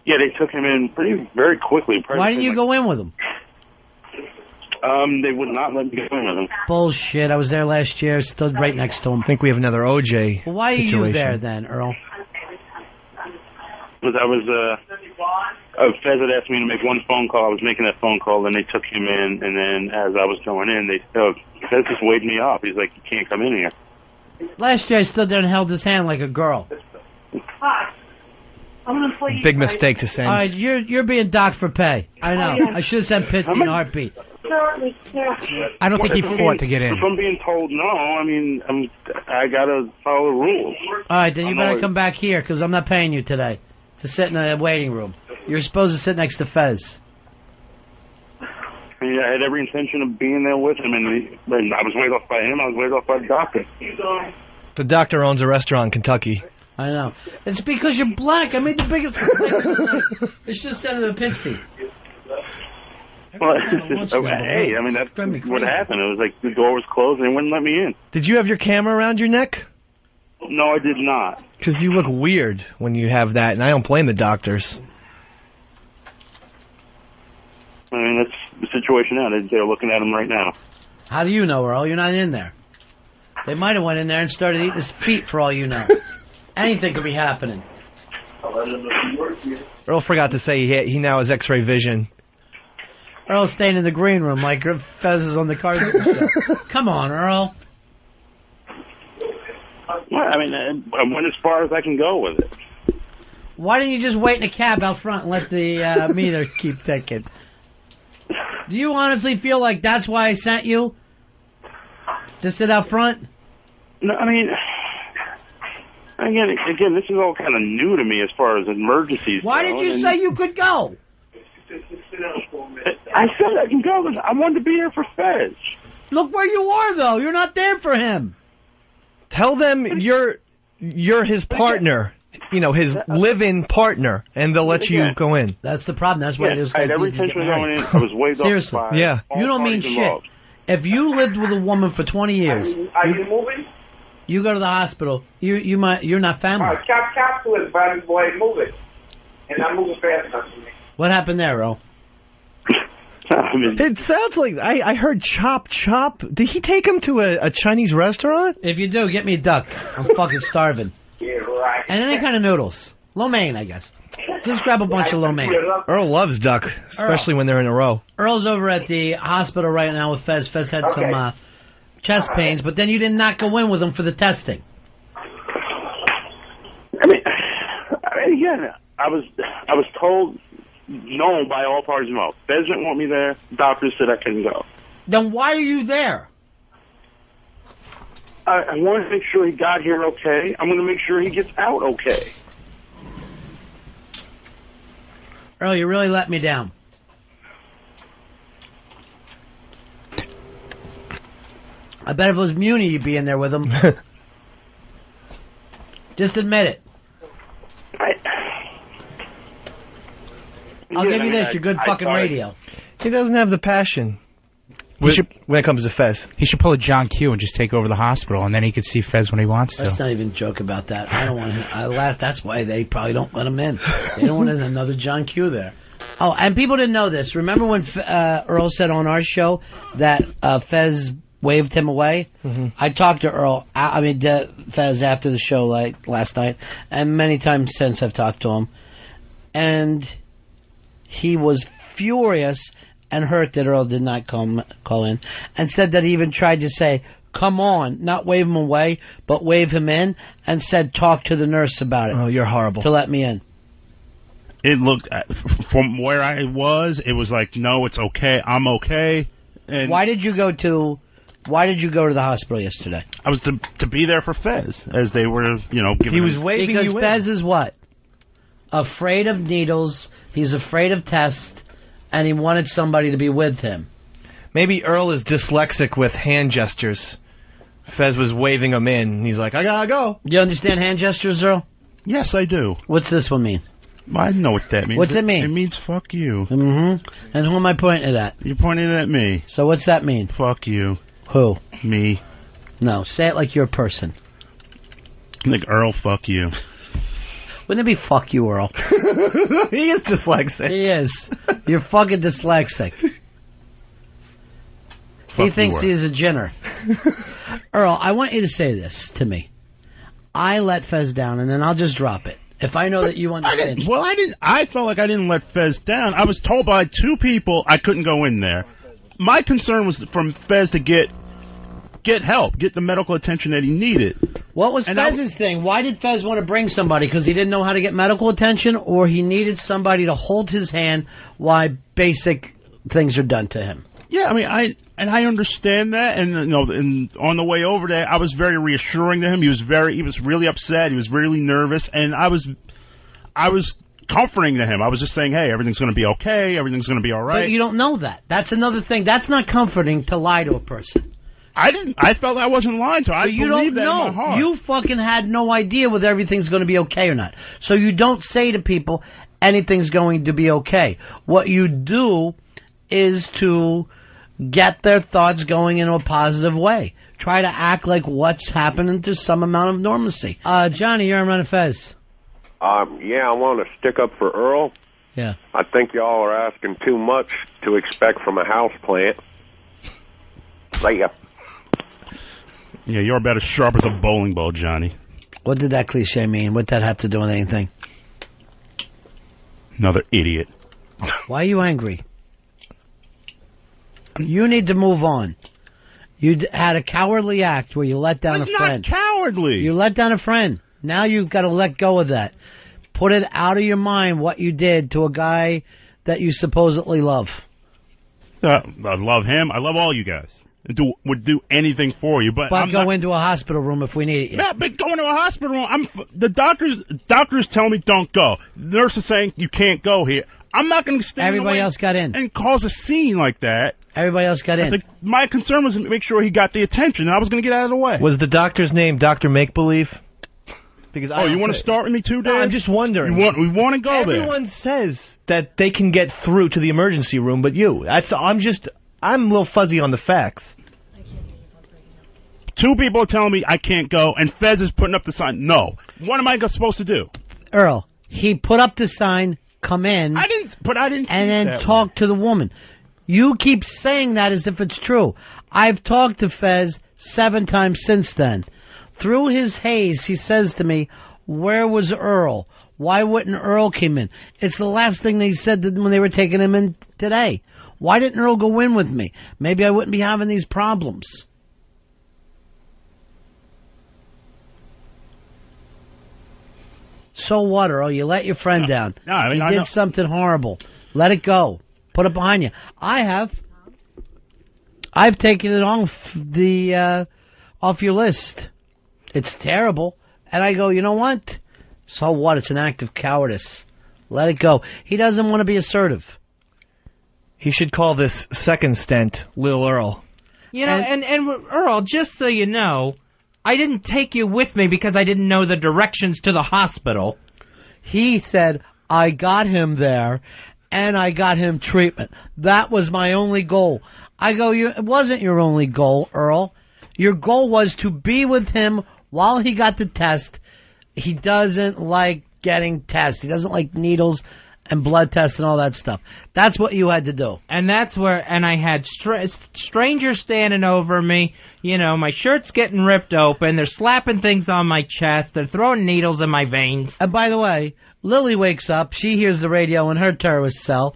yeah, they took him in very quickly. Why didn't you go in with him? They would not let me go in with him. Bullshit. I was there last year, stood right next to him. I think we have another OJ Well, why situation. are you there then, Earl? Because I was, Fez had asked me to make one phone call. I was making that phone call, then they took him in, and then as I was going in, Fez just waved me off. He's like, you can't come in here. Last year I stood there and held his hand like a girl. Hi. I'm an employee. Big mistake to say. All right, you're being docked for pay. I know. Oh, yeah. I should have said Pitsy in a heartbeat. I don't think he fought to get in. If I'm being told no, I mean, I gotta follow the rules. All right, then you I'm better always- come back here because I'm not paying you today to sit in the waiting room. You're supposed to sit next to Fez. I mean, I had every intention of being there with him, and I was waved off by him. I was waved off by the doctor. The doctor owns a restaurant in Kentucky. I know. It's because you're black. I made the biggest mistake of the night. It's just send him to Pitsy. Well, hey, I mean, that's what happened. It was like the door was closed and they wouldn't let me in. Did you have your camera around your neck? No, I did not. Because you look weird when you have that, and I don't blame the doctors. I mean, that's the situation now. They're looking at him right now. How do you know, Earl? You're not in there. They might have went in there and started eating his feet for all you know. Anything could be happening. Earl forgot to say he now has X-ray vision. Earl's staying in the green room like Fez is on the Cars show. Come on, Earl. Well, I mean, I went as far as I can go with it. Why didn't you just wait in a cab out front and let the meter keep ticking? Do you honestly feel like that's why I sent you? To sit out front? No, I mean, again, this is all kind of new to me as far as emergencies. Why did you say you could go? I said I can go. I wanted to be here for Fez. Look where you are, though. You're not there for him. Tell them you're his partner. You know, his live-in partner, and they'll let you go in. That's the problem. That's why those I guys had every need to get intention of going married. in. I was waved Seriously. off by Yeah. all You don't mean parties shit. involved. If you lived with a woman for 20 years, Are you moving? you go to the hospital, you're not family. All right, Chop to his body, boy, move it. And I'm moving fast enough for me. What happened there, Earl? It sounds like I heard Chop. Did he take him to a Chinese restaurant? If you do, get me a duck. I'm fucking starving. Yeah, right. And any kind of noodles. Lo mein, I guess. Just grab a bunch of lo mein. Earl loves duck, especially when they're in a row. Earl's over at the hospital right now with Fez. Fez had some chest pains, but then you did not go in with him for the testing. I mean, again, I was told no by all parties involved. Fez didn't want me there. Doctors said I couldn't go. Then why are you there? I wanted to make sure he got here okay. I'm going to make sure he gets out okay. Earl, you really let me down. I bet if it was Muni, you'd be in there with him. Just admit it. I'll give you this. You're good fucking radio. He doesn't have the passion when it comes to Fez. He should pull a John Q and just take over the hospital, and then he could see Fez when he wants to. Let's not even joke about that. I don't want him. I laugh. That's why they probably don't let him in. They don't want another John Q there. Oh, and people didn't know this. Remember when Earl said on our show that Fez waved him away? Mm-hmm. I talked to Earl. Fez after the show last night, and many times since I've talked to him, and he was furious and hurt that Earl did not call in, and said that he even tried to say, come on, not wave him away, but wave him in, and said talk to the nurse about it. Oh, you're horrible. To let me in. It looked, from where I was, it was like, no, it's okay, I'm okay. And Why did you go to the hospital yesterday? I was to be there for Fez, as they were, giving He was him- waving Because you in. Fez is what? Afraid of needles, he's afraid of tests, and he wanted somebody to be with him. Maybe Earl is dyslexic with hand gestures. Fez was waving him in, and he's like, I gotta go. You understand hand gestures, Earl? Yes, I do. What's this one mean? I know what that means. What's it mean? It means fuck you. Mm-hmm. And who am I pointing it at? You're pointing it at me. So what's that mean? Fuck you. Who? Me. No, say it like you're a person. Like Earl, fuck you. Wouldn't it be fuck you, Earl? He is dyslexic. He is. You're fucking dyslexic. He thinks he's a ginner. Earl, I want you to say this to me. I let Fez down, and then I'll just drop it. If I know that you understand. I felt like I didn't let Fez down. I was told by 2 people I couldn't go in there. My concern was from Fez to get help, get the medical attention that he needed. What was Fez's thing? Why did Fez want to bring somebody? Because he didn't know how to get medical attention, or he needed somebody to hold his hand while basic things are done to him? Yeah, I mean, I understand that, and and on the way over there, I was very reassuring to him. He was really upset. He was really nervous, and I was comforting to him. I was just saying, hey, everything's going to be okay. Everything's going to be all right. But you don't know that. That's another thing. That's not comforting to lie to a person. I felt I wasn't lying to her. I believe that in my heart. You fucking had no idea whether everything's going to be okay or not. So you don't say to people anything's going to be okay. What you do is to get their thoughts going in a positive way. Try to act like what's happening to some amount of normalcy. Johnny, you're on Run and Fez. Yeah, I want to stick up for Earl. Yeah. I think y'all are asking too much to expect from a house plant. See ya. Yeah, you're about as sharp as a bowling ball, Johnny. What did that cliche mean? What did that have to do with anything? Another idiot. Why are you angry? You need to move on. You had a cowardly act where you let down a friend. It's not cowardly. You let down a friend. Now you've got to let go of that. Put it out of your mind what you did to a guy that you supposedly love. I love him. I love all you guys. Would do anything for you, but I'm go not into a hospital room if we need it. Yeah, but going to a hospital room, the doctors tell me don't go. The nurse is saying you can't go here. I'm not going to stand. Everybody else got in and cause a scene like that. Everybody else got in. My concern was to make sure he got the attention, and I was going to get out of the way. Was the doctor's name Dr. Make Believe? Because you want to start with me too, Dave? No, I'm just wondering. We want to go there. Everyone says that they can get through to the emergency room, but you. I'm a little fuzzy on the facts. 2 people are telling me I can't go, and Fez is putting up the sign. No. What am I supposed to do? Earl, he put up the sign, come in. I didn't and then talk to the woman. You keep saying that as if it's true. I've talked to Fez 7 times since then. Through his haze, he says to me, where was Earl? Why wouldn't Earl come in? It's the last thing they said when they were taking him in today. Why didn't Earl go in with me? Maybe I wouldn't be having these problems. So what, Earl? You let your friend down. No, I mean, he did something horrible. Let it go. Put it behind you. I've taken it off off your list. It's terrible. And I go, you know what? So what? It's an act of cowardice. Let it go. He doesn't want to be assertive. He should call this second stent Lil Earl. You know, and Earl, just so you know, I didn't take you with me because I didn't know the directions to the hospital. He said, I got him there, and I got him treatment. That was my only goal. I go, it wasn't your only goal, Earl. Your goal was to be with him while he got the test. He doesn't like getting tests. He doesn't like needles and blood tests and all that stuff. That's what you had to do. And that's where, and I had strangers standing over me. You know, my shirt's getting ripped open. They're slapping things on my chest. They're throwing needles in my veins. And by the way, Lilly wakes up. She hears the radio in her terrorist cell.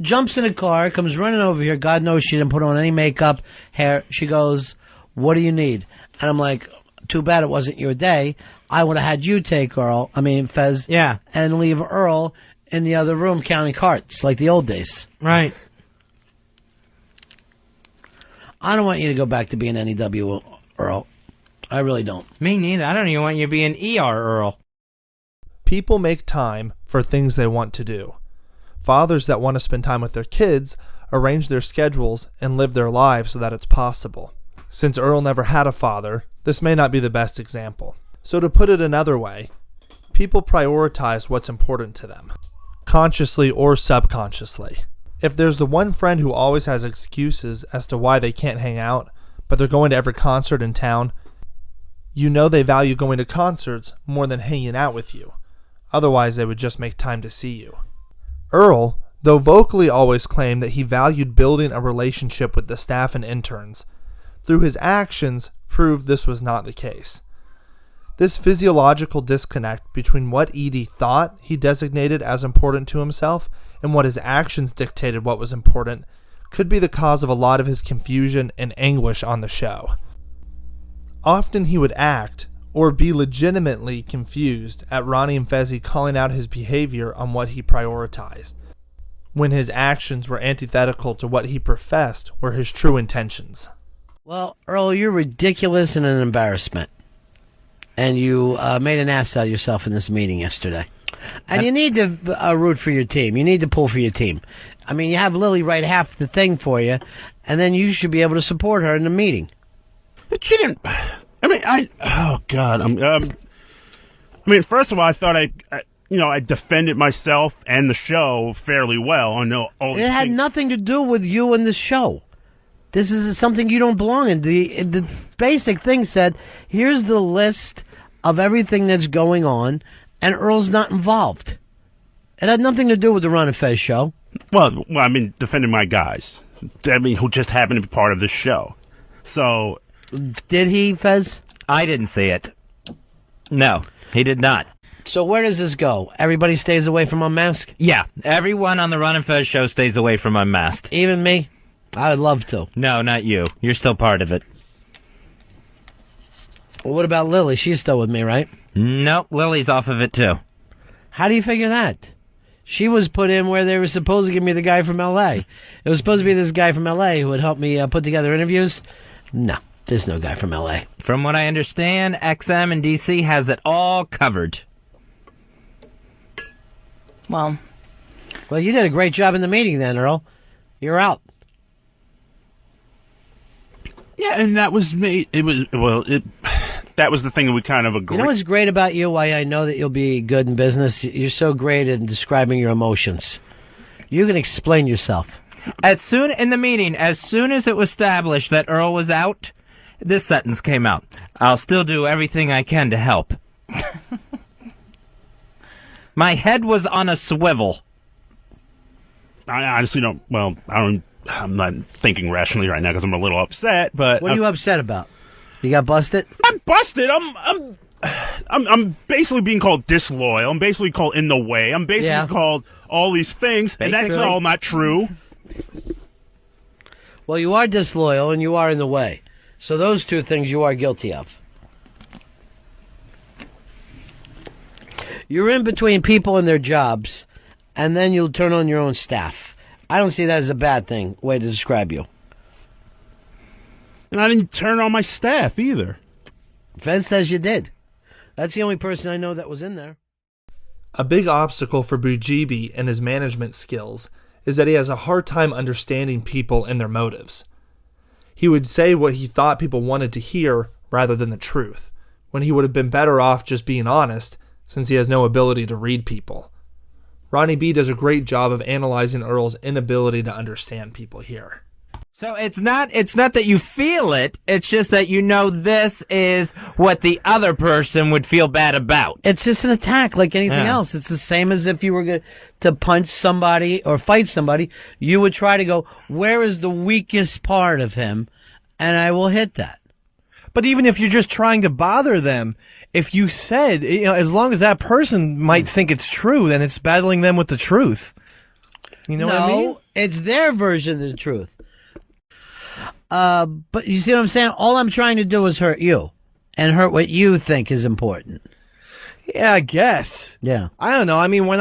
Jumps in a car, comes running over here. God knows she didn't put on any makeup, hair. She goes, what do you need? And I'm like, too bad it wasn't your day. I would have had you take Fez. Yeah. And leave Earl in the other room counting carts, like the old days. Right. I don't want you to go back to being NEW, Earl. I really don't. Me neither. I don't even want you to be an ER, Earl. People make time for things they want to do. Fathers that want to spend time with their kids arrange their schedules and live their lives so that it's possible. Since Earl never had a father, this may not be the best example. So to put it another way, People prioritize what's important to them, consciously or subconsciously. If there's the one friend who always has excuses as to why they can't hang out, but they're going to every concert in town, you know they value going to concerts more than hanging out with you. Otherwise, they would just make time to see you. Earl, though vocally always claimed that he valued building a relationship with the staff and interns, through his actions proved this was not the case. This physiological disconnect between what Edie thought he designated as important to himself and what his actions dictated what was important could be the cause of a lot of his confusion and anguish on the show. Often he would act or be legitimately confused at Ronnie and Fezzi calling out his behavior on what he prioritized, when his actions were antithetical to what he professed were his true intentions. Well, Earl, you're ridiculous and an embarrassment. And you made an ass out of yourself in this meeting yesterday. And you need to root for your team. You need to pull for your team. I mean, you have Lilly write half the thing for you, and then you should be able to support her in the meeting. But she didn't. I mean, oh God. I mean, first of all, I thought I defended myself and the show fairly well. I know all. It had nothing to do with you and the show. This is something you don't belong in. The basic thing said, here's the list of everything that's going on, and Earl's not involved. It had nothing to do with the Ron and Fez show. Well, I mean, defending my guys. I mean, who just happened to be part of this show. So. Did he, Fez? I didn't see it. No, he did not. So where does this go? Everybody stays away from Unmasked? Yeah, everyone on the Ron and Fez show stays away from Unmasked. Even me? I would love to. No, not you. You're still part of it. Well, what about Lilly? She's still with me, right? Nope, Lily's off of it too. How do you figure that? She was put in where they were supposed to give me the guy from L.A. It was supposed to be this guy from L.A. who would help me put together interviews. No, there's no guy from L.A. From what I understand, XM and DC has it all covered. Well, you did a great job in the meeting then, Earl. You're out. Yeah, and that was me. That was the thing that we kind of agreed. You know what's great about you, why I know that you'll be good in business? You're so great in describing your emotions. You can explain yourself. As soon as it was established that Earl was out, this sentence came out. I'll still do everything I can to help. My head was on a swivel. I honestly don't. Well, I'm not thinking rationally right now because I'm a little upset. But what are you upset about? You got busted? I'm busted. I'm basically being called disloyal. I'm basically called in the way. I'm basically called all these things, and that's all not true. Well, you are disloyal and you are in the way. So those two things you are guilty of. You're in between people and their jobs, and then you'll turn on your own staff. I don't see that as a bad thing, way to describe you. And I didn't turn on my staff either. Fez says you did. That's the only person I know that was in there. A big obstacle for Bujibi and his management skills is that he has a hard time understanding people and their motives. He would say what he thought people wanted to hear rather than the truth, when he would have been better off just being honest, since he has no ability to read people. Ronnie B does a great job of analyzing Earl's inability to understand people here. So it's not that you feel it, it's just that you know this is what the other person would feel bad about. It's just an attack like anything else. It's the same as if you were to punch somebody or fight somebody. You would try to go, where is the weakest part of him? And I will hit that. But even if you're just trying to bother them, if you said, as long as that person might think it's true, then it's battling them with the truth. You know what I mean? No, it's their version of the truth. But you see what I'm saying? All I'm trying to do is hurt you and hurt what you think is important. Yeah, I guess. Yeah. I don't know. I mean, when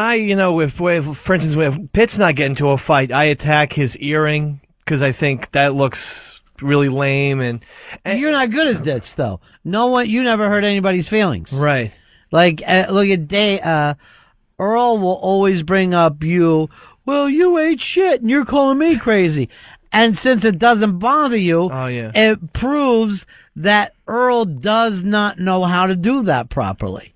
for instance, if Pitt's not getting into a fight, I attack his earring because I think that looks really lame. And you're not good at this, though. You never hurt anybody's feelings. Right. Like, look at Earl will always bring up you. Well, you ate shit and you're calling me crazy. And since it doesn't bother you, it proves that Earl does not know how to do that properly.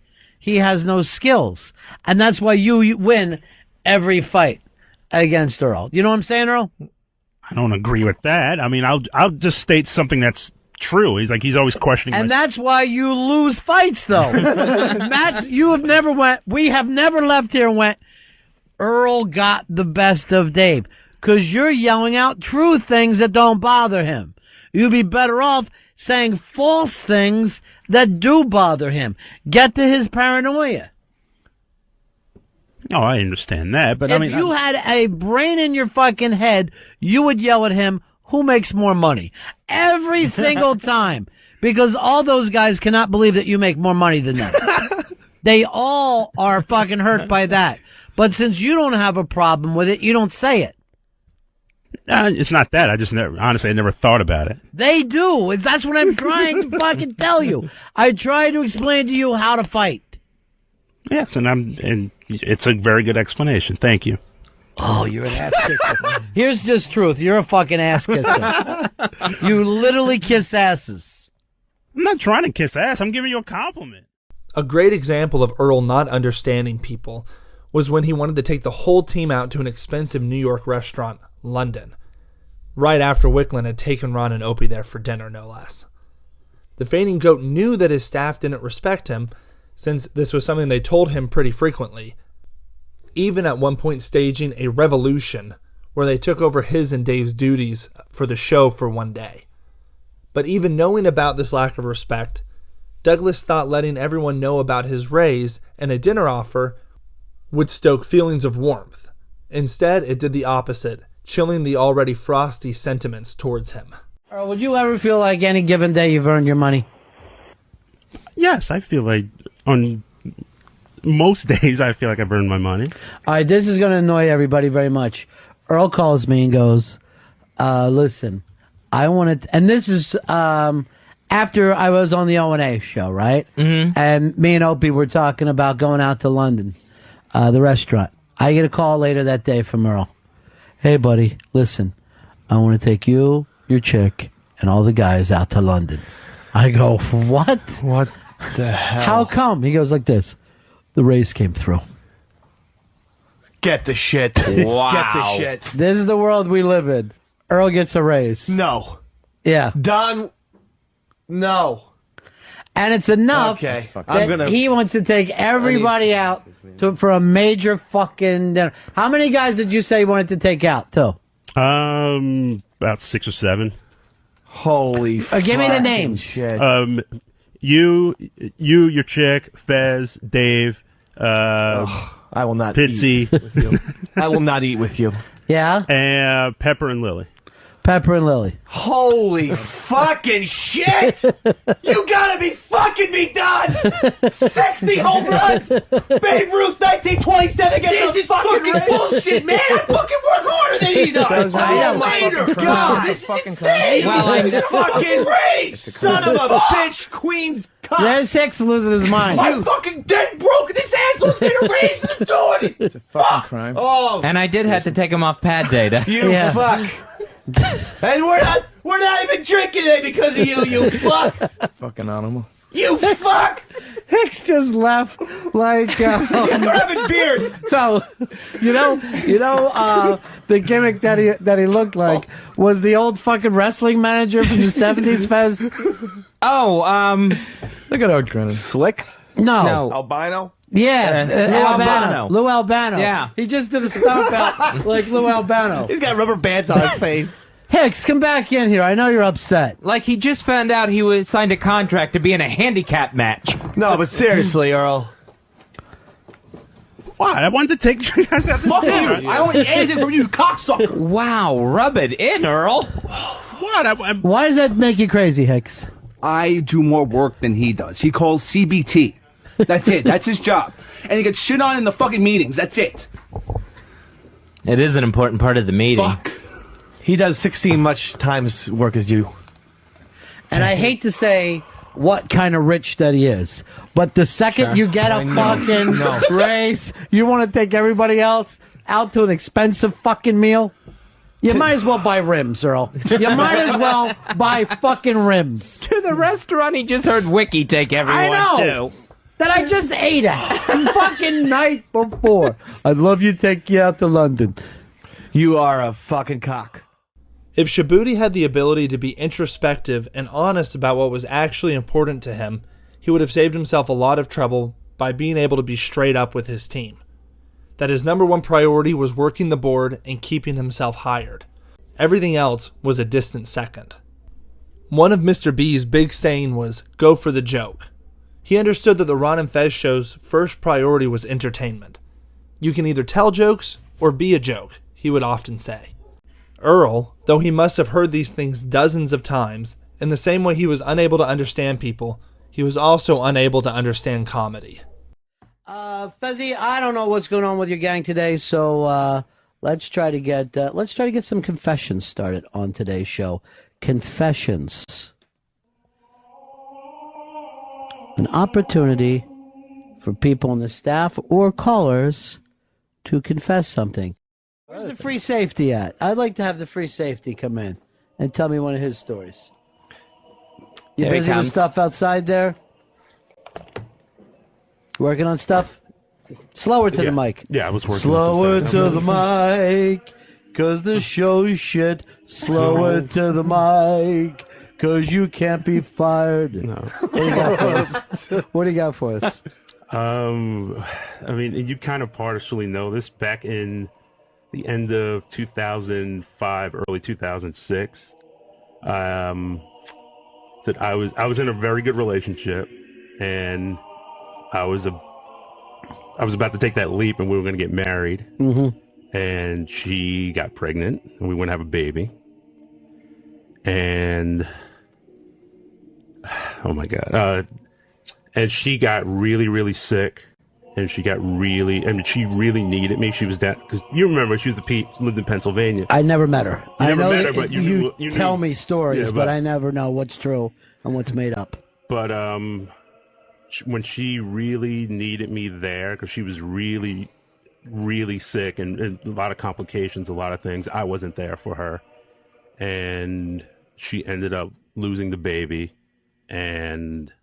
he has no skills. And that's why you win every fight against Earl. You know what I'm saying, Earl? I don't agree with that. I mean, I'll just state something that's true. He's always questioning. And that's why you lose fights, though. We have never left here and went, Earl got the best of Dave. Because you're yelling out true things that don't bother him. You'd be better off saying false things that do bother him. Get to his paranoia. Oh, I understand that, but if I mean, you had a brain in your fucking head, you would yell at him, who makes more money? Every single time. Because all those guys cannot believe that you make more money than them. They all are fucking hurt by that. But since you don't have a problem with it, you don't say it. It's not that. I never thought about it. They do. That's what I'm trying to fucking tell you. I try to explain to you how to fight. Yes, and it's a very good explanation. Thank you. Oh, you're an ass kisser. Here's just truth. You're a fucking ass kisser. You literally kiss asses. I'm not trying to kiss ass. I'm giving you a compliment. A great example of Earl not understanding people was when he wanted to take the whole team out to an expensive New York restaurant, London, right after Wicklund had taken Ron and Opie there for dinner, no less. The Feinting Goat knew that his staff didn't respect him, since this was something they told him pretty frequently, even at one point staging a revolution where they took over his and Dave's duties for the show for one day. But even knowing about this lack of respect, Douglas thought letting everyone know about his raise and a dinner offer would stoke feelings of warmth. Instead, it did the opposite, chilling the already frosty sentiments towards him. Earl, would you ever feel like any given day you've earned your money? Yes, I feel like on most days I feel like I've earned my money. All right, this is going to annoy everybody very much. Earl calls me and goes, listen, I want to... And this is after I was on the O&A show, right? Mm-hmm. And me and Opie were talking about going out to London, the restaurant. I get a call later that day from Earl. Hey, buddy, listen, I want to take you, your chick, and all the guys out to London. I go, what? What the hell? How come? He goes like this. The raise came through. Get the shit. Wow. Get the shit. This is the world we live in. Earl gets a raise. No. Yeah. Don. No. And it's enough Okay. that he wants to take everybody out for a major fucking dinner. How many guys did you say you wanted to take out, too? About 6 or 7. Holy give me the names. Shit. You, your chick, Fez, Dave, I will not Pitsy. eat with you. I will not eat with you. Yeah? And Pepper and Lily. Pepper and Lily. Holy fucking shit! You gotta be fucking me, Don! 60 home runs! Babe Ruth 1927 against the fucking Rays. Bullshit, man! I fucking work harder than he does! Oh my god! This is insane! Well, I- fucking Rays! Son of a bitch! Queen's cock! There's Hicks losing his mind. I'm fucking dead broke! This asshole's gonna raise and do it! It's a fucking crime. Oh, And I did have to take him off pad data. you fuck! And we're not even drinking it because of you, you fuck! Fucking animal. You fuck! Hicks just left like... You're having beers! No, you know, the gimmick that he looked like was the old fucking wrestling manager from the 70s, Fez. Oh, Look at Oak grinning. Slick? No. Albino? Yeah, Lou Albano. Lou Albano. Yeah. He just did a stomp out like Lou Albano. He's got rubber bands on his face. Hicks, come back in here. I know you're upset. like he just found out he was signed a contract to be in a handicap match. No, but seriously, Earl. Why? I wanted to take you guys out to Fuck you! dinner. I don't need anything from you, cocksucker! Wow, rub it in, Earl. What? Why does that make you crazy, Hicks? I do more work than he does. He calls CBT. That's it. That's his job. And he gets shit on in the fucking meetings. That's it. It is an important part of the meeting. Fuck. He does 16 much times work as you. And I hate to say what kind of rich that he is, but the second you get a fucking raise, you want to take everybody else out to an expensive fucking meal? You might as well buy rims, Earl. You might as well buy fucking rims. To the restaurant, he just heard Wiki take everyone I know. to. that I just ate at the fucking night before. I'd love you to take you out to London. You are a fucking cock. If Shabuti had the ability to be introspective and honest about what was actually important to him, he would have saved himself a lot of trouble by being able to be straight up with his team. That his number one priority was working the board and keeping himself hired. Everything else was a distant second. One of Mr. B's big saying was, go for the joke. He understood that the Ron and Fez show's first priority was entertainment. You can either tell jokes or be a joke, he would often say. Earl, though he must have heard these things dozens of times, in the same way he was unable to understand people, he was also unable to understand comedy. Fezzy, I don't know what's going on with your gang today, so let's try to get some confessions started on today's show. Confessions. An opportunity for people on the staff or callers to confess something. Where's the free safety at? I'd like to have the free safety come in and tell me one of his stories. You Here he busy with comes. stuff outside there? Working on stuff? Slower to the mic. Yeah, I was working Slower on some to stuff. the mic, cause the show's shit. Slower to the mic, cause you can't be fired. No. What do you got for us? What do you got for us? I mean, you kind of partially know this. Back in the end of 2005, early 2006, that I was in a very good relationship, and I was about to take that leap, and we were going to get married. Mm-hmm. And she got pregnant, and we went to have a baby. And oh my God, and she got really, really sick, and she really needed me. She was that, because you remember she was lived in Pennsylvania. I never met her. You I never know met her, that but you knew. tell me stories, Yeah, but I never know what's true and what's made up. But when she really needed me there, because she was really, really sick and a lot of complications, a lot of things, I wasn't there for her. And she ended up losing the baby, and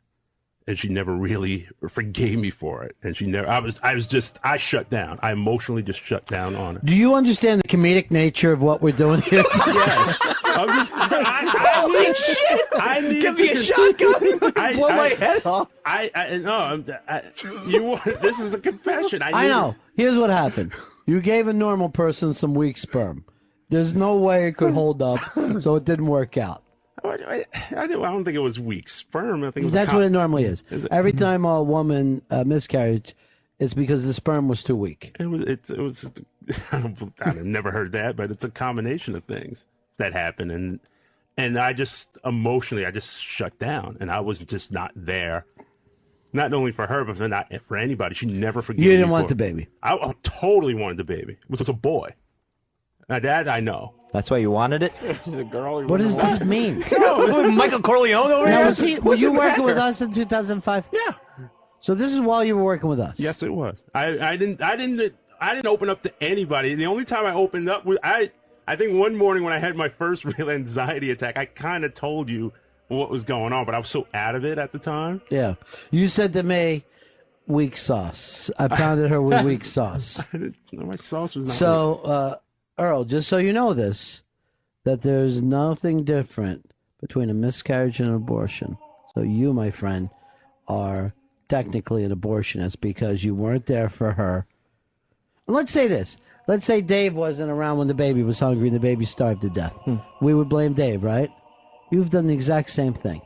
she never really forgave me for it. And she never, I shut down. I emotionally just shut down on it. Do you understand the comedic nature of what we're doing here? Yes. Holy shit! Give me a shotgun! Blow my head off. This is a confession. I know. Here's what happened. You gave a normal person some weak sperm. There's no way it could hold up, so it didn't work out. I don't think it was weak sperm. I think it was That's what it normally is. Every time a woman miscarried, it's because the sperm was too weak. It was. I've never heard that, but it's a combination of things that happen, and I just emotionally, I just shut down, and I was just not there. Not only for her, but for anybody. She never forgave me. You didn't want the baby. I totally wanted the baby. It was a boy. Now, Dad, I know. That's why you wanted it? She's a girl. What does this mean? Michael Corleone over here? Were you working with us in 2005? Yeah. So this is while you were working with us? Yes, it was. I didn't open up to anybody. The only time I opened up was I think one morning when I had my first real anxiety attack, I kind of told you what was going on, but I was so out of it at the time. Yeah. You said to me, weak sauce. I pounded her with weak sauce. My sauce was not So, Earl, just so you know this, that there's nothing different between a miscarriage and an abortion. So you, my friend, are technically an abortionist because you weren't there for her. And let's say this. Let's say Dave wasn't around when the baby was hungry and the baby starved to death. We would blame Dave, right? You've done the exact same thing.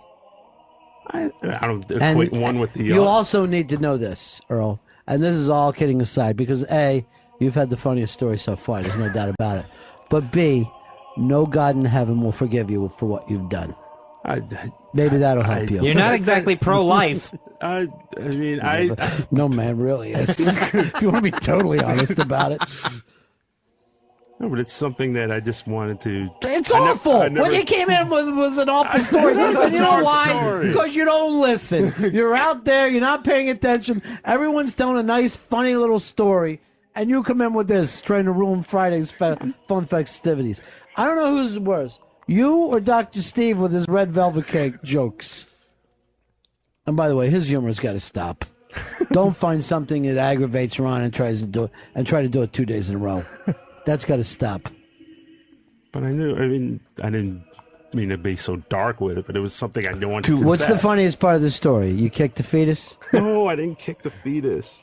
I don't equate one with the You other. also need to know this, Earl, and this is all kidding aside, because A, you've had the funniest story so far, there's no doubt about it. But B, no God in heaven will forgive you for what you've done. Maybe that'll help you. You're not exactly pro-life. No man really is. If you want to be totally honest about it. No, but it's something that I just wanted to. It's awful. What you came in with was an awful story. And you know why? Story. Because you don't listen. You're out there. You're not paying attention. Everyone's telling a nice, funny little story. And you come in with this, trying to ruin Friday's fun festivities. I don't know who's worse. You or Dr. Steve with his red velvet cake jokes. And by the way, his humor's got to stop. Don't find something that aggravates Ron and try to do it 2 days in a row. That's got to stop. But I didn't mean to be so dark with it, but it was something I didn't want to What's the confess. funniest part of the story? You kicked the fetus? No, I didn't kick the fetus.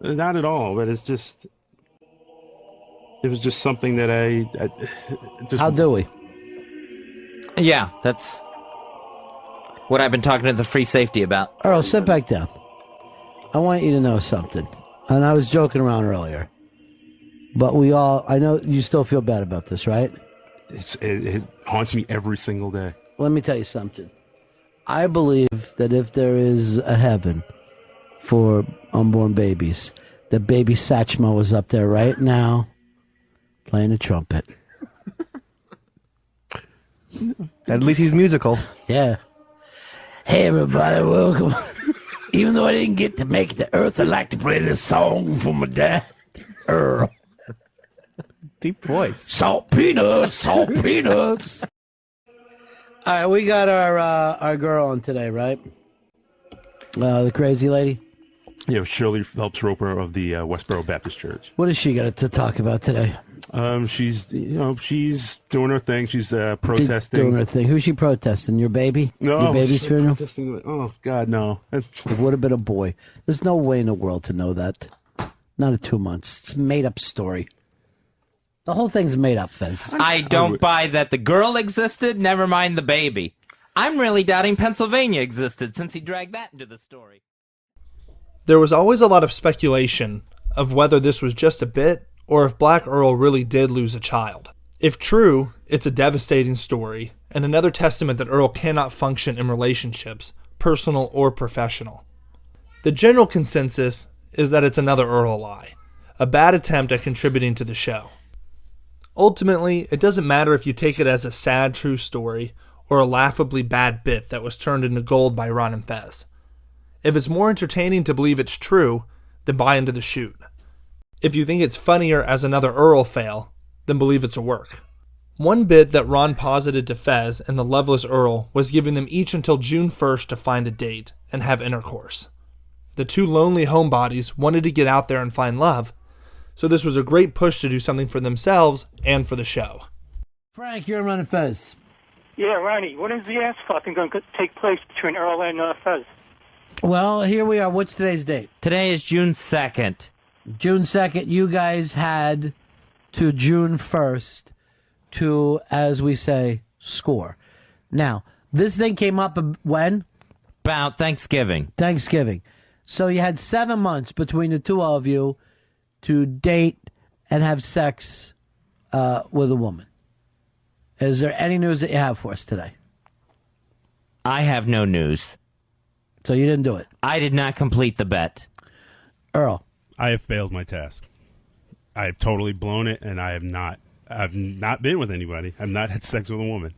Not at all, but it was just something that I just... How do we? Yeah, that's what I've been talking to the free safety about. Earl, sit back down. I want you to know something. And I was joking around earlier. But I know you still feel bad about this, right? It haunts me every single day. Let me tell you something. I believe that if there is a heaven for unborn babies, that baby Satchmo is up there right now playing the trumpet. At least he's musical. Yeah. Hey, everybody, welcome. Even though I didn't get to make it to Earth, I'd like to play this song for my dad, Earl. Deep voice. Salt peanuts, salt peanuts. All right, we got our girl on today, right? The crazy lady. Yeah, Shirley Phelps Roper of the Westboro Baptist Church. What has she got to talk about today? She's doing her thing. She's protesting. Doing her thing. Who's she protesting? Your baby? No, Your baby's she's funeral? protesting. Oh God, no! It would have been a boy. There's no way in the world to know that. Not at 2 months. It's a made-up story. The whole thing's made up, Fez. I don't buy that the girl existed, never mind the baby. I'm really doubting Pennsylvania existed since he dragged that into the story. There was always a lot of speculation of whether this was just a bit or if Black Earl really did lose a child. If true, it's a devastating story and another testament that Earl cannot function in relationships, personal or professional. The general consensus is that it's another Earl lie, a bad attempt at contributing to the show. Ultimately, it doesn't matter if you take it as a sad true story or a laughably bad bit that was turned into gold by Ron and Fez. If it's more entertaining to believe it's true, then buy into the shoot. If you think it's funnier as another Earl fail, then believe it's a work. One bit that Ron posited to Fez and the loveless Earl was giving them each until June 1st to find a date and have intercourse. The two lonely homebodies wanted to get out there and find love, so this was a great push to do something for themselves and for the show. Frank, you're running Fez. Yeah, Ronnie, when is the ass fucking going to take place between Earl and Fez? Well, here we are. What's today's date? Today is June 2nd. June 2nd, you guys had to June 1st to, as we say, score. Now, this thing came up when? About Thanksgiving. Thanksgiving. So you had 7 months between the two of you to date and have sex with a woman. Is there any news that you have for us today? I have no news. So you didn't do it? I did not complete the bet. Earl? I have failed my task. I have totally blown it, and I've not been with anybody. I've not had sex with a woman.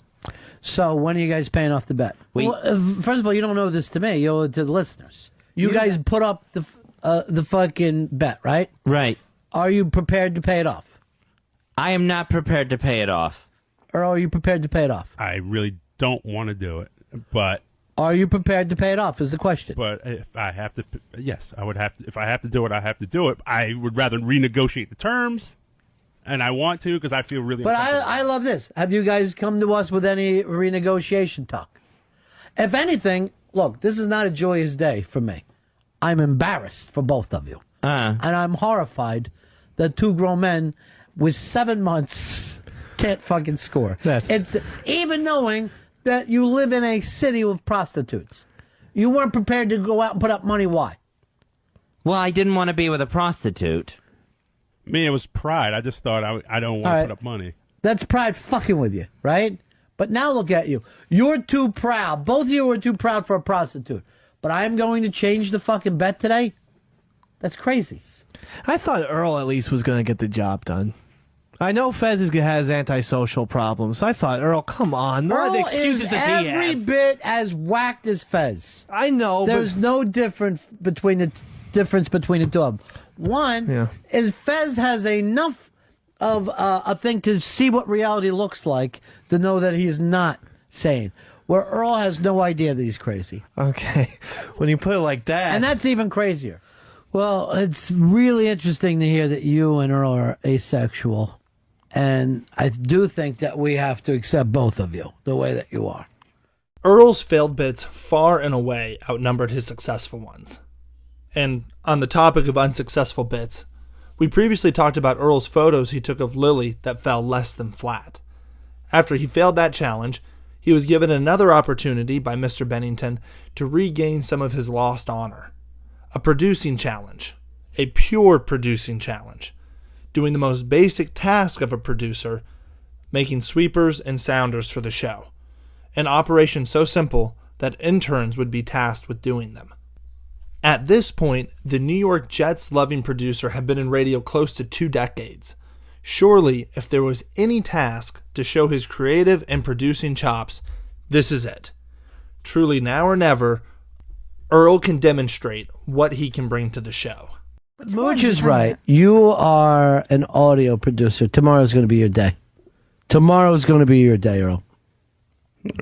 So when are you guys paying off the bet? Well, first of all, you don't know this to me. You owe it to the listeners. You guys put up the fucking bet, right? Right. Are you prepared to pay it off? I am not prepared to pay it off. Or are you prepared to pay it off? I really don't want to do it, but... Are you prepared to pay it off is the question. But if I have to, yes, I would have to. If I have to do it, I have to do it. I would rather renegotiate the terms, and I want to because I feel really... But I love this. Have you guys come to us with any renegotiation talk? If anything, look, this is not a joyous day for me. I'm embarrassed for both of you. And I'm horrified that two grown men with 7 months can't fucking score. It's even knowing that you live in a city with prostitutes. You weren't prepared to go out and put up money. Why? Well, I didn't want to be with a prostitute. Me, it was pride. I just thought I don't want to put up money. That's pride fucking with you, right? But now look at you. You're too proud. Both of you are too proud for a prostitute. But I'm going to change the fucking bet today? That's crazy. I thought Earl at least was going to get the job done. I know Fez has antisocial problems. I thought, Earl, come on. What Earl excuses is does he every have? bit as whacked as Fez. I know, There's no difference between the two of them. One is Fez has enough of a thing to see what reality looks like to know that he's not sane. where Earl has no idea that he's crazy. Okay. When you put it like that. And that's even crazier. Well, it's really interesting to hear that you and Earl are asexual. And I do think that we have to accept both of you the way that you are. Earl's failed bits far and away outnumbered his successful ones. And on the topic of unsuccessful bits, we previously talked about Earl's photos he took of Lilly that fell less than flat. After he failed that challenge, he was given another opportunity by Mr. Bennington to regain some of his lost honor. A producing challenge. A pure producing challenge. Doing the most basic task of a producer, making sweepers and sounders for the show. An operation so simple that interns would be tasked with doing them. At this point, the New York Jets-loving producer had been in radio close to 2 decades. Surely, if there was any task to show his creative and producing chops, this is it. Truly, now or never, Earl can demonstrate what he can bring to the show. Mooch is right. You are an audio producer. Tomorrow's going to be your day. Tomorrow's going to be your day, Earl.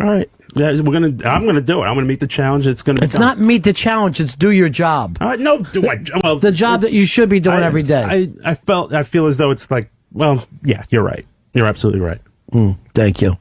All right. Yeah, I'm gonna do it. I'm gonna meet the challenge. It's gonna. It's not meet the challenge. It's do your job. No, do I? Well, the job that you should be doing every day. I feel as though it's like. Well, yeah, you're right. You're absolutely right. Thank you.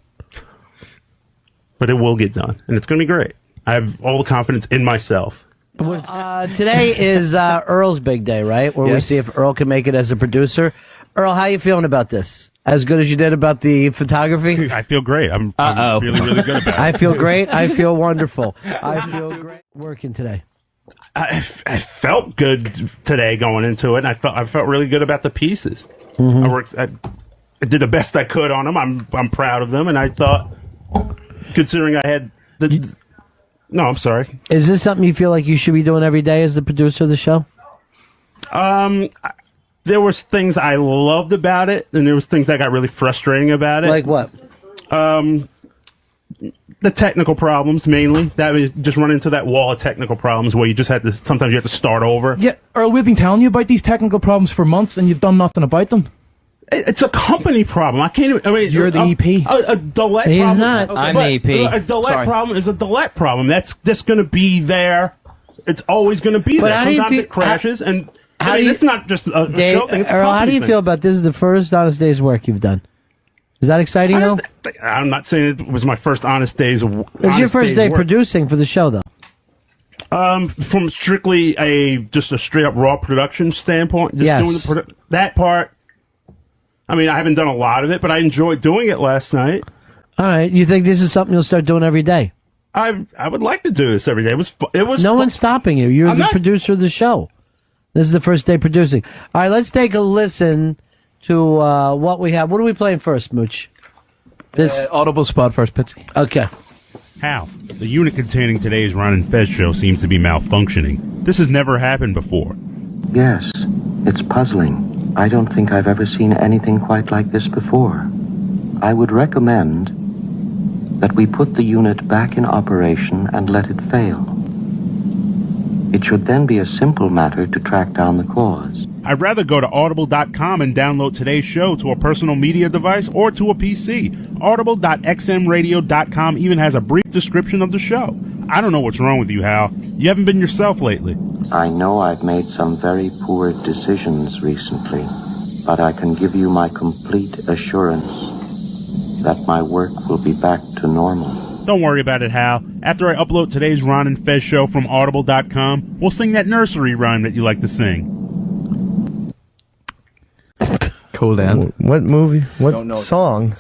But it will get done, and it's gonna be great. I have all the confidence in myself. Today is Earl's big day, right? Where we see if Earl can make it as a producer. Earl, how you feeling about this? As good as you did about the photography? I feel great. I'm really, really good about it. I feel great. I feel wonderful. I feel great working today. I felt good today going into it, and I felt really good about the pieces. I did the best I could on them. I'm proud of them, and I thought, considering I had the. No, I'm sorry. Is this something you feel like you should be doing every day as the producer of the show? There was things I loved about it, and there was things that got really frustrating about it. Like what? The technical problems, mainly. That was just run into that wall of technical problems where you just had to, sometimes you have to start over. Yeah, Earl, we've been telling you about these technical problems for months, and you've done nothing about them. It's a company problem. I can't even. I mean, you're the EP. A delay He's problem. not. I'm the EP. A delay Sorry. problem is a delay problem. That's just going to be there. It's always going to be But there. how do you Sometimes feel- it crashes, and how I do mean, you- it's not just a Dave, show thing. It's a Earl, how do company you thing. feel about this? Is the first honest day's work you've done? Is that exciting, though? I'm not saying it was my first honest days. It's your first day producing for the show, though. From strictly just a straight up raw production standpoint, just Yes. doing that part. I mean, I haven't done a lot of it, but I enjoyed doing it last night. All right. You think this is something you'll start doing every day? I would like to do this every day. It was. No one's stopping you. You're I'm the not- producer of the show. This is the first day producing. All right, let's take a listen to what we have. What are we playing first, Mooch? This audible spot first, Pitsy. Okay. Hal, the unit containing today's Ron and Fez show seems to be malfunctioning. This has never happened before. Yes, it's puzzling. I don't think I've ever seen anything quite like this before. I would recommend that we put the unit back in operation and let it fail. It should then be a simple matter to track down the cause. I'd rather go to audible.com and download today's show to a personal media device or to a PC. Audible.xmradio.com even has a brief description of the show. I don't know what's wrong with you, Hal. You haven't been yourself lately. I know I've made some very poor decisions recently, but I can give you my complete assurance that my work will be back to normal. Don't worry about it, Hal. After I upload today's Ron and Fez show from audible.com, we'll sing that nursery rhyme that you like to sing. Cool down. What movie? What Don't know. song?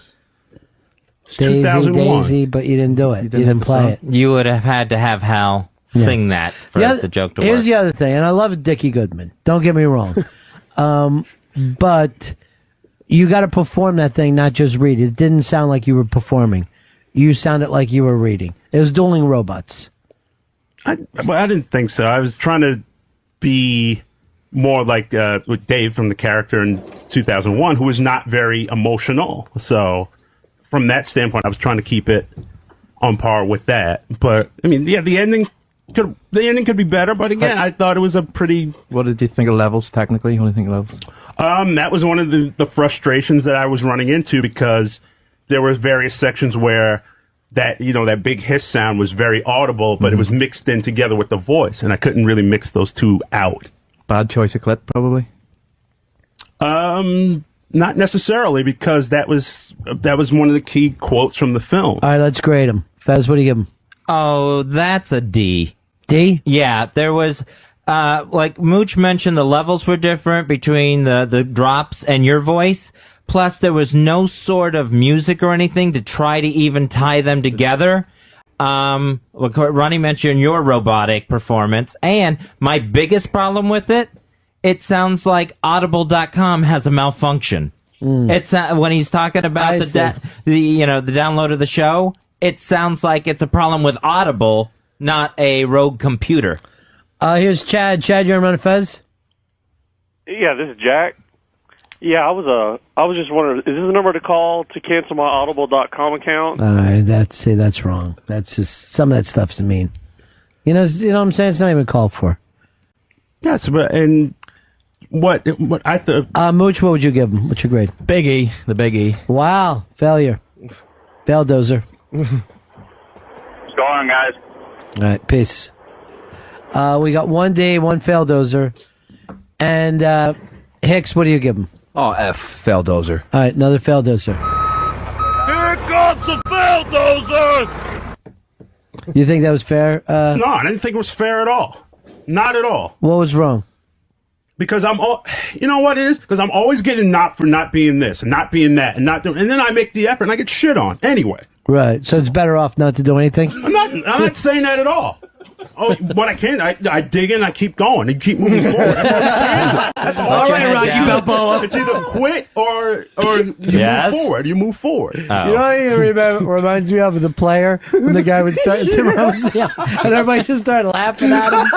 Daisy, 2001. Daisy, but you didn't do it. You didn't play it. You would have had to have Hal sing that for the joke to Here's work. the other thing, and I love Dickie Goodman. Don't get me wrong. But you got to perform that thing, not just read it. It didn't sound like you were performing. You sounded like you were reading. It was dueling robots. I didn't think so. I was trying to be more like with Dave from the character in 2001, who was not very emotional. So from that standpoint, I was trying to keep it on par with that. But I mean, yeah, the ending could be better. But again, I thought it was a pretty. What did you think of levels technically? What do you think of levels? That was one of the frustrations that I was running into, because there was various sections where that, you know, that big hiss sound was very audible, but it was mixed in together with the voice, and I couldn't really mix those two out. Bad choice of clip, probably. Not necessarily, because that was one of the key quotes from the film. All right, let's grade him. Fez, what do you give him? Oh, that's a D. D? Yeah, there was, like Mooch mentioned, the levels were different between the drops and your voice. Plus, there was no sort of music or anything to try to even tie them together. Ronnie mentioned your robotic performance. And my biggest problem with it sounds like Audible.com has a malfunction. It's when he's talking about the download of the show, it sounds like it's a problem with Audible, not a rogue computer. Here's Chad. Chad, you're on Fez? Yeah, this is Jack. Yeah, I was just wondering, is this the number to call to cancel my Audible.com account? All right, that's wrong. That's just, some of that stuff's mean. You know what I'm saying? It's not even called for. Yes, but, and what I thought... Mooch, what would you give him? What's your grade? Big E, the big E. Wow, failure. Faildozer. What's going on, guys? All right, peace. We got 1 D, 1 faildozer. And, Hicks, what do you give him? Oh, F. Faildozer. All right, another faildozer. Here comes the Faildozer! You think that was fair? No, I didn't think it was fair at all. Not at all. What was wrong? Because you know what it is? Because I'm always getting knocked for not being this and not being that and not doing, and then I make the effort and I get shit on anyway. Right, so it's better off not to do anything? I'm not saying that at all. Oh, what I can, I dig in, I keep going, and keep moving forward. That's all right, Rocky Balboa. It's either quit or you move forward. You move forward. You know what it reminds me of the player when the guy would start and everybody just started laughing at him.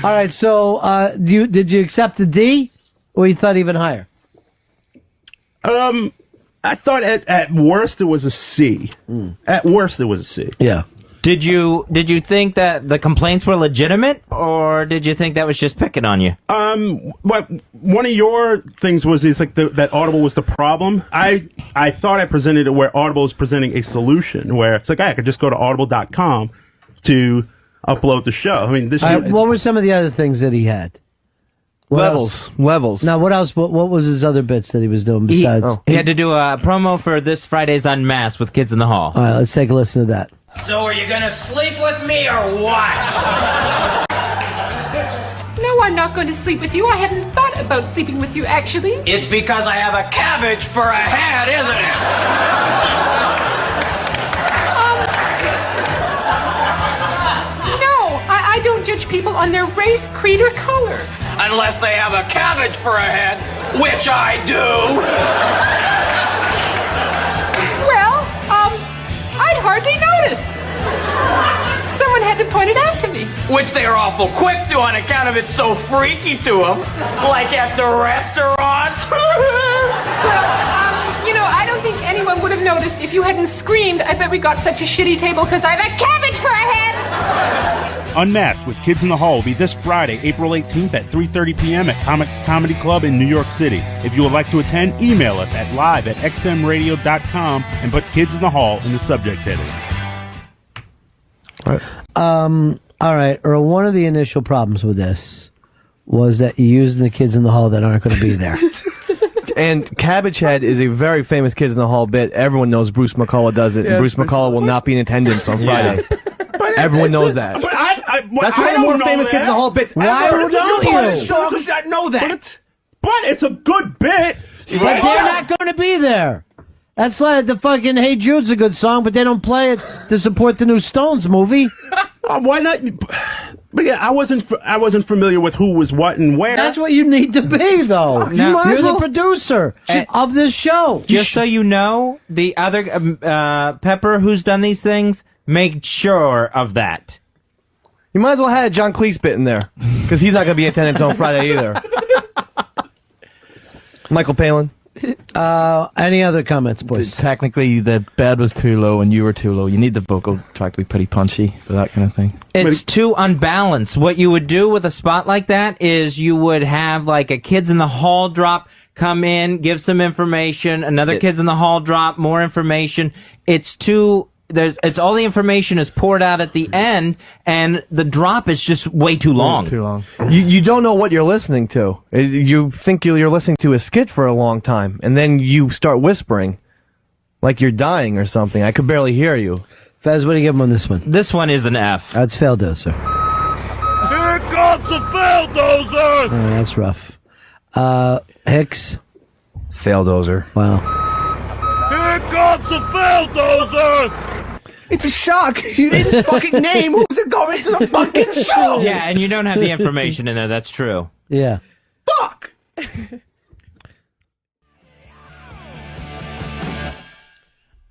All right, so did you accept the D, or you thought even higher? I thought at worst it was a C. At worst it was a C. Yeah. Did you think that the complaints were legitimate, or did you think that was just picking on you? But one of your things was like that Audible was the problem. I thought I presented it where Audible is presenting a solution, where it's like, I could just go to audible.com to upload the show. I mean, what were some of the other things that he had? Levels. Now, what else? What was his other bits that he was doing besides? He had to do a promo for this Friday's Unmasked with Kids in the Hall. All right, let's take a listen to that. So are you gonna sleep with me or what? No, I'm not going to sleep with you. I hadn't thought about sleeping with you, actually. It's because I have a cabbage for a head, isn't it? No, I don't judge people on their race, creed, or color. Unless they have a cabbage for a head, which I do. Well, I'd hardly noticed. Someone had to point it out to me. Which they are awful quick to on account of it's so freaky to them. Like at the restaurant. Well, you know, I don't think anyone would have noticed if you hadn't screamed. I bet we got such a shitty table because I have a cabbage for a head. Unmasked with Kids in the Hall will be this Friday, April 18th at 3:30 p.m. at Comics Comedy Club in New York City. If you would like to attend, email us at live@xmradio.com and put Kids in the Hall in the subject heading. All right, Earl, one of the initial problems with this was that you used the Kids in the Hall that aren't going to be there. And Cabbage Head is a very famous Kids in the Hall bit. Everyone knows Bruce McCullough does it, and Bruce McCullough will not be in attendance on Friday. Everyone knows that. But That's one of the more famous Kids in the Hall bits. Why ever. don't you? Does not know that. But it's a good bit. But they're not going to be there. That's like the fucking Hey Jude's a good song, but they don't play it to support the new Stones movie. Why not? But yeah, I wasn't familiar with who was what and where. That's what you need to be, though. You're the producer of this show. Just so you know, the other Pepper who's done these things made sure of that. You might as well have a John Cleese bit in there, because he's not going to be in attendance on Friday either. Michael Palin. Any other comments, boys? Technically, the bed was too low and you were too low. You need the vocal track to be pretty punchy for that kind of thing. It's too unbalanced. What you would do with a spot like that is you would have like a Kids in the Hall drop, come in, give some information, another Kids in the Hall drop, more information. It's all the information is poured out at the end, and the drop is just way too long. Too long. You don't know what you're listening to. You think you're listening to a skit for a long time, and then you start whispering like you're dying or something. I could barely hear you. Fez, what do you give him on this one? This one is an F. That's Feldozer. Here comes the Feldozer! Oh, that's rough. Hicks? Feldozer. Wow. Here comes the Feldozer! It's a shock. You didn't fucking name who's going to the fucking show. Yeah, and you don't have the information in there. That's true. Yeah. Fuck.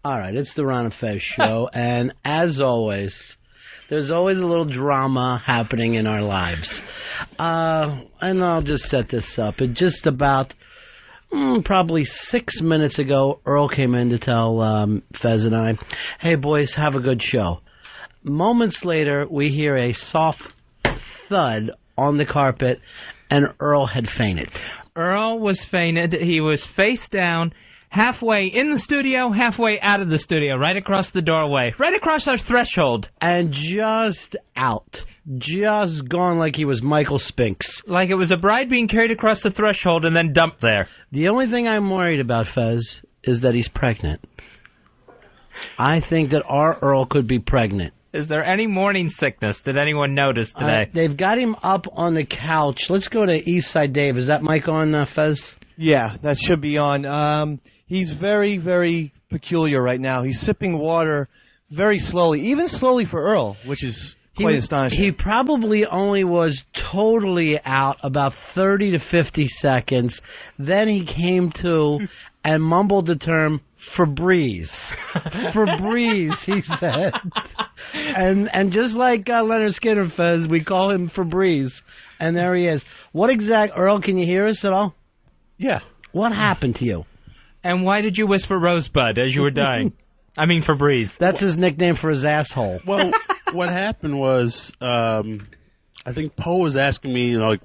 All right, it's the Ron and Fez show, and as always, there's always a little drama happening in our lives. And I'll just set this up. It just about probably 6 minutes ago, Earl came in to tell Fez and I, hey, boys, have a good show. Moments later, we hear a soft thud on the carpet, and Earl had fainted. Earl was fainted. He was face down, halfway in the studio, halfway out of the studio, right across the doorway, right across our threshold. And just out. Just gone like he was Michael Spinks. Like it was a bride being carried across the threshold and then dumped there. The only thing I'm worried about, Fez, is that he's pregnant. I think that our Earl could be pregnant. Is there any morning sickness that anyone noticed today? They've got him up on the couch. Let's go to Eastside Dave. Is that mic on, Fez? Yeah, that should be on. He's very, very peculiar right now. He's sipping water very slowly, even slowly for Earl, which is quite astonishing. He probably only was totally out about 30 to 50 seconds. Then he came to and mumbled the term Febreze. Febreze, he said. And just like Leonard Skinner, Fez, we call him Febreze. And there he is. Earl, can you hear us at all? Yeah. What happened to you? And why did you whisper Rosebud as you were dying? I mean Febreze. That's his nickname for his asshole. Well, what happened was, I think Poe was asking me, do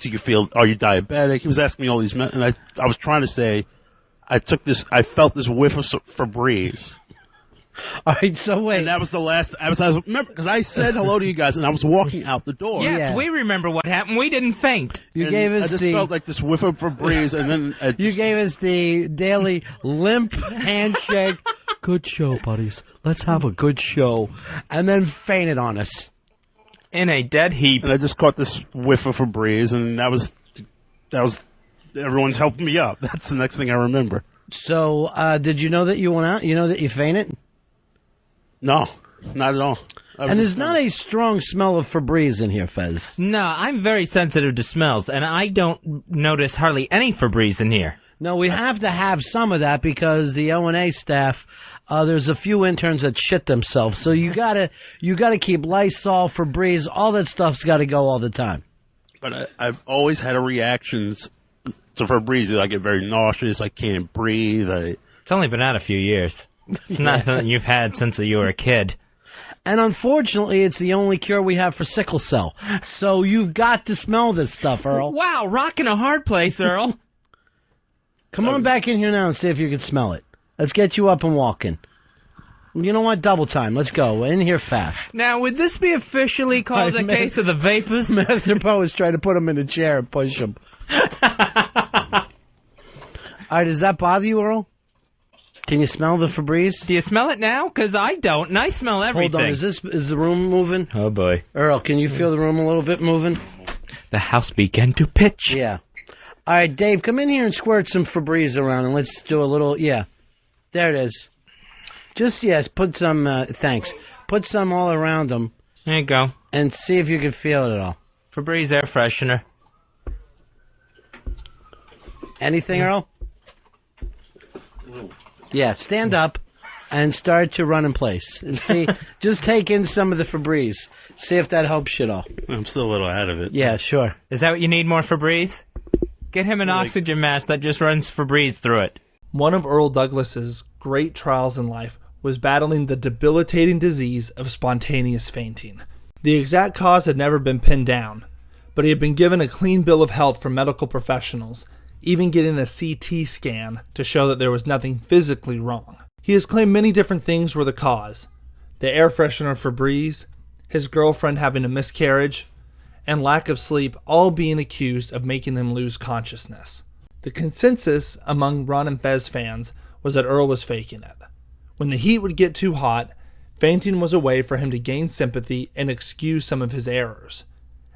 you feel, are you diabetic? He was asking me all these, and I was trying to say, I felt this whiff of Febreze. All right, so wait. And that was the last, remember, because I said hello to you guys, and I was walking out the door. Yes, we remember what happened. We didn't faint. You gave us I just felt like this whiff of Febreze, and then... You gave us the daily limp handshake. Good show, buddies. Let's have a good show. And then fainted on us. In a dead heap. And I just caught this whiff of Febreze, and that was everyone's helping me up. That's the next thing I remember. So, did you know that you went out? You know that you fainted? No, not at all. And there's not a strong smell of Febreze in here, Fez. No, I'm very sensitive to smells, and I don't notice hardly any Febreze in here. No, we have to have some of that because the O&A staff, there's a few interns that shit themselves. So you gotta keep Lysol, Febreze, all that stuff's got to go all the time. But I've always had a reaction to Febreze. I get very nauseous. I can't breathe. It's only been out a few years. It's not something you've had since you were a kid. And unfortunately, it's the only cure we have for sickle cell. So you've got to smell this stuff, Earl. Wow, rocking a hard place, Earl. Come on back in here now and see if you can smell it. Let's get you up and walking. You know what? Double time. Let's go. In here fast. Now, would this be officially called a case of the vapors? Master Poe is trying to put him in a chair and push him. All right, does that bother you, Earl? Can you smell the Febreze? Do you smell it now? Because I don't, and I smell everything. Hold on, is the room moving? Oh, boy. Earl, can you feel the room a little bit moving? The house began to pitch. Yeah. All right, Dave, come in here and squirt some Febreze around, and let's do a little, there it is. Just, put some, thanks. Put some all around them. There you go. And see if you can feel it at all. Febreze air freshener. Anything, Earl? Yeah, stand up and start to run in place. And see, just take in some of the Febreze. See if that helps you at all. I'm still a little out of it. Yeah, sure. Is that what you need, more Febreze? Get him an oxygen mask that just runs Febreze through it. One of Earl Douglas's great trials in life was battling the debilitating disease of spontaneous fainting. The exact cause had never been pinned down, but he had been given a clean bill of health from medical professionals, even getting a CT scan to show that there was nothing physically wrong. He has claimed many different things were the cause. The air freshener Febreze, his girlfriend having a miscarriage, and lack of sleep all being accused of making him lose consciousness. The consensus among Ron and Fez fans was that Earl was faking it. When the heat would get too hot, fainting was a way for him to gain sympathy and excuse some of his errors.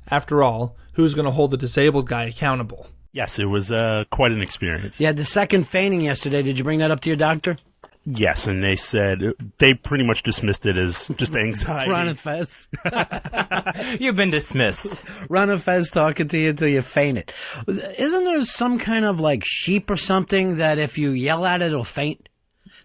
After all, who's going to hold the disabled guy accountable? Yes, it was quite an experience. You had the second fainting yesterday. Did you bring that up to your doctor? Yes, and they said they pretty much dismissed it as just anxiety. Ron and Fez. You've been dismissed. Ron and Fez talking to you until you fainted. Isn't there some kind of like sheep or something that if you yell at it, it'll faint?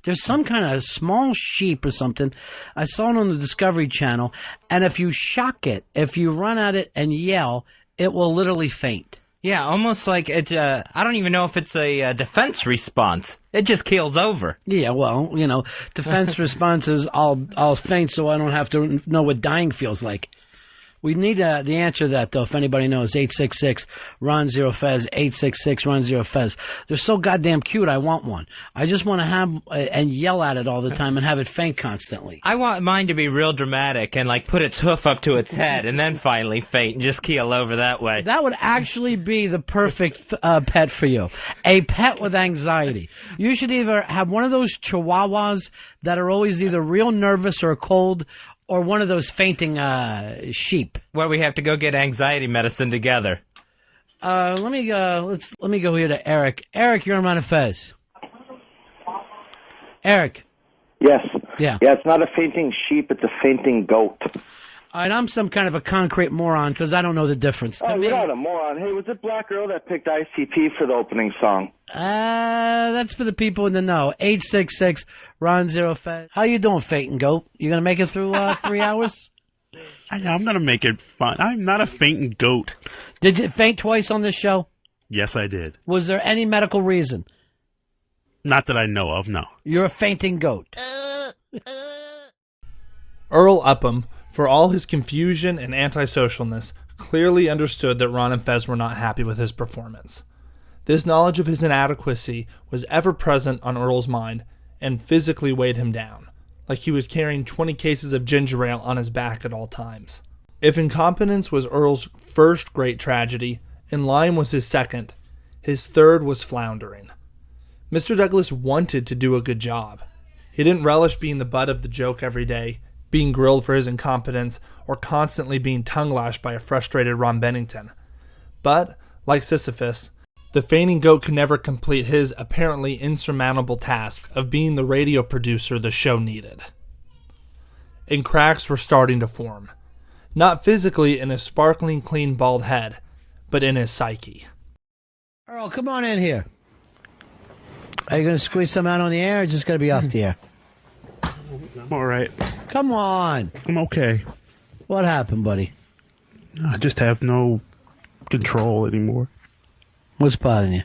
There's some kind of small sheep or something. I saw it on the Discovery Channel, and if you shock it, if you run at it and yell, it will literally faint. Yeah, almost like it's I don't even know if it's a defense response. It just keels over. Yeah, well, you know, defense response is I'll faint so I don't have to know what dying feels like. We need the answer to that, though, if anybody knows. 866-RON-0-FEZ, 866-RON-0-FEZ. They're so goddamn cute, I want one. I just want to have and yell at it all the time and have it faint constantly. I want mine to be real dramatic and, like, put its hoof up to its head and then finally faint and just keel over that way. That would actually be the perfect pet for you. A pet with anxiety. You should either have one of those chihuahuas that are always either real nervous or cold, or one of those fainting sheep. Where we have to go get anxiety medicine together. Let me go here to Eric. Eric, you're on Ron and Fez. Eric. Yes. Yeah. Yeah, it's not a fainting sheep, it's a fainting goat. All right, I'm some kind of a concrete moron because I don't know the difference. Oh, you're not a moron. Hey, was it Black Earl that picked ICP for the opening song? That's for the people in the know. 866-RON-0-FEZ. How you doing, fainting goat? You going to make it through 3 hours? I'm going to make it fun. I'm not a fainting goat. Did you faint twice on this show? Yes, I did. Was there any medical reason? Not that I know of, no. You're a fainting goat. Earl Upham, for all his confusion and antisocialness, clearly understood that Ron and Fez were not happy with his performance. This knowledge of his inadequacy was ever present on Earl's mind and physically weighed him down, like he was carrying 20 cases of ginger ale on his back at all times. If Incompetence was Earl's first great tragedy, In Line was his second, his third was Floundering. Mr. Douglas wanted to do a good job. He didn't relish being the butt of the joke every day, being grilled for his incompetence, or constantly being tongue-lashed by a frustrated Ron Bennington. But, like Sisyphus, the fainting goat could never complete his apparently insurmountable task of being the radio producer the show needed. And cracks were starting to form. Not physically in his sparkling clean bald head, but in his psyche. Earl, come on in here. Are you going to squeeze some out on the air or just going to be off the air? I'm all right. Come on. I'm okay. What happened, buddy? I just have no control anymore. What's bothering you?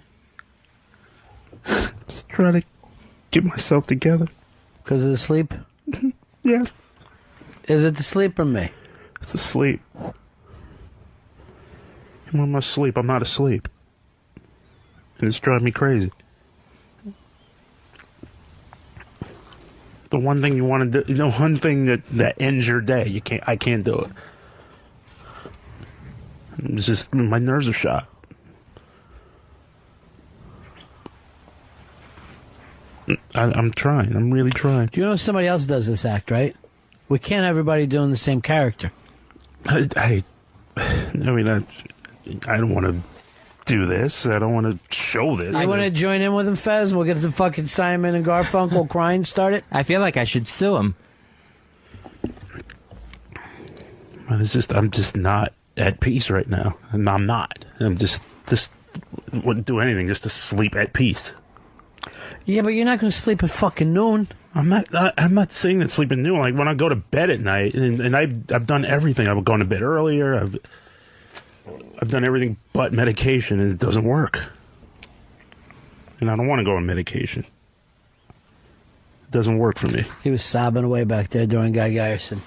Just trying to get myself together. Because of the sleep? Yes. Is it the sleep or me? It's the sleep. And when I'm asleep, I'm not asleep. And it's driving me crazy. The one thing you want to do, the one thing that ends your day, I can't do it. It's just, my nerves are shot. I'm trying. I'm really trying. You know somebody else does this act, right? We can't have everybody doing the same character. I don't want to do this. I don't want to show this. You want to join in with him, Fez? We'll get the fucking Simon and Garfunkel crying started. I feel like I should sue him. But it's just, I'm just not at peace right now. And I'm not. I'm just wouldn't do anything just to sleep at peace. Yeah, but you're not going to sleep at fucking noon. I'm not saying that sleep at noon. Like when I go to bed at night, and I've done everything. I've gone to bed earlier. I've done everything but medication, and it doesn't work. And I don't want to go on medication. It doesn't work for me. He was sobbing away back there during Guy Garrison.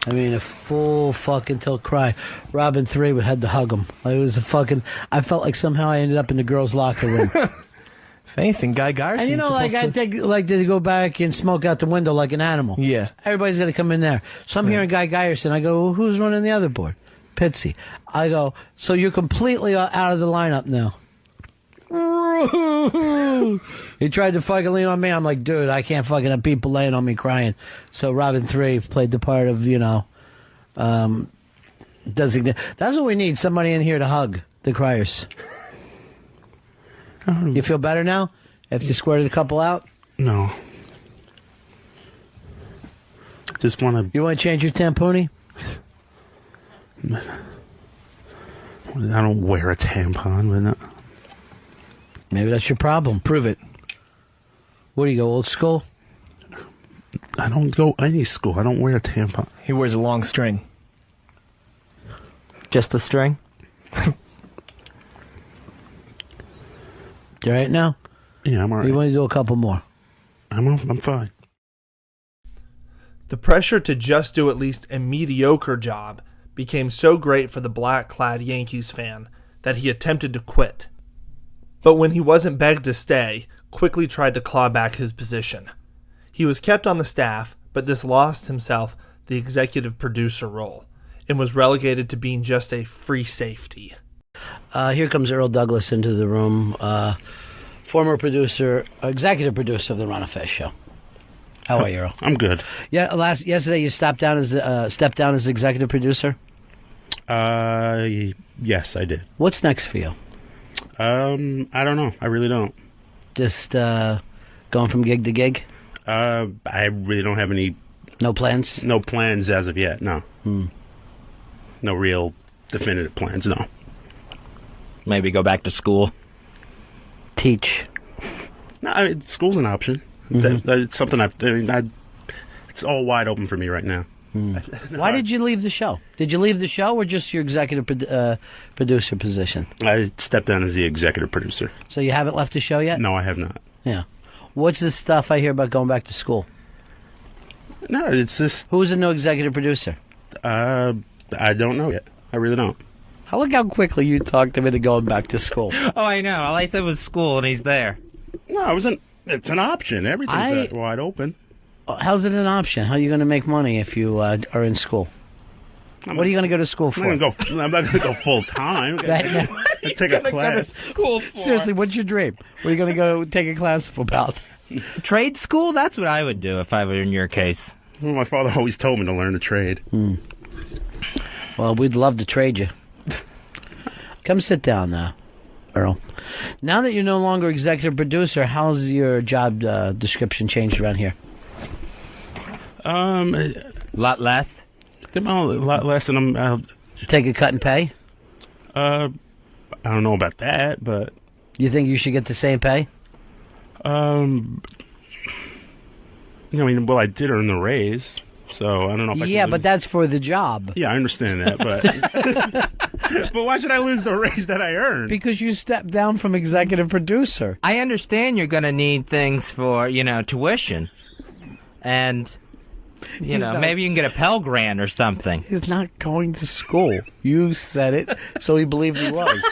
I mean, a full fucking tilt cry. Robin 3 had to hug him. It was a fucking... I felt like somehow I ended up in the girls' locker room. If anything, Guy Garson. And you know, like, I think, like, did he go back and smoke out the window like an animal? Yeah. Everybody's got to come in there. So I'm hearing Guy Garson. I go, well, who's running the other board? Pitsy. I go, so you're completely out of the lineup now. He tried to fucking lean on me. I'm like, dude, I can't fucking have people laying on me crying. So Robin 3 played the part of, you know, designate. That's what we need, somebody in here to hug the criers. You feel better now? After you squirted a couple out? No. Just want to... You want to change your tamponi? I don't wear a tampon, but not... Maybe that's your problem. Prove it. What do you go, old school? I don't go any school. I don't wear a tampon. He wears a long string. Just the string? You all right now? Yeah, I'm all right. You want to do a couple more? I'm fine. The pressure to just do at least a mediocre job became so great for the black-clad Yankees fan that he attempted to quit. But when he wasn't begged to stay, quickly tried to claw back his position. He was kept on the staff, but this lost himself the executive producer role and was relegated to being just a free safety. Here comes Earl Douglas into the room, former producer, executive producer of the Ron and Fez show. How are you, Earl? I'm good. Yeah, yesterday you stepped down as executive producer. Yes, I did. What's next for you? I don't know. I really don't. Just going from gig to gig? I really don't have any... No plans? No plans as of yet, no. No real definitive plans, no. Maybe go back to school. Teach. No, school's an option. It's something it's all wide open for me right now. Why did you leave the show? Did you leave the show or just your executive producer position? I stepped down as the executive producer. So you haven't left the show yet? No, I have not. Yeah. What's this stuff I hear about going back to school? No, it's just... Who's the new executive producer? I don't know yet. I really don't. Look how quickly you talked him into going back to school. Oh, I know. All I said was school, and he's there. No, it's an option. Everything's wide open. How's it an option? How are you going to make money if you are in school? What are you going to go to school for? I'm not going to go full time. I take a class. Seriously, what's your dream? What are you going to go take a class about? Trade school? That's what I would do if I were in your case. Well, my father always told me to learn a trade. Well, we'd love to trade you. Come sit down now, Earl. Now that you're no longer executive producer, how's your job description changed around here? A lot less? A lot less, and I'll take a cut in pay? I don't know about that, but... You think you should get the same pay? I mean, well, I did earn the raise, so I don't know if I can but that's for the job. Yeah, I understand that, but... But why should I lose the raise that I earned? Because you stepped down from executive producer. I understand you're going to need things for, tuition. And, maybe you can get a Pell Grant or something. He's not going to school. You said it, so he believed he was.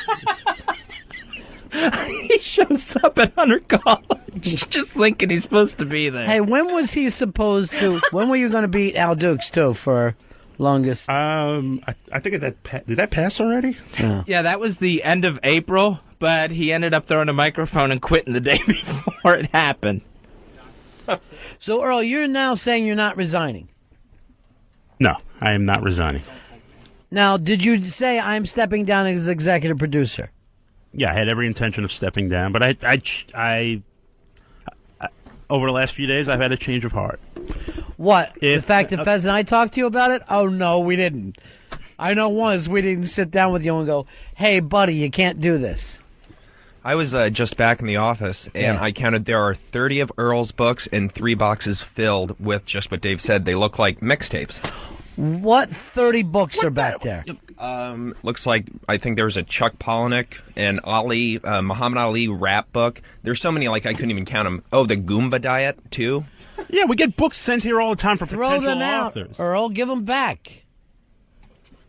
He shows up at Hunter College just thinking he's supposed to be there. Hey, when was he supposed to... When were you going to beat Al Dukes, too, for... longest? I think did that pass already? Yeah, that was the end of April, but he ended up throwing a microphone and quitting the day before it happened. So, Earl, you're now saying you're not resigning? No, I am not resigning. Now, did you say I'm stepping down as executive producer? Yeah, I had every intention of stepping down, but I over the last few days, I've had a change of heart. What? The fact that Fez and I talked to you about it? Oh, no, we didn't. I know once we didn't sit down with you and go, hey, buddy, you can't do this. I was just back in the office, and I counted there are 30 of Earl's books and 3 boxes filled with just what Dave said. They look like mixtapes. What 30 books are back there? Looks like, I think there was a Chuck Palahniuk and Muhammad Ali rap book. There's so many, like, I couldn't even count them. Oh, the Goomba diet, too. Yeah, we get books sent here all the time from Throw potential them out, authors. Earl. Give them back.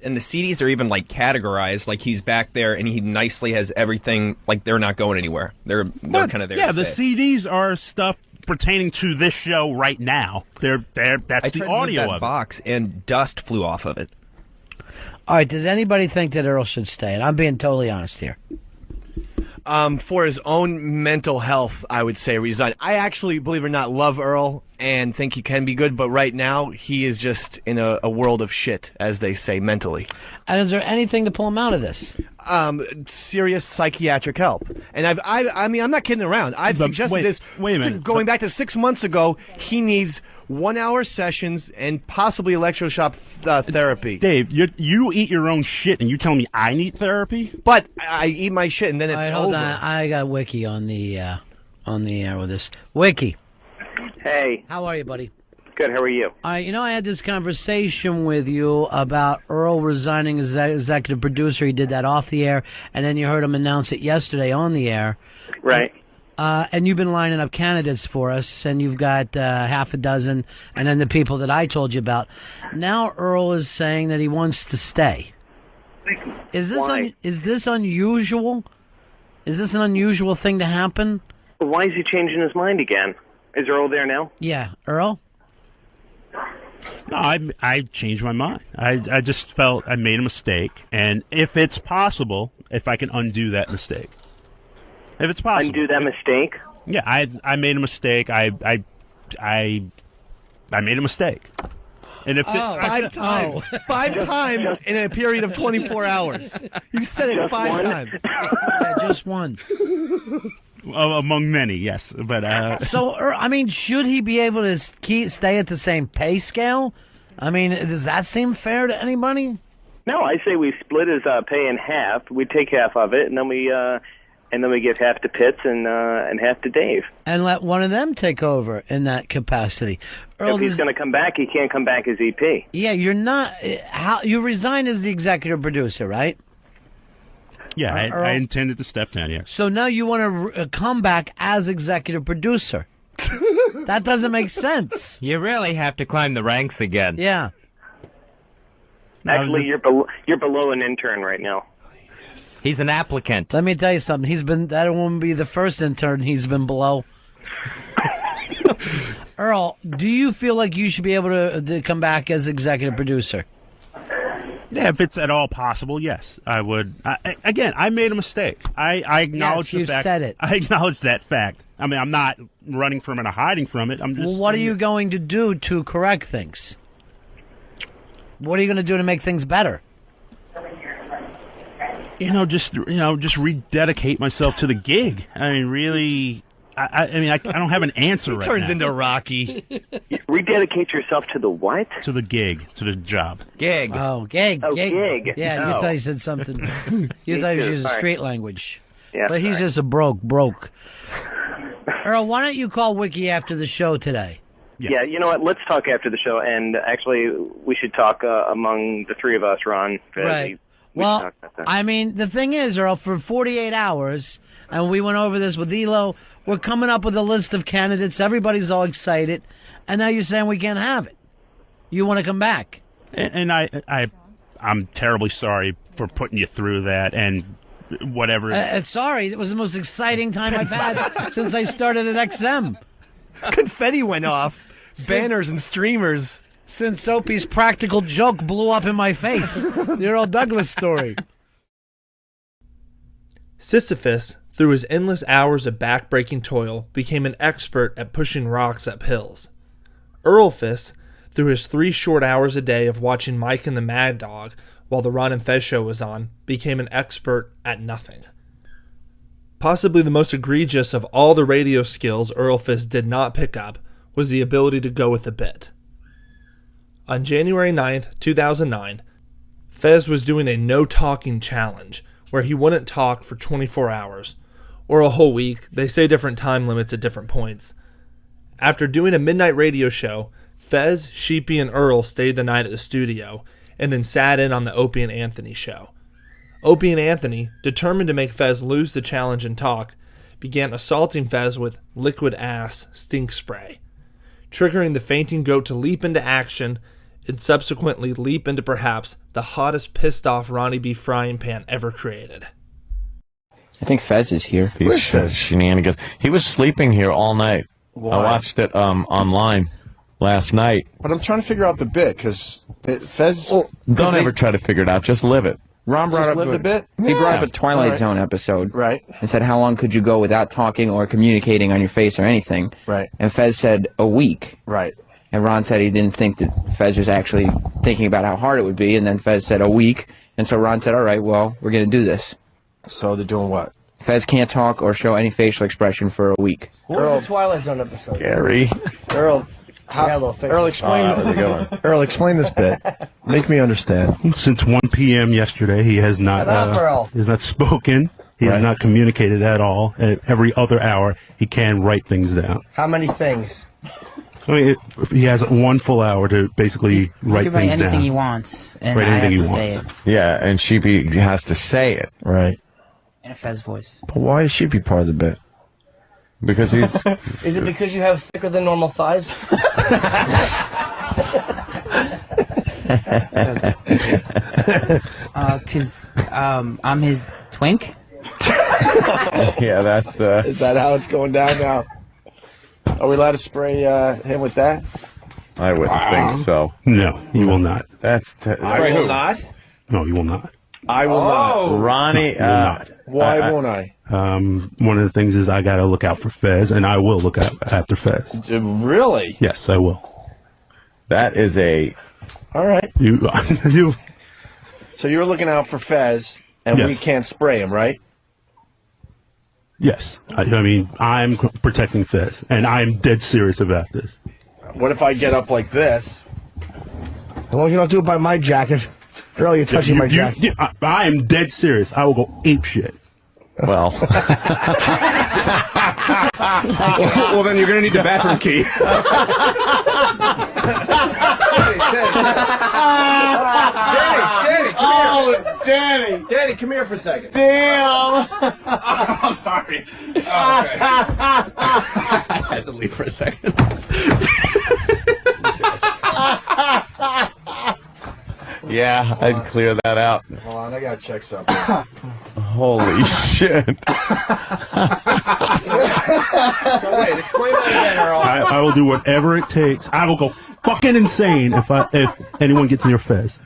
And the CDs are even like categorized, like he's back there and he nicely has everything, like they're not going anywhere. They're kind of there. Yeah, to the stay. CDs are stuff pertaining to this show right now. That's the audio of it. Box and dust flew off of it. All right, does anybody think that Earl should stay? And I'm being totally honest here. For his own mental health, I would say resign. I actually, believe it or not, love Earl and think he can be good, but right now he is just in a world of shit, as they say, mentally. And is there anything to pull him out of this? Serious psychiatric help. And I mean, I'm not kidding around. I've suggested this. Wait a minute. Going back to 6 months ago, he needs 1-hour sessions and possibly electroshock therapy. Dave, you eat your own shit, and you tell me I need therapy? But I eat my shit, and then it's All right, over. hold on. I got Wiki on the air with this. Wiki. Hey. How are you, buddy? Good, how are you? All right, I had this conversation with you about Earl resigning as executive producer. He did that off the air, and then you heard him announce it yesterday on the air. Right. And you've been lining up candidates for us, and you've got half a dozen, and then the people that I told you about. Now Earl is saying that he wants to stay. Is this unusual? Is this an unusual thing to happen? Why is he changing his mind again? Is Earl there now? Yeah, Earl? No, I changed my mind. I just felt I made a mistake, and if it's possible, if I can undo that mistake. If it's possible. Undo that mistake? Yeah, I made a mistake. I made a mistake. And if 5 times. 5 times in a period of 24 hours. You said it Just 5 one? times. Yeah, just one. Among many, yes. But So, I mean, should he be able to stay at the same pay scale? I mean, does that seem fair to anybody? No, I say we split his pay in half. We take half of it, and then we give half to Pitts and half to Dave. And let one of them take over in that capacity. Earl, If he's going to come back, he can't come back as EP. Yeah, you're not. You resigned as the executive producer, right? yeah, Earl? I intended to step down, yes. So now you want to come back as executive producer. That doesn't make sense. You really have to climb the ranks again. Yeah. Actually, you're below an intern right now. He's an applicant. Let me tell you something. That won't be the first intern he's been below. Earl, do you feel like you should be able to come back as executive producer? Yeah, if it's at all possible, yes, I would. Again, I made a mistake. I acknowledge the fact. Said it. I acknowledge that fact. I mean, I'm not running from it or hiding from it. I'm just. Well, what are you going to do to correct things? What are you going to do to make things better? Just rededicate myself to the gig. I mean, really. I don't have an answer right now. Turns into Rocky. Rededicate yourself to the what? To the gig, to the job. Gig. Oh, gig. Oh, gig. Yeah, you Oh. thought he said something. You thought he was using Sorry. street language. Yeah, but he's sorry. just a broke. Earl, why don't you call Wiki after the show today? Yeah, you know what? Let's talk after the show, and actually, we should talk among the three of us, Ron. Right. We Well, talk about that. I mean, the thing is, Earl, for 48 hours, and we went over this with Elo, we're coming up with a list of candidates. Everybody's all excited, and now you're saying we can't have it. You want to come back? And I'm terribly sorry for putting you through that and whatever. Sorry, it was the most exciting time I've had since I started at XM. Confetti went off. Banners and streamers. Since Opie's practical joke blew up in my face. The Earl Douglas story. Sisyphus, through his endless hours of back-breaking toil, became an expert at pushing rocks up hills. Earlphus, through his 3 short hours a day of watching Mike and the Mad Dog while the Ron and Fez show was on, became an expert at nothing. Possibly the most egregious of all the radio skills Earlphus did not pick up was the ability to go with a bit. On January 9th, 2009, Fez was doing a no-talking challenge where he wouldn't talk for 24 hours, or a whole week. They say different time limits at different points. After doing a midnight radio show, Fez, Sheepy, and Earl stayed the night at the studio and then sat in on the Opie and Anthony show. Opie and Anthony, determined to make Fez lose the challenge and talk, began assaulting Fez with liquid ass stink spray. triggering the fainting goat to leap into action and subsequently leap into perhaps the hottest pissed off Ronnie B. frying pan ever created. I think Fez is here. He's shenanigans. He was sleeping here all night. Why? I watched it online last night. But I'm trying to figure out the bit, because Fez... Don't ever try to figure it out. Just live it. Ron brought up a bit? He brought up a Twilight Zone episode. Right. And said, how long could you go without talking or communicating on your face or anything? Right. And Fez said, a week. Right. And Ron said he didn't think that Fez was actually thinking about how hard it would be, and then Fez said, a week. And so Ron said, all right, well, we're going to do this. So they're doing what? Fez can't talk or show any facial expression for a week. What was the Twilight Zone episode? Gary. Earl, Earl, explain this bit. Make me understand. Since 1 p.m. yesterday, he has not spoken. He has not communicated at all. At every other hour, he can write things down. How many things? I mean, he has 1 full hour to basically write He can write things anything down. he wants, and Write I have anything to he say wants. it Yeah, and Sheepy has to say it. Right. in a Fez voice. But why is Sheepy part of the bit? Because he's... Is it because you have thicker than normal thighs? Because I'm his twink. Yeah, that's... Is that how it's going down now? Are we allowed to spray him with that? I wouldn't think so. No, he will not. That's... I will not? No, he will not. I will not. Ronnie... He will not. Why won't I? One of the things is I got to look out for Fez, and I will look out after Fez. Really? Yes, I will. That is a... All right. You. So you're looking out for Fez, and Yes. we can't spray him, right? Yes. I mean, I'm protecting Fez, and I'm dead serious about this. What if I get up like this? As long as you don't do it by my jacket. Earl, you're touching my jacket. I am dead serious. I will go ape shit. Well. Well, then you're going to need the bathroom key. Danny, come here for a second. Damn! I'm sorry. Oh, okay. I had to leave for a second. Yeah, I'd clear that out. Hold on, I gotta check something. Holy shit. So wait, explain that again, Earl. I will do whatever it takes. I will go fucking insane if anyone gets near Fez.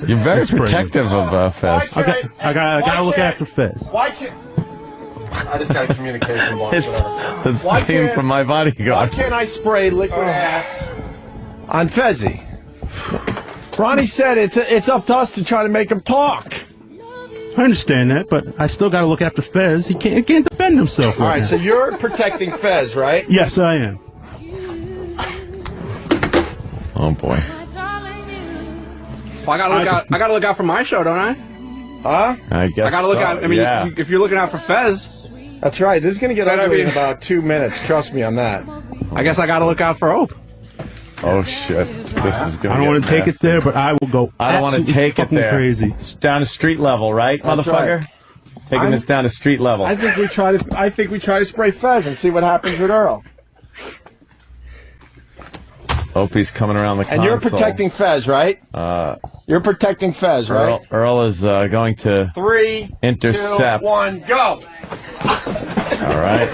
You're very It's brave. protective of Fez. I gotta look after Fez. Why can't... I just got a communication box. It's whatever. the Why theme can't- from my Why bodyguard. can't I spray liquid ass on Fezzy? Ronnie said it's up to us to try to make him talk. I understand that, but I still gotta look after Fez. He can't defend himself. All right, now. so you're protecting Fez, right? Yes, I am. Oh boy. Well, I gotta look out. I gotta look out for my show, don't I? Huh? I guess I gotta look so, out. I mean, yeah. if you're looking out for Fez, That's right. This is going to get Then I ugly in mean- about 2 minutes. Trust me on that. I guess I gotta look out for Hope. Oh shit. This is gonna I don't want to take it there, but I will go. I don't want to absolutely take it fucking there. Crazy. It's down to street level, right, That's motherfucker? right. Taking this down to street level. I think we try to spray Fez and see what happens with Earl. Opie's coming around the And console. you're protecting Fez, right? You're protecting Fez, right? Earl is going to 3, intercept. 2, 1, go! All right.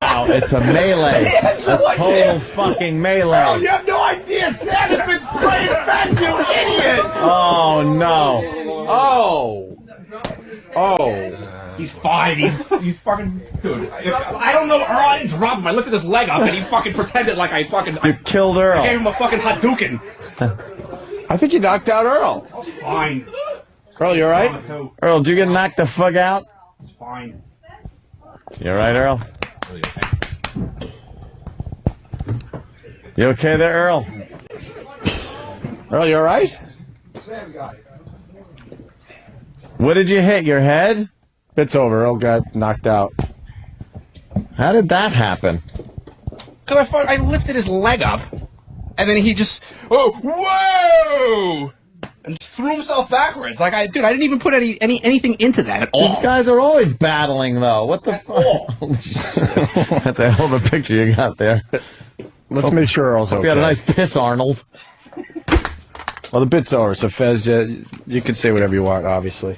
Wow, it's a melee. Yes, a what total did? fucking melee. Earl, you have no idea. Sam has been spraying Fez, you idiot! Oh no. Oh. He's fine. He's fucking dude. I don't know. Earl, I didn't drop him. I lifted his leg up and he fucking pretended like I fucking. You killed Earl. I gave him a fucking Hadouken. I think you knocked out Earl. Fine. Earl, you alright? Earl, did you get knocked the fuck out? It's fine. You alright, Earl? You okay there, Earl? Earl, you alright? What did you hit? Your head? It's over. Earl got knocked out. How did that happen? Cause I lifted his leg up, and then he just whoa, and threw himself backwards. Like I didn't even put anything into that at all. These guys are always battling, though. What the fuck? That's a hell of a picture you got there. Let's make sure Earl's Hope okay. you had a nice piss, Arnold. Well, the bit's over, so Fez, you can say whatever you want, obviously.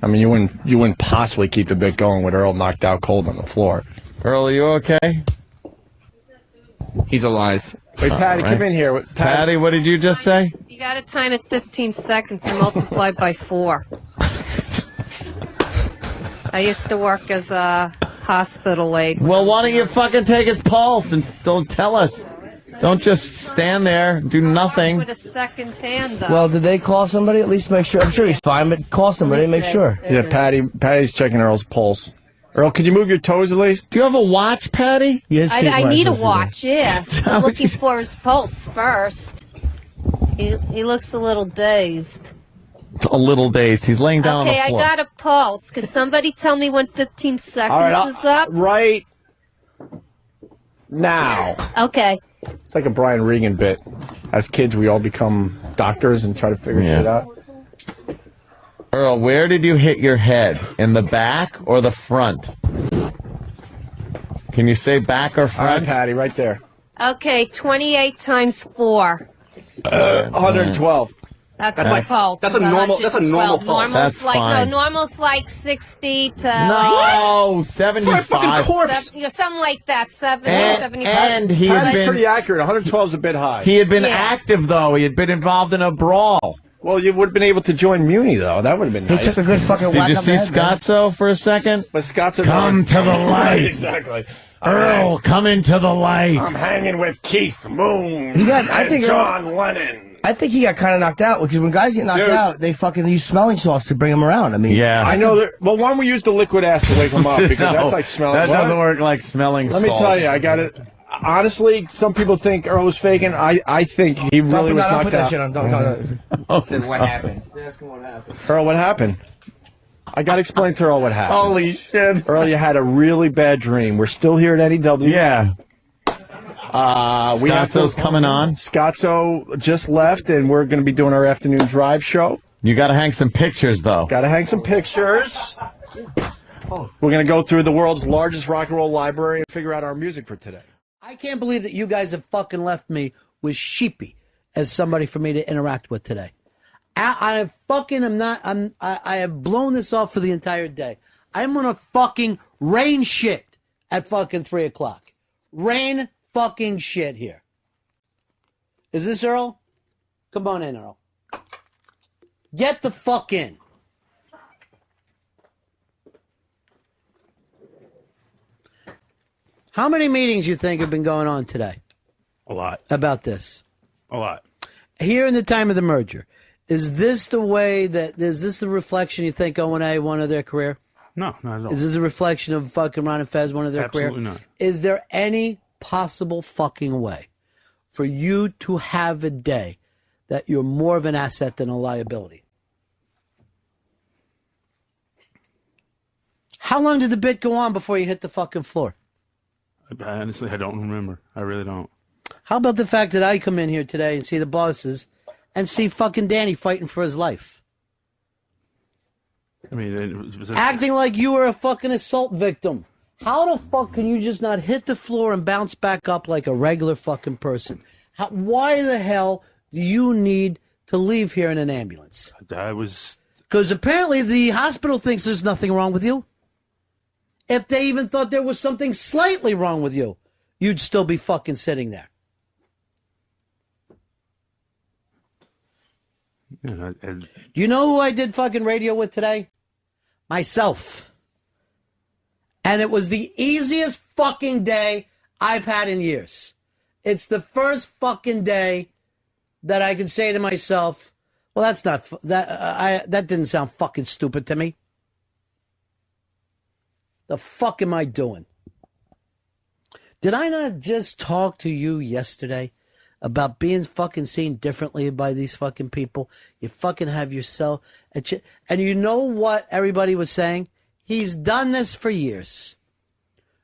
I mean, you wouldn't possibly keep the bit going with Earl knocked out cold on the floor. Earl, are you okay? He's alive. Wait, Patty, come in here. Patty, what did you just say? You got to time it 15 seconds and multiply by 4. I used to work as a hospital aide. Well, why don't you fucking take his pulse and don't tell us? Don't just stand there and do nothing. With a second hand, though. Well, did they call somebody? At least make sure. I'm sure he's fine, but call somebody and make sure. Yeah, Patty's checking Earl's pulse. Earl, can you move your toes at least? Do you have a watch, Patty? Yes, I need a watch, yeah. I'm looking for his pulse first. He looks a little dazed. A little dazed. He's laying down on the Okay, I floor. got a pulse. Can somebody tell me when 15 seconds All right, is up? Right now. Okay. It's like a Brian Regan bit. As kids, we all become doctors and try to figure shit out. Earl, where did you hit your head? In the back or the front? Can you say back or All right, front? Patty, right there. Okay, 28 times 4. 112. That's my pulse. that's a normal- that's a normal 112. pulse. Normal's That's like fine. normal's like 60 to No, 75. something like that. 70, And- 75. and he had Patty's been- pretty accurate. 112 is a bit high. He had been Yeah. active, though. He had been involved in a brawl. Well, you would have been able to join Muni, though. That would have been nice. He took a good fucking Did whack you up see the head, man. Scotzo for a second? But Scott's Come to the light. Exactly. Earl, come into the light. I'm hanging with Keith Moon. He got. I think John Lennon. I think he got kind of knocked out because when guys get knocked Dude. out, they fucking use smelling salts to bring them around. I mean, I know that. Well, why don't we use the liquid ass to wake him up? Because No, that's like smelling. That what? doesn't work like smelling Let me salt. tell you, I got it. Honestly, some people think Earl was faking. I think he really was Don't knocked put that out. shit on. Don't. Then what happened? Ask him what happened. Earl, what happened? I got to explain to Earl what happened. Holy shit. Earl, you had a really bad dream. We're still here at NEW. Yeah. We have Scotzo's coming on. Scotzo just left, and we're going to be doing our afternoon drive show. You got to hang some pictures, though. Got to hang some pictures. We're going to go through the world's largest rock and roll library and figure out our music for today. I can't believe that you guys have fucking left me with Sheepy as somebody for me to interact with today. I have blown this off for the entire day. I'm gonna fucking rain shit at fucking 3 o'clock. Rain fucking shit here. Is this Earl? Come on in, Earl. Get the fuck in. How many meetings you think have been going on today? A lot. About this? A lot. Here in the time of the merger, is this the way that, is this the reflection you think O&A wanted their career? No, not at all. Is this a reflection of fucking Ron and Fez wanted their career? Absolutely not. Is there any possible fucking way for you to have a day that you're more of an asset than a liability? How long did the bit go on before you hit the fucking floor? Honestly, I don't remember. I really don't. How about the fact that I come in here today and see the bosses and see fucking Danny fighting for his life? I mean, it was Acting like you were a fucking assault victim. How the fuck can you just not hit the floor and bounce back up like a regular fucking person? Why the hell do you need to leave here in an ambulance? I was. Because apparently the hospital thinks there's nothing wrong with you. If they even thought there was something slightly wrong with you, you'd still be fucking sitting there. Yeah, Do you know who I did fucking radio with today? Myself. And it was the easiest fucking day I've had in years. It's the first fucking day that I can say to myself, well, that's not, that didn't sound fucking stupid to me. The fuck am I doing? Did I not just talk to you yesterday about being fucking seen differently by these fucking people? You fucking have yourself, and you know what everybody was saying? He's done this for years.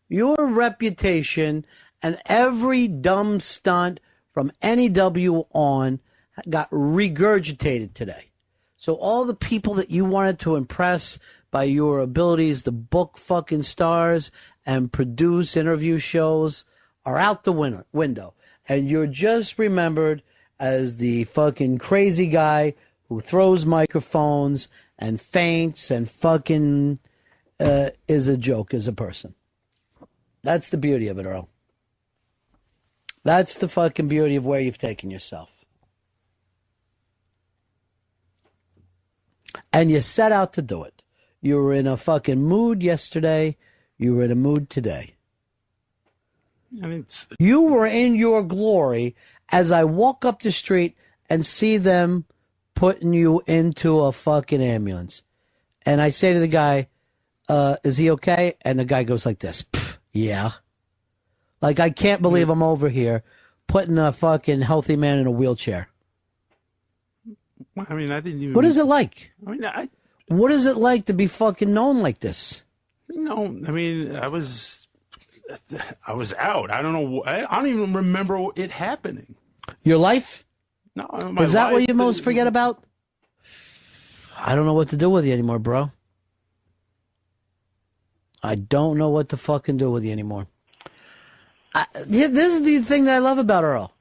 Your reputation and every dumb stunt from NEW on got regurgitated today. So all the people that you wanted to impress by your abilities to book fucking stars and produce interview shows are out the window, and you're just remembered as the fucking crazy guy who throws microphones and faints and fucking is a joke as a person. That's the beauty of it, Earl. That's the fucking beauty of where you've taken yourself. And you set out to do it. You were in a fucking mood yesterday. You were in a mood today. I mean, you were in your glory as I walk up the street and see them putting you into a fucking ambulance. And I say to the guy, is he okay? And the guy goes like this, yeah. Like, I can't believe I'm over here putting a fucking healthy man in a wheelchair. I mean, I didn't even... What is it like? I mean, what is it like to be fucking known like this? No, I mean, I was out. I don't know. I don't even remember it happening. Your life? No, my Is that life, what you most forget about? I don't know what to do with you anymore, bro. I don't know what to fucking do with you anymore. This is the thing that I love about Earl.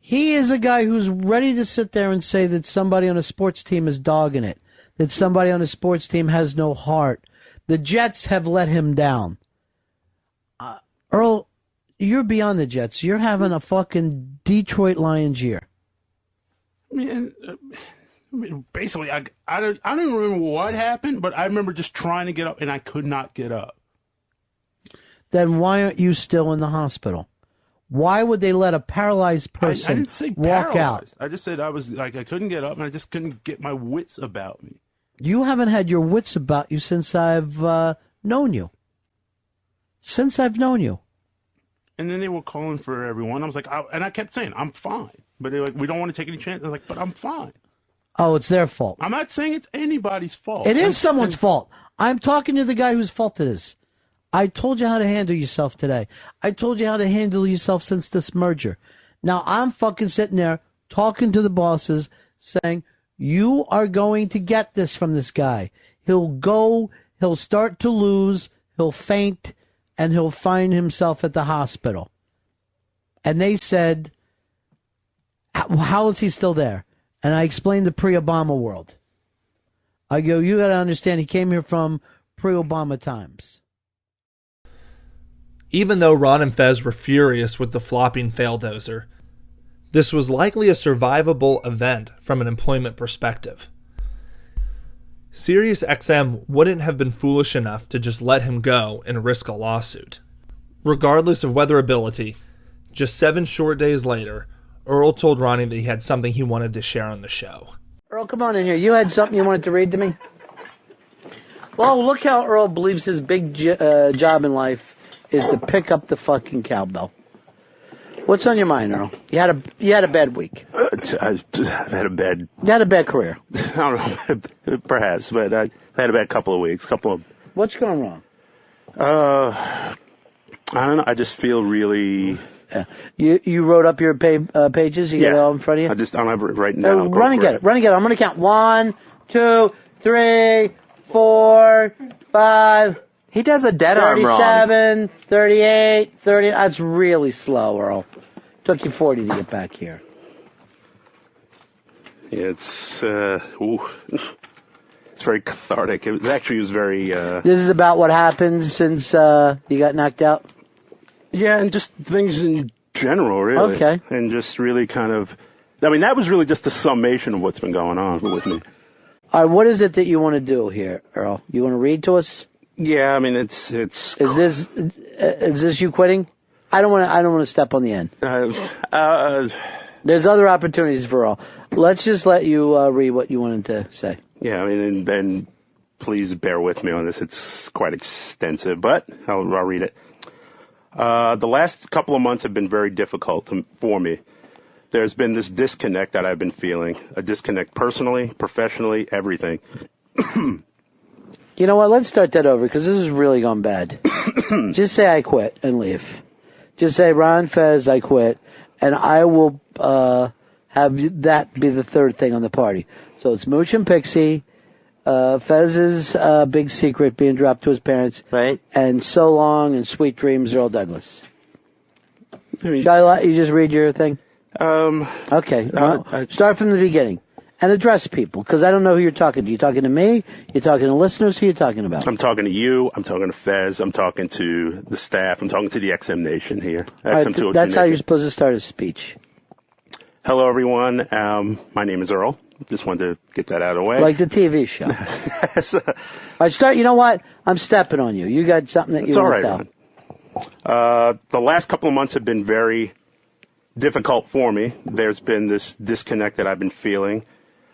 He is a guy who's ready to sit there and say that somebody on a sports team is dogging it, that somebody on a sports team has no heart. The Jets have let him down. Earl, you're beyond the Jets. You're having a fucking Detroit Lions year. I mean, basically, I don't even remember what happened, but I remember just trying to get up, and I could not get up. Then why aren't you still in the hospital? Why would they let a paralyzed person I didn't say walk paralyzed. out? I just said I was like, I couldn't get up, and I just couldn't get my wits about me. You haven't had your wits about you since I've known you. Since I've known you. And then they were calling for everyone. I was like, and I kept saying, I'm fine. But they're like, we don't want to take any chances. I was like, but I'm fine. Oh, it's their fault. I'm not saying it's anybody's fault. It is someone's fault. I'm talking to the guy whose fault it is. I told you how to handle yourself today. I told you how to handle yourself since this merger. Now I'm fucking sitting there talking to the bosses saying, you are going to get this from this guy. He'll start to lose, he'll faint, and he'll find himself at the hospital. And they said, how is he still there? And I explained the pre-Obama world. I go, you got to understand, he came here from pre-Obama times. Even though Ron and Fez were furious with the flopping faildozer, this was likely a survivable event from an employment perspective. SiriusXM wouldn't have been foolish enough to just let him go and risk a lawsuit. Regardless of weatherability, just 7 short days later, Earl told Ronnie that he had something he wanted to share on the show. Earl, come on in here. You had something you wanted to read to me? Well, look how Earl believes his big job in life is to pick up the fucking cowbell. What's on your mind, Earl? You had a bad week. I've had a bad... You had a bad career. I don't know, perhaps, but I had a bad couple of weeks. What's going wrong? I don't know. I just feel really... Yeah. You wrote up your pages? You got it all in front of you? I don't have it right now. Run and get it. I'm going to count. 1, 2, 3, 4, 5... He does a dead arm wrong. 37, 38, 30. That's really slow, Earl. Took you 40 to get back here. Yeah, it's very cathartic. It was very... This is about what happened since you got knocked out? Yeah, and just things in general, really. Okay. And just really kind of... I mean, that was really just a summation of what's been going on with me. All right, what is it that you want to do here, Earl? You want to read to us? Yeah, I mean, it's. Is this you quitting? I don't want to step on the end. There's other opportunities for all. Let's just let you read what you wanted to say. Yeah, I mean, and please bear with me on this. It's quite extensive, but I'll read it. The last couple of months have been very difficult for me. There's been this disconnect that I've been feeling. A disconnect personally, professionally, everything. You know what? Let's start that over because this is really gone bad. Just say I quit and leave. Just say, Ron Fez, I quit. And I will have that be the third thing on the party. So it's Mooch and Pixie, Fez's big secret being dropped to his parents. Right. And So Long and Sweet Dreams, Earl Douglas. Shall I let you just read your thing? Okay. Well, start from the beginning. And address people, because I don't know who you're talking to. You talking to me? You talking to listeners? Who you talking about? I'm talking to you. I'm talking to Fez. I'm talking to the staff. I'm talking to the XM Nation here. All right, that's how you're supposed to start a speech. Hello, everyone. My name is Earl. Just wanted to get that out of the way. Like the TV show. All right, start. You know what? I'm stepping on you. You got something that you want to tell. Man. The last couple of months have been very difficult for me. There's been this disconnect that I've been feeling.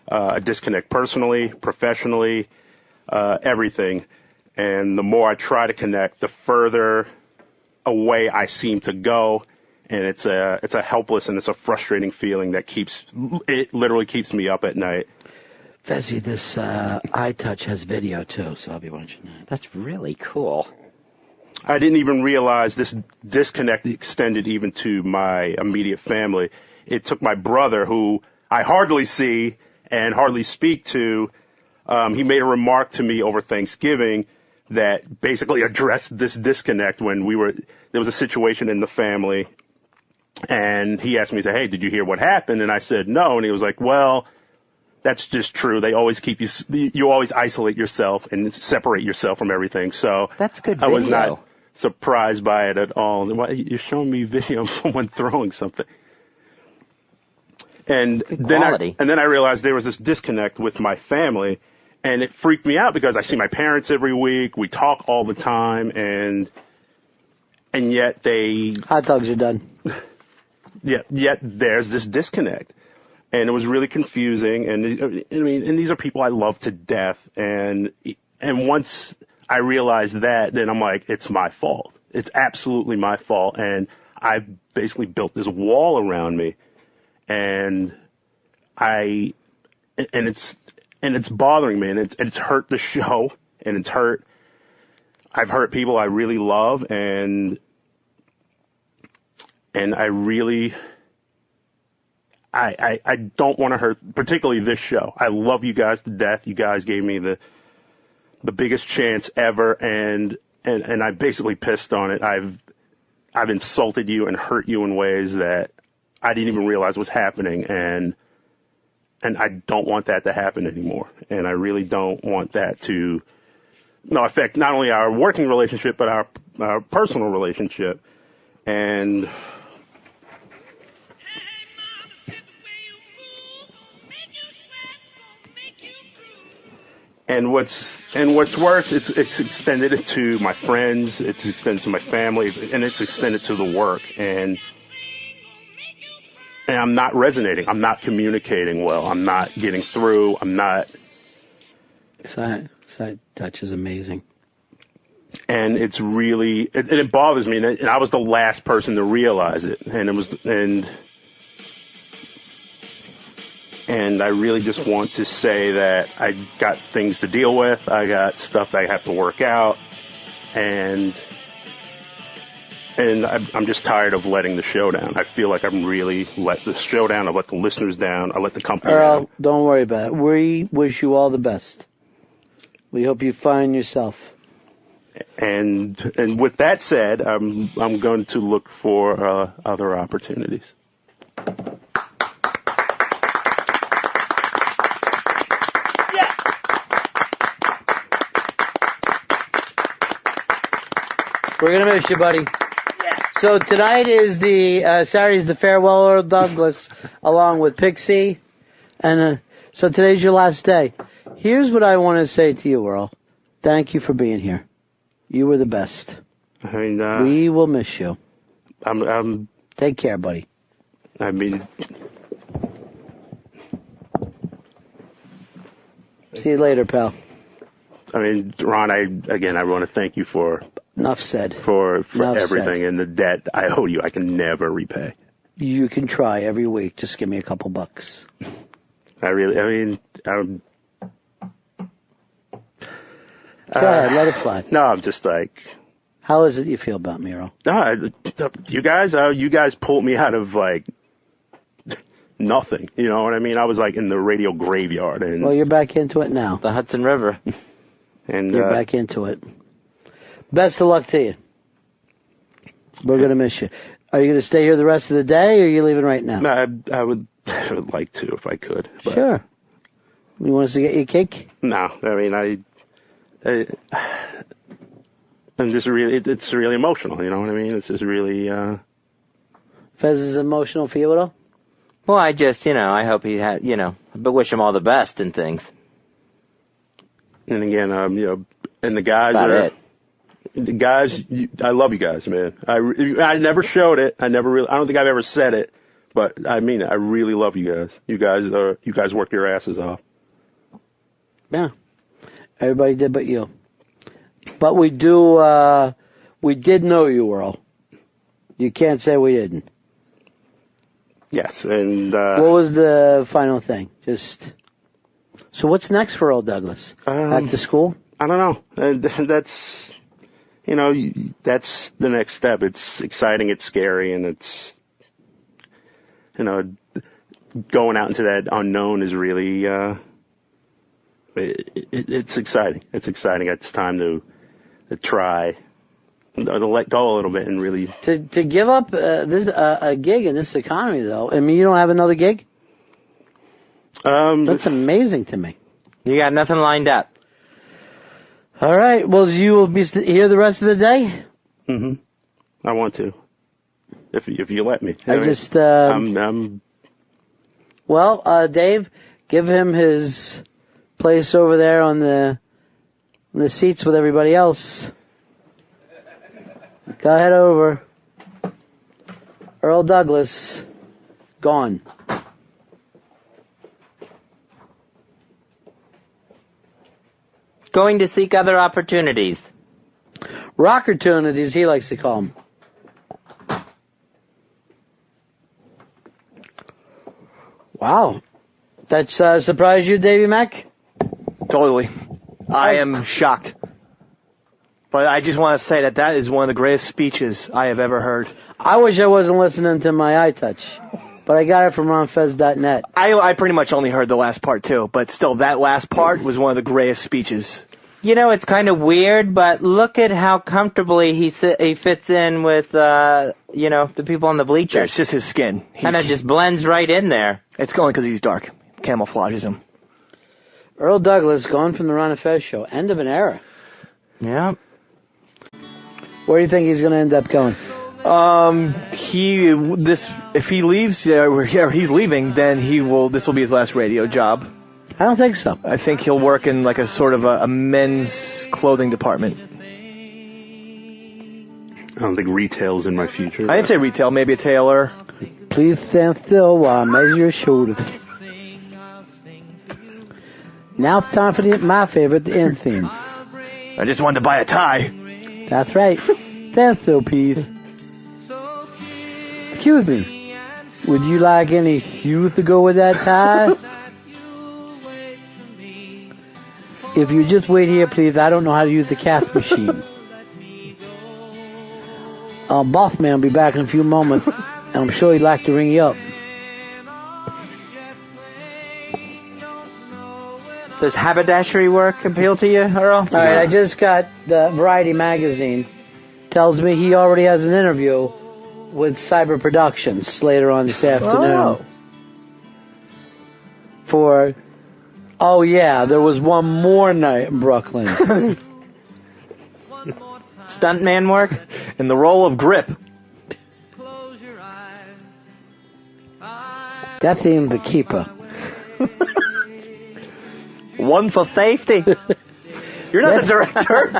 A disconnect personally, professionally, everything. And the more I try to connect, the further away I seem to go. And it's a helpless and it's a frustrating feeling that literally keeps me up at night. Fezzy, this iTouch has video too, so I'll be watching that. That's really cool. I didn't even realize this disconnect extended even to my immediate family. It took my brother, who I hardly see and hardly speak to. He made a remark to me over Thanksgiving that basically addressed this disconnect when there was a situation in the family, and he asked me, he said, "Hey, did you hear what happened?" And I said, "No." And he was like, "Well, that's just true. They always keep you always isolate yourself and separate yourself from everything." So that's good video. I was video. not surprised by it at all. You're showing me video of someone throwing something. And then I realized there was this disconnect with my family, and it freaked me out because I see my parents every week. We talk all the time, and yet hot dogs are done. Yet there's this disconnect, and it was really confusing. And and these are people I love to death, and once I realized that, then I'm like, it's my fault. It's absolutely my fault, and I've basically built this wall around me. And it's bothering me, and it's hurt the show, and I've hurt people I really love, and I really, I don't want to hurt, particularly this show. I love you guys to death. You guys gave me the biggest chance ever, and I basically pissed on it. I've insulted you and hurt you in ways that I didn't even realize was happening, and I don't want that to happen anymore. And I really don't want that to affect not only our working relationship, but our personal relationship. And what's worse, it's extended to my friends, it's extended to my family, and it's extended to the work. And I'm not resonating. I'm not communicating well. I'm not getting through. I'm not. Side touch is amazing. And it's really, it bothers me. And I was the last person to realize it. And I really just want to say that I got things to deal with. I got stuff that I have to work out. And I'm just tired of letting the show down. I feel like I'm really let the show down. I let the listeners down. I let the company down. Don't worry about it. We wish you all the best. We hope you find yourself. And with that said, I'm going to look for other opportunities. We're gonna miss you, buddy. So tonight is Saturday's the farewell Earl Douglas, along with Pixie, and so today's your last day. Here's what I want to say to you, Earl. Thank you for being here. You were the best. I mean, we will miss you. I'm. Take care, buddy. I mean, see you later, pal. I mean, Ron, I want to thank you for. Enough said. For Enough everything said. And the debt I owe you, I can never repay. You can try every week. Just give me a couple bucks. Go ahead, let it fly. No, I'm just like. How is it you feel about me, Earl? You guys pulled me out of like nothing. You know what I mean? I was like in the radio graveyard, and well, you're back into it now. The Hudson River, and you're back into it. Best of luck to you. We're gonna miss you. Are you going to stay here the rest of the day, or are you leaving right now? No, I would like to if I could. But Sure. You want us to get you a cake? No, I mean, I'm just really, it's really emotional, you know what I mean? It's just really, Fez is emotional for you at all? Well, I just, I hope he had, but wish him all the best and things. And again, and the guys I love you guys, man. I never showed it. I don't think I've ever said it, but I mean it. I really love you guys. You guys work your asses off. Yeah. Everybody did but you. But we did know you, Earl. You can't say we didn't. Yes, and what was the final thing? So what's next for Earl Douglas? Back to school? I don't know. That's that's the next step. It's exciting, it's scary, and it's going out into that unknown is really it's exciting. It's exciting. It's time to try. To let go a little bit and really to give up a gig in this economy, though. I mean, you don't have another gig. That's amazing to me. You got nothing lined up. All right. Well, you will be here the rest of the day. Mm-hmm. I want to, if you let me. Well, Dave, give him his place over there on the seats with everybody else. Go ahead over. Earl Douglas, gone. Going to seek other opportunities. Rockertunities, he likes to call them. Wow. That surprised you, Davey Mack? Totally. I am shocked. But I just want to say that is one of the greatest speeches I have ever heard. I wish I wasn't listening to my iTouch, but I got it from ronfez.net. I pretty much only heard the last part too, but still, that last part was one of the greatest speeches. It's kind of weird, but look at how comfortably he fits in with, the people on the bleachers. Yeah, it's just his skin. Kind of just blends right in there. It's only because he's dark. Camouflages him. Earl Douglas, gone from the Ron and Fez show. End of an era. Yeah. Where do you think he's going to end up going? If he leaves, or he's leaving, then this will be his last radio job. I don't think so. I think he'll work in like a sort of a men's clothing department. I don't think retail's in my future. I didn't say retail, maybe a tailor. Please stand still while I measure your shoulders. Now it's time for my favorite, the end theme. I just wanted to buy a tie. That's right. Stand still, please. Excuse me. Would you like any shoes to go with that tie? If you just wait here, please. I don't know how to use the cash machine. Boss man will be back in a few moments, and I'm sure he'd like to ring you up. Does haberdashery work appeal to you, Earl? All right, I just got the Variety magazine. Tells me he already has an interview with Cyber Productions later on this afternoon. There was one more night in Brooklyn. Stuntman work? In the role of Grip. That's in The Keeper. One for safety. You're not the director.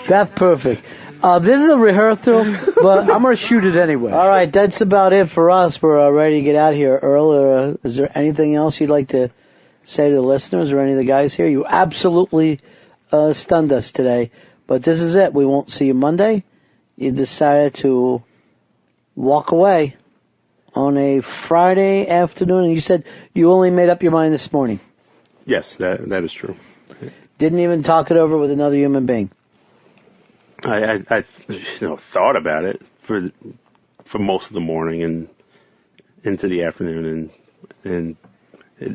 That's perfect. This is a rehearsal, but I'm going to shoot it anyway. All right, that's about it for us. We're ready to get out of here. Earl, is there anything else you'd like to say to the listeners or any of the guys here? You absolutely stunned us today, but this is it. We won't see you Monday. You decided to walk away on a Friday afternoon, and you said you only made up your mind this morning. Yes, that is true. Didn't even talk it over with another human being. I thought about it for most of the morning and into the afternoon, and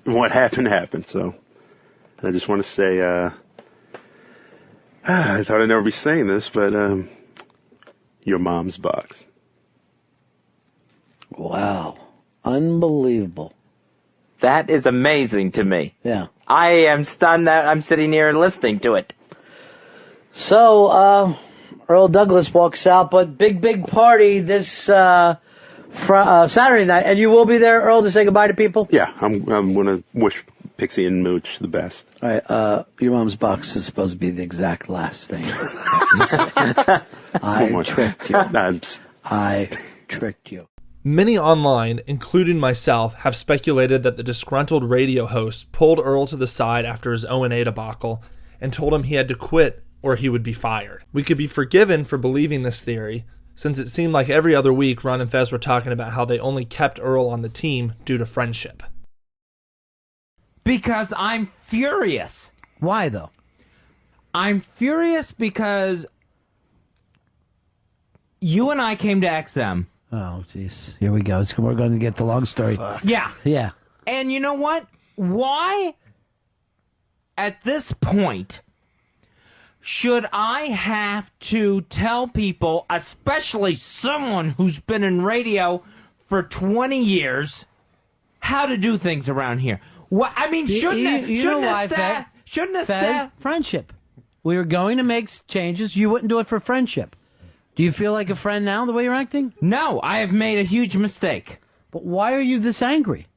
what happened. So I just want to say, I thought I'd never be saying this, but your mom's box. Wow. Unbelievable. That is amazing to me. Yeah. I am stunned that I'm sitting here listening to it. So, Earl Douglas walks out, but big party this Saturday night. And you will be there, Earl, to say goodbye to people? Yeah, I'm going to wish Pixie and Mooch the best. All right, your mom's box is supposed to be the exact last thing. I tricked you. I tricked you. Many online, including myself, have speculated that the disgruntled radio host pulled Earl to the side after his O&A debacle and told him he had to quit or he would be fired. We could be forgiven for believing this theory, since it seemed like every other week Ron and Fez were talking about how they only kept Earl on the team due to friendship. Because I'm furious. Why, though? I'm furious because you and I came to XM. Oh, jeez. Here we go. We're going to get the long story. Yeah. Yeah. And you know what? Why, at this point, should I have to tell people, especially someone who's been in radio for 20 years, how to do things around here? What, I mean, shouldn't Fez, friendship. We were going to make changes. You wouldn't do it for friendship. Do you feel like a friend now, the way you're acting? No, I have made a huge mistake. But why are you this angry?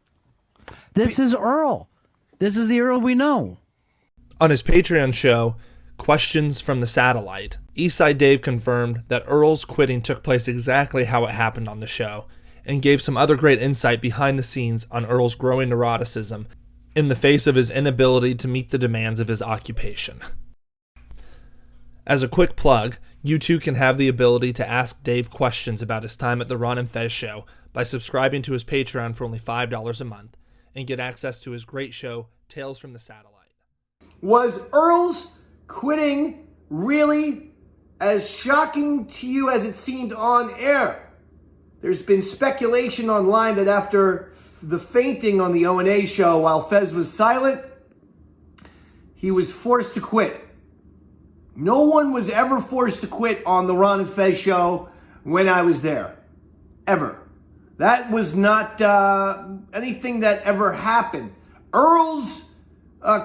This is Earl. This is the Earl we know. On his Patreon show, Questions from the Satellite, Eastside Dave confirmed that Earl's quitting took place exactly how it happened on the show, and gave some other great insight behind the scenes on Earl's growing neuroticism in the face of his inability to meet the demands of his occupation. As a quick plug, you too can have the ability to ask Dave questions about his time at the Ron and Fez show by subscribing to his Patreon for only $5 a month and get access to his great show, Tales from the Satellite. Was Earl's quitting really as shocking to you as it seemed on air? There's been speculation online that after the fainting on the O&A show while Fez was silent, he was forced to quit. No one was ever forced to quit on the Ron and Fez show when I was there. Ever. That was not anything that ever happened. Earl's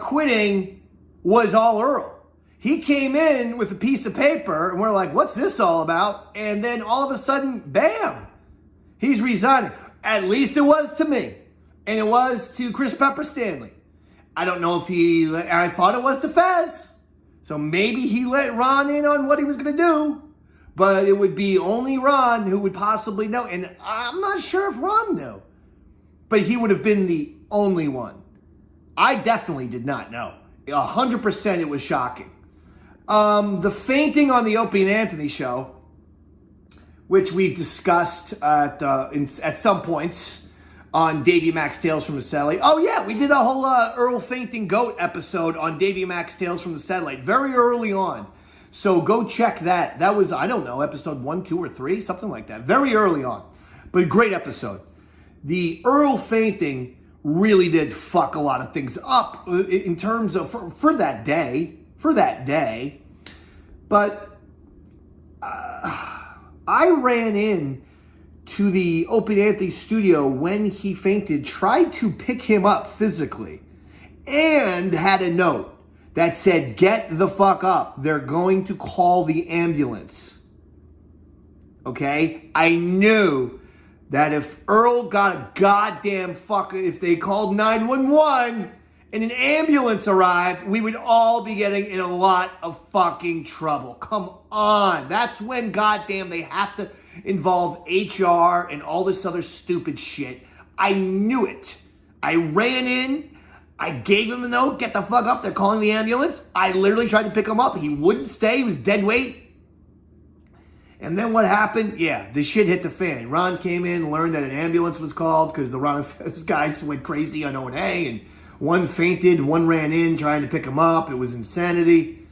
quitting was all Earl. He came in with a piece of paper and we're like, what's this all about? And then all of a sudden, bam, he's resigning. At least it was to me. And it was to Chris Pepper Stanley. I don't know if I thought it was to Fez. So maybe he let Ron in on what he was going to do, but it would be only Ron who would possibly know. And I'm not sure if Ron knew, but he would have been the only one. I definitely did not know. 100% it was shocking. The fainting on the Opie and Anthony show, which we've discussed at some points on Davey Mack's Tales from the Satellite. Oh yeah, we did a whole Earl fainting goat episode on Davey Mack's Tales from the Satellite very early on. So go check that. That was, I don't know, episode 1, 2, or 3, something like that. Very early on. But great episode. The Earl fainting really did fuck a lot of things up in terms of, for that day. But I ran in to the Opie and Anthony studio when he fainted, tried to pick him up physically, and had a note that said, get the fuck up. They're going to call the ambulance. Okay? I knew that if Earl got a goddamn if they called 911 and an ambulance arrived, we would all be getting in a lot of fucking trouble. Come on. That's when goddamn they have to involve HR and all this other stupid shit. I knew it. I ran in. I gave him a note. Get the fuck up. They're calling the ambulance. I literally tried to pick him up. He wouldn't stay. He was dead weight. And then what happened? Yeah, the shit hit the fan. Ron came in, learned that an ambulance was called because the Ron and Fez guys went crazy on O&A, and one fainted, one ran in trying to pick him up. It was insanity.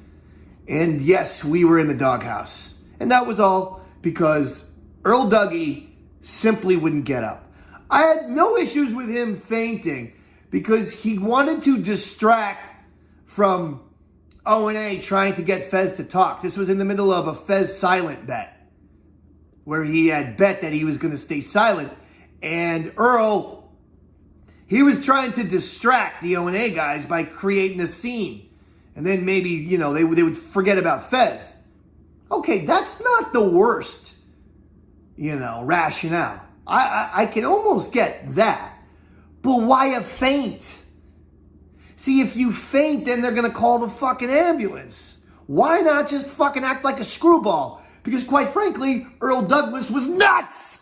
And yes, we were in the doghouse. And that was all because Earl Dougie simply wouldn't get up. I had no issues with him fainting because he wanted to distract from O&A trying to get Fez to talk. This was in the middle of a Fez silent bet where he had bet that he was going to stay silent. And Earl, he was trying to distract the O&A guys by creating a scene. And then maybe, you know, they would forget about Fez. Okay, that's not the worst, you know, rationale. I can almost get that. But why a feint? See, if you faint, then they're going to call the fucking ambulance. Why not just fucking act like a screwball? Because quite frankly, Earl Douglas was nuts!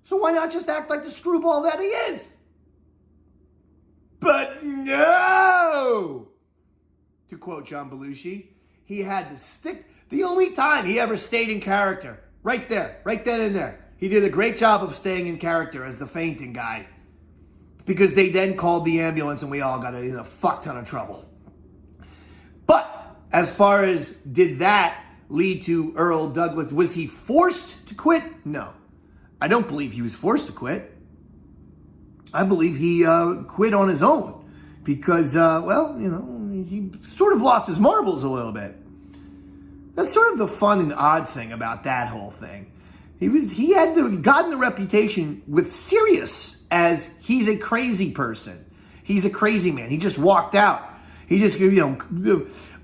So why not just act like the screwball that he is? But no! To quote John Belushi, he had to stick. The only time he ever stayed in character, right there, right then and there. He did a great job of staying in character as the fainting guy. Because they then called the ambulance and we all got in a fuck ton of trouble. But as far as did that lead to Earl Douglas, was he forced to quit? No. I don't believe he was forced to quit. I believe he quit on his own. Because, well, you know, he sort of lost his marbles a little bit. That's sort of the fun and odd thing about that whole thing. He had gotten the reputation with Sirius as he's a crazy person. He's a crazy man. He just walked out. He just, you know,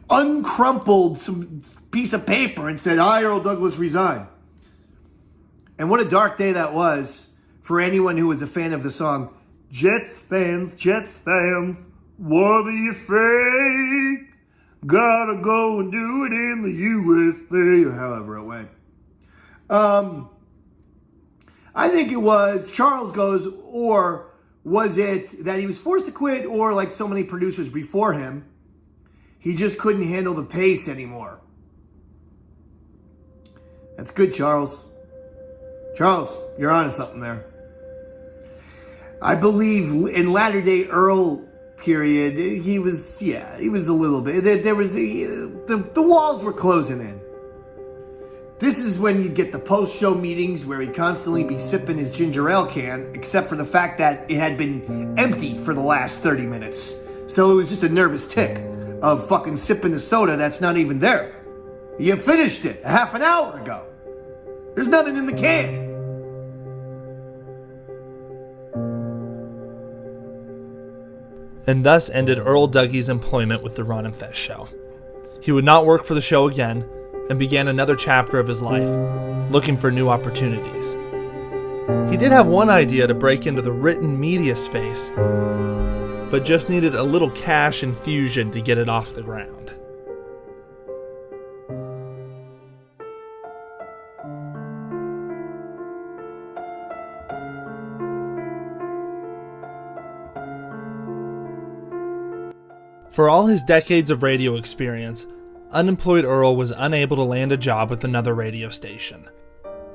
uncrumpled some piece of paper and said, I, Earl Douglas, resign. And what a dark day that was for anyone who was a fan of the song, Jets fans, what do you think? Gotta go and do it in the USA, or however it went. I think it was, Charles goes, or was it that he was forced to quit, or like so many producers before him, he just couldn't handle the pace anymore. That's good, Charles. Charles, you're onto something there. I believe in latter day Earl period, he was a little bit, there was, the walls were closing in. This is when you get the post-show meetings where he'd constantly be sipping his ginger ale can, except for the fact that it had been empty for the last 30 minutes. So it was just a nervous tick of fucking sipping the soda that's not even there. You finished it a half an hour ago. There's nothing in the can. And thus ended Earl Dougie's employment with the Ron and Fez show. He would not work for the show again, and began another chapter of his life, looking for new opportunities. He did have one idea to break into the written media space, but just needed a little cash infusion to get it off the ground. For all his decades of radio experience, unemployed Earl was unable to land a job with another radio station.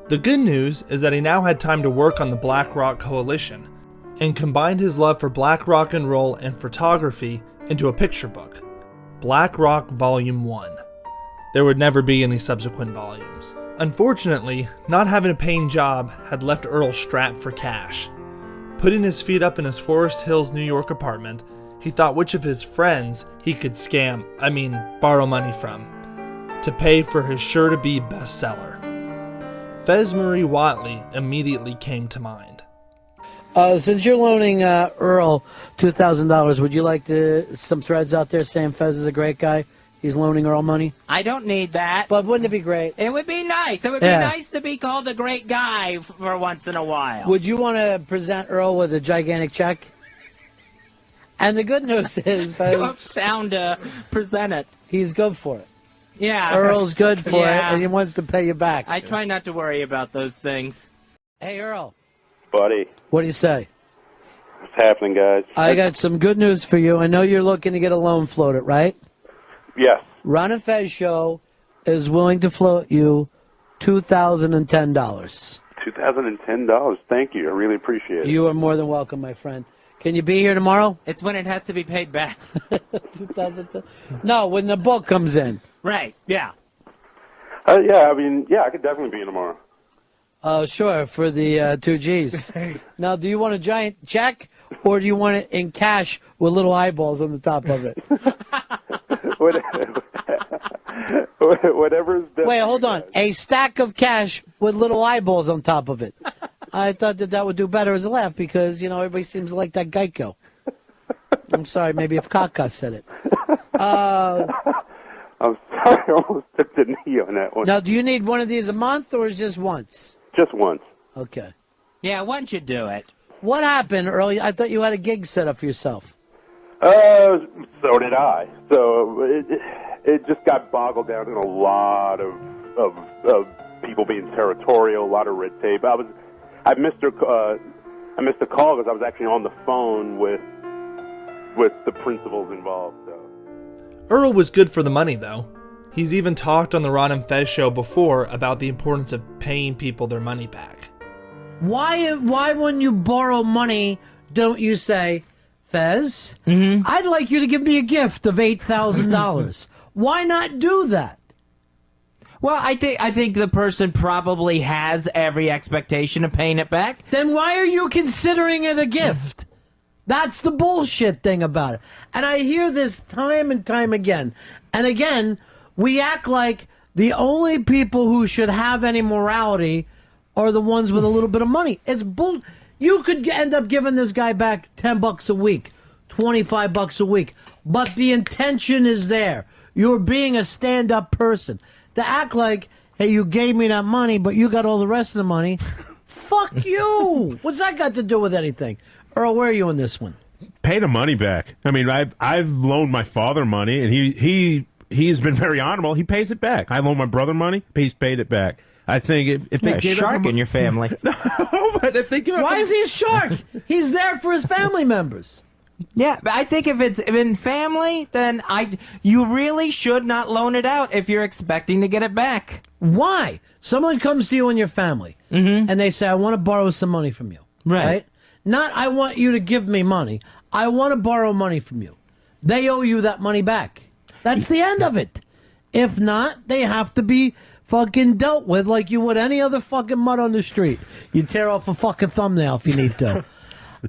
The good news is that he now had time to work on the Black Rock Coalition, and combined his love for black rock and roll and photography into a picture book, Black Rock Volume 1. There would never be any subsequent volumes. Unfortunately, not having a paying job had left Earl strapped for cash. Putting his feet up in his Forest Hills, New York apartment, he thought which of his friends he could borrow money from, to pay for his sure-to-be bestseller. Fez Marie Whatley immediately came to mind. Since you're loaning Earl $2,000, would you like some threads out there saying Fez is a great guy? He's loaning Earl money? I don't need that. But wouldn't it be great? It would be nice. It would be nice to be called a great guy for once in a while. Would you want to present Earl with a gigantic check? And the good news is, present it. He's good for it. Yeah. Earl's good for it, and he wants to pay you back. I try not to worry about those things. Hey, Earl. Buddy. What do you say? What's happening, guys? I got some good news for you. I know you're looking to get a loan floated, right? Yes. Ron and Fez Show is willing to float you $2,010. $2,010. Thank you. I really appreciate it. You are more than welcome, my friend. Can you be here tomorrow? It's when it has to be paid back. 2010. No, when the book comes in. Right, yeah. I could definitely be in tomorrow. Oh, sure, for the 2 Gs. Now, do you want a giant check, or do you want it in cash with little eyeballs on the top of it? Whatever's best. Wait, hold on. A stack of cash with little eyeballs on top of it. I thought that would do better as a laugh because, everybody seems to like that Geico. I'm sorry, maybe if Kaka said it. I'm sorry, I almost took the knee on that one. Now, do you need one of these a month or is just once? Just once. Okay. Yeah, once you do it. What happened earlier? I thought you had a gig set up for yourself. So did I. So it just got boggled down in a lot of people being territorial, a lot of red tape. I missed a call because I was actually on the phone with the principals involved. So. Earl was good for the money, though. He's even talked on the Ron and Fez show before about the importance of paying people their money back. Why when you borrow money, don't you say, Fez, I'd like you to give me a gift of $8,000. Why not do that? Well, I think the person probably has every expectation of paying it back. Then why are you considering it a gift? That's the bullshit thing about it. And I hear this time and time again. And again, we act like the only people who should have any morality are the ones with a little bit of money. It's bull. You could end up giving this guy back $10 a week, $25 a week, but the intention is there. You're being a stand-up person. To act like, hey, you gave me that money, but you got all the rest of the money. Fuck you. What's that got to do with anything? Earl, where are you on this one? Pay the money back. I mean, I've loaned my father money, and he's been very honorable. He pays it back. I loaned my brother money. He's paid it back. I think if they a gave shark in your family. No, but if they give Why is he a shark? He's there for his family members. Yeah, but I think if it's in family, then you really should not loan it out if you're expecting to get it back. Why? Someone comes to you and your family, and they say, I want to borrow some money from you. Right? Not, I want you to give me money. I want to borrow money from you. They owe you that money back. That's the end of it. If not, they have to be fucking dealt with like you would any other fucking mud on the street. You tear off a fucking thumbnail if you need to.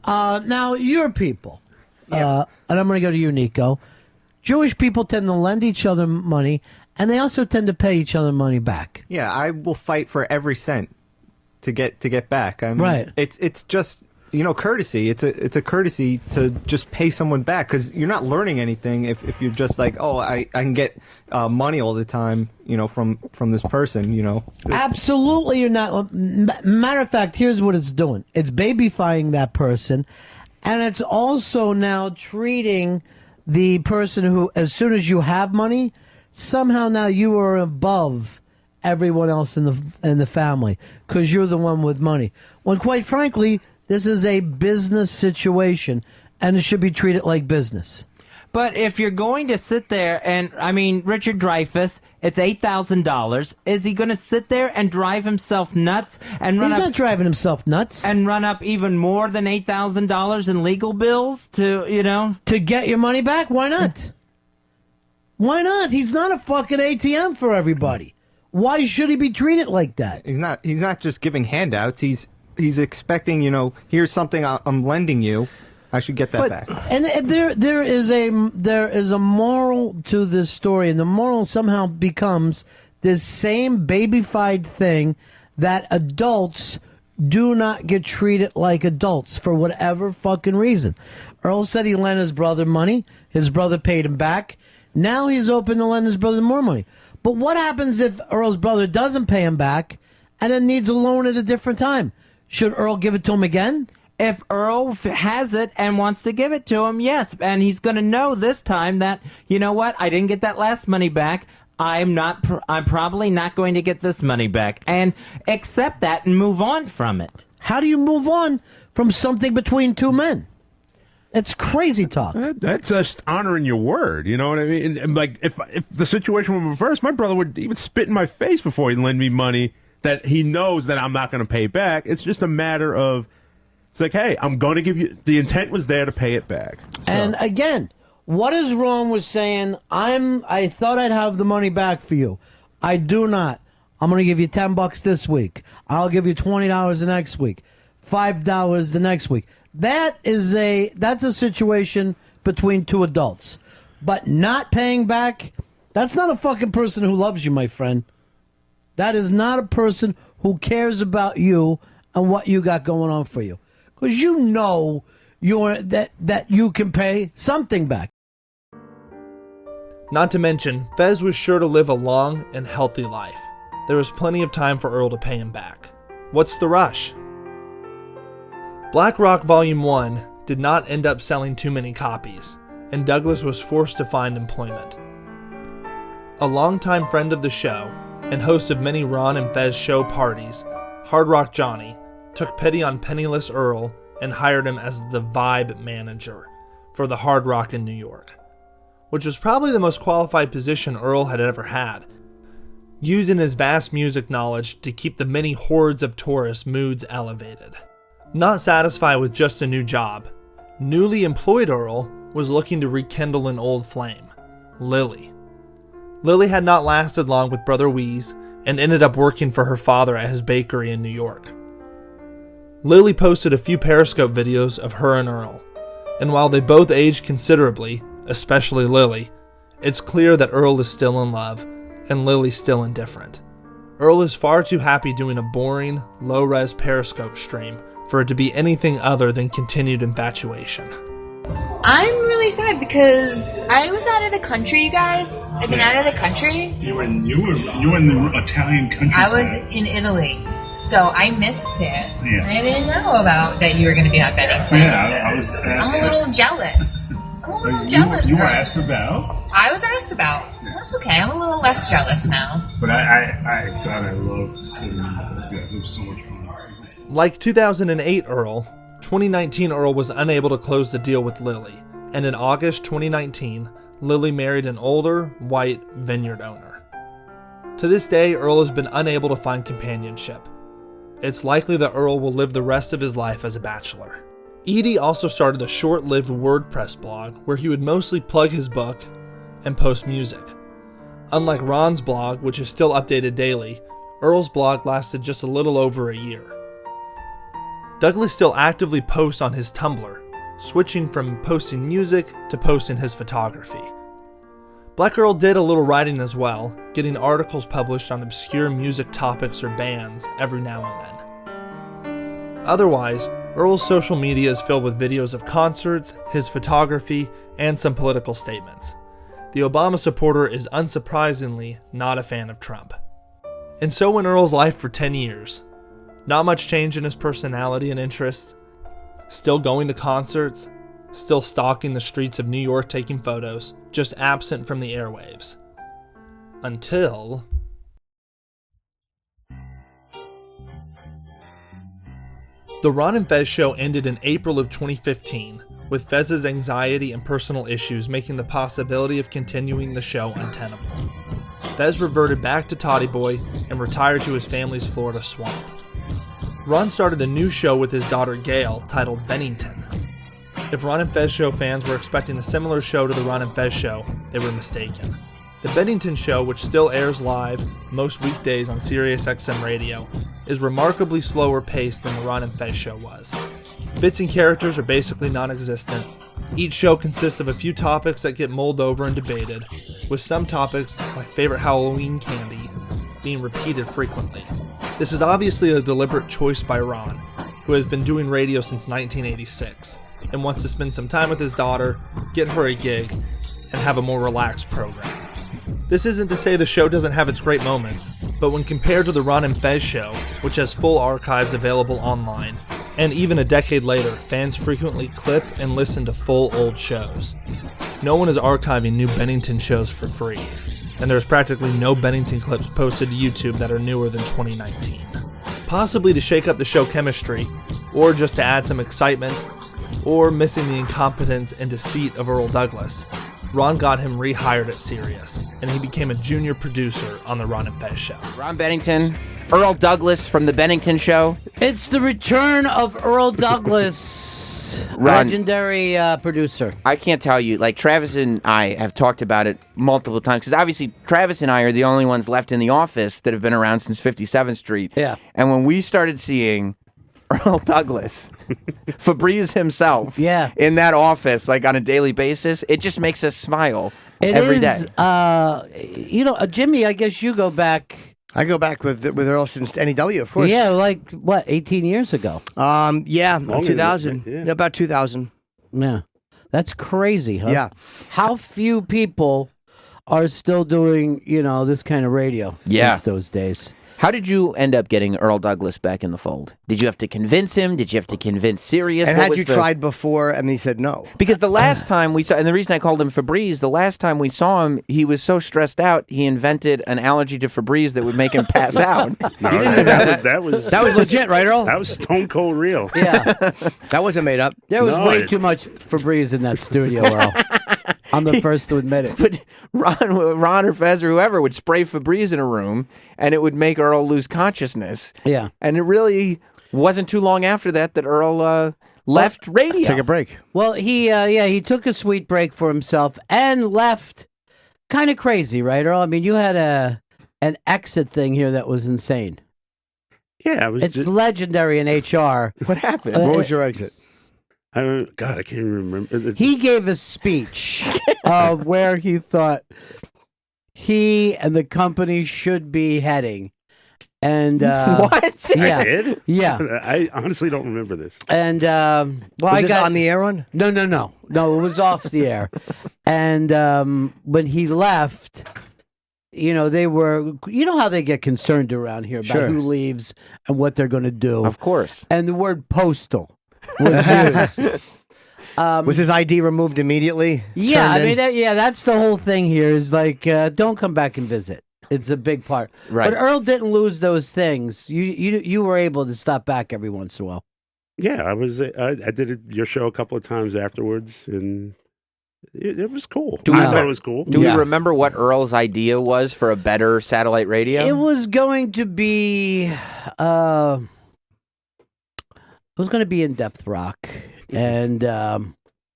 Now, your people, and I'm going to go to you, Nico. Jewish people tend to lend each other money, and they also tend to pay each other money back. Yeah, I will fight for every cent to get back. I mean, right. It's just courtesy. It's a courtesy to just pay someone back because you're not learning anything if you're just like, oh, I can get money all the time, from this person, Absolutely, you're not. Matter of fact, here's what it's doing. It's babyfying that person, and it's also now treating the person who, as soon as you have money, somehow now you are above everyone else in the family because you're the one with money. When quite frankly, this is a business situation, and it should be treated like business. But if you're going to sit there and, Richard Dreyfuss, it's $8,000. Is he going to sit there and drive himself nuts and run He's not driving himself nuts. And run up even more than $8,000 in legal bills to get your money back? Why not? Why not? He's not a fucking ATM for everybody. Why should he be treated like that? He's not just giving handouts. He's expecting, here's something I'm lending you. I should get that back. And there is a moral to this story, and the moral somehow becomes this same babyfied thing that adults do not get treated like adults for whatever fucking reason. Earl said he lent his brother money. His brother paid him back. Now he's open to lend his brother more money. But what happens if Earl's brother doesn't pay him back and then needs a loan at a different time? Should Earl give it to him again? If Earl has it and wants to give it to him, yes. And he's going to know this time that, you know what, I didn't get that last money back. I'm probably not going to get this money back. And accept that and move on from it. How do you move on from something between two men? It's crazy talk. That's just honoring your word. You know what I mean? And like, if the situation were reversed, my brother would even spit in my face before he'd lend me money that he knows that I'm not going to pay back. It's just a matter of, it's like, hey, I'm going to give you, the intent was there to pay it back. So. And again, what is wrong with saying, I thought I'd have the money back for you. I do not. I'm going to give you $10 this week. I'll give you $20 the next week. $5 the next week. That's a situation between two adults. But not paying back, That's not a fucking person who loves you, my friend. That is not a person who cares about you and what you got going on for you. Because you know that you can pay something back. Not to mention, Fez was sure to live a long and healthy life. There was plenty of time for Earl to pay him back. What's the rush? Black Rock Volume 1 did not end up selling too many copies, and Douglas was forced to find employment. A longtime friend of the show, and host of many Ron and Fez show parties, Hard Rock Johnny, took pity on penniless Earl and hired him as the vibe manager for the Hard Rock in New York, which was probably the most qualified position Earl had ever had, using his vast music knowledge to keep the many hordes of tourists' moods elevated. Not satisfied with just a new job, newly employed Earl was looking to rekindle an old flame, Lilly. Lilly had not lasted long with Brother Wheeze and ended up working for her father at his bakery in New York. Lilly posted a few Periscope videos of her and Earl, and while they both aged considerably, especially Lilly, it's clear that Earl is still in love and Lily's still indifferent. Earl is far too happy doing a boring, low-res Periscope stream for it to be anything other than continued infatuation. I'm really sad because I was out of the country, you guys. I've been out of the country. You were in the Italian countryside. I was in Italy, so I missed it. Yeah. I didn't know about that you were going to be at Bennington. Yeah, I was asked. I'm a little jealous. You were asked about? I was asked about. That's okay. I'm a little less jealous now. But I loved seeing those guys. It was so much fun. Like 2008 Earl, 2019 Earl was unable to close the deal with Lilly, and in August 2019, Lilly married an older, white vineyard owner. To this day, Earl has been unable to find companionship. It's likely that Earl will live the rest of his life as a bachelor. Edie also started a short-lived WordPress blog where he would mostly plug his book and post music. Unlike Ron's blog, which is still updated daily, Earl's blog lasted just a little over a year. Douglas still actively posts on his Tumblr, switching from posting music to posting his photography. Black Earl did a little writing as well, getting articles published on obscure music topics or bands every now and then. Otherwise, Earl's social media is filled with videos of concerts, his photography, and some political statements. The Obama supporter is unsurprisingly not a fan of Trump. And so went Earl's life for 10 years. Not much change in his personality and interests. Still going to concerts. Still stalking the streets of New York taking photos. Just absent from the airwaves. Until... The Ron and Fez show ended in April of 2015, with Fez's anxiety and personal issues making the possibility of continuing the show untenable. Fez reverted back to Toddy Boy and retired to his family's Florida swamp. Ron started a new show with his daughter Gail titled Bennington. If Ron and Fez show fans were expecting a similar show to the Ron and Fez show, they were mistaken. The Bennington show, which still airs live most weekdays on Sirius XM radio, is remarkably slower paced than the Ron and Fez show was. Bits and characters are basically non-existent. Each show consists of a few topics that get mulled over and debated, with some topics, like favorite Halloween candy, being repeated frequently. This is obviously a deliberate choice by Ron, who has been doing radio since 1986, and wants to spend some time with his daughter, get her a gig, and have a more relaxed program. This isn't to say the show doesn't have its great moments, but when compared to the Ron and Fez show, which has full archives available online, and even a decade later, fans frequently clip and listen to full old shows. No one is archiving new Bennington shows for free, and there's practically no Bennington clips posted to YouTube that are newer than 2019. Possibly to shake up the show chemistry, or just to add some excitement, or missing the incompetence and deceit of Earl Douglas, Ron got him rehired at Sirius, and he became a junior producer on the Ron and Fez show. Ron Bennington, Earl Douglas from the Bennington Show. It's the return of Earl Douglas, legendary producer. I can't tell you, like Travis and I have talked about it multiple times, because obviously Travis and I are the only ones left in the office that have been around since 57th Street. Yeah. And when we started seeing Earl Douglas, Febreze himself, in that office, like on a daily basis, it just makes us smile. every day. Jimmy, I guess you go back. I go back with Earl since NEW, of course. Yeah, like what, 18 years ago? Yeah, Longer 2000. than that, Yeah, about 2000. Yeah, that's crazy, huh? Yeah. How few people are still doing, this kind of radio since those days. How did you end up getting Earl Douglas back in the fold? Did you have to convince him? Did you have to convince Sirius? And had you tried before and he said no? Because the last time we saw, and the reason I called him Febreze, the last time we saw him, he was so stressed out, he invented an allergy to Febreze that would make him pass out. No, that was legit, right, Earl? That was stone cold real. Yeah. That wasn't made up. There was way too much Febreze in that studio, Earl. I'm the first to admit it. But Ron or Fez or whoever would spray Febreze in a room, and it would make Earl lose consciousness. Yeah. And it really wasn't too long after that Earl left radio. Take a break. Well, he took a sweet break for himself and left. Kind of crazy, right, Earl? I mean, you had an exit thing here that was insane. Yeah, it's legendary in HR. What happened? What was your exit? God, I can't remember. He gave a speech of where he thought he and the company should be heading. And what? Yeah, I did? Yeah. I honestly don't remember this. And was this on the air one? No, it was off the air. And when he left, they were. You know how they get concerned around here about who leaves and what they're going to do. Of course. And the word postal was used. Was his ID removed immediately? Yeah, I mean, that's the whole thing here. Is like, don't come back and visit. It's a big part. Right. But Earl didn't lose those things. You were able to stop back every once in a while. Yeah, I was. I did your show a couple of times afterwards, and it was cool. I thought it was cool. Do we remember what Earl's idea was for a better satellite radio? It was going to be, in-depth rock, and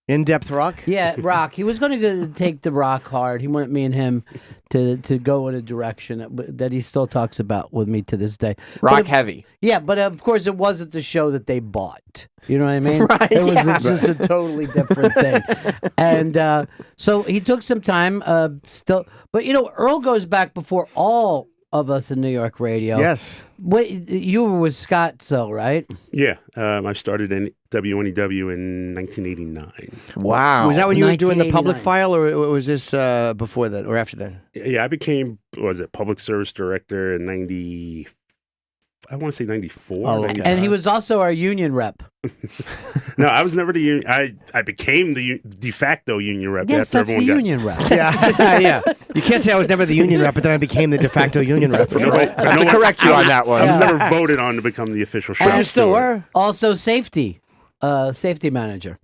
in-depth rock. Yeah, rock. He was going to take the rock hard. He wanted me and him to go in a direction that he still talks about with me to this day. Rock heavy. Yeah, but of course it wasn't the show that they bought. You know what I mean? Right, it was just a totally different thing. And so he took some time still. But, Earl goes back before all of us in New York radio. Yes. Wait, you were with Scott, right? Yeah, I started in WNEW in 1989. Wow. Was that when you were doing the public file, or was this before that or after that? Yeah, I became, public service director in 94. Oh, okay. And he was also our union rep. No, I was never the union. I became the de facto union rep. Yes, after that's the everyone union rep. Yeah. You can't say I was never the union rep, but then I became the de facto union rep. I have to correct you on that one. I was never voted on to become the official show. And you still were. Also safety manager.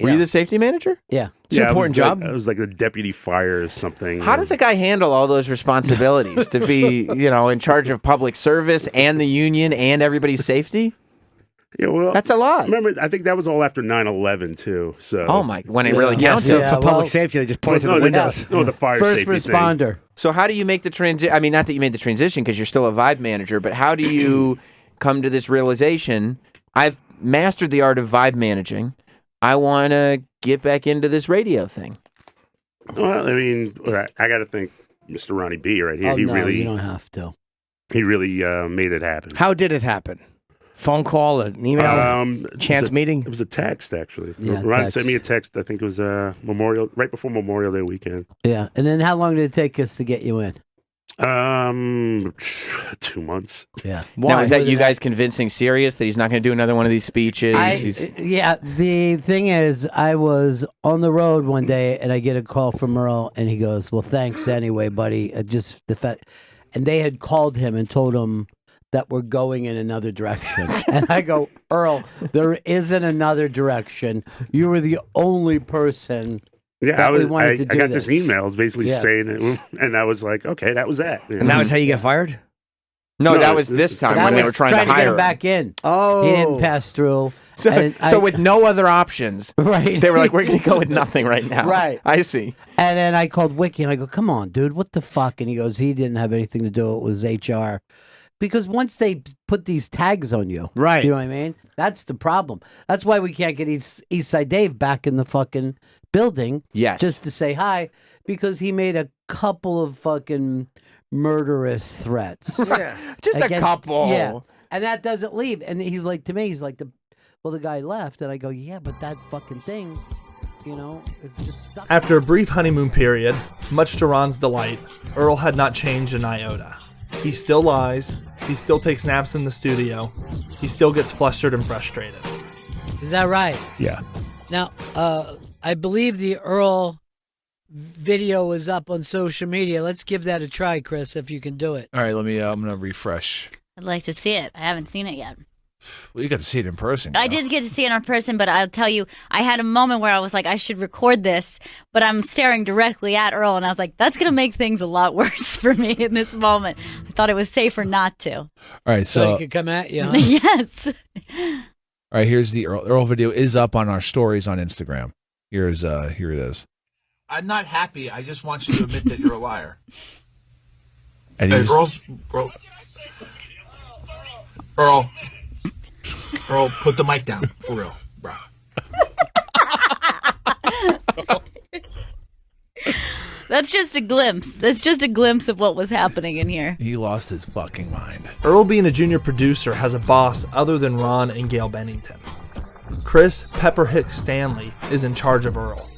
Were you the safety manager? Yeah. It's an important job. I was like the deputy fire or something. How does a guy handle all those responsibilities to be, in charge of public service and the union and everybody's safety? Yeah, well, that's a lot. Remember, I think that was all after 9/11 too. So, oh my, when it really counts. So for public safety, they just point to the windows. No, the fire First safety responder. thing. So how do you make the transition? I mean, not that you made the transition because you're still a vibe manager, but how do you come to this realization? I've mastered the art of vibe managing. I want to get back into this radio thing. Well, I mean, I got to thank Mr. Ronnie B right here. Oh, you don't have to. He really made it happen. How did it happen? Phone call, an email, chance meeting? It was a text, actually. Yeah, Ron sent me a text. I think it was right before Memorial Day weekend. Yeah, and then how long did it take us to get you in? 2 months. Yeah. Now, is that you guys convincing Sirius that he's not going to do another one of these speeches? Yeah, the thing is, I was on the road one day, and I get a call from Earl, and he goes, well, thanks anyway, buddy. Just the fact, and they had called him and told him that we're going in another direction. And I go, Earl, there isn't another direction. You were the only person. Yeah, I got this email basically saying it, and I was like, okay, that was that. And that was how you get fired? No, that was this time when they were trying to hire get him him. back in. Oh. He didn't pass through. So with no other options, right? They were like, we're going to go with nothing right now. Right. I see. And then I called Wiki, and I go, come on, dude, what the fuck? And he goes, he didn't have anything to do. It was HR. Because once they put these tags on you, right? You know what I mean? That's the problem. That's why we can't get East Side Dave back in the fucking building. Yes. Just to say hi, because he made a couple of fucking murderous threats. Just a couple. Yeah. And that doesn't leave. And he's like, to me, he's like, the guy left. And I go, yeah, but that fucking thing, it's just stuck. After a brief honeymoon period, much to Ron's delight, Earl had not changed an iota. He still lies, he still takes naps in the studio, he still gets flustered and frustrated. Is that right? Yeah. Now, I believe the Earl video is up on social media. Let's give that a try, Chris, if you can do it. All right, let me. I'm gonna refresh. I'd like to see it. I haven't seen it yet. Well, you got to see it in person. I did get to see it in person, but I'll tell you, I had a moment where I was like, I should record this, but I'm staring directly at Earl, and I was like, that's going to make things a lot worse for me in this moment. I thought it was safer not to. All right, So so he could come at you, huh? Yes. all right, here's the Earl video is up on our stories on Instagram. Here it is. I'm not happy. I just want you to admit that you're a liar. And Hey, he's- Earl, put the mic down for real, bro. That's just a glimpse. That's just a glimpse of what was happening in here. He lost his fucking mind. Earl, being a junior producer, has a boss other than Ron and Gail Bennington. Chris Pepper Hicks Stanley is in charge of Earl.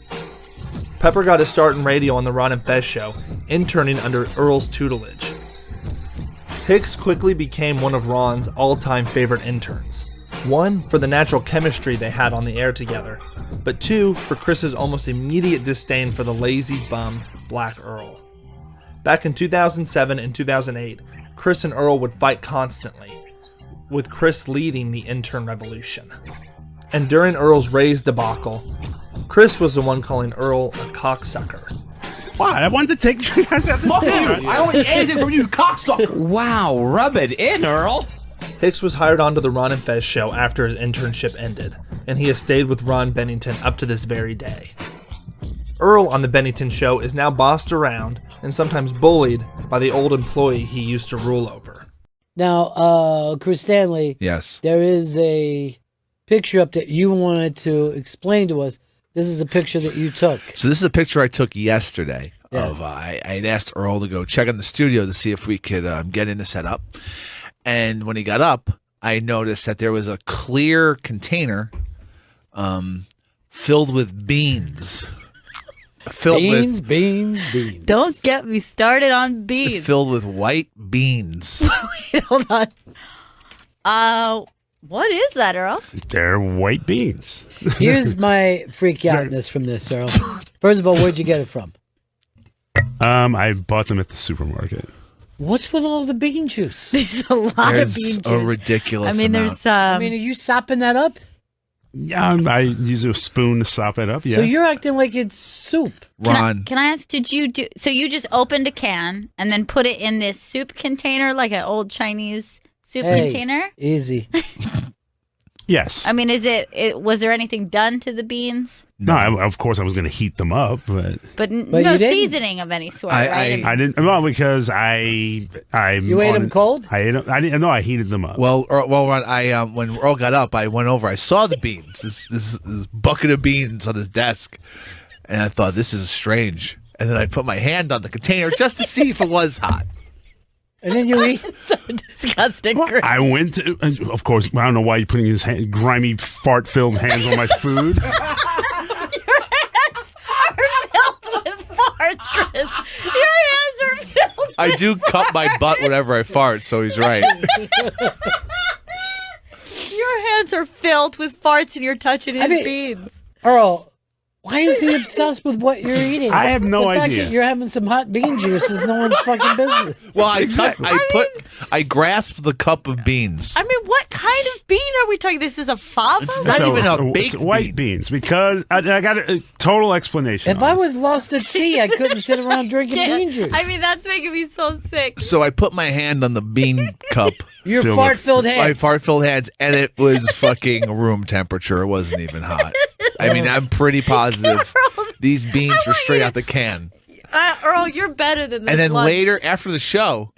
Pepper got his start in radio on the Ron and Fez show, interning under Earl's tutelage. Hicks quickly became one of Ron's all-time favorite interns. One, for the natural chemistry they had on the air together, but two, for Chris's almost immediate disdain for the lazy bum, Black Earl. Back in 2007 and 2008, Chris and Earl would fight constantly, with Chris leading the intern revolution. And during Earl's raise debacle, Chris was the one calling Earl a cocksucker. Why? I wanted to take you guys out the Fuck you! I don't want anything from you, cocksucker! Wow, rub it in, Earl. Hicks was hired onto the Ron and Fez show after his internship ended, and he has stayed with Ron Bennington up to this very day. Earl on the Bennington show is now bossed around and sometimes bullied by the old employee he used to rule over. Now, Chris Stanley. Yes. There is a picture up that you wanted to explain to us. This is a picture that you took. So this is a picture I took yesterday. Of I had asked Earl to go check in the studio to see if we could get in the setup. And when he got up, I noticed that there was a clear container filled with beans. Beans. Don't get me started on beans. Filled with white beans. Wait, hold on. What is that, Earl? They're white beans. Here's my freak outness from this, Earl. First of all, where'd you get it from? I bought them at the supermarket. What's with all the bean juice? There's a lot of bean juice. a ridiculous I mean, amount. there's. I mean, are you sopping that up? Yeah, I use a spoon to sop it up. Yeah. So you're acting like it's soup. Can I ask, did you do, so you just opened a can and then put it in this soup container, like an old Chinese soup container? Easy. Yes. I mean, was there anything done to the beans? No, of course I was going to heat them up, but But you no didn't? seasoning of any sort, right? I didn't. Well, because I You ate them cold? I ate them. I didn't. No, I heated them up. Well, Ron, when Earl got up, I went over. I saw the beans. This bucket of beans on his desk, and I thought this is strange. And then I put my hand on the container just to see if it was hot. And then you eat. So disgusting. Chris. I went to, of course, I don't know why you're putting his grimy, fart-filled hands on my food. Your hands are filled with farts, Chris. Your hands are filled. I do cup my butt whenever I fart, so he's right. Your hands are filled with farts, and you're touching his beans. Earl, why is he obsessed with what you're eating? I have no the fact idea. That you're having some hot bean juice is no one's fucking business. Well, I grasped the cup of beans. I mean, what kind of bean are we talking? This is a fava? It's white beans because I got a total explanation. If I was lost at sea, I couldn't sit around drinking bean juice. I mean, that's making me so sick. So I put my hand on the bean cup. Your fart-filled hands. My fart-filled hands, and it was fucking room temperature. It wasn't even hot. I mean, I'm pretty positive these beans were straight out the can. Earl, you're better than this. And then lunch. later, after the show,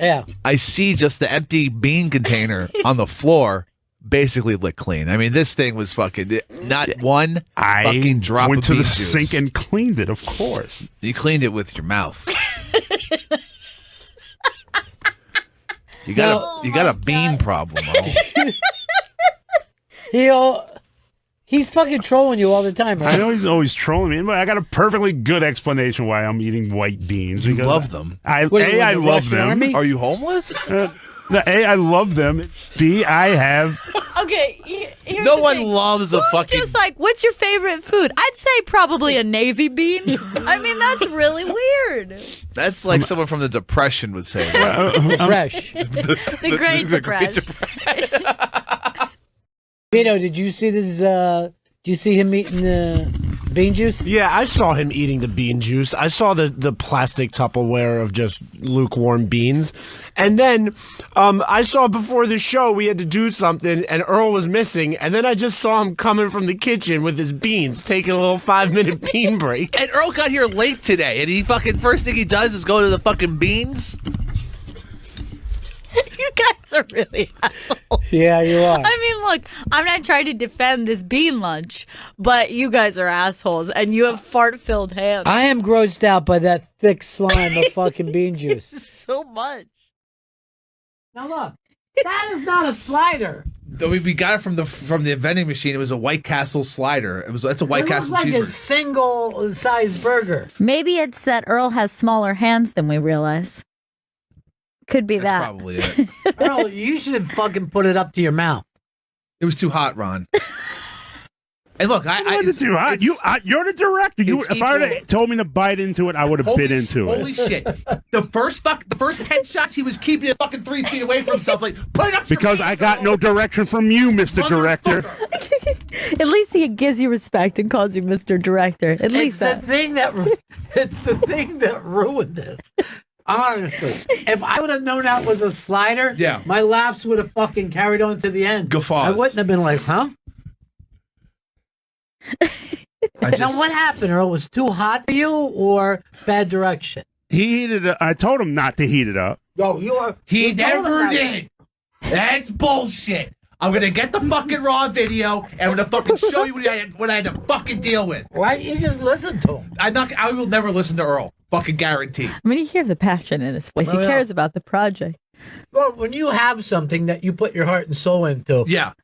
I see just the empty bean container on the floor basically licked clean. I mean, this thing was fucking not one fucking drop went of to bean the juice. sink and cleaned it, of course. You cleaned it with your mouth. You got a bean problem, Earl. He's fucking trolling you all the time, right? I know he's always trolling me, but I got a perfectly good explanation why I'm eating white beans. You because love them. I What, you I in the love Russian them. army? Are you homeless? I love them. B, I have. Okay, here's No the one thing. loves a Who's fucking. just like, what's your favorite food? I'd say probably a navy bean. I mean, that's really weird. That's like someone from the Depression would say. That. Fresh. The Great Depression. Vito, did you see this? Did you see him eating the bean juice? Yeah, I saw him eating the bean juice. I saw the plastic Tupperware of just lukewarm beans. And then I saw before the show we had to do something and Earl was missing. And then I just saw him coming from the kitchen with his beans, taking a little 5-minute bean break. And Earl got here late today, and he fucking first thing he does is go to the fucking beans. You guys are really assholes. Yeah, you are. I mean, look, I'm not trying to defend this bean lunch, but you guys are assholes, and you have fart-filled hands. I am grossed out by that thick slime of fucking bean juice. So much. Now look, that is not a slider. We got it from the vending machine. It was a White Castle slider. That's a White Castle looks like a cheeseburger. single-sized burger. Maybe it's that Earl has smaller hands than we realize. Could be That's that. probably it. Earl, you should have fucking put it up to your mouth. It was too hot, Ron. And look, It's too hot. You're the director. If I would have told me to bite into it, I would have bit into it. Holy shit! The first 10 shots, he was keeping it fucking 3 feet away from himself. Like, put it up. Because I got no direction from you, Mr. Director. At least he gives you respect and calls you Mr. Director. At least It's the thing that ruined this. Honestly, if I would have known that was a slider, my laughs would have fucking carried on to the end. Guffaws. I wouldn't have been like, huh? Now, what happened, Earl? Was it too hot for you or bad direction? He heated it. I told him not to heat it up. No, you are. He you told him never that. did. That's bullshit. I'm gonna get the fucking raw video and I'm gonna fucking show you what I had to fucking deal with. Why you just listen to him? I will never listen to Earl. Fucking guarantee. I mean, you hear the passion in his voice. Oh, He yeah. cares about the project. Well, when you have something that you put your heart and soul into,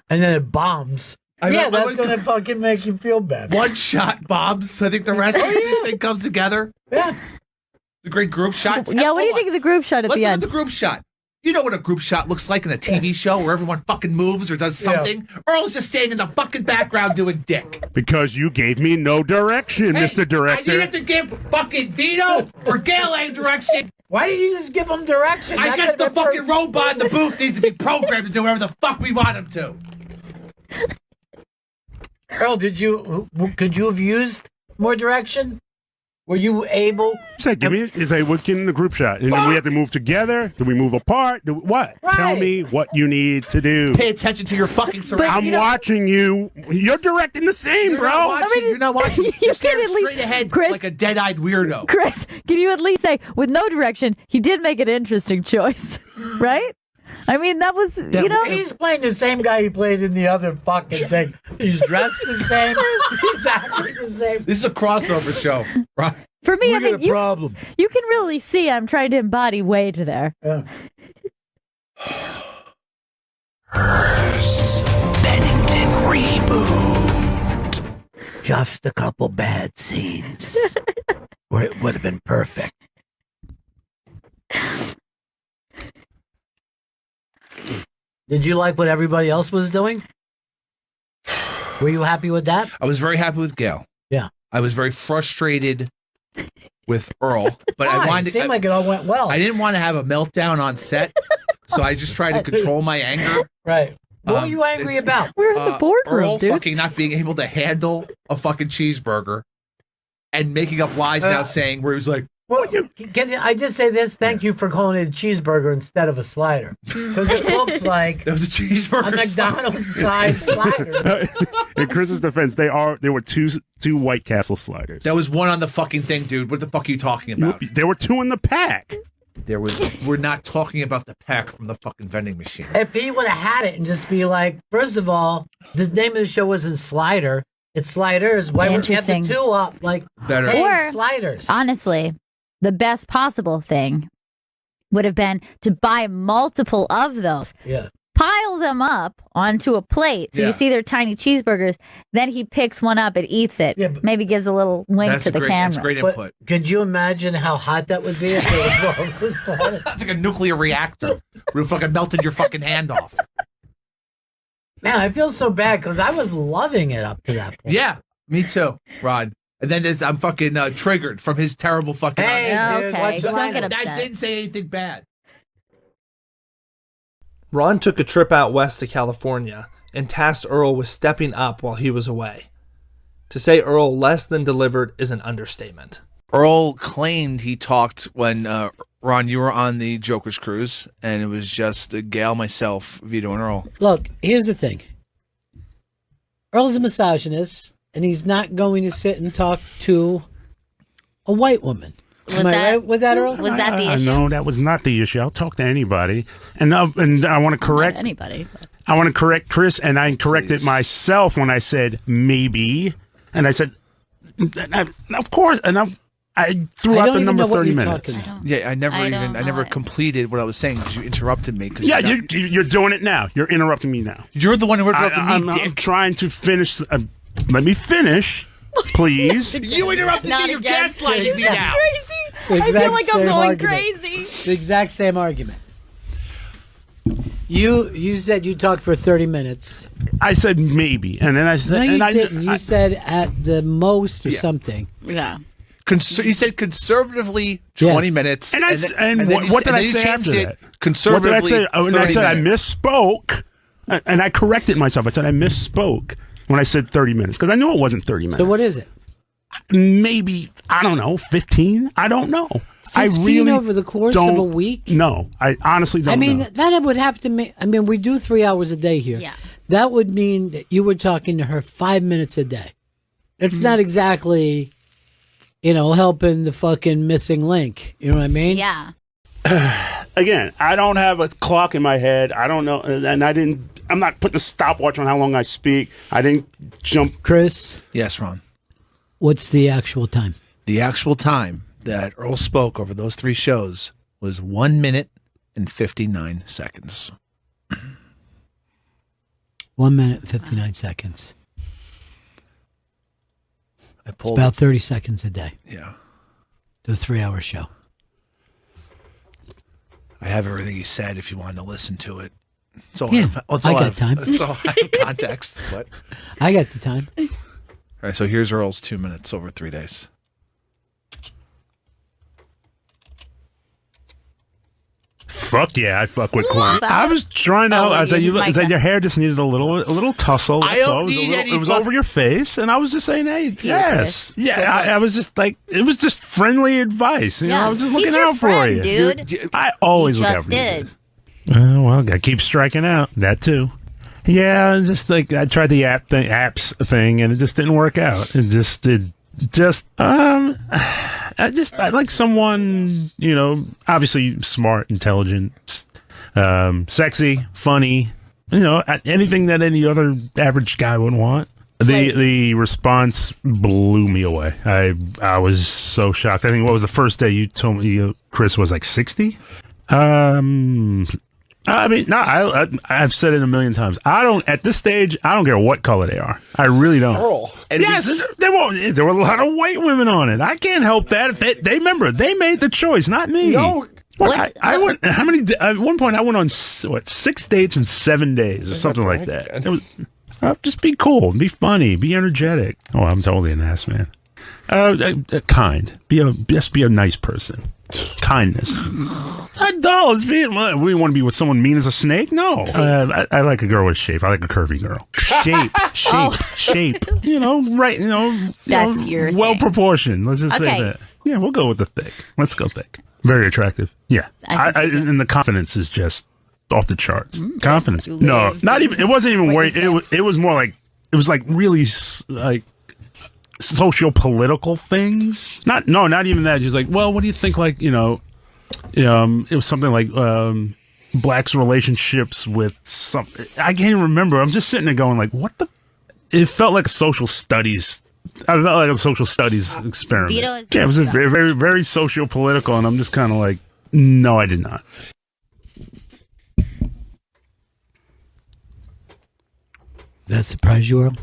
and then it bombs, that's gonna fucking make you feel bad. One shot bombs. I think the rest of this thing comes together. Yeah. It's a great group shot. Yeah, what do you think of the group shot at Let's the look end? at the group shot. You know what a group shot looks like in a TV show where everyone fucking moves or does something? Earl's just staying in the fucking background doing dick. Because you gave me no direction, Mr. I Director. needed to give fucking Vito or Gail a direction. Why didn't you just give him direction? I That guess could've the been fucking robot in the booth needs to be programmed to do whatever the fuck we want him to. Earl, could you have used more direction? Were you able? Say, give me. Say, we're getting the group shot, and then we have to move together. Do we move apart? What? Tell me what you need to do. Pay attention to your fucking surroundings. I'm watching you. You're directing the same, You're bro. Not watching, you're not watching. You're staring at least- straight ahead Chris- like a dead-eyed weirdo. Chris, can you at least say, with no direction, he did make an interesting choice, right? I mean, that was, He's playing the same guy he played in the other fucking thing. He's dressed the same. He's acting the same. This is a crossover show, right? For me, We I mean, got a problem. You can really see I'm trying to embody Wade there. Yeah. Bennington reboot. Just a couple bad scenes where it would have been perfect. Did you like what everybody else was doing? Were you happy with that? I was very happy with Gail. Yeah. I was very frustrated with Earl, but I Why? wanted It seemed like it all went well. I didn't want to have a meltdown on set, so I just tried to control my anger. Right. What were you angry about? We're in the boardroom, Earl dude. fucking not being able to handle a fucking cheeseburger and making up lies now saying where he was like, Well, can I just say this? Thank you for calling it a cheeseburger instead of a slider. Because it looks like there was a cheeseburger a McDonald's size slider. In Chris's defense, there were two White Castle sliders. That was one on the fucking thing, dude. What the fuck are you talking about? There were two in the pack. We're not talking about the pack from the fucking vending machine. If he would have had it and just be like, first of all, the name of the show wasn't Slider. It's Sliders. Why would you have the Interesting. two up? Like, Better. hey, Or- Sliders. Honestly, the best possible thing would have been to buy multiple of those. Yeah. Pile them up onto a plate so Yeah. you see their tiny cheeseburgers. Then he picks one up and eats it. Maybe gives a little wink to the camera. That's great input. Could you imagine how hot that would be if it was all those Sliders? That's like a nuclear reactor. We fucking melted your fucking hand off. Man, I feel so bad because I was loving it up to that point. Yeah, me too, Rod. And then I'm fucking triggered from his terrible fucking. Hey, honesty. dude, what's Don't get I upset. didn't say anything bad. Ron took a trip out west to California and tasked Earl with stepping up while he was away. To say Earl less than delivered is an understatement. Earl claimed he talked when Ron, you were on the Joker's cruise, and it was just Gail, myself, Vito, and Earl. Look, here's the thing. Earl's a misogynist, and he's not going to sit and talk to a white woman. Was Am I that- right with that, Earl? Was that the issue? No, that was not the issue. I'll talk to anybody, and I want to correct Not anybody. But. I want to correct Chris, and I corrected myself when I said maybe, and I said, of course, and I threw out the number 30 minutes. Yeah, I never completed what I was saying because you interrupted me. Yeah, you're doing it now. You're interrupting me now. You're the one who interrupted me, I'm trying to finish. Let me finish, please. You interrupted me. You're gaslighting me now. I feel like I'm going crazy. The exact same argument. You said you talked for 30 minutes. I said maybe, and then I said, No, you and I didn't. You said at the most or something. Yeah. He said conservatively 20 Yes. minutes. And then what did and I then you say changed after it that? Conservatively, What did I say? And I 30 said I minutes. misspoke, and I corrected myself. I said I misspoke when I said 30 minutes because I knew it wasn't 30 minutes. So what is it? Maybe, I don't know, 15? I don't know. 15 over the course of a week? No, I honestly don't I mean, know. that would have to make. I mean, we do 3 hours a day here. Yeah. That would mean that you were talking to her 5 minutes a day. It's not exactly, helping the fucking missing link. You know what I mean? Yeah. Again, I don't have a clock in my head. I don't know, and I'm not putting a stopwatch on how long I speak. I didn't jump. Chris? Yes, Ron. What's the actual time? The actual time that Earl spoke over those 3 shows was 1 minute and 59 seconds. 1 minute and 59 seconds. It's pulled about 30 seconds a day. Yeah. To a 3 hour show. I have everything he said if you wanted to listen to it. It's all Yeah, I got time. It's all I have context. But. I got the time. All right, so here's Earl's 2 minutes over 3 days. Fuck yeah, I fuck with corn. What? I was trying to. Oh, I said, use I my said time. your hair just needed a little tussle. I That's don't all. It was, need any it was fuck- over your face, and I was just saying, hey, yes, Chris. yeah. Chris I was just like, it was just friendly advice. You know, Yeah. I was just He's looking your out friend, for you, dude. I always You look out just for you. did. Well, gotta keep striking out. That too. Yeah, just like I tried the apps thing, and it just didn't work out. It just did. I like someone, obviously smart, intelligent, sexy, funny, anything that any other average guy would want. The response blew me away. I was so shocked. I think what was the first day you told me, Chris, was like 60? I mean, no, I've said it a million times. At this stage, I don't care what color they are. I really don't. Earl. Yes, there were a lot of white women on it. I can't help that. They made the choice, not me. No. I went. How many? At one point, I went on 6 dates in 7 days or something like that. It was, just be cool, be funny, be energetic. Oh, I'm totally an ass man. Kind. Just be a nice person. Kindness. $10 being. We want to be with someone mean as a snake? No. I like a girl with shape. I like a curvy girl. Shape. Right. That's your well thing. proportioned. Let's just Okay. say that. Yeah, we'll go with the thick. Let's go thick. Very attractive. Yeah. I think so, too. And the confidence is just off the charts. Confidence. you No, live. not even. It wasn't even What worried. is It was more like it was like really like social political things. Not even that. She's like, well, what do you think? Like, It was something like blacks' relationships with some. I can't even remember. I'm just sitting there going like, what the? It felt like social studies. I felt like a social studies experiment. Yeah, it was a very, very, very socio-political, and I'm just kind of like, no, I did not. That surprised you, Earl?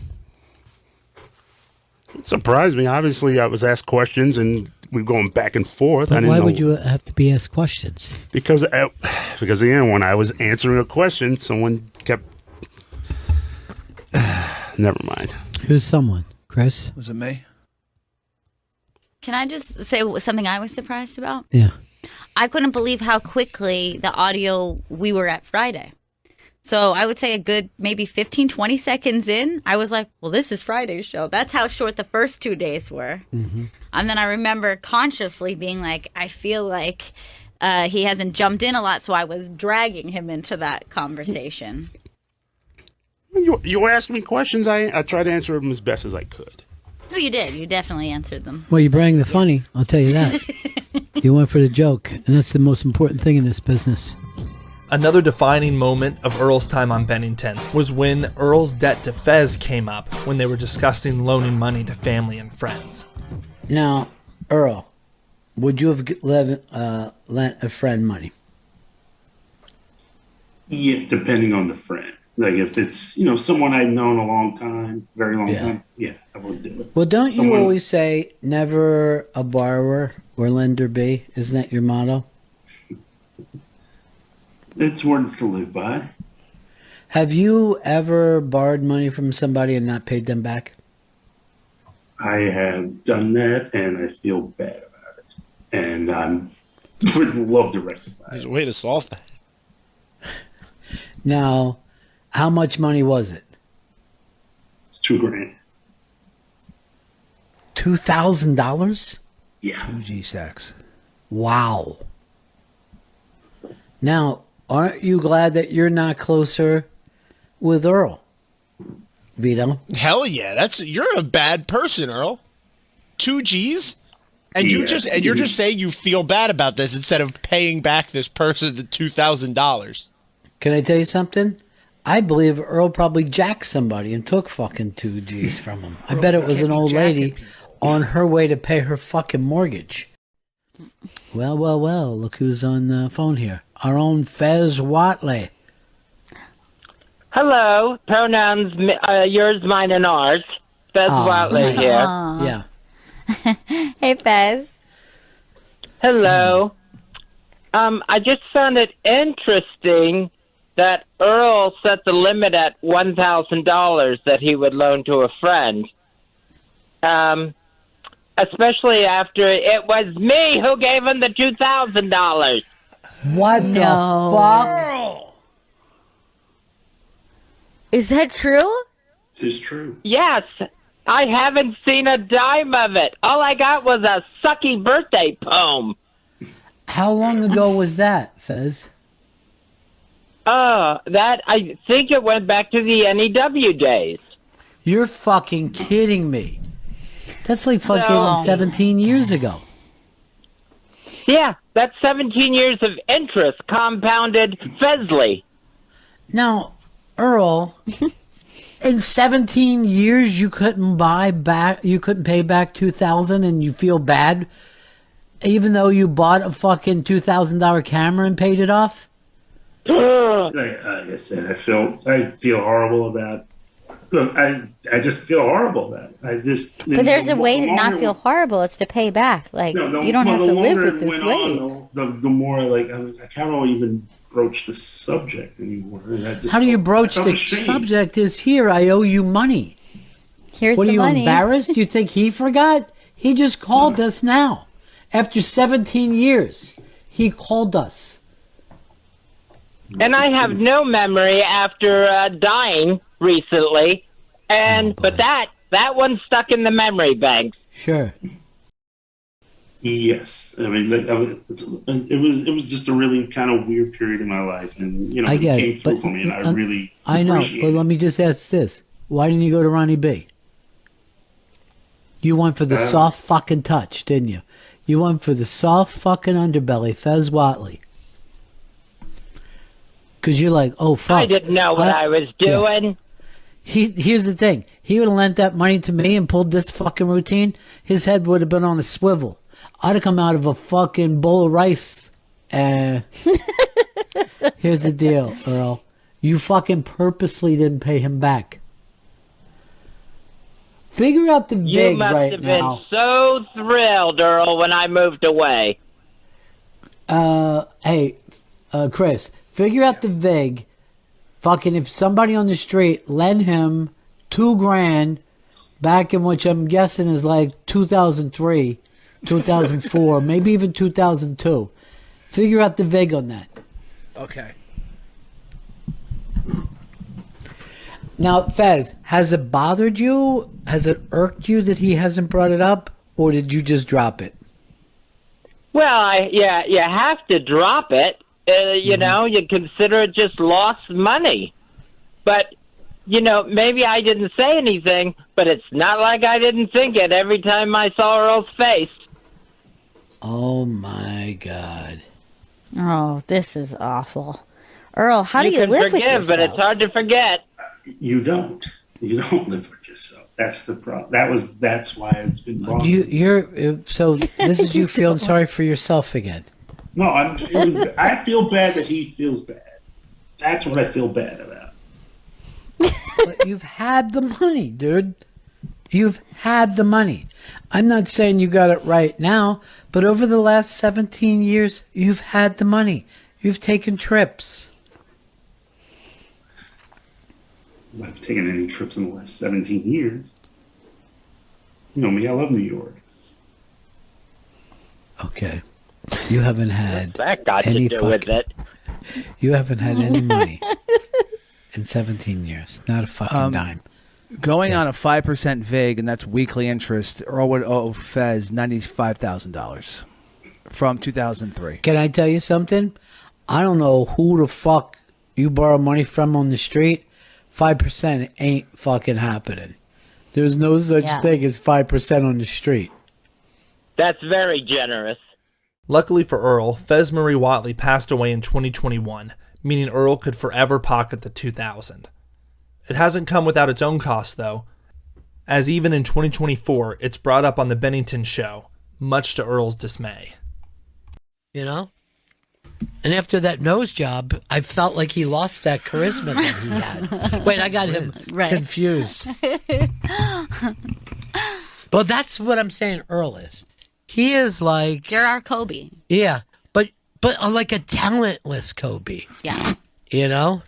It surprised me. Obviously, I was asked questions, and we were going back and forth. But why would you have to be asked questions? Because again, when I was answering a question, someone kept. Never mind. Who's someone? Chris? Was it me? Can I just say something I was surprised about? Yeah. I couldn't believe how quickly the audio we were at Friday. So I would say a good maybe 15, 20 seconds in, I was like, well, this is Friday's show. That's how short the first 2 days were. Mm-hmm. And then I remember consciously being like, I feel like he hasn't jumped in a lot, so I was dragging him into that conversation. You were asking me questions. I tried to answer them as best as I could. Oh, you did. You definitely answered them. Well, you bring the funny, I'll tell you that. You went for the joke, and that's the most important thing in this business. Another defining moment of Earl's time on Bennington was when Earl's debt to Fez came up when they were discussing loaning money to family and friends. Now, Earl, would you have lent a friend money? Yeah, depending on the friend. Like if it's, someone I've known a long time, very long time, yeah, I would do it. Well, don't you always say never a borrower or lender be? Isn't that your motto? It's words to live by. Have you ever borrowed money from somebody and not paid them back? I have done that, and I feel bad about it. And I would love to rectify it. There's a way to solve that. Now, how much money was it? It's $2,000. $2,000? Yeah. 2G stacks. Wow. Now, aren't you glad that you're not closer with Earl? Vito? Hell yeah, you're a bad person, Earl. 2 G's? And you're just saying you feel bad about this instead of paying back this person the $2,000. Can I tell you something? I believe Earl probably jacked somebody and took fucking 2 G's from him. I bet it was an old lady on her way to pay her fucking mortgage. Well, look who's on the phone here. Our own Fez Watley. Hello, pronouns yours, mine, and ours. Fez Watley here. Yeah. Hey, Fez. Hello. I just found it interesting that Earl set the limit at $1,000 that he would loan to a friend. Especially after it was me who gave him the $2,000. What the fuck? Is that true? It is true. Yes. I haven't seen a dime of it. All I got was a sucky birthday poem. How long ago was that, Fez? I think it went back to the NEW days. You're fucking kidding me. That's like fucking 17 years ago. Yeah, that's 17 years of interest compounded Fesley. Now, Earl, in 17 years you couldn't pay back $2,000 and you feel bad even though you bought a fucking $2,000 camera and paid it off? Like I said, I feel horrible about. I just feel horrible about it. But there's a way to not feel horrible. It's to pay back. Like you don't have to live with this weight. The more I can't even broach the subject anymore. How do you broach the subject? Is here? I owe you money. Here's what the are you money. Embarrassed? You think he forgot? He just called us now. After 17 years, he called us. And I have no memory after dying recently, but that one's stuck in the memory banks. Sure. Yes, I mean it was just a really kind of weird period in my life, and I it get came it, through but for me, and I really I know, appreciate but it. let me just ask this: why didn't you go to Ronnie B? You went for the soft fucking touch, didn't you? You went for the soft fucking underbelly, Fez Watley. Because you're like, oh, fuck. I didn't know what I was doing. Here's the thing. He would have lent that money to me and pulled this fucking routine. His head would have been on a swivel. I'd have come out of a fucking bowl of rice. Here's the deal, Earl. You fucking purposely didn't pay him back. Figure out the You vig must right have now. been so thrilled, Earl, when I moved away. Hey, Chris, figure out the vig. Fucking if somebody on the street lend him $2,000 back in which I'm guessing is like 2003, 2004, maybe even 2002. Figure out the vig on that. Okay. Now, Fez, has it bothered you? Has it irked you that he hasn't brought it up? Or did you just drop it? Well, you have to drop it. You know, you consider it just lost money. But, you know, maybe I didn't say anything, but it's not like I didn't think it every time I saw Earl's face. Oh, my God. Oh, this is awful. Earl, how do you live with yourself? You can forgive, but it's hard to forget. You don't. You don't live with yourself. That's the problem. That's why it's been wrong. So this is you feeling sorry for yourself again. No, I feel bad that he feels bad. That's what I feel bad about. But you've had the money, dude. You've had the money. I'm not saying you got it right now, but over the last 17 years, you've had the money. You've taken trips. I haven't taken any trips in the last 17 years. You know me, I love New York. Okay. You haven't had That got any to do with it. You haven't had any money in 17 years. Not a fucking dime. Going on a 5% VIG, and that's weekly interest, Earl would owe Fez $95,000 from 2003. Can I tell you something? I don't know who the fuck you borrow money from on the street. 5% ain't fucking happening. There's no such thing as 5% on the street. That's very generous. Luckily for Earl, Fez Marie Watley passed away in 2021, meaning Earl could forever pocket the $2,000. It hasn't come without its own cost, though, as even in 2024, it's brought up on the Bennington show, much to Earl's dismay. You know? And after that nose job, I felt like he lost that charisma that he had. Wait, I got him confused. But that's what I'm saying Earl is. He is like... You're our Kobe. Yeah, but like a talentless Kobe. Yeah. You know?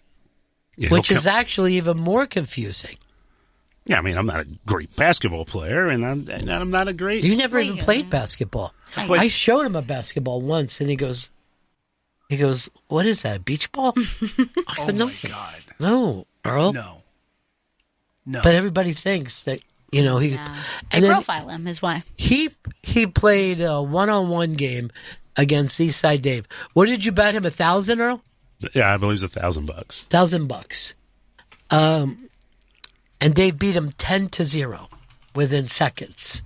Yeah, Which is actually even more confusing. Yeah, I mean, I'm not a great basketball player, and I'm not a great... You never even played basketball. But- I showed him a basketball once, and he goes, what is that, a beach ball? Oh, my God. No, Earl. No. But everybody thinks that, you know, he... Yeah. And They then profile him, is why. he played a one-on-one game against Eastside Dave. What did you bet him, 1,000, Earl? Yeah, I believe it's $1,000. $1,000. And Dave beat him 10-0 within seconds.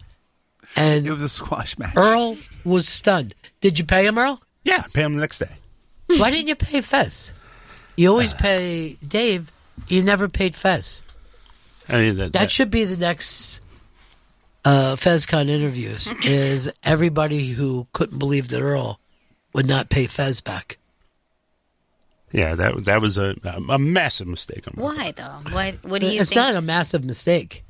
And it was a squash match. Earl was stunned. Did you pay him, Earl? Yeah, pay him the next day. Why didn't you pay Fez? You always pay Dave. You never paid Fez. I mean, That should be the next FezCon interviews, is everybody who couldn't believe that Earl would not pay Fez back. Yeah, that was a massive mistake on my part. Why, though? What do you It's think? not a massive mistake.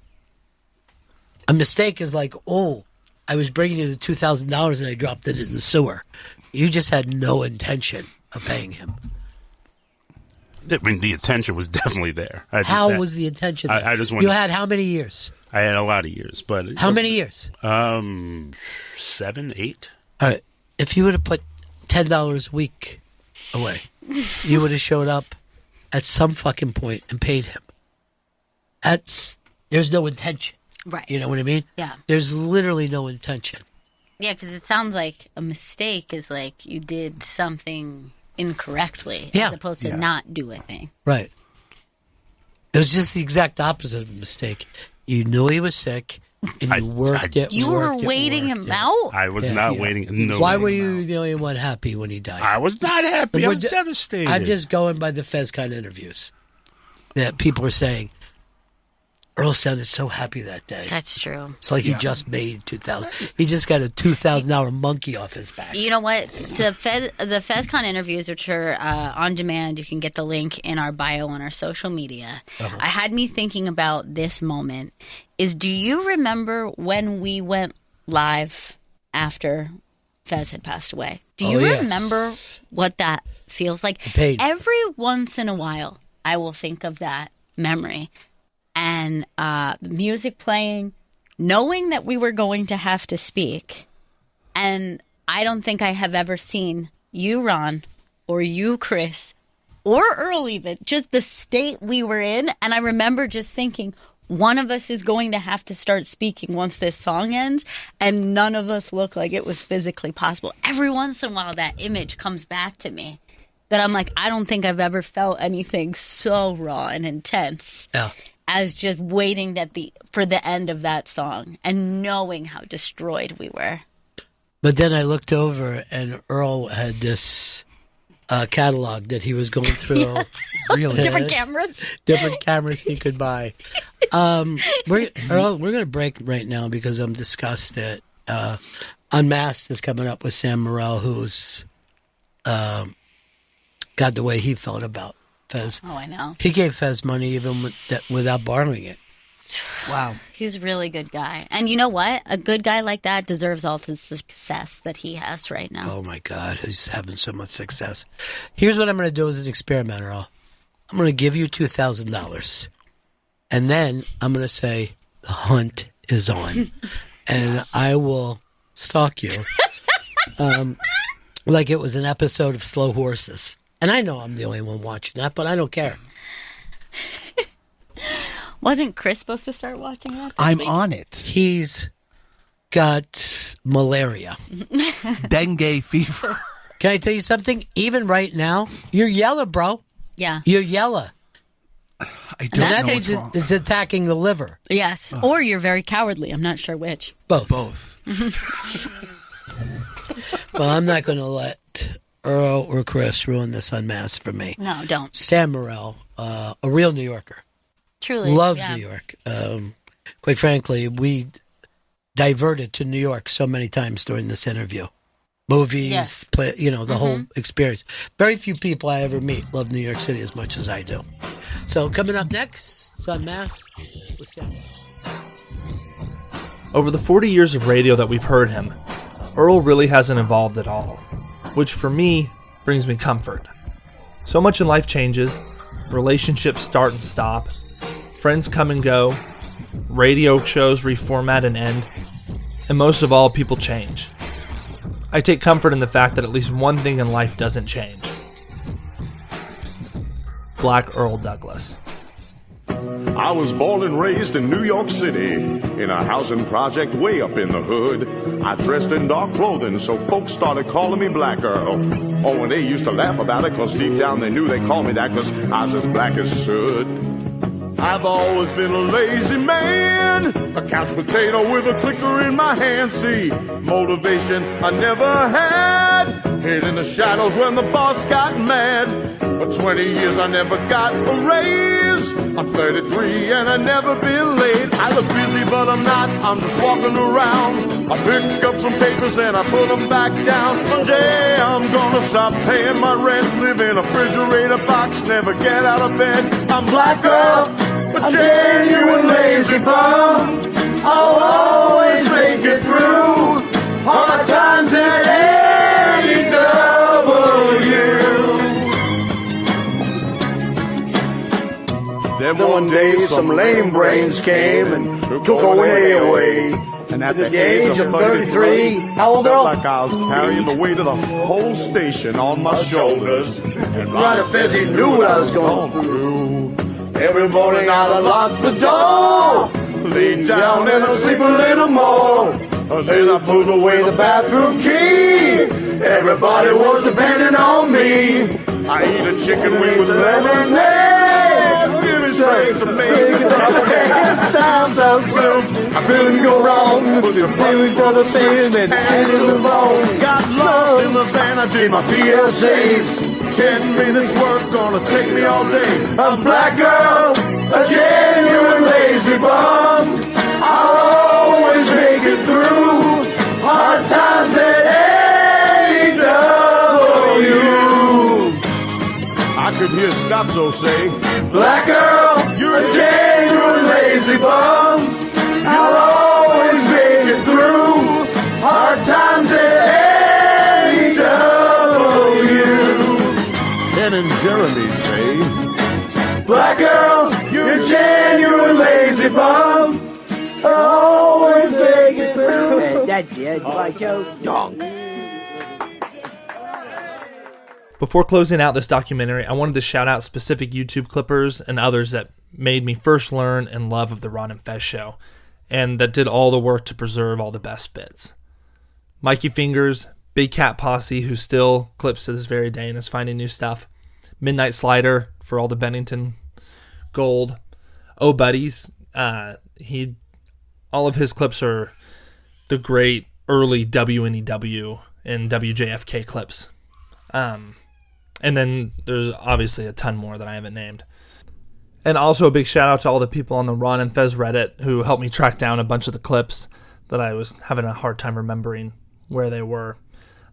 A mistake is like, oh, I was bringing you the $2,000 and I dropped it in the sewer. You just had no intention of paying him. I mean, the intention was definitely there. How was the intention there? I just wanted... You had how many years? I had a lot of years, but... How many years? 7, 8. All right. If you would have put $10 a week away, you would have showed up at some fucking point and paid him. There's no intention. Right. You know what I mean? Yeah. There's literally no intention. Yeah, because it sounds like a mistake is like you did something incorrectly Yeah. as opposed to not do a thing. Right. It was just the exact opposite of a mistake. You knew he was sick. and you worked it. You were worked it, waiting worked him it. out? I was not waiting. No. Why were you the only one happy when he died? I was not happy. I We're was devastated. I'm just going by the FezCon interviews that people are saying. Earl sounded so happy that day. That's true. It's like he just made $2,000. He just got a $2,000 monkey off his back. You know what? The FezCon interviews, which are on demand, you can get the link in our bio on our social media. I had me thinking about this moment. Do you remember when we went live after Fez had passed away? Do you remember what that feels like? Every once in a while, I will think of that memory. And the music playing, knowing that we were going to have to speak. And I don't think I have ever seen you, Ron, or you, Chris, or Earl even, just the state we were in. And I remember just thinking, one of us is going to have to start speaking once this song ends. And none of us look like it was physically possible. Every once in a while, that image comes back to me. That I'm like, I don't think I've ever felt anything so raw and intense. Yeah. As just waiting for the end of that song and knowing how destroyed we were. But then I looked over and Earl had this catalog that he was going through. Really? Different cameras? Different cameras he could buy. Earl, we're going to break right now because I'm disgusted. Unmasked is coming up with Sam Morril, who's got the way he felt about Fez. Oh, I know. He gave Fez money even without borrowing it. Wow. He's a really good guy. And you know what? A good guy like that deserves all the success that he has right now. Oh, my God. He's having so much success. Here's what I'm going to do as an experiment, Earl. I'm going to give you $2,000. And then I'm going to say, the hunt is on. And I will stalk you like it was an episode of Slow Horses. And I know I'm the only one watching that, but I don't care. Wasn't Chris supposed to start watching that? I'm on it. He's got malaria. Dengue fever. Can I tell you something? Even right now, you're yellow, bro. Yeah. You're yellow. I don't know what's wrong. It's attacking the liver. Yes. Or you're very cowardly. I'm not sure which. Both. Well, I'm not going to let Earl or Chris ruin this Unmasked for me. No, don't. Sam Morril, a real New Yorker. Truly. Loves New York. Quite frankly, we diverted to New York so many times during this interview. Movies, the whole experience. Very few people I ever meet love New York City as much as I do. So coming up next, it's Unmasked with Sam. Over the 40 years of radio that we've heard him, Earl really hasn't evolved at all, which for me brings me comfort. So much in life changes, relationships start and stop, friends come and go, radio shows reformat and end, and most of all, people change. I take comfort in the fact that at least one thing in life doesn't change. Black Earl Douglas. I was born and raised in New York City, in a housing project way up in the hood. I dressed in dark clothing, so folks started calling me Black Earl. Oh, and they used to laugh about it, cause deep down they knew they called me that, cause I was as black as soot. I've always been a lazy man, a couch potato with a clicker in my hand. See, motivation I never had, hid in the shadows when the boss got mad. For 20 years I never got a raise. I'm 33 and I never been late. I look busy but I'm not, I'm just walking around. I pick up some papers and I put them back down. One day I'm gonna stop paying my rent, live in a refrigerator box, never get out of bed. I'm Black Earl, a genuine lazy bum. I'll always make it through hard times at any W. Then one day some lame brains came and took away. And at the age of 33, how old are you? Like I was carrying the weight of the whole station on my shoulders. And Ronnie Fezzi knew what I was going through. Every morning I'd lock the door, lay down and I'd sleep a little more. Then I put away the bathroom key. Everybody was depending on me. I eat a chicken wing with lemonade. Give me say to me, times out blue. I couldn't go wrong with your feeling for the things that hands in the phone. Got lost in the van, I did my PSAs. 10 minutes work, gonna take me all day. A black girl, a genuine lazy bum. I'll always make it through hard times at AW. I could hear Stopso say, black girl, you're a genuine lazy bum. You'll always make it through hard times at AW. Ken and Jeremy say, black girl, you're a genuine lazy bum. I'll always make it through. That's it, like your dog. Before closing out this documentary, I wanted to shout out specific YouTube clippers and others that made me first learn and love of the Ron and Fez show, and that did all the work to preserve all the best bits. Mikey Fingers, Big Cat Posse, who still clips to this very day and is finding new stuff. Midnight Slider for all the Bennington gold. Oh Buddies, all of his clips are the great early WNEW and WJFK clips. And then there's obviously a ton more that I haven't named. And also a big shout out to all the people on the Ron and Fez Reddit who helped me track down a bunch of the clips that I was having a hard time remembering where they were.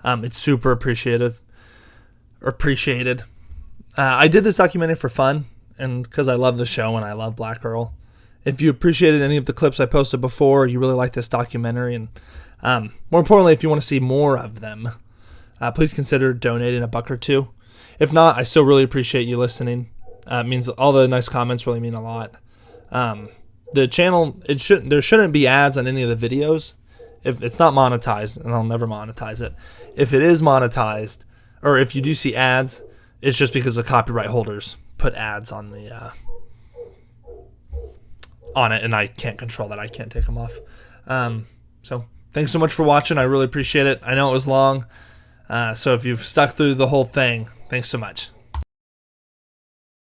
It's super appreciated. I did this documentary for fun and because I love the show and I love Black Earl. If you appreciated any of the clips I posted before, or you really like this documentary, and more importantly, if you want to see more of them, please consider donating $1 or $2. If not, I still really appreciate you listening. It means all the nice comments really mean a lot. The channel, there shouldn't be ads on any of the videos. If it's not monetized, and I'll never monetize it. If it is monetized, or if you do see ads, it's just because the copyright holders put ads on the on it, and I can't control that. I can't take them off. So thanks so much for watching. I really appreciate it. I know it was long. So if you've stuck through the whole thing, thanks so much.